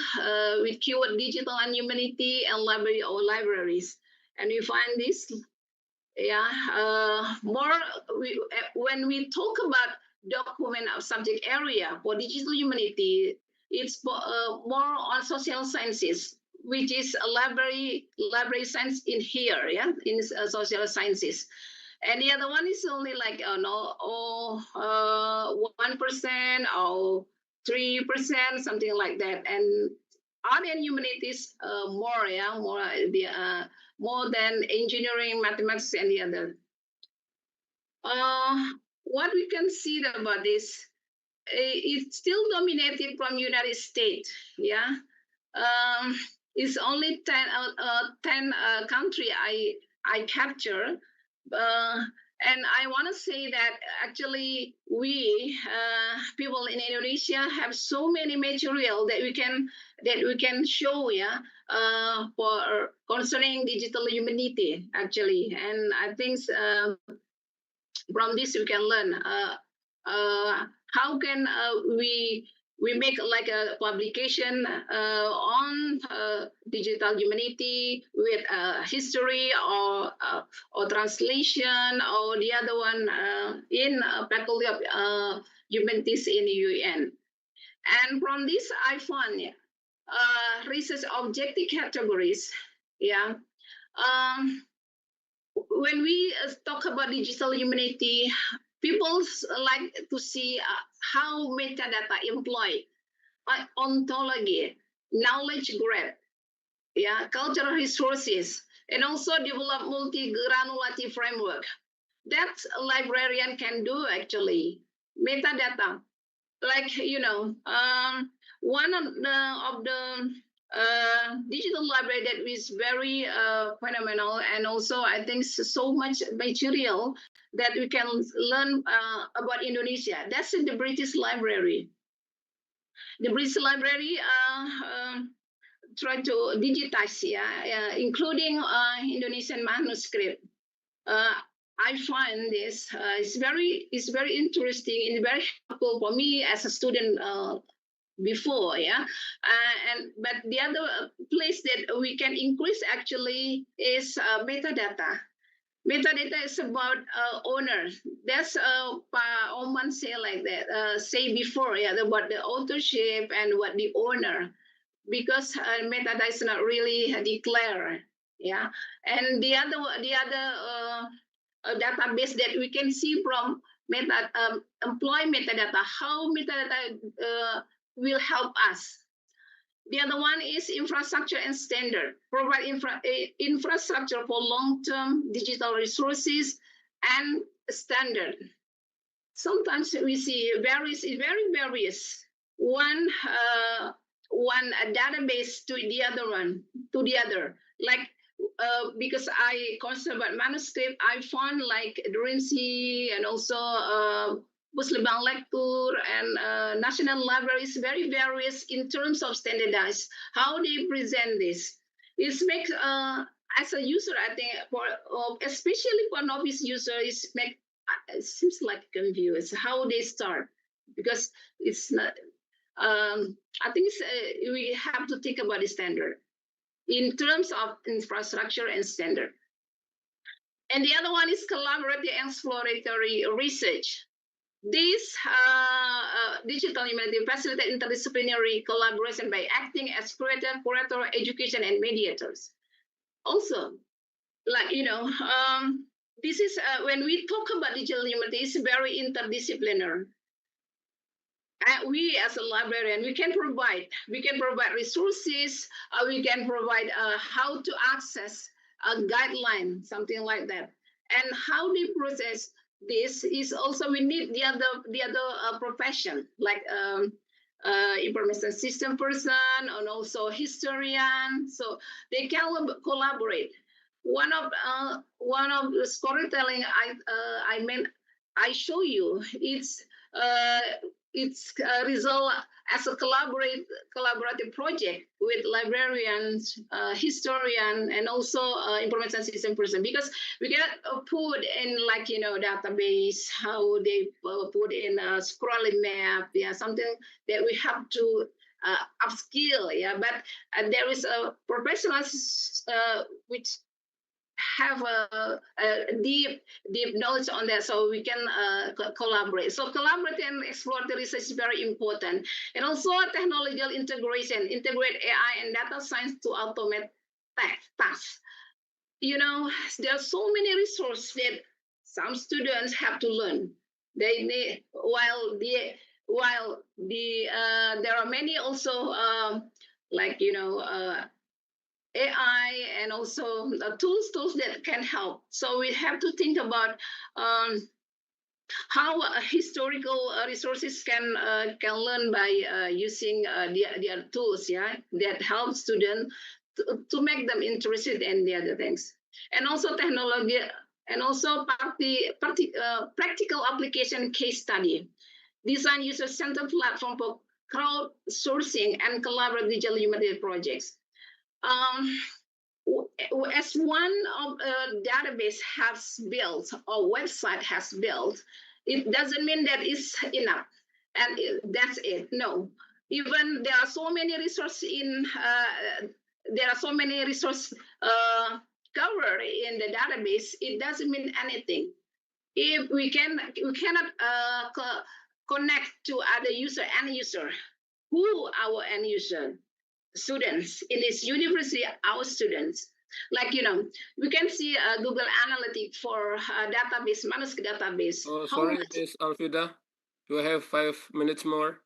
with keyword digital and humanity and library or libraries, and we find this more when we talk about document of subject area for digital humanity, it's more on social sciences, which is a library science in here, in social sciences. And the other one is only like 1% or 3%, something like that. And art and humanities more than engineering, mathematics, and the other. What we can see about this, it's still dominated from United States. It's only 10 country I capture. And I want to say that actually we people in Indonesia have so many material that we can show for concerning digital humanity actually, and I think from this we can learn how can we make like a publication on digital humanity with history or translation, or the other one in faculty of humanities in the UN. And from this I found research objective categories. When we talk about digital humanity, people like to see how metadata employed by ontology, knowledge graph, cultural resources, and also develop multi-granularity framework. That a librarian can do actually. Metadata, like one of the digital library that is very phenomenal, and also I think so much material that we can learn about Indonesia. That's in the British Library. The British Library try to digitize, including Indonesian manuscript. I find this is very interesting and very helpful for me as a student before, but the other place that we can increase actually is metadata. Metadata is about owner. That's Oman say like that. Say before, about the authorship and what the owner, because metadata is not really declared, And the other database that we can see from employ metadata, how metadata will help us. The other one is infrastructure and standard. Provide infrastructure for long-term digital resources and standard. Sometimes we see very various. One database to the other. Like because I concerned about manuscript, I found like Durensi and also Muslim Lecture and National Library is very various in terms of standardized how they present this. It makes as a user, I think for especially for novice user, it seems like confused how they start, because it's not. I think we have to think about the standard in terms of infrastructure and standard. And the other one is collaborative exploratory research. This digital humanity facilitate interdisciplinary collaboration by acting as curator, education, and mediators. Also, like this is when we talk about digital humanity, it's very interdisciplinary. We as a librarian, we can provide resources, we can provide how to access a guideline, something like that, and how they process this is also we need the other profession like information system person and also historian, so they can collaborate. One of the storytelling I show you, its result as a collaborative project with librarians, historian, and also information system person, because we get put in like database, how they put in a scrolling map, something that we have to upskill, but there is a professionals which have a deep knowledge on that, so we can collaborate. So collaborate and explore the research is very important. And also technological integration, integrate AI and data science to automate tasks. There are so many resources that some students have to learn. They need, there are many also AI and also tools that can help. So we have to think about how historical resources can learn by using their tools, that help students to make them interested in the other things. And also technology, and also practical application case study. Design user-centered platform for crowdsourcing and collaborative digital humanity projects. As one of a database has built or website has built, it doesn't mean that it's enough and that's it. No, even there are so many resources covered in the database. It doesn't mean anything if we cannot connect to other end user. Who our end user? Students in this university, our students. Like, we can see Google Analytics for database, Manuscript database. Oh, sorry, Ms. Alfida. Do I have 5 minutes more?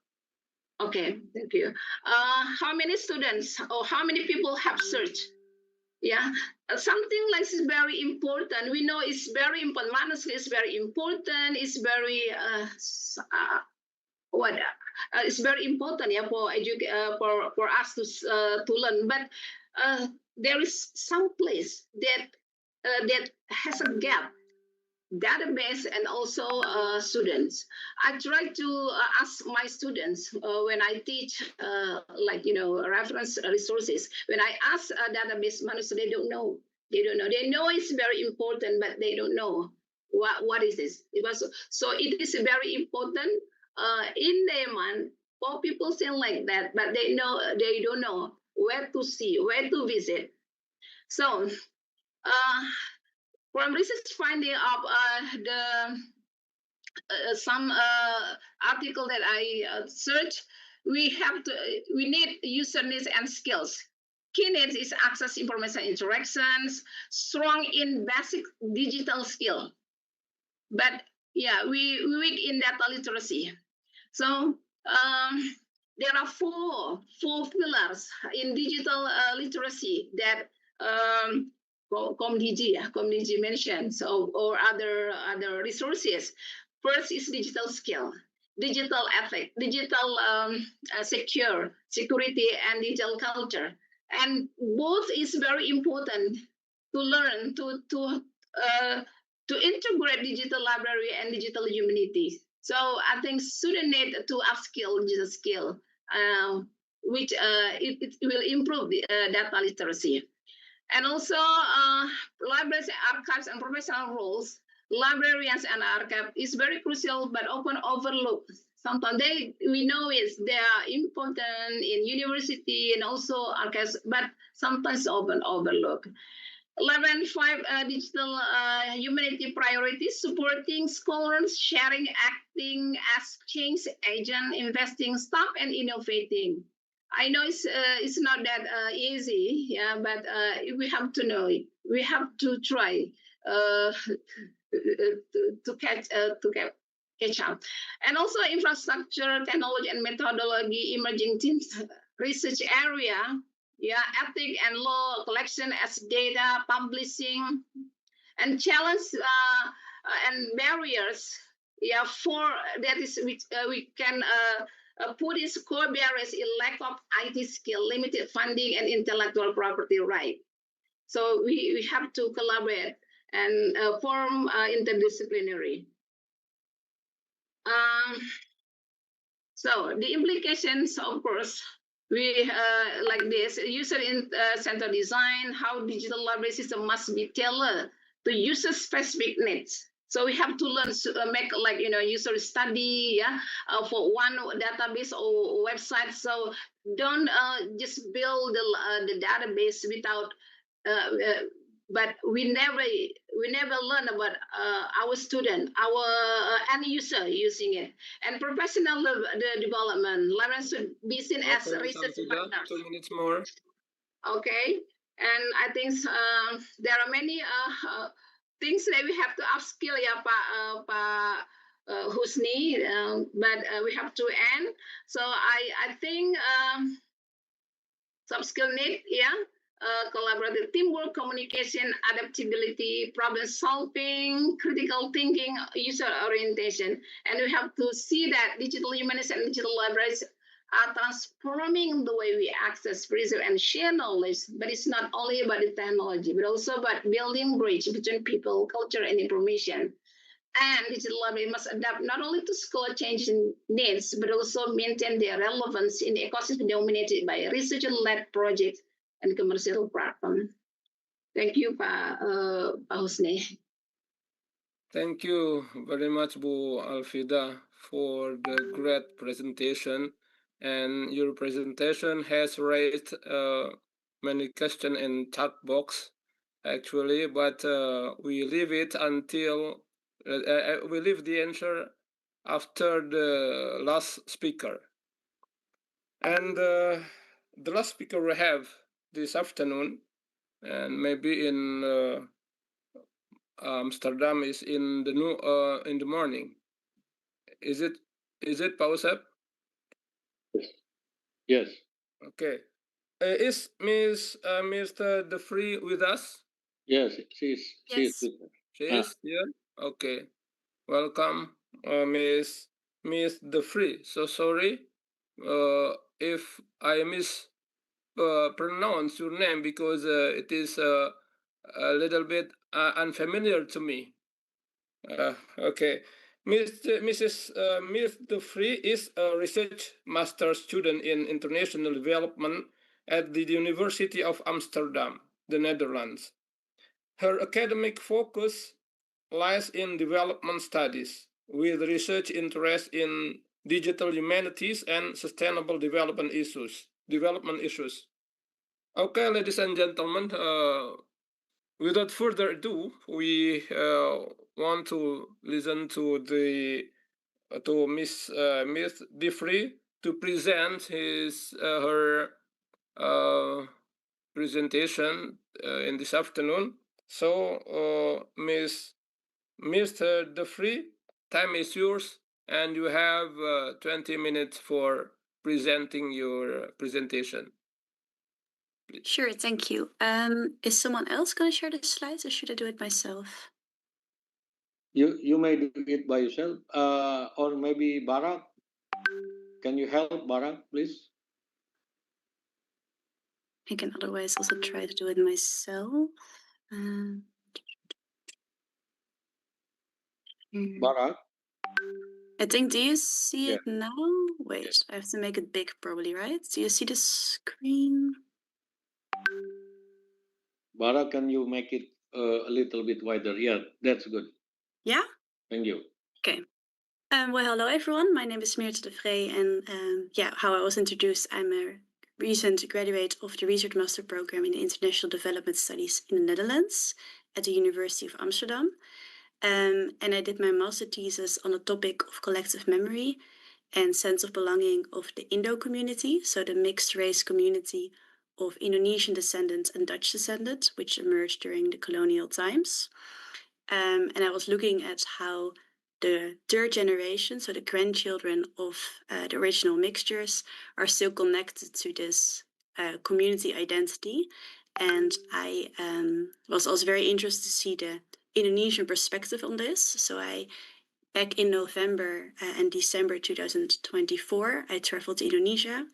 Okay, thank you. How many students or how many people have searched? Yeah, something like this is very important. We know it's very important. Manuscript is very important. It's very it's very important, for us to learn. But there is some place that has a gap, database and also students. I try to ask my students when I teach, reference resources. When I ask a database manager, they don't know. They know it's very important, but they don't know what is this. So it is very important in Yemen for people saying like that, but they don't know where to see, where to visit. So from research finding of some article that I searched, we need user needs and skills. Key needs is access information interactions, strong in basic digital skill. But we weak in data literacy. So there are four pillars in digital literacy that Komdigi mentioned, or other resources. First is digital skill, digital ethic, digital security, and digital culture. And both is very important to learn to integrate digital library and digital humanity. So I think students need to upskill digital skill, which it will improve the data literacy. And also libraries, archives, and professional roles. Librarians and archive is very crucial, but often overlooked. Sometimes we know they are important in university and also archives, but sometimes often overlooked. 11.5 digital humanity priorities: supporting scholars, sharing, acting as change agent, investing staff, and innovating. I know it's not that easy, but we have to know it. We have to try to catch up. And also infrastructure, technology, and methodology, emerging teams, research area, ethic and law, collection as data, publishing, and challenge and barriers. For that is which we can put its core barriers in lack of IT skill, limited funding, and intellectual property right. So we have to collaborate and form interdisciplinary. So the implications, of course, we like this user in center design, how digital library system must be tailored to user specific needs. So we have to learn to make like user study, yeah, for one database or website. So don't just build the database without. But we never learn about our student, our end user using it, and professional development. Librarians should be seen as Okay, research partners. 2 minutes more. Okay, and I think there are many things that we have to upskill, ya Pak Husni, but we have to end. So I think soft skill need, yeah, collaborative teamwork, communication, adaptability, problem solving, critical thinking, user orientation. And we have to see that digital humanities and digital libraries are transforming the way we access, preserve, and share knowledge. But it's not only about the technology, but also about building bridge between people, culture, and information. And digital library must adapt not only to scholar changing needs, but also maintain their relevance in the ecosystem dominated by researcher-led projects and commercial platform. Thank you, Pak Husni. Thank you very much, Bu Alfida, for the great presentation. And your presentation has raised many questions in chat box, actually, but we leave it until we leave the answer after the last speaker. And the last speaker we have this afternoon, and maybe in Amsterdam is in the morning. Is it Pak Usep? Yes. Okay. Is Mr. De Free with us? Yes, she is. Yes. She is here. Okay. Welcome, Miss De Free. So sorry if I pronounce your name because it is a little bit unfamiliar to me. Okay. Miss De Free is a research master student in international development at the University of Amsterdam, the Netherlands. Her academic focus lies in development studies, with research interest in digital humanities and sustainable development issues. Okay, ladies and gentlemen, without further ado, we want to listen to Miss De Free to present her presentation in this afternoon. So, Mr. De Free, time is yours, and you have 20 minutes for presenting your presentation. Sure, thank you. Is someone else going to share the slides, or should I do it myself? You may do it by yourself, or maybe Barak. Can you help Barak, please? I can otherwise also try to do it myself. Barak? I think, do you see Yeah. it now? Wait, I have to make it big probably, right? Do you see the screen? Barak, can you make it a little bit wider? Yeah, that's good. Yeah? Thank you. Okay. Well, hello everyone. My name is Meerte de Vree, and yeah, how I was introduced, I'm a recent graduate of the Research Master Program in International Development Studies in the Netherlands at the University of Amsterdam. And I did my master thesis on the topic of collective memory and sense of belonging of the Indo community, so the mixed race community of Indonesian descendants and Dutch descendants, which emerged during the colonial times. And I was looking at how the third generation, so the grandchildren of the original mixtures, are still connected to this community identity. And I was also very interested to see the Indonesian perspective on this. So back in November and December 2024, I traveled to Indonesia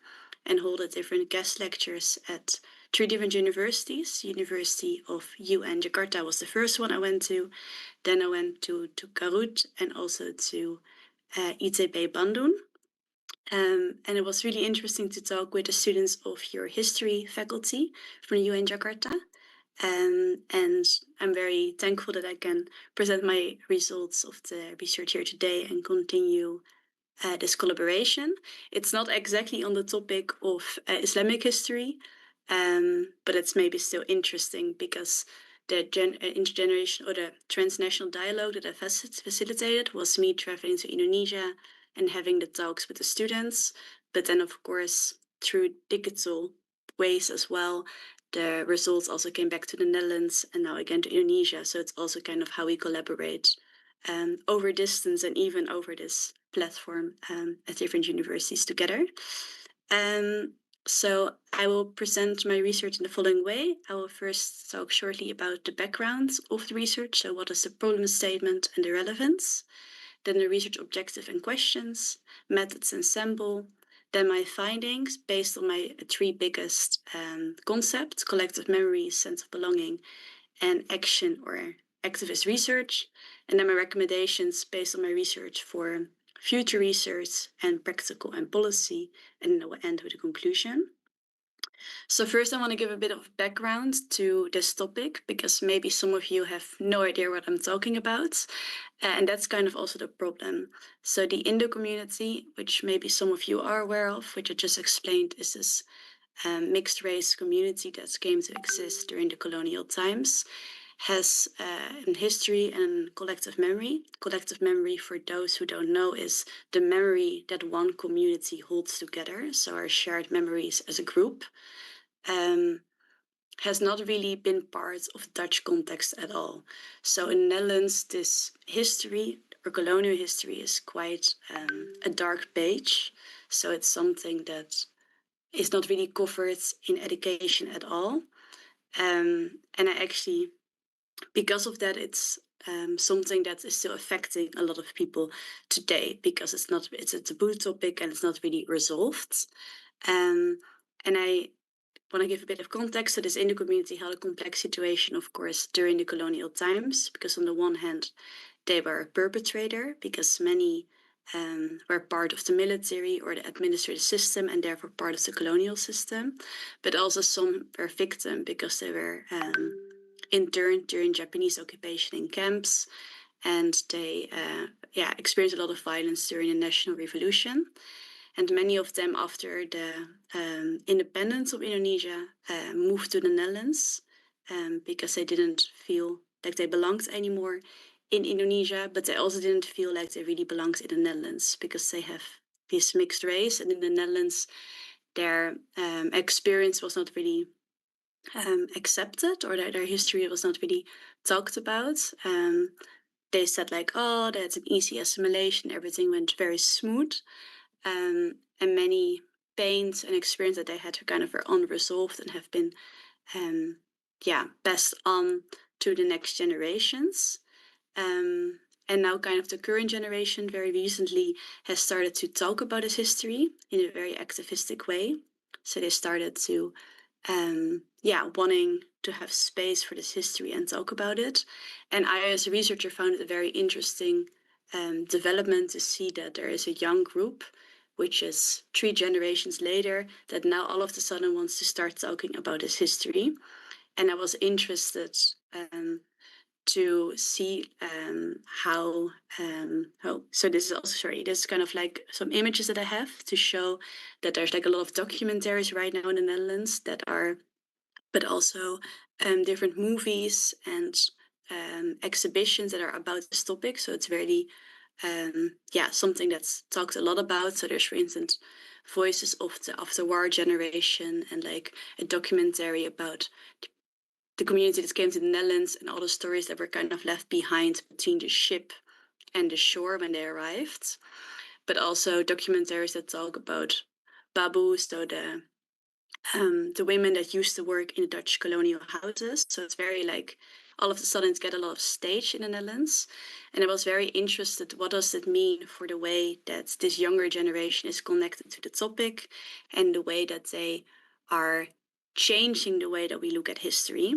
and held different guest lectures at 3 different universities. University of UN Jakarta was the first one I went to. Then I went to Garut and also to ITB Bandung. And it was really interesting to talk with the students of your history faculty from the UN Jakarta. And I'm very thankful that I can present my results of the research here today and continue this collaboration. It's not exactly on the topic of Islamic history, but it's maybe still interesting because the intergeneration or the transnational dialogue that I facilitated was me traveling to Indonesia and having the talks with the students. But then, of course, through digital ways as well, the results also came back to the Netherlands and now again to Indonesia. So it's also kind of how we collaborate over distance and even over this platform at different universities together. So I will present my research in the following way. I will first talk shortly about the background of the research. So what is the problem statement and the relevance? Then the research objective and questions, methods and sample. Then my findings based on my three biggest concepts: collective memory, sense of belonging, and action or activist research. And then my recommendations based on my research for future research and practical and policy. And then I will end with a conclusion. So first I want to give a bit of background to this topic because maybe some of you have no idea what I'm talking about. And that's kind of also the problem. So the Indo community, which maybe some of you are aware of, which I just explained, is this mixed race community that came to exist during the colonial times, has a history and collective memory. Collective memory, for those who don't know, is the memory that one community holds together. So our shared memories as a group. Has not really been part of Dutch context at all. So in the Netherlands, this history or colonial history is quite a dark page. So it's something that is not really covered in education at all. And I actually, because of that, it's something that is still affecting a lot of people today because it's a taboo topic and it's not really resolved. And I want to give a bit of context. So this Indo community had a complex situation, of course, during the colonial times, because on the one hand, they were a perpetrator because many were part of the military or the administrative system and therefore part of the colonial system. But also some were victim because they were interned during Japanese occupation in camps and they experienced a lot of violence during the National Revolution. And many of them, after the independence of Indonesia, moved to the Netherlands because they didn't feel like they belonged anymore in Indonesia, but they also didn't feel like they really belonged in the Netherlands because they have this mixed race. And in the Netherlands, their experience was not really accepted, or their history was not really talked about. They said like, oh, that's an easy assimilation. Everything went very smooth. And many pains and experience that they had kind of were unresolved and have been passed on to the next generations. And now kind of the current generation very recently has started to talk about this history in a very activistic way. So they started to wanting to have space for this history and talk about it. And I, as a researcher, found it a very interesting development to see that there is a young group, which is 3 generations later, that now all of a sudden wants to start talking about this history. And I was interested to see how so this is also this is kind of like some images that I have to show that there's like a lot of documentaries right now in the Netherlands that are, but also different movies and exhibitions that are about this topic. So it's very something that's talked a lot about. So there's, for instance, voices of the after-war generation and like a documentary about the community that came to the Netherlands and all the stories that were kind of left behind between the ship and the shore when they arrived. But also documentaries that talk about Babu, so the women that used to work in the Dutch colonial houses. So it's very like all of a sudden it's get a lot of stage in the Netherlands. And I was very interested, what does it mean for the way that this younger generation is connected to the topic and the way that they are changing the way that we look at history.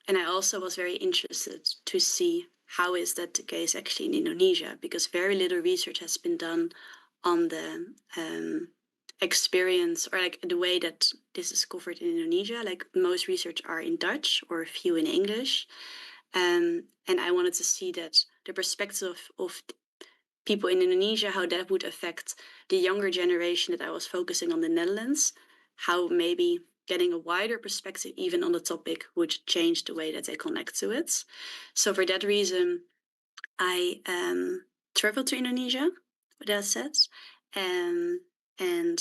And I also was very interested to see how is that the case actually in Indonesia, because very little research has been done on the experience or like the way that this is covered in Indonesia. Like most research are in Dutch or a few in English. And I wanted to see that the perspective of people in Indonesia, how that would affect the younger generation that I was focusing on the Netherlands, how maybe getting a wider perspective even on the topic would change the way that they connect to it. So for that reason, I traveled to Indonesia, with that said, and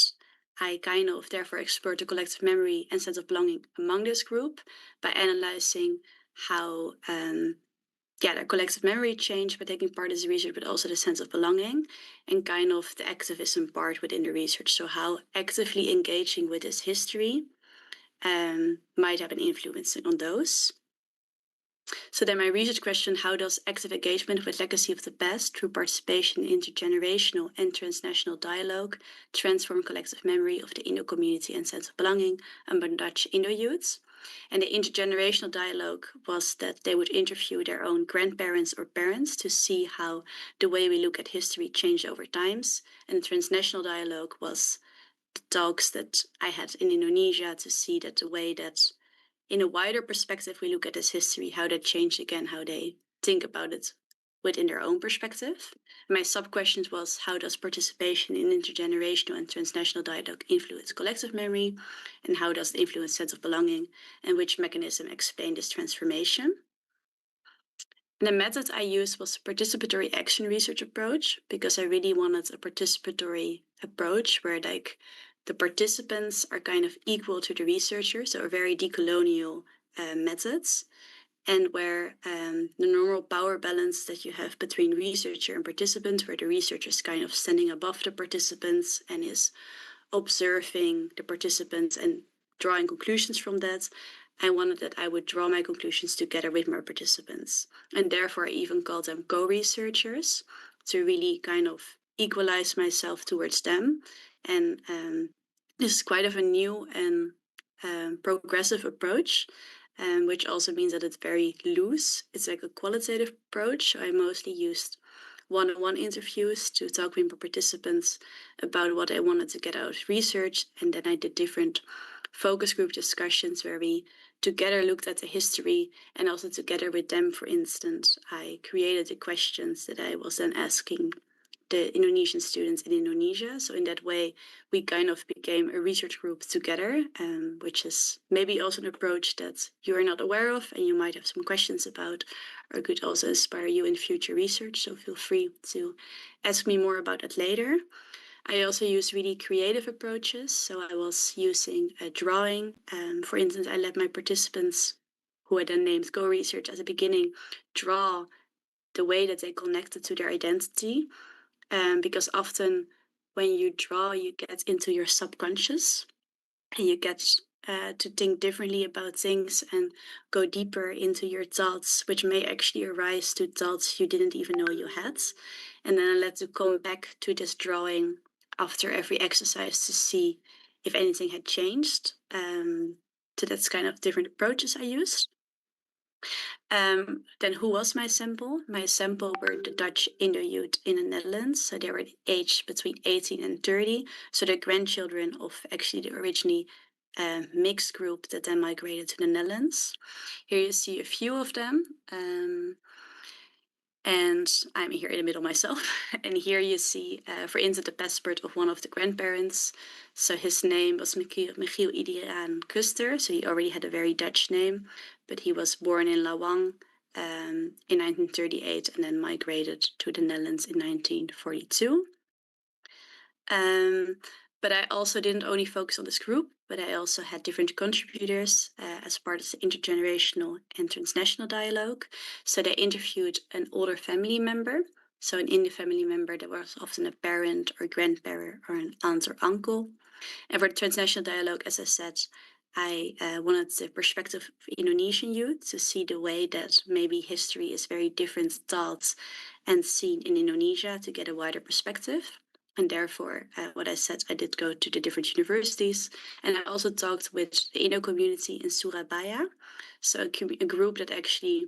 I kind of therefore explored the collective memory and sense of belonging among this group by analyzing how their collective memory changed by taking part in the research, but also the sense of belonging and kind of the activism part within the research. So how actively engaging with this history might have an influence on those. So then my research question, how does active engagement with legacy of the past through participation in intergenerational and transnational dialogue transform collective memory of the Indo community and sense of belonging among Dutch Indo youths? And the intergenerational dialogue was that they would interview their own grandparents or parents to see how the way we look at history changed over times. And the transnational dialogue was the talks that I had in Indonesia to see that the way that in a wider perspective we look at this history, how that changed again, how they think about it within their own perspective. My sub-questions was, how does participation in intergenerational and transnational dialogue influence collective memory? And how does it influence sense of belonging? And which mechanism explain this transformation? And the method I used was a participatory action research approach, because I really wanted a participatory approach where like the participants are kind of equal to the researchers, so a very decolonial methods, and where the normal power balance that you have between researcher and participant, where the researcher is kind of standing above the participants and is observing the participants and drawing conclusions from that. I wanted that I would draw my conclusions together with my participants. And therefore, I even called them co-researchers to really kind of equalize myself towards them. And this is quite of a new and progressive approach, which also means that it's very loose. It's like a qualitative approach. I mostly used one-on-one interviews to talk with my participants about what I wanted to get out of research. And then I did different focus group discussions where we together looked at the history, and also together with them, for instance, I created the questions that I was then asking the Indonesian students in Indonesia. So in that way, we kind of became a research group together, which is maybe also an approach that you are not aware of and you might have some questions about, or could also inspire you in future research. So feel free to ask me more about that later. I also use really creative approaches. So I was using a drawing. For instance, I let my participants, who I then named co-research at the beginning, draw the way that they connected to their identity. Because often when you draw, you get into your subconscious and you get to think differently about things and go deeper into your thoughts, which may actually arise to thoughts you didn't even know you had. And then I let to come back to this drawing after every exercise to see if anything had changed. So that's kind of different approaches I used. Then who was my sample? My sample were the Dutch Indo youth in the Netherlands. So they were aged between 18 and 30. So they're grandchildren of actually the originally mixed group that then migrated to the Netherlands. Here you see a few of them. And I'm here in the middle myself. And here you see, for instance, the passport of one of the grandparents. So his name was Michiel Idiraan Kuster. So he already had a very Dutch name, but he was born in Lawang in 1938 and then migrated to the Netherlands in 1942. But I also didn't only focus on this group, but I also had different contributors as part of the intergenerational and transnational dialogue. So they interviewed an older family member. So an Indo family member that was often a parent or grandparent or an aunt or uncle. And for the transnational dialogue, as I said, I wanted the perspective of Indonesian youth to see the way that maybe history is very different thought and seen in Indonesia to get a wider perspective. And therefore, what I said, I did go to the different universities. And I also talked with the Indo community in Surabaya. So a group that actually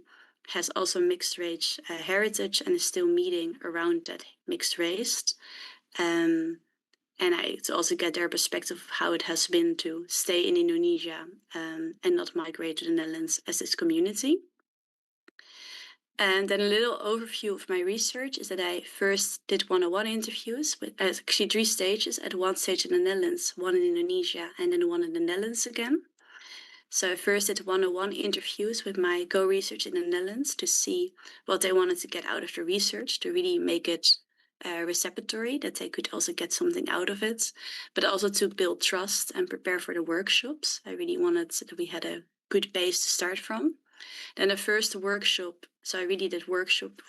has also mixed race heritage and is still meeting around that mixed race. And to also get their perspective of how it has been to stay in Indonesia and not migrate to the Netherlands as this community. And then a little overview of my research is that I first did one-on-one interviews with actually 3 stages. At one stage in the Netherlands, one in Indonesia, and then one in the Netherlands again. So I first did one-on-one interviews with my co-research in the Netherlands to see what they wanted to get out of the research, to really make it receptory, that they could also get something out of it, but also to build trust and prepare for the workshops. I really wanted that we had a good base to start from. Then the first workshop, so I really did workshop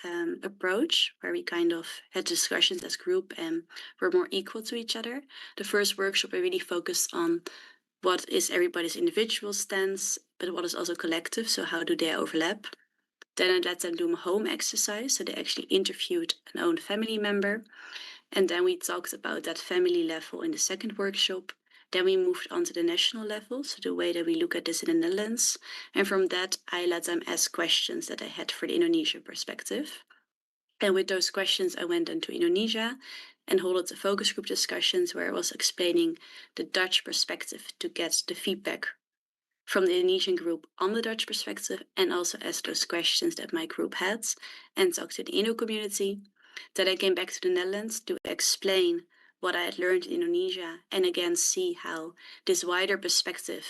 approach, where we kind of had discussions as group and were more equal to each other. The first workshop, I really focused on what is everybody's individual stance, but what is also collective, so how do they overlap? Then I let them do a home exercise, so they actually interviewed an own family member. And then we talked about that family level in the second workshop. Then we moved on to the national level, so the way that we look at this in the Netherlands. And from that, I let them ask questions that I had for the Indonesian perspective. And with those questions, I went into Indonesia and held the focus group discussions where I was explaining the Dutch perspective to get the feedback from the Indonesian group on the Dutch perspective, and also ask those questions that my group had and talk to the Indo community. Then I came back to the Netherlands to explain what I had learned in Indonesia and again see how this wider perspective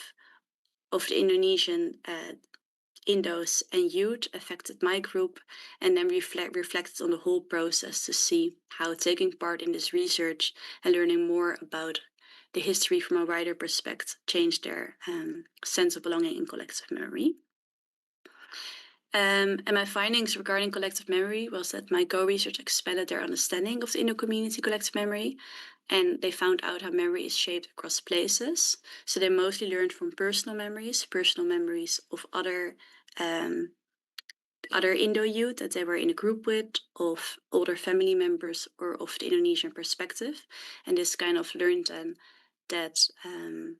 of the Indonesian Indos and youth affected my group, and then reflected on the whole process to see how taking part in this research and learning more about the history from a wider perspective changed their sense of belonging and collective memory. And my findings regarding collective memory was that my co-research expanded their understanding of the Indo community collective memory, and they found out how memory is shaped across places. So they mostly learned from personal memories of other Indo youth that they were in a group with, of older family members, or of the Indonesian perspective. And this kind of learned then that kind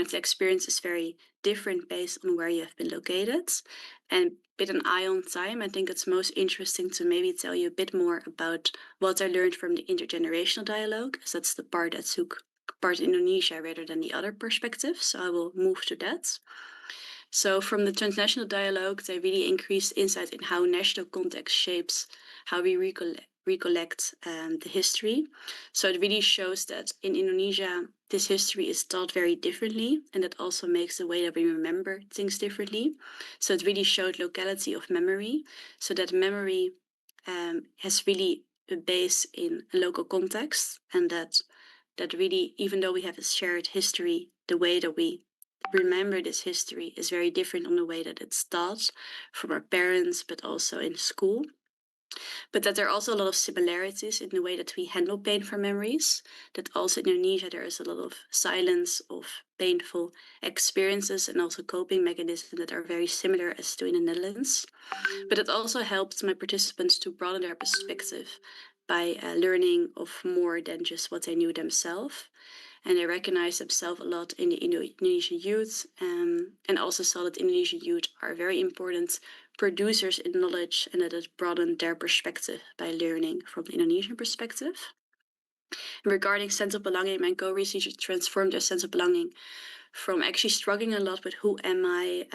of the experience is very different based on where you have been located. And with an eye on time, I think it's most interesting to maybe tell you a bit more about what I learned from the intergenerational dialogue, as that's the part that took part in Indonesia rather than the other perspective. So I will move to that. So from the transnational dialogue, they really increased insight in how national context shapes how we recollect the history. So it really shows that in Indonesia, this history is taught very differently, and that also makes the way that we remember things differently. So it really showed locality of memory, so that memory has really a base in a local context, and that really, even though we have a shared history, the way that we remember this history is very different on the way that it's taught from our parents, but also in school. But that there are also a lot of similarities in the way that we handle painful memories. That also in Indonesia there is a lot of silence of painful experiences and also coping mechanisms that are very similar as to in the Netherlands. But it also helped my participants to broaden their perspective by learning of more than just what they knew themselves. And they recognized themselves a lot in the Indonesian youth, and also saw that Indonesian youth are very important producers in knowledge, and that it broadened their perspective by learning from the Indonesian perspective. And regarding sense of belonging, my co-researchers transformed their sense of belonging from actually struggling a lot with who am I,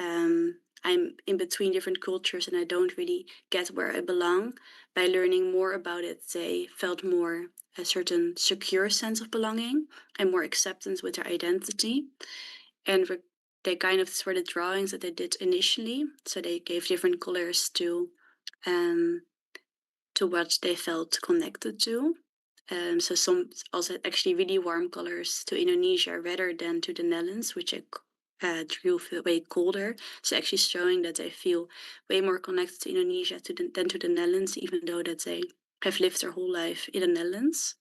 I'm in between different cultures and I don't really get where I belong. By learning more about it, they felt more a certain secure sense of belonging and more acceptance with their identity. And they kind of were the drawings that they did initially. So they gave different colors to what they felt connected to. So some also actually really warm colors to Indonesia rather than to the Netherlands, which I drew way colder. So actually showing that they feel way more connected to Indonesia than to the Netherlands, even though that they have lived their whole life in the Netherlands.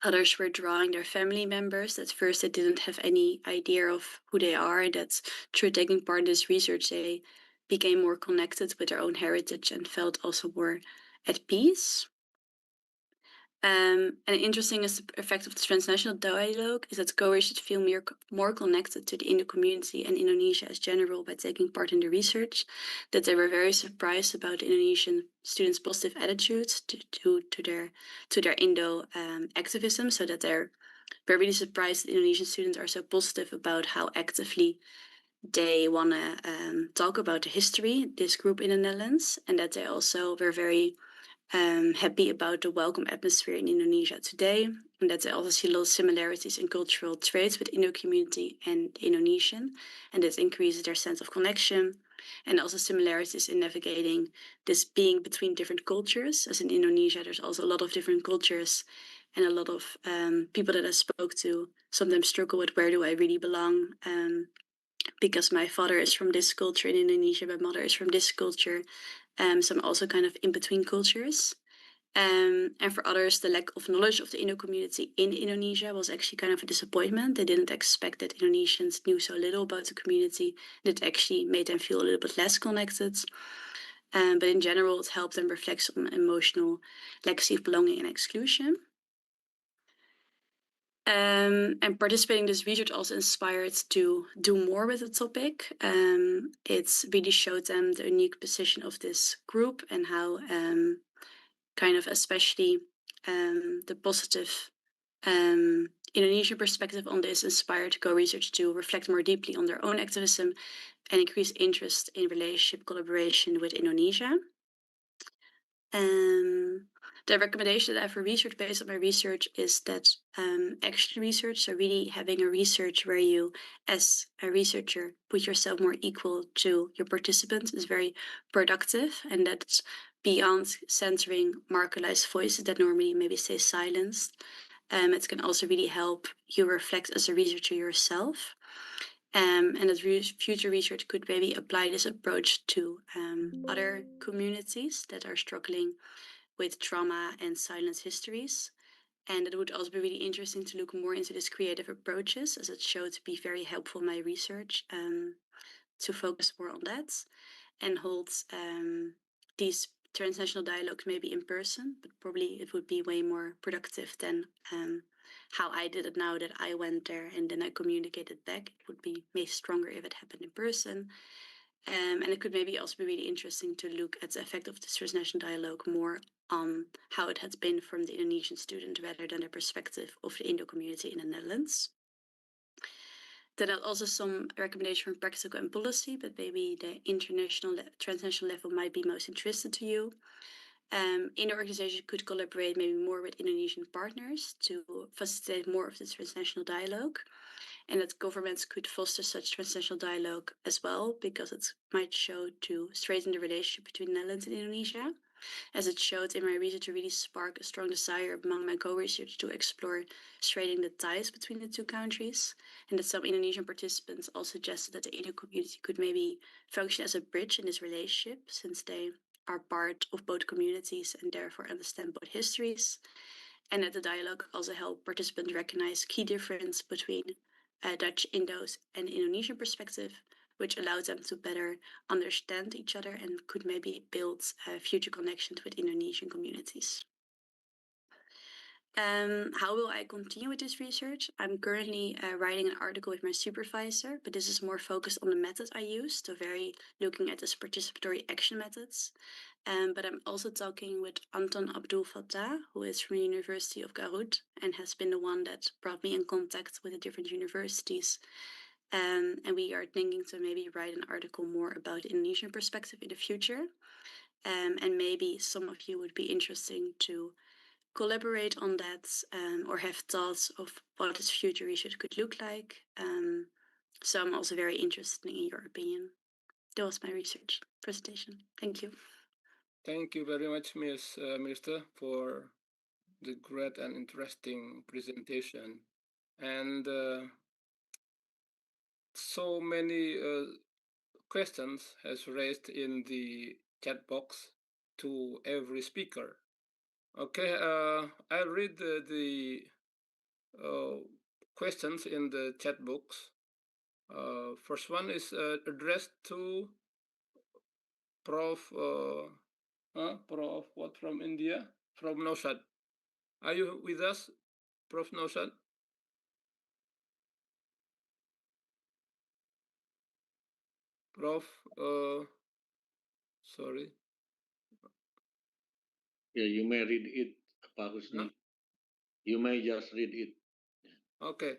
Others were drawing their family members. At first, they didn't have any idea of who they are. That's through taking part in this research, they became more connected with their own heritage and felt also more at peace. And interesting is the effect of the transnational dialogue is that co-research feel more connected to the Indo community and Indonesia as general by taking part in the research, that they were very surprised about the Indonesian students' positive attitudes to their Indo activism, so that they're really surprised that Indonesian students are so positive about how actively they want to talk about the history, this group in the Netherlands, and that they also were very happy about the welcome atmosphere in Indonesia today, and that they also see a lot of similarities in cultural traits with Indo community and Indonesian, and this increases their sense of connection, and also similarities in navigating this being between different cultures. As in Indonesia, there's also a lot of different cultures, and a lot of people that I spoke to sometimes struggle with where do I really belong. Because my father is from this culture in Indonesia, my mother is from this culture. So I'm also kind of in between cultures. And for others, the lack of knowledge of the Indo community in Indonesia was actually kind of a disappointment. They didn't expect that Indonesians knew so little about the community. That actually made them feel a little bit less connected. But in general, it helped them reflect on emotional legacy of belonging and exclusion. And participating in this research also inspired to do more with the topic. It's really showed them the unique position of this group and how kind of especially the positive Indonesian perspective on this inspired co-research to reflect more deeply on their own activism and increase interest in relationship collaboration with Indonesia. The recommendation that I have for research based on my research is that action research, so really having a research where you, as a researcher, put yourself more equal to your participants is very productive, and that's beyond censoring marginalized voices that normally maybe stay silenced. It can also really help you reflect as a researcher yourself. And that future research could maybe apply this approach to other communities that are struggling with trauma and silence histories. And it would also be really interesting to look more into these creative approaches, as it showed to be very helpful in my research, to focus more on that and hold these transnational dialogues maybe in person, but probably it would be way more productive than how I did it now that I went there and then I communicated back. It would be maybe stronger if it happened in person. And it could maybe also be really interesting to look at the effect of this transnational dialogue more on how it has been from the Indonesian student rather than the perspective of the Indo community in the Netherlands. Then also some recommendation from practical and policy, but maybe the transnational level might be most interested to you. Indo organization could collaborate maybe more with Indonesian partners to facilitate more of this transnational dialogue. And that governments could foster such transnational dialogue as well, because it might show to straighten the relationship between Netherlands and Indonesia, as it showed in my research to really spark a strong desire among my co-researchers to explore straightening the ties between the two countries, and that some Indonesian participants also suggested that the Indo community could maybe function as a bridge in this relationship, since they are part of both communities and therefore understand both histories, and that the dialogue also helped participants recognize key difference between Dutch, Indos, and Indonesian perspective, which allows them to better understand each other and could maybe build future connections with Indonesian communities. How will I continue with this research? I'm currently writing an article with my supervisor, but this is more focused on the method I use, so very looking at this participatory action methods. But I'm also talking with Anton Abdul Fattah, who is from the University of Garut and has been the one that brought me in contact with the different universities. And we are thinking to maybe write an article more about the Indonesian perspective in the future. And maybe some of you would be interesting to collaborate on that, or have thoughts of what this future research could look like. So I'm also very interested in your opinion. That was my research presentation. Thank you. Thank you very much, Ms. Mirta, for the great and interesting presentation. And so many questions has raised in the chat box to every speaker. Okay, I'll read the questions in the chat box. First one is addressed to Prof. Prof. What from India? From Nosad. Are you with us, Prof. Naushad? Prof, sorry. Yeah, you may read it, Pak Husni. No? You may just read it. Okay.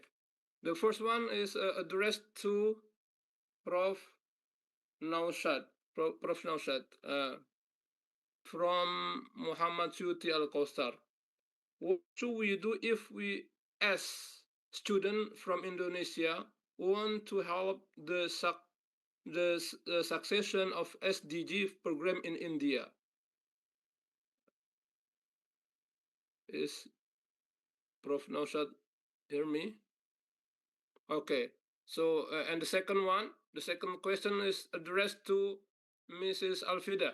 The first one is addressed to Prof. Naushad. Prof. Naushad, from Muhammad Syuti Al-Kausar. What should we do if we, as student from Indonesia, want to help the succession of SDG program in India? Is Prof. Naushad hear me? Okay. So, and the second question is addressed to Mrs. Alfida.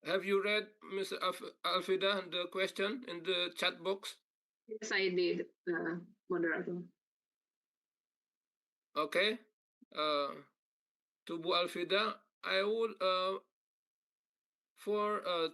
Have you read, Ms. Alfida, the question in the chat box? Yes, I did, moderator. Okay. To Bu Alfida, I would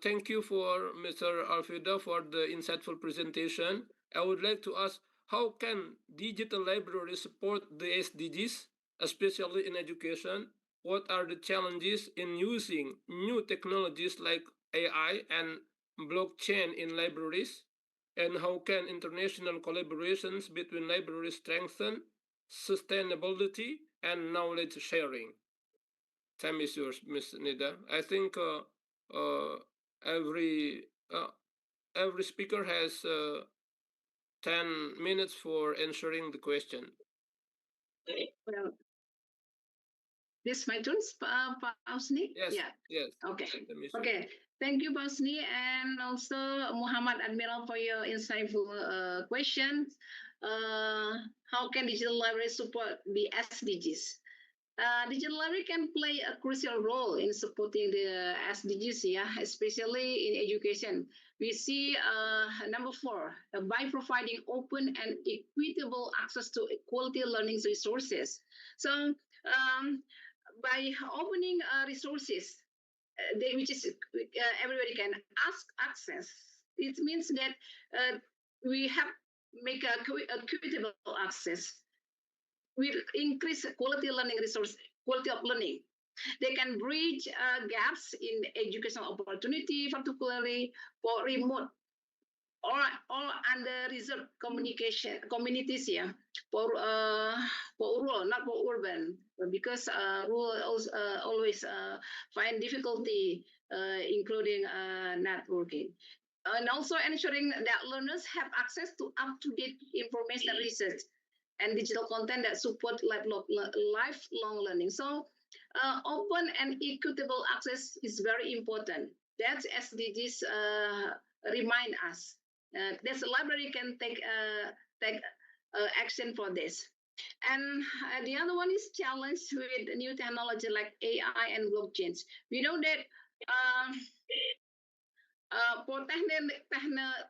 thank you for Mr. Alfida for the insightful presentation. I would like to ask, how can digital libraries support the SDGs, especially in education? What are the challenges in using new technologies like AI and blockchain in libraries? And how can international collaborations between libraries strengthen sustainability and knowledge sharing? Time is yours, Ms. Nida. I think every speaker has 10 minutes for answering the question. Well, this my turn, Pak Husni? Yes. Yeah. Yes. Okay. Okay. Thank you, Pak Husni, and also Muhammad Admiral for your insightful questions. How can digital libraries support the SDGs? Digital library can play a crucial role in supporting the SDGs, especially in education. We see number 4, by providing open and equitable access to quality learning resources. So by opening resources, which is everybody can access, it means that we have make a equitable access. We increase quality of learning. They can bridge gaps in educational opportunity, particularly for remote or under-reserved communities, for rural, not for urban, because rural always find difficulty, including networking. And also ensuring that learners have access to up-to-date information research and digital content that support lifelong learning. So open and equitable access is very important. That's SDGs remind us. This library can take action for this. And the other one is challenged with new technology like AI and blockchains. We know that for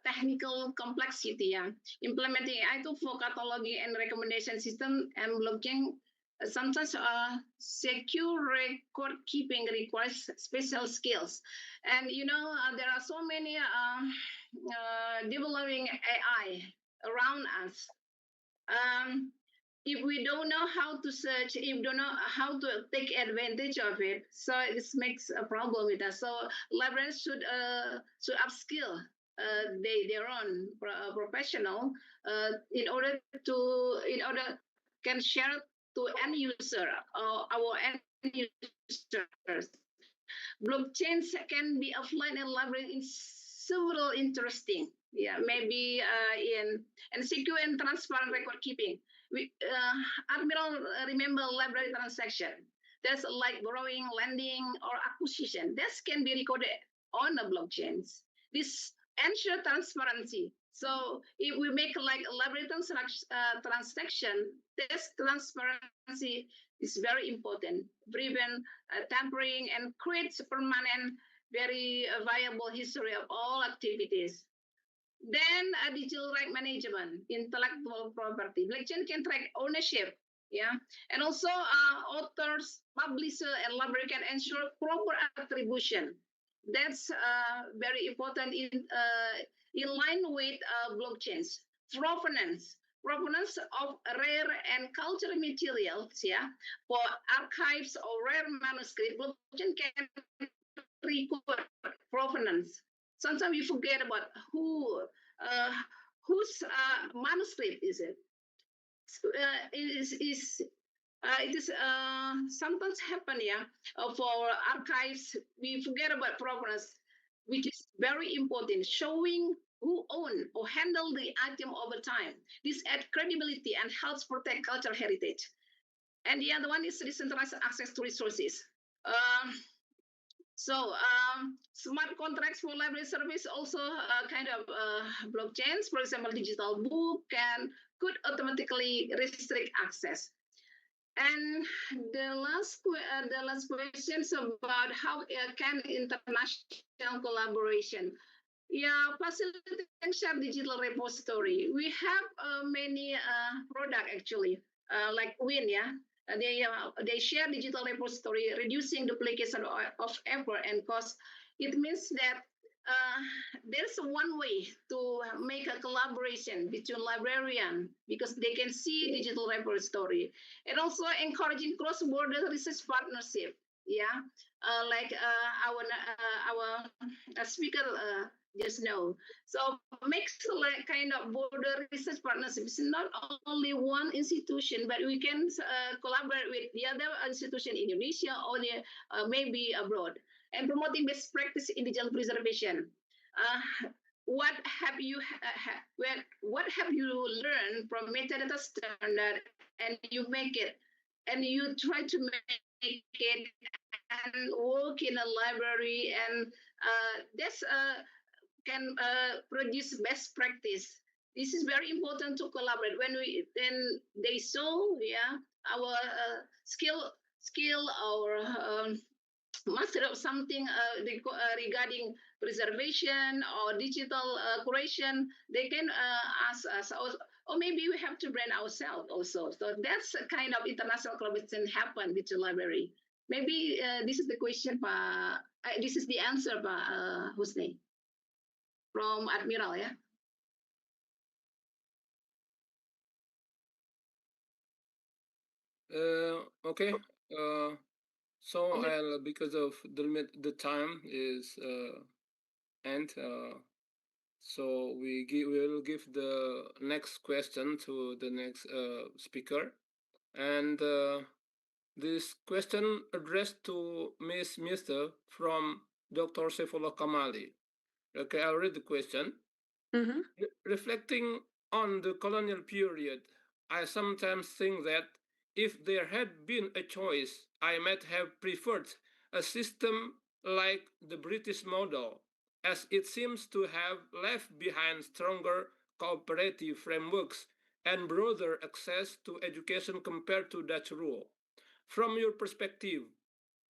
technical complexity, implementing AI for cataloging and recommendation system and blockchain, sometimes secure record keeping requires special skills. And there are so many developing AI around us. If we don't know how to search, if we don't know how to take advantage of it, so this makes a problem with us. So libraries should upskill their own professional in order can share to end user or our end users. Blockchains can be offline and library in several interesting, maybe in secure and transparent record keeping. Admiral, remember library transaction. That's like borrowing, lending, or acquisition. This can be recorded on the blockchains. This ensure transparency. So if we make like a library transaction, this transparency is very important. Prevent tampering and creates permanent, very viable history of all activities. Then digital right management, intellectual property. Blockchain can track ownership, and also authors, publisher, and library can ensure proper attribution. That's very important in line with blockchains. Provenance of rare and cultural materials, for archives or rare manuscript, blockchain can record provenance. Sometimes we forget about whose manuscript is it. It is sometimes happen, for archives, we forget about provenance, which is very important, showing who own or handle the item over time. This adds credibility and helps protect cultural heritage. And the other one is decentralized access to resources. Smart contracts for library service also kind of blockchains. For example, digital book could automatically restrict access. And the last question is about how can international collaboration facilitate and share digital repository. We have many products actually, like WIN, they share digital repository, reducing duplication of effort and cost. It means that there's one way to make a collaboration between librarians because they can see digital repository, and also encouraging cross-border research partnership. Like our speaker just know. So makes like kind of border research partnership. It's not only one institution, but we can collaborate with the other institution in Indonesia or maybe abroad. And promoting best practice in digital preservation. What have you learned from metadata standard, and you make it, and you try to make it and work in a library, and this can produce best practice. This is very important to collaborate. When they saw our skill or master of something regarding preservation or digital curation, they can ask us, or maybe we have to brand ourselves also. So that's a kind of international collaboration happen with the library. Maybe this is the question, this is the answer, Husni, from Admiral, Okay. So I'll, because of the time is end, so we will give the next question to the next speaker, and this question addressed to Ms. Mister from Dr. Saifullah Kamali. Okay, I'll read the question. Reflecting on the colonial period, I sometimes think that if there had been a choice, I might have preferred a system like the British model, as it seems to have left behind stronger cooperative frameworks and broader access to education compared to Dutch rule. From your perspective,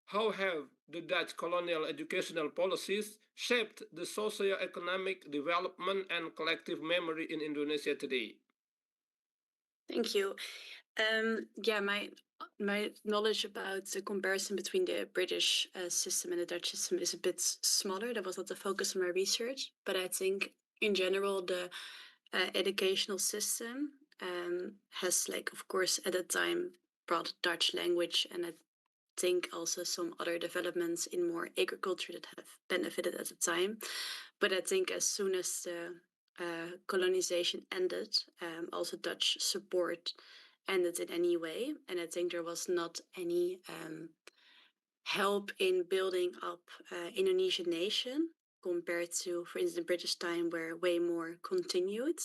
how have the Dutch colonial educational policies shaped the socio-economic development and collective memory in Indonesia today? Thank you. My knowledge about the comparison between the British system and the Dutch system is a bit smaller. That was not the focus of my research, but I think in general the educational system has, like, of course, at that time brought Dutch language, and I think also some other developments in more agriculture that have benefited at the time. But I think as soon as the colonization ended, also Dutch support ended in any way, and I think there was not any help in building up Indonesian nation compared to, for instance, the British time, where way more continued.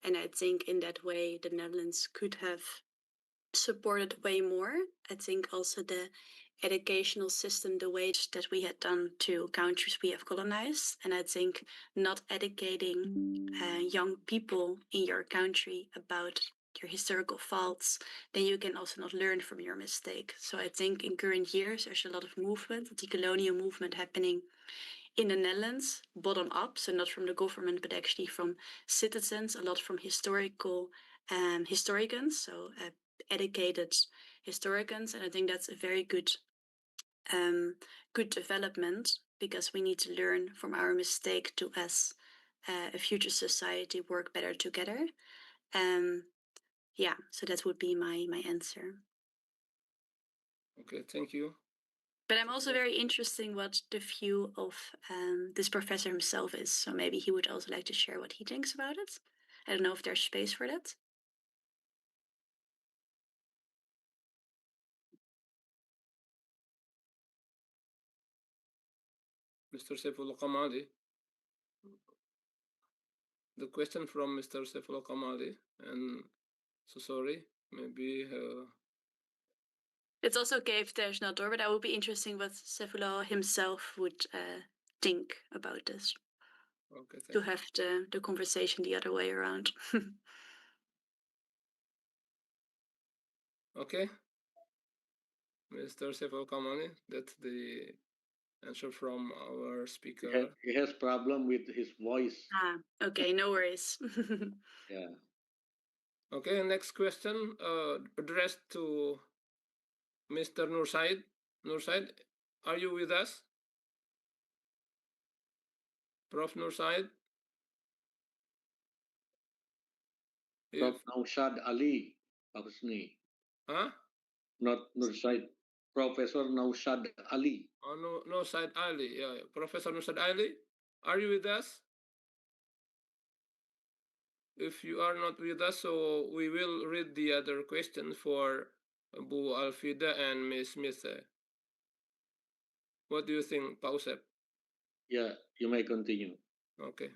And I think in that way the Netherlands could have supported way more. I think also the educational system, the way that we had done to countries we have colonized, and I think not educating young people in your country about your historical faults, then you can also not learn from your mistake. So I think in current years there's a lot of movement, the colonial movement happening in the Netherlands, bottom up, so not from the government but actually from citizens, a lot from historians, so educated historians, and I think that's a very good development, because we need to learn from our mistake to as a future society work better together. Yeah, so that would be my answer. Okay, thank you. But I'm also very interested in what the view of this professor himself is. So maybe he would also like to share what he thinks about it. I don't know if there's space for that. Mr. Saifullah Kamali. The question from Mr. Saifullah Kamali, and so sorry, maybe. It's also okay if there's not door, but that would be interesting what Saifullah himself would think about this. Okay, to have the conversation the other way around. Okay. Mr. Saifullah Kamali, that's the answer from our speaker. He has problem with his voice. Okay, no worries. Yeah. Okay, next question addressed to Mr. Nursaid. Nursaid, are you with us? Prof. Nursaid? Prof. Naushad Ali, Pak Husni. Huh? Not Nursaid. Professor Naushad Ali. Oh, no, Nursaid Ali. Yeah, Professor Nursaid Ali, are you with us? If you are not with us, so we will read the other question for Bu Alfida and Ms. Smith. What do you think, Pausep? Yeah, you may continue. Okay.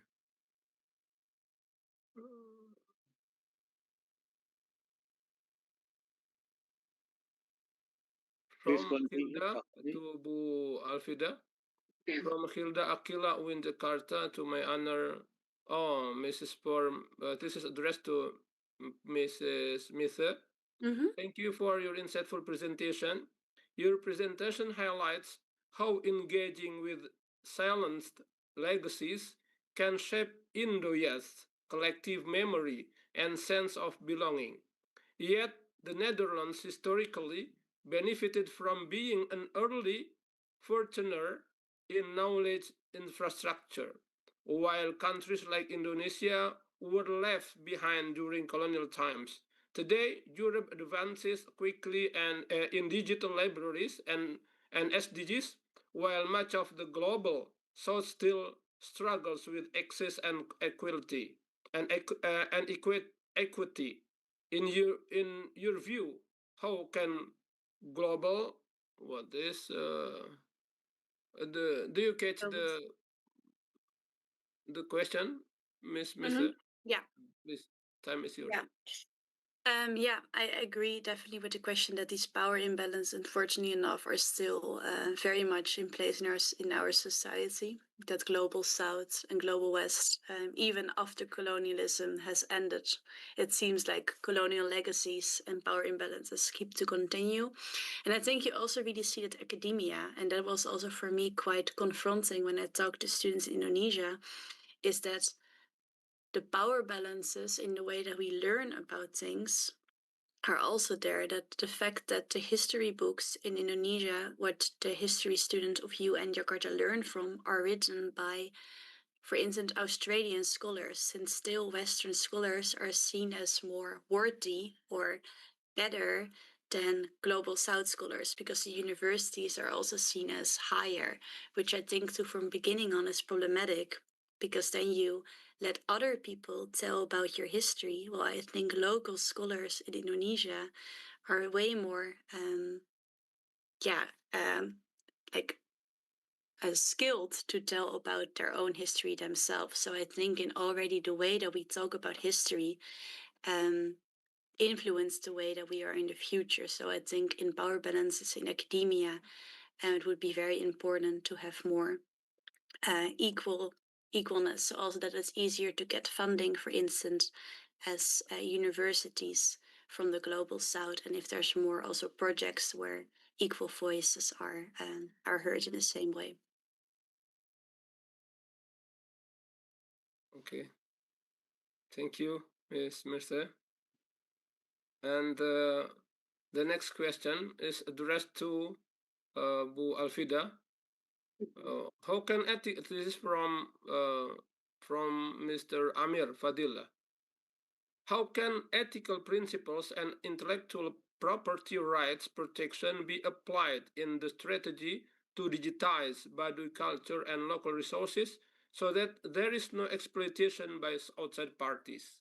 Please From continue, Hilda to Bu Alfida. From Hilda Akila Win Jakarta to my honor. Oh, Mrs. Form. This is addressed to Mrs. Smith. Thank you for your insightful presentation. Your presentation highlights how engaging with silenced legacies can shape Indo-Youth's collective memory and sense of belonging. Yet, the Netherlands historically benefited from being an early fortuner in knowledge infrastructure, while countries like Indonesia were left behind during colonial times. Today, Europe advances quickly and in digital libraries and SDGs, while much of the global South still struggles with access and equality and equity. In your view, how can global do you catch the question, Miss Mister? Yeah. Please, time is yours. Yeah, I agree definitely with the question that these power imbalance, unfortunately enough, are still very much in place in our society. That global South and global West, even after colonialism has ended, it seems like colonial legacies and power imbalances keep to continue. And I think you also really see that academia, and that was also for me quite confronting when I talked to students in Indonesia, is that the power balances in the way that we learn about things are also there. That the fact that the history books in Indonesia, what the history student of UN Jakarta learn from, are written by, for instance, Australian scholars, since still Western scholars are seen as more worthy or better than global South scholars, because the universities are also seen as higher, which I think from beginning on is problematic, because then you let other people tell about your history. Well, I think local scholars in Indonesia are way more, skilled to tell about their own history themselves. So I think in already the way that we talk about history, influence the way that we are in the future. So I think in power balances in academia, it would be very important to have more equalness. So also that it's easier to get funding, for instance, as universities from the global South, and if there's more also projects where equal voices are heard in the same way. Okay. Thank you, Ms. Mercer. And the next question is addressed to Bu Alfida. How can this is from from Mr. Amir Fadillah. How can ethical principles and intellectual property rights protection be applied in the strategy to digitize Baduy culture and local resources so that there is no exploitation by outside parties?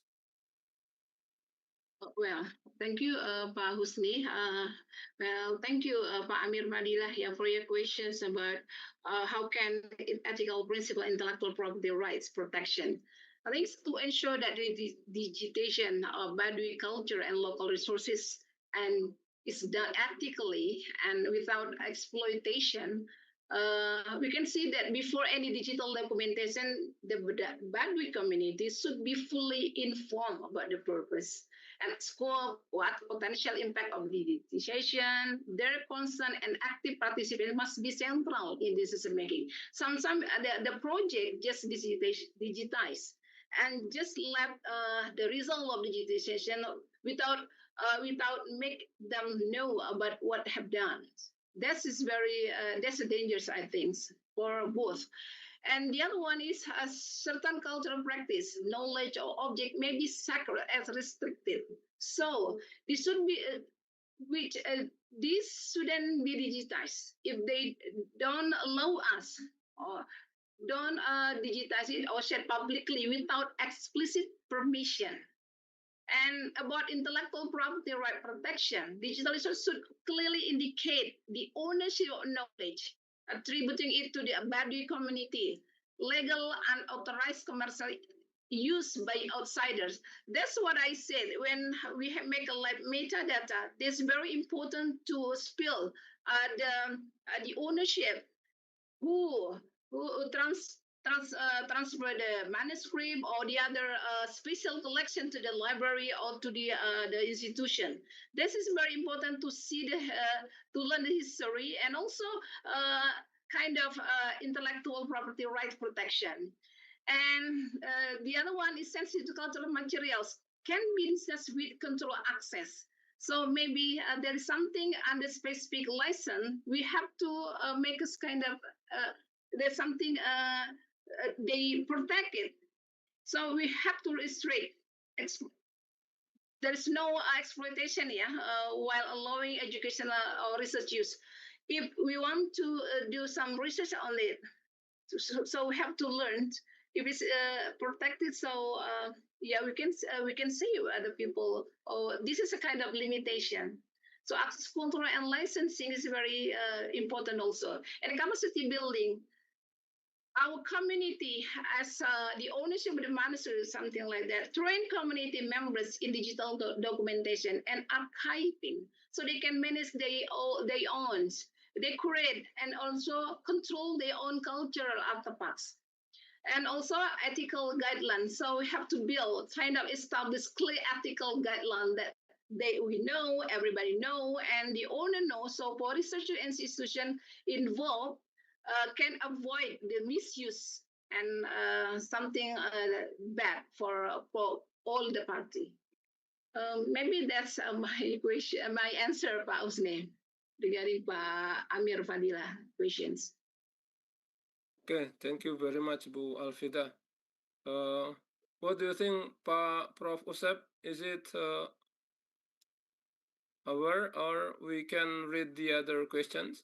Well, thank you, Pak Husni. Well, thank you, Pak Amir Fadilah, for your questions about how can ethical principle intellectual property rights protection. I think to ensure that the digitization of Baduy culture and local resources and is done ethically and without exploitation. We can see that before any digital documentation, the Baduy community should be fully informed about the purpose and scope, what potential impact of digitization, their concern and active participation must be central in decision making. Sometimes the project just digitize and just let the result of digitization without make them know about what have done. That is very that's a dangerous, I think, for both. And the other one is a certain cultural practice, knowledge or object may be sacred as restricted. So this should be which this shouldn't be digitized if they don't allow us or don't digitize it or share publicly without explicit permission. And about intellectual property right protection, digitalization should clearly indicate the ownership of knowledge, attributing it to the Baduy community, legal and authorized commercial use by outsiders. That's what I said when we make a like metadata. It's very important to spill the ownership who transfer the manuscript or the other special collection to the library or to the institution. This is very important to see to learn the history and also kind of intellectual property rights protection. And the other one is sensitive cultural materials can be accessed with control access. So maybe there is something under specific license. We have to make us kind of there's something they protect it. So we have to restrict. There's no exploitation here while allowing educational or research use. If we want to do some research on it, so we have to learn if it's protected. So yeah, we can say other people. Oh, this is a kind of limitation. So access control and licensing is very important also. And capacity building. Our community as the ownership of the manuscript, something like that, train community members in digital documentation and archiving so they can manage their own, they create and also control their own cultural artifacts. And also ethical guidelines. So we have to build, kind of establish clear ethical guidelines that we know, everybody know, and the owner knows. So for researcher institution involved, can avoid the misuse and something bad for all the party. Maybe that's my question, my answer, Pak Usne, regarding Pak Amir Fadilah questions. Okay, thank you very much, Bu Alfida. What do you think, Prof. Usep? Is it aware, or we can read the other questions?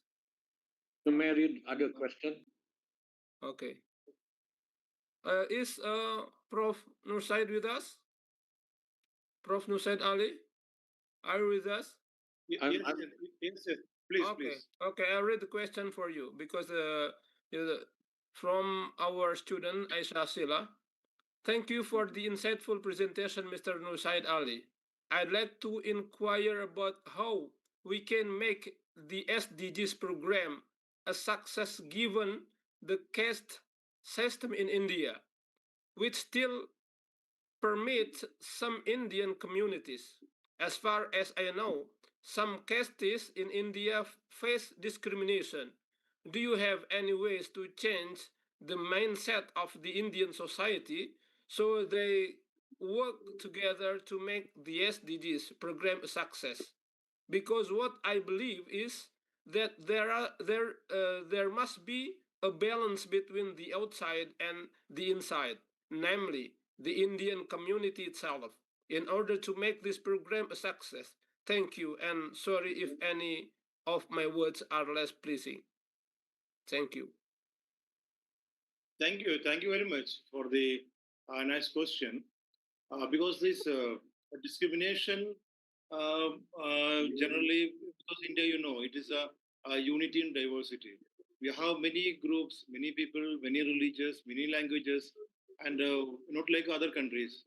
You may read other question. Okay. Is Prof. Nursaid with us? Prof. Nursaid Ali, are you with us? Yes, please, okay. please. Okay, I'll read the question for you because from our student Aisha Sila. Thank you for the insightful presentation, Mr. Nursaid Ali. I'd like to inquire about how we can make the SDGs program a success given the caste system in India, which still permits some Indian communities. As far as I know, some castes in India face discrimination. Do you have any ways to change the mindset of the Indian society so they work together to make the SDGs program a success? Because what I believe is that there must be a balance between the outside and the inside, namely the Indian community itself, in order to make this program a success. Thank you, and sorry if any of my words are less pleasing. Thank you. Thank you very much for the nice question. Because this discrimination generally, because India, it is a unity in diversity. We have many groups, many people, many religions, many languages, and not like other countries.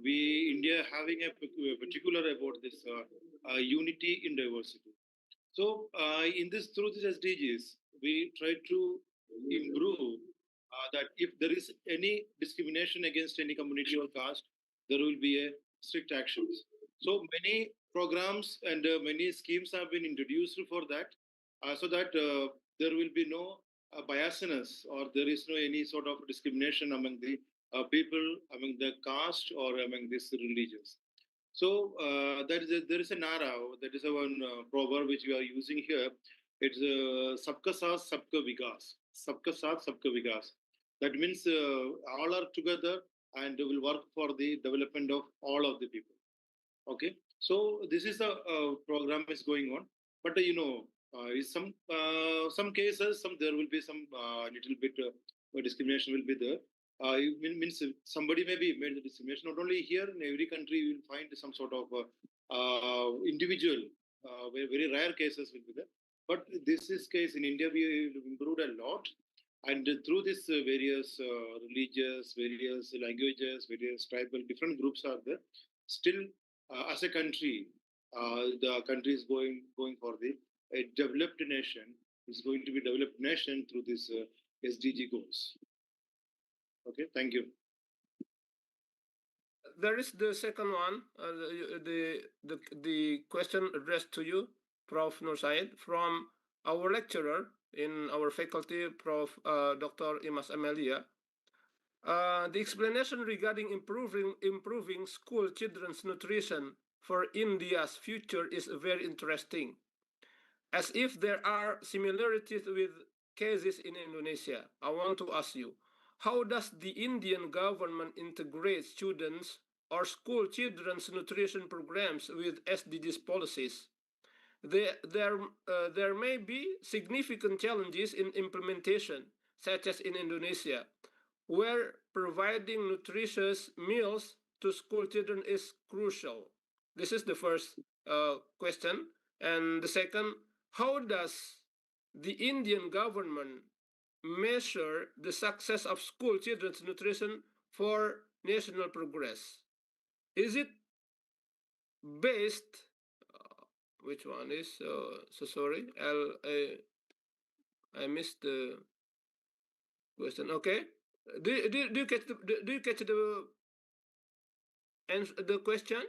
India having a particular about this unity in diversity. So through these SDGs, we try to improve that if there is any discrimination against any community or caste, there will be a strict actions. So many programs and many schemes have been introduced for that, so that there will be no biasness, or there is no any sort of discrimination among the people, among the caste, or among these religions. So there is a nara, that is a one proverb which we are using here. It's sabka saath sabka vikas. Sabka saath sabka vikas. That means all are together and will work for the development of all of the people. Okay, so this is the program is going on, but is some cases, there will be some little bit discrimination will be there. It means somebody may be made the discrimination. Not only here, in every country you will find some sort of individual, very rare cases will be there. But this is case in India, we improved a lot, and through this various religious, various languages, various tribal, different groups are there. Still, as a country, the country is going for a developed nation. Is going to be developed nation through this SDG goals. Okay, thank you. There is the second one, the question addressed to you, Prof. Nur Said, from our lecturer in our faculty, Prof. Dr. Imas Amelia. The explanation regarding improving school children's nutrition for India's future is very interesting, as if there are similarities with cases in Indonesia. I want to ask you, how does the Indian government integrate students or school children's nutrition programs with SDGs policies? There may be significant challenges in implementation, such as in Indonesia, where providing nutritious meals to school children is crucial. This is the first question. And the second, how does the Indian government measure the success of school children's nutrition for national progress? Is it based, which one is, so sorry, I missed the question. Okay. Do you catch the question?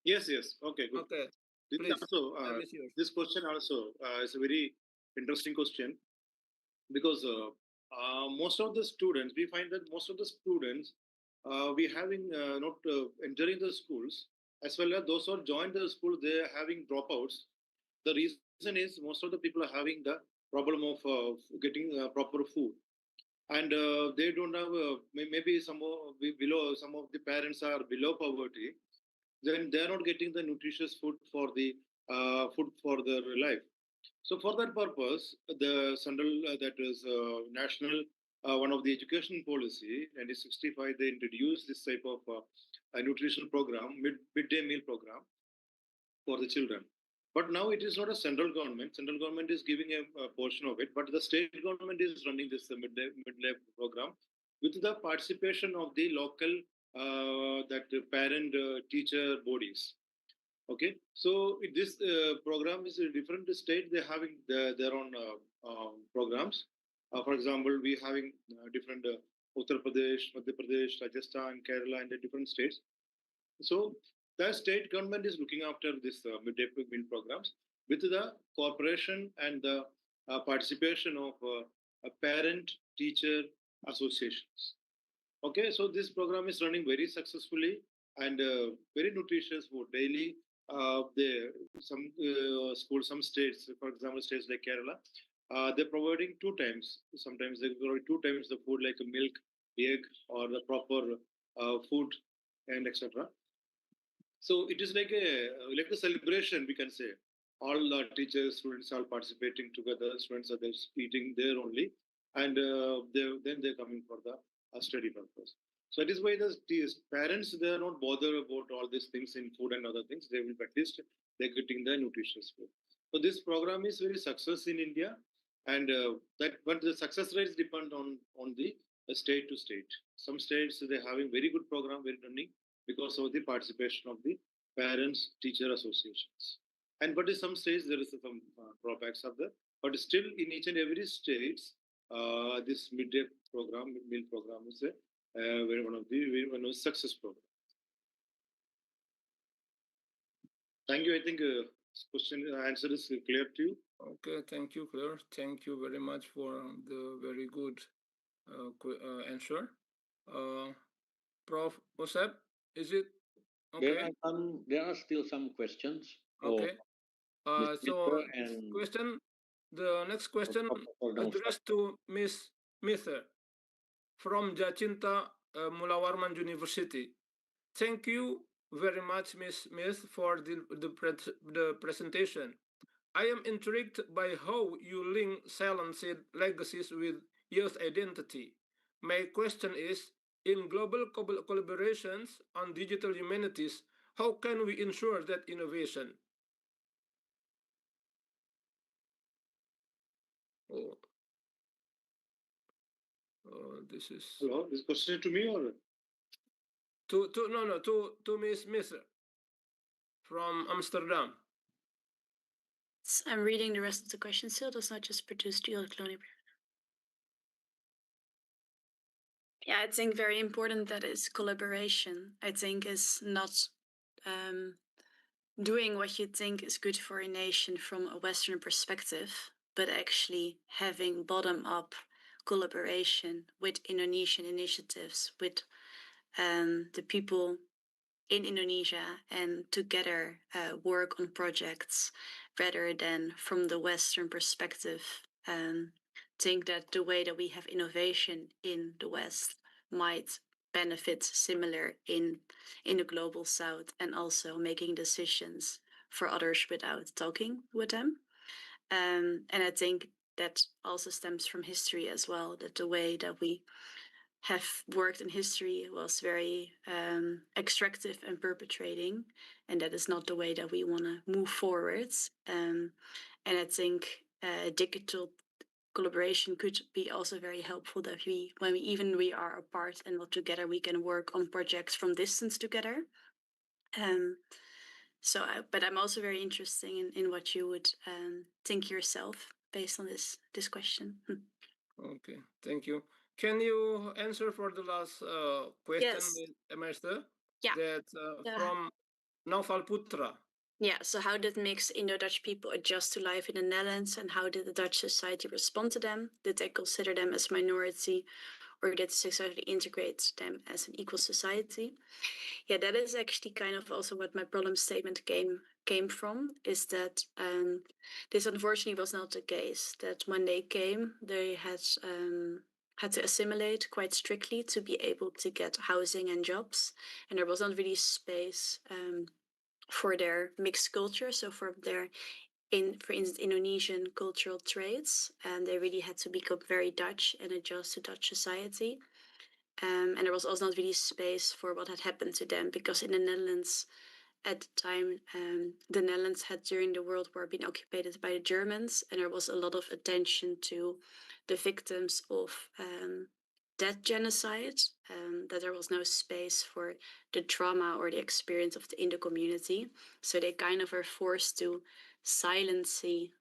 Yes. Okay, good. Okay. This also, this question also is a very interesting question, because most of the students, we find that most of the students we having not entering the schools, as well as those who are joined the school, they are having dropouts. The reason is most of the people are having the problem of getting proper food, and they don't have maybe some of the parents are below poverty, then they are not getting the nutritious food for the food for their life. So for that purpose, the central that is national one of the education policy 1965, they introduced this type of a nutrition program, midday meal program for the children. But now it is not a central government. Central government is giving a portion of it, but the state government is running this midday program with the participation of the local that parent teacher bodies. Okay, so this program is a different state. They're having their own programs. For example, we having different Uttar Pradesh, Madhya Pradesh, Rajasthan, Kerala, and the different states. So the state government is looking after this midday meal programs with the cooperation and the participation of parent-teacher associations. Okay, so this program is running very successfully and very nutritious food daily. Some schools, some states, for example, states like Kerala, they're providing 2 times. Sometimes they provide 2 times the food, like milk egg or the proper food and etc. So it is like a celebration, we can say. All teachers, students are participating together. Students are just eating there only, and then they're coming for the study purpose. So that is why the parents, they are not bothered about all these things in food and other things. They will at least they're getting the nutritious food. So this program is very success in India, and but the success rates depend on the state to state. Some states they're having very good program, very running because of the participation of the parents teacher associations. And but in some states there is some drawbacks of that. But still, in each and every states, this midday program, meal program is a one of the success program. Thank you. I think question answer is clear to you. Okay, thank you, Claire. Thank you very much for the very good answer. Prof. Osep, is it okay? There are still some questions. Okay. So the next question addressed to Miss Mither from Jacinta Mulawarman University. Thank you very much, Miss Smith, for the presentation. I am intrigued by how you link silent legacies with youth identity. My question is, in global collaborations on digital humanities, how can we ensure that innovation? This is. Hello, this question to me or to Miss Mither from Amsterdam. I'm reading the rest of the question still. Does not just produce dual colonial. Yeah, I think very important that is collaboration. I think is not doing what you think is good for a nation from a Western perspective, but actually having bottom-up collaboration with Indonesian initiatives, with the people in Indonesia, and together work on projects rather than from the Western perspective. Think that the way that we have innovation in the West might benefit similar in the global South, and also making decisions for others without talking with them. And I think that also stems from history as well, that the way that we have worked in history was very extractive and perpetrating, and that is not the way that we want to move forward. And I think digital collaboration could be also very helpful, that when we are apart and not together, we can work on projects from distance together. But I'm also very interested in what you would think yourself based on this question. Okay, thank you. Can you answer for the last question, Master? Yeah. That from Naval Putra. Yeah, so how did mixed Indo-Dutch people adjust to life in the Netherlands, and how did the Dutch society respond to them? Did they consider them as minority, or did they successfully integrate them as an equal society? Yeah, that is actually kind of also what my problem statement came from, is that this unfortunately was not the case, that when they came, they had to assimilate quite strictly to be able to get housing and jobs, and there was not really space for their mixed culture, so for instance, Indonesian cultural traits, and they really had to become very Dutch and adjust to Dutch society. And there was also not really space for what had happened to them, because in the Netherlands at the time, the Netherlands had during the World War been occupied by the Germans, and there was a lot of attention to the victims of that genocide, that there was no space for the trauma or the experience of the Indo community. So they kind of were forced to silently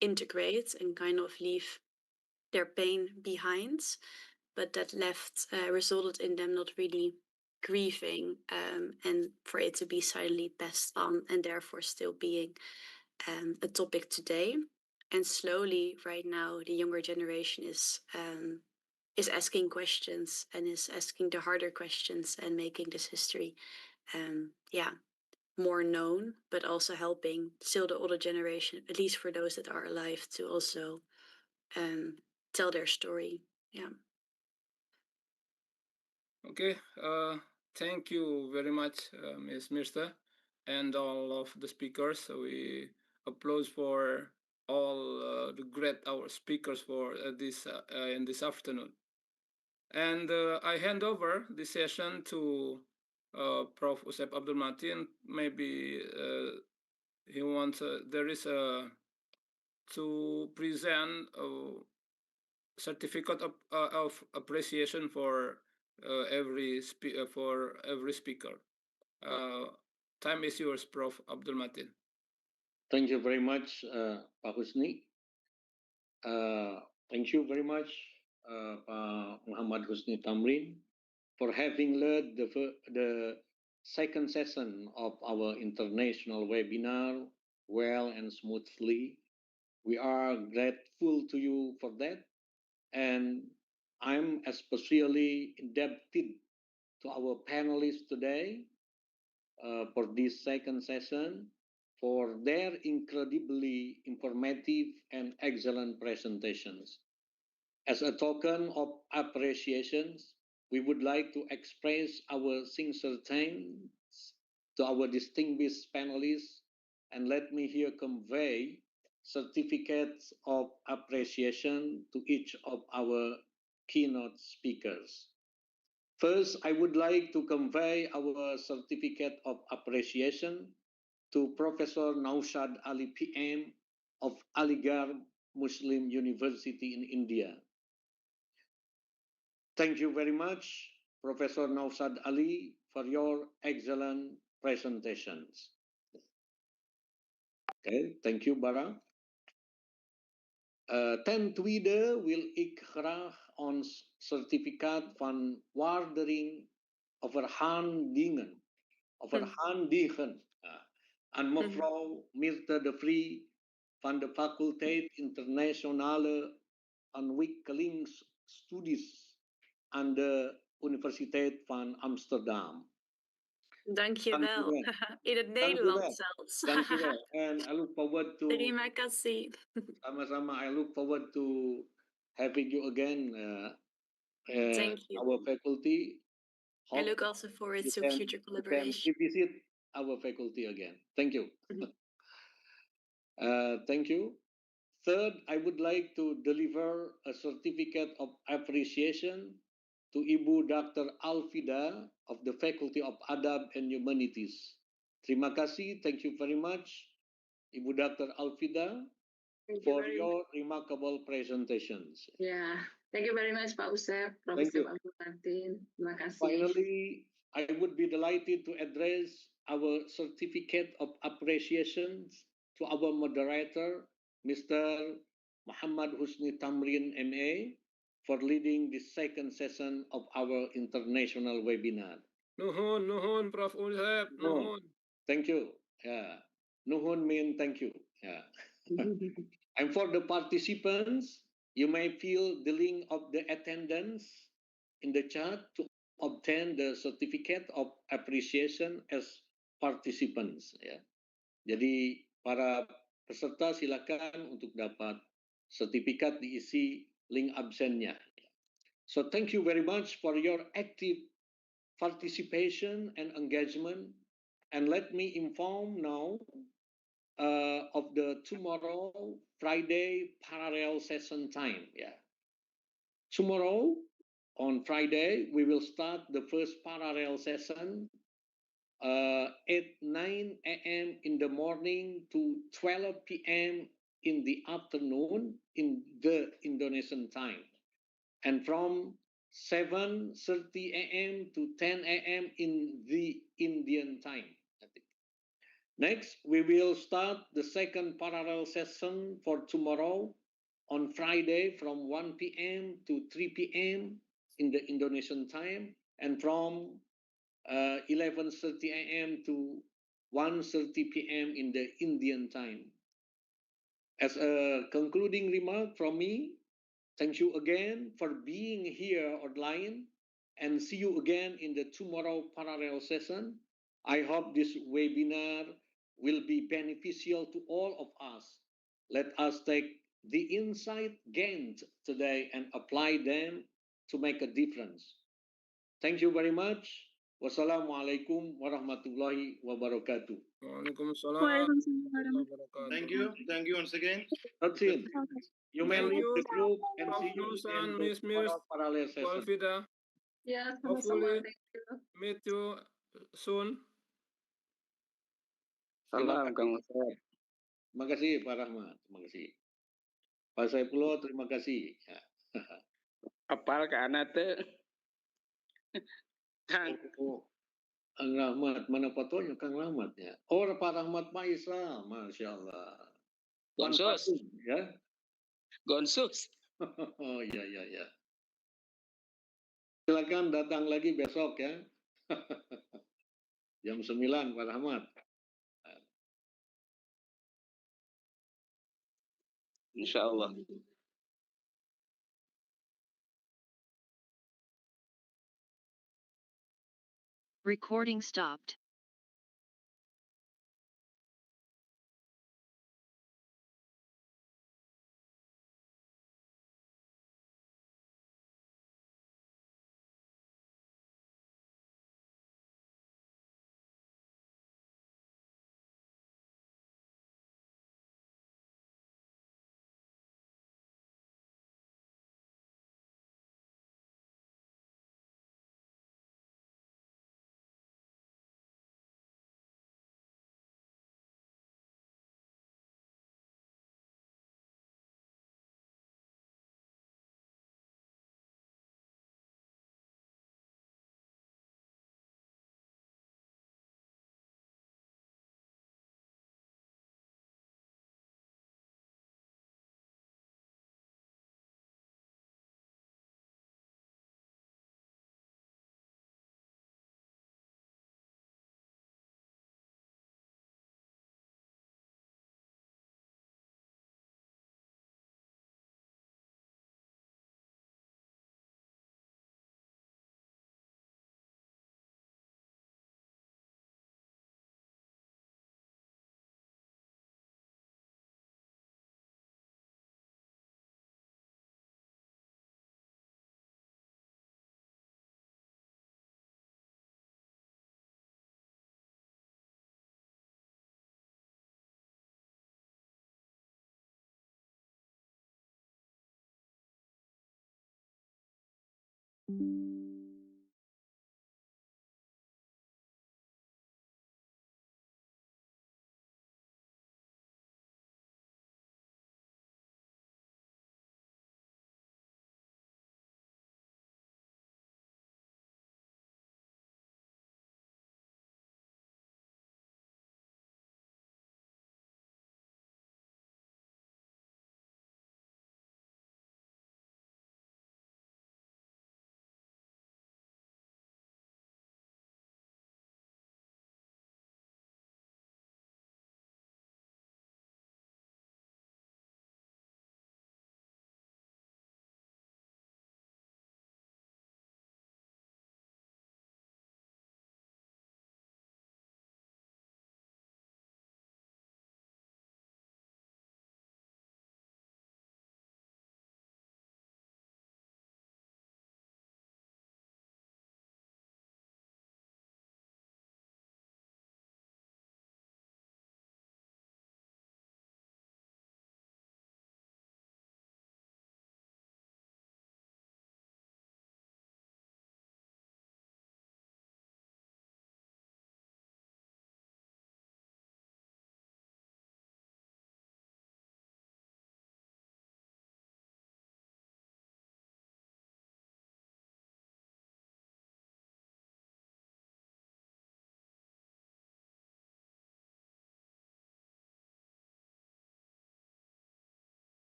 integrate and kind of leave their pain behind. But that resulted in them not really grieving, and for it to be silently passed on, and therefore still being a topic today. And slowly, right now, the younger generation is asking questions, and is asking the harder questions, and making this history, more known, but also helping still the older generation, at least for those that are alive, to also tell their story. Yeah. Okay, thank you very much, Ms. Mirsta, and all of the speakers. We applause for all the great our speakers for this in this afternoon. And I hand over the session to Prof. Usep Abdul Matin. Maybe he wants there is a to present a certificate of appreciation for every speaker. Time is yours, Prof. Abdul Matin. Thank you very much, Pak Husni. Thank you very much, Pak Muhammad Husni Tamrin, for having led the second session of our international webinar well and smoothly. We are grateful to you for that. And I'm especially indebted to our panelists today for this second session for their incredibly informative and excellent presentations. As a token of appreciation, we would like to express our sincere thanks to our distinguished panelists, and let me here convey certificates of appreciation to each of our keynote speakers. First, I would like to convey our certificate of appreciation to Professor Naushad Ali PM of Aligarh Muslim University in India. Thank you very much, Professor Naushad Ali, for your excellent presentations. Okay, thank you, Bara. Ten tweede wil ik graag ons certificaat van waardering overhandigen aan mevrouw Mirte de Vrie van de faculteit Internationale Ontwikkelingsstudies aan de Universiteit van Amsterdam. Dank je wel. In het Nederlands zelfs. Dank je wel. And I look forward to... Terima kasih. Sama-sama. I look forward to having you again, Thank you. our faculty. I look also forward to future collaboration. You can visit our faculty again. Thank you. Thank you. Third, I would like to deliver a certificate of appreciation to Ibu Dr. Alfida of the Faculty of Adab and Humanities. Terima kasih. Thank you very much, Ibu Dr. Alfida, for your remarkable presentations. Yeah, thank you very much, Pak Usep, Professor Abdul Matin. Terima kasih. Finally, I would be delighted to address our certificate of appreciation to our moderator, Mr. Muhammad Husni Tamrin, MA, for leading the second session of our international webinar. Nuhun, Prof. Usep, nuhun. Thank you. Yeah. Nuhun mean thank you. Yeah. And for the participants, you may fill the link of the attendance in the chat to obtain the certificate of appreciation as participants. Ya. Jadi para peserta silakan untuk dapat sertifikat diisi link absennya. So thank you very much for your active participation and engagement. And let me inform now of the tomorrow Friday parallel session time. Yeah. Tomorrow on Friday, we will start the first parallel session at 9 a.m. in the morning to 12 p.m. in the afternoon in the Indonesian time. And from 7:30 a.m. to 10 a.m. in the Indian time. Next, we will start the second parallel session for tomorrow on Friday from 1 p.m. to 3 p.m. in the Indonesian time, and from 11:30 a.m. to 1:30 p.m. in the Indian time. As a concluding remark from me, thank you again for being here online, and see you again in the tomorrow parallel session. I hope this webinar will be beneficial to all of us. Let us take the insight gained today and apply them to make a difference. Thank you very much. Wassalamualaikum warahmatullahi wabarakatuh. Waalaikumsalam Waalaikumsalam. warahmatullahi wabarakatuh. Thank you once again. That's it. You may Thank leave you, the group and Prof. see you Nusan, in Miss the parallel session. Walfida. Ya, sama-sama. Hopefully, Thank you. meet you soon. Salam, Kang Ustaz. Terima kasih, Pak Rahmat. Terima kasih. Pak Saifullah, terima kasih. Ya. Apal ke anak teh? Kang. Oh, Kang Rahmat, mana fotonya Kang Rahmat ya? Oh, Pak Rahmat Maisa, Masya Allah. Gonsus. Ya? Gonsus. Oh, iya, iya, iya. Silakan datang lagi besok ya. Jam 9, Pak Rahmat. Insya Allah. Recording stopped. Thank you.